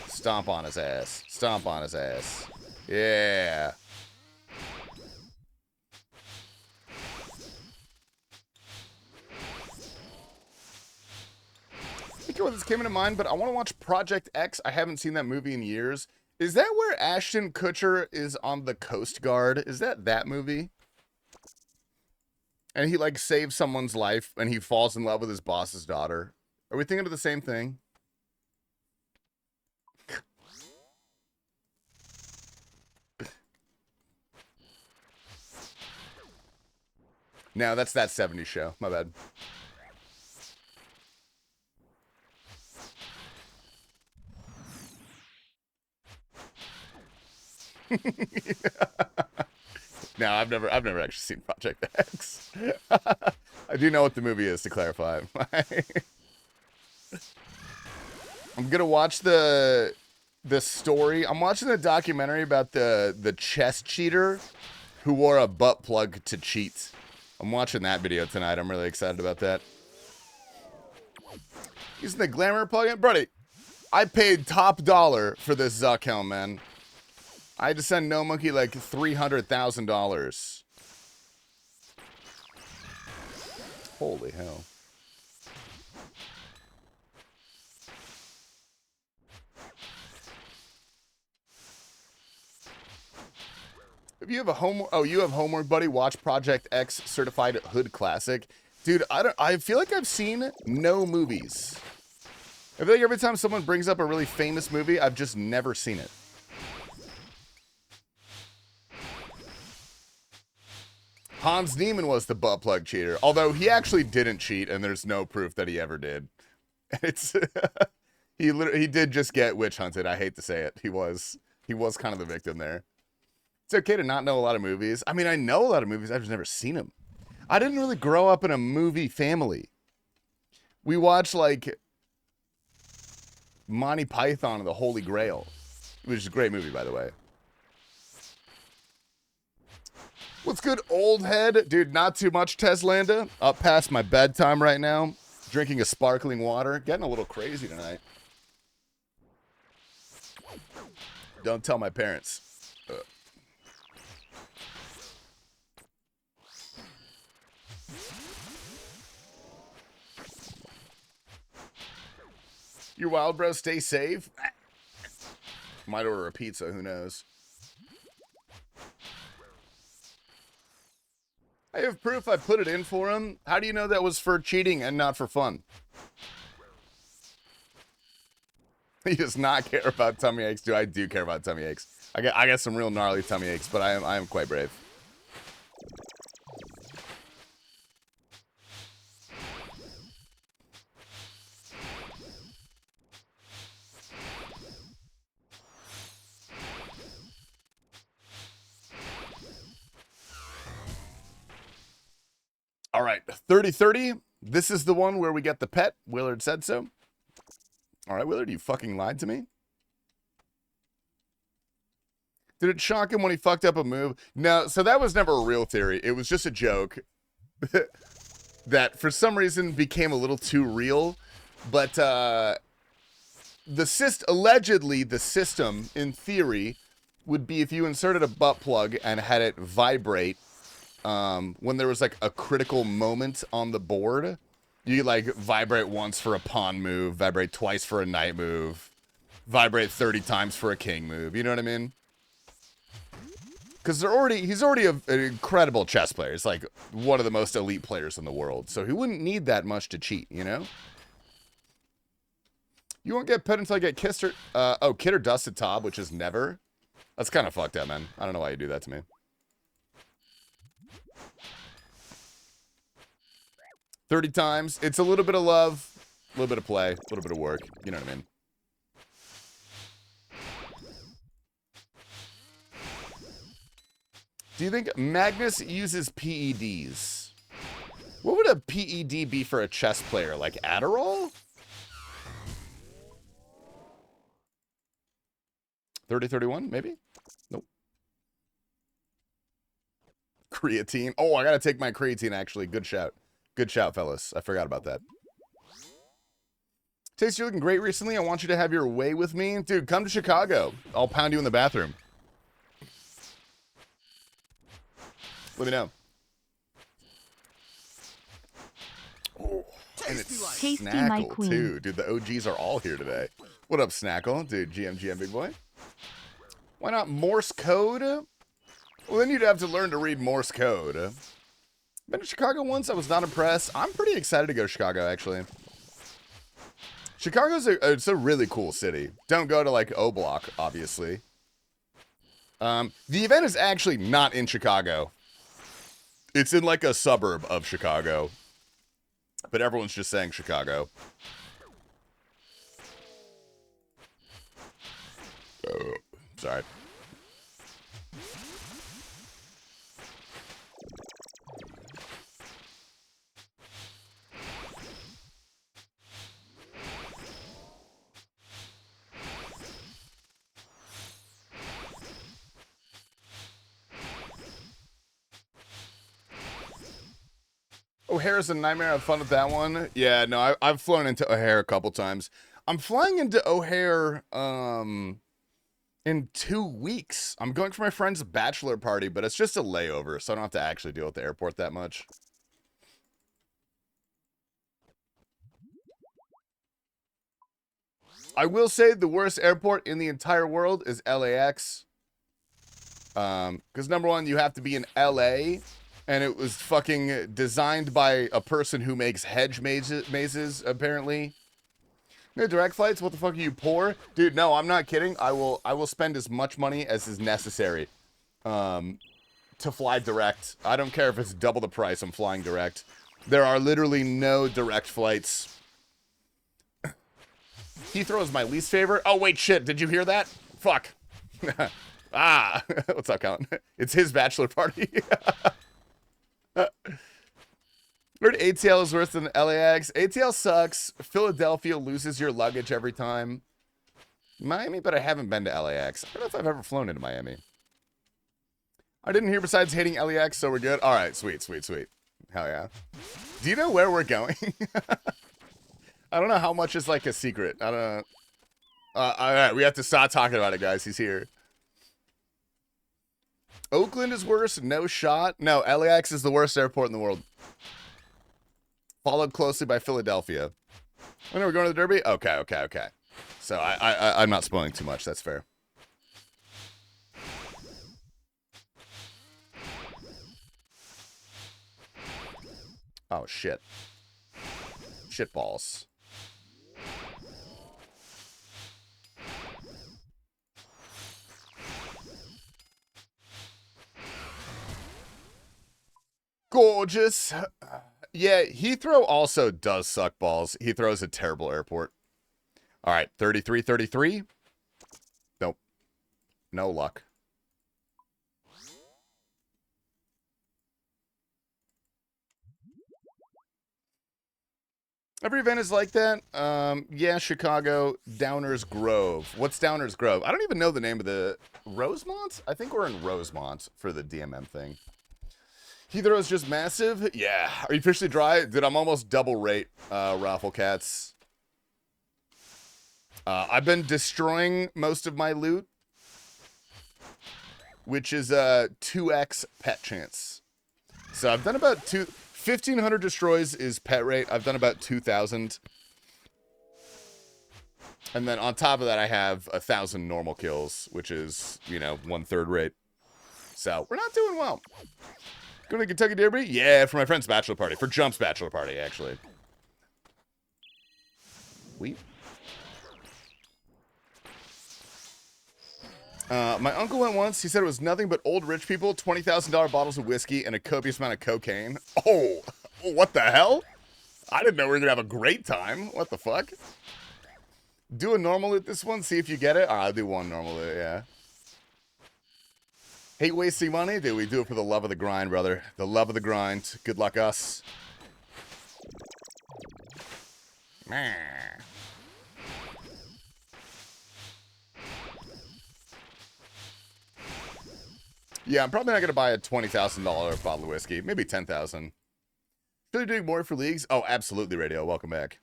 Stomp on his ass. Stomp on his ass. Yeah. I think this came into mind, but I want to watch Project X. I haven't seen that movie in years. Is that where Ashton Kutcher is on the Coast Guard? Is that movie? And he, like, saves someone's life, and he falls in love with his boss's daughter. Are we thinking of the same thing? No, that's that 70s show. My bad. No, I've never actually seen Project X. I do know what the movie is, to clarify. I'm gonna watch the story. I'm watching the documentary about the chess cheater who wore a butt plug to cheat. I'm watching that video tonight. I'm really excited about that. Using the glamour plugin, buddy. I paid top dollar for this Zuck helm, man. I had to send No Monkey like $300,000. Holy hell. If you have a homework, you have homework, buddy. Watch Project X Certified Hood Classic, dude. I feel like I've seen no movies. I feel like every time someone brings up a really famous movie, I've just never seen it. Hans Niemann was the butt plug cheater, although he actually didn't cheat, and there's no proof that he ever did. It's he did just get witch hunted. I hate to say it. He was kind of the victim there. It's okay to not know a lot of movies. I mean, I know a lot of movies. I've just never seen them. I didn't really grow up in a movie family. We watched like Monty Python and the Holy Grail, which is a great movie, by the way. What's good, old head? Dude, not too much, Teslanda. Up past my bedtime right now. Drinking a sparkling water. Getting a little crazy tonight. Don't tell my parents. You wild bro, stay safe. Might order a pizza, who knows? I have proof I put it in for him. How do you know that was for cheating and not for fun? He does not care about tummy aches. Dude, I do care about tummy aches. I got some real gnarly tummy aches, but I am quite brave. All right, 30-30. This is the one where we get the pet. Willard said so. All right, Willard, you fucking lied to me. Did it shock him when he fucked up a move? No, so that was never a real theory. It was just a joke that for some reason became a little too real. But allegedly the system, in theory, would be if you inserted a butt plug and had it vibrate when there was like a critical moment on the board. You like vibrate once for a pawn move, vibrate twice for a knight move, vibrate 30 times for a king move. You know what I mean? Because he's already an incredible chess player. He's like one of the most elite players in the world. So he wouldn't need that much to cheat, you know? You won't get pet until I get kissed or... oh, kid or dusted Tob, which is never. That's kind of fucked up, man. I don't know why you do that to me. 30 times. It's a little bit of love, a little bit of play, a little bit of work. You know what I mean? Do you think Magnus uses PEDs? What would a PED be for a chess player? Like Adderall? 30-31, maybe? Nope. Creatine. Oh, I gotta take my creatine, actually. Good shout. Good shout, fellas. I forgot about that. Tasty, you're looking great recently. I want you to have your way with me. Dude, come to Chicago. I'll pound you in the bathroom. Let me know. Oh, and it's Tasty, my Snackle, queen. too. Dude, the OGs are all here today. What up, Snackle? Dude, GM, big boy. Why not Morse code? Well, then you'd have to learn to read Morse code. Been to Chicago once. I was not impressed. I'm pretty excited to go to Chicago, actually. Chicago's it's a really cool city. Don't go to, like, O-Block, obviously. The event is actually not in Chicago. It's in, like, a suburb of Chicago. But everyone's just saying Chicago. Oh, sorry. O'Hare's a nightmare. Have fun with that one. Yeah, no, I've flown into O'Hare a couple times. I'm flying into O'Hare in 2 weeks. I'm going for my friend's bachelor party, but it's just a layover, so I don't have to actually deal with the airport that much. I will say the worst airport in the entire world is LAX. Because number one, you have to be in LA. And it was fucking designed by a person who makes hedge mazes, apparently. No direct flights? What the fuck are you, poor? Dude, no, I'm not kidding. I will spend as much money as is necessary to fly direct. I don't care if it's double the price, I'm flying direct. There are literally no direct flights. Heathrow is my least favorite. Oh, wait, shit. Did you hear that? Fuck. Ah, what's up, Colin? It's his bachelor party. Heard ATL is worse than LAX. ATL sucks. Philadelphia loses your luggage every time. Miami, but I haven't been to LAX. I don't know if I've ever flown into Miami. I didn't hear besides hating LAX, so we're good. All right, sweet, sweet, sweet. Hell yeah. Do you know where we're going? I don't know how much is like a secret. I don't know. All right, we have to stop talking about it, guys. He's here. Oakland is worse. No shot. No, LAX is the worst airport in the world. Followed closely by Philadelphia. When are we going to the Derby? Okay. So I'm not spoiling too much. That's fair. Oh, shit. Shit balls. Gorgeous. Yeah, Heathrow also does suck balls. Heathrow's a terrible airport. All right, 33-33. Nope. No luck. Every event is like that. Yeah, Chicago, Downers Grove. What's Downers Grove? I don't even know the name of the... Rosemont? I think we're in Rosemont for the DMM thing. Heathrow's just massive? Yeah. Are you officially dry? Dude, I'm almost double rate, Raffle Cats. I've been destroying most of my loot, which is 2x pet chance. So I've done about 1,500 destroys is pet rate. I've done about 2,000. And then on top of that, I have 1,000 normal kills, which is, you know, 1/3 rate. So we're not doing well. Going to Kentucky Derby? Yeah, for my friend's bachelor party. For Jump's bachelor party, actually. Weep. My uncle went once. He said it was nothing but old rich people, $20,000 bottles of whiskey, and a copious amount of cocaine. Oh, what the hell? I didn't know we were going to have a great time. What the fuck? Do a normal loot this one, see if you get it. I'll do one normal loot, yeah. Hate wasting money? Dude, we do it for the love of the grind, brother. The love of the grind. Good luck, us. Yeah, I'm probably not going to buy a $20,000 bottle of whiskey. Maybe $10,000. Really doing more for leagues? Oh, absolutely, Radio. Welcome back.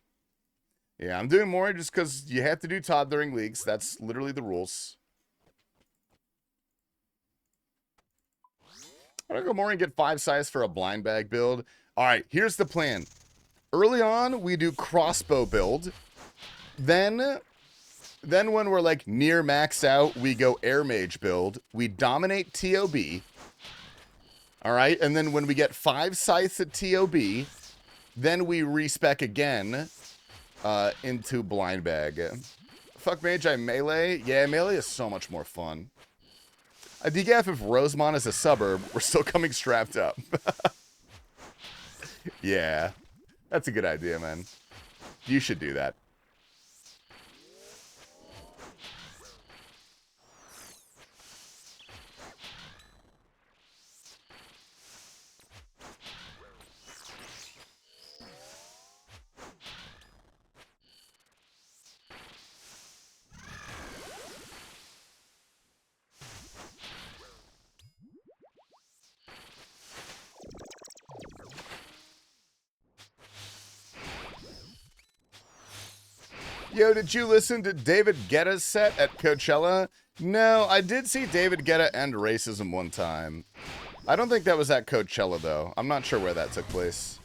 Yeah, I'm doing more just because you have to do Todd during leagues. That's literally the rules. I'm going to go more and get 5 size for a blind bag build. All right, here's the plan. Early on, we do crossbow build. Then when we're like near max out, we go air mage build. We dominate TOB. All right, and then when we get 5 scythes at TOB, then we respec again into blind bag. Fuck mage, I melee. Yeah, melee is so much more fun. I degaff if Rosemont is a suburb. We're still coming strapped up. Yeah, that's a good idea, man. You should do that. Yo, did you listen to David Guetta's set at Coachella? No, I did see David Guetta and Racism one time. I don't think that was at Coachella, though. I'm not sure where that took place.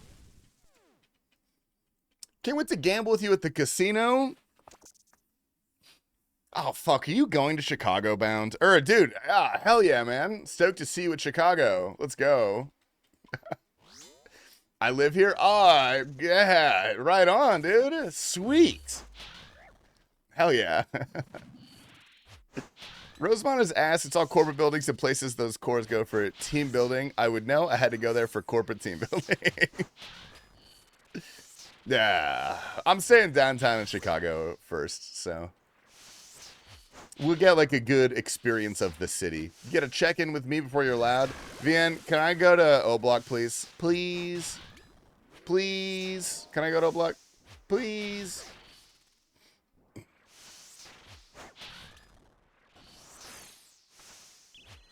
Can't wait to gamble with you at the casino. Oh, fuck. Are you going to Chicago bound? Dude, hell yeah, man. Stoked to see you at Chicago. Let's go. I live here? Oh, yeah. Right on, dude. Sweet. Hell yeah. Rosemont is ass. It's all corporate buildings and places those cores go for team building. I would know. I had to go there for corporate team building. Yeah. I'm staying downtown in Chicago first, so we'll get like a good experience of the city. You get a check-in with me before you're loud. VN, can I go to O Block, please? Please. Please. Can I go to O Block? Please.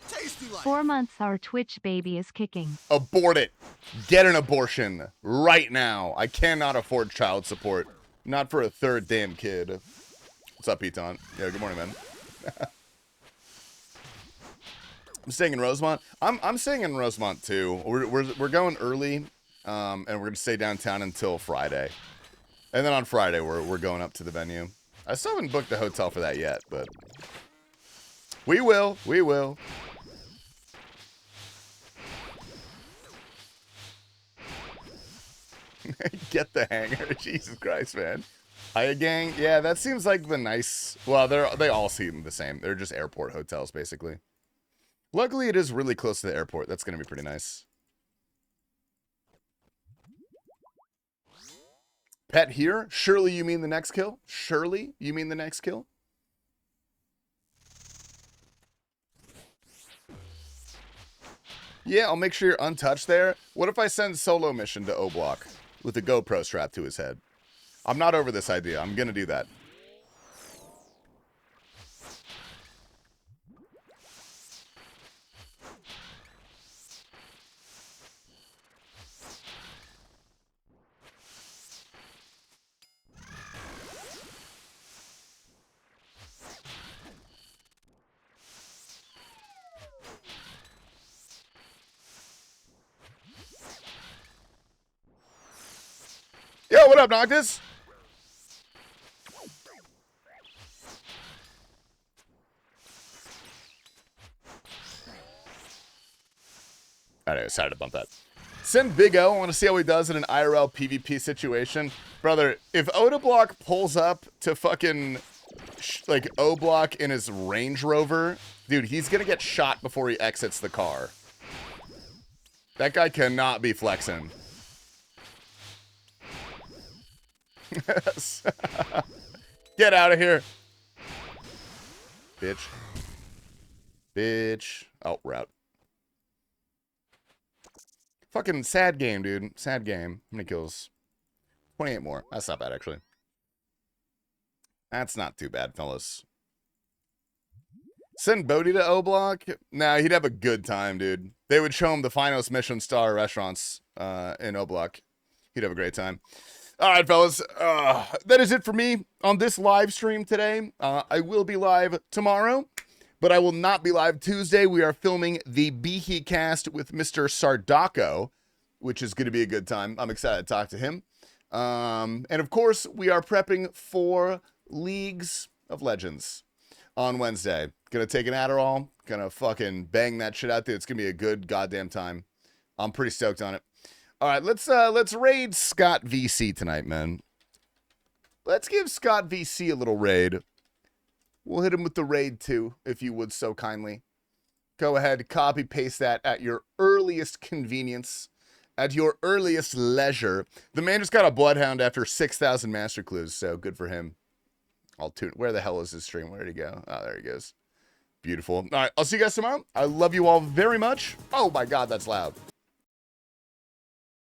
TastyLife. 4 months our Twitch baby is kicking. Abort it. Get an abortion right now. I cannot afford child support. Not for a third damn kid. What's up, Eton? Yeah, good morning, man. I'm staying in Rosemont. I'm staying in Rosemont too. We're going early, and we're gonna stay downtown until Friday, and then on Friday we're going up to the venue. I still haven't booked the hotel for that yet, but we will. We will. Get the hanger. Jesus Christ, man. Hiya gang. Yeah, that seems like the nice. Well, they all seem the same. They're just airport hotels, basically. Luckily, it is really close to the airport. That's gonna be pretty nice. Pet here. Surely you mean the next kill? Surely you mean the next kill? Yeah, I'll make sure you're untouched there. What if I send solo mission to O Block with a GoPro strapped to his head? I'm not over this idea. I'm gonna do that. Yo, what up, Noctis? Anyway, sorry to bump that. Send Big O. I want to see how he does in an IRL PvP situation. Brother, if Oda Block pulls up to fucking, like, O Block in his Range Rover, dude, he's going to get shot before he exits the car. That guy cannot be flexing. Get out of here. Bitch. Bitch. Oh, route. Fucking sad game, dude. Sad game. How many kills? 28 more. That's not bad, actually. That's not too bad, fellas. Send Bodhi to O Block? Nah, he'd have a good time, dude. They would show him the finest Michelin star restaurants in O Block. He'd have a great time. All right, fellas. That is it for me on this live stream today. I will be live tomorrow, but I will not be live Tuesday. We are filming the Behe cast with Mr. Sardako, which is going to be a good time. I'm excited to talk to him. And of course, we are prepping for Leagues of Legends on Wednesday. Gonna take an Adderall. Gonna fucking bang that shit out there. It's gonna be a good goddamn time. I'm pretty stoked on it. All right, let's raid Scott VC tonight, man. Let's give Scott VC a little raid. We'll hit him with the raid too, if you would so kindly. Go ahead, copy paste that at your earliest convenience, at your earliest leisure. The man just got a bloodhound after 6,000 master clues, so good for him. I'll tune. Where the hell is his stream? Where did he go? Oh, there he goes. Beautiful. All right, I'll see you guys tomorrow. I love you all very much. Oh my God, that's loud.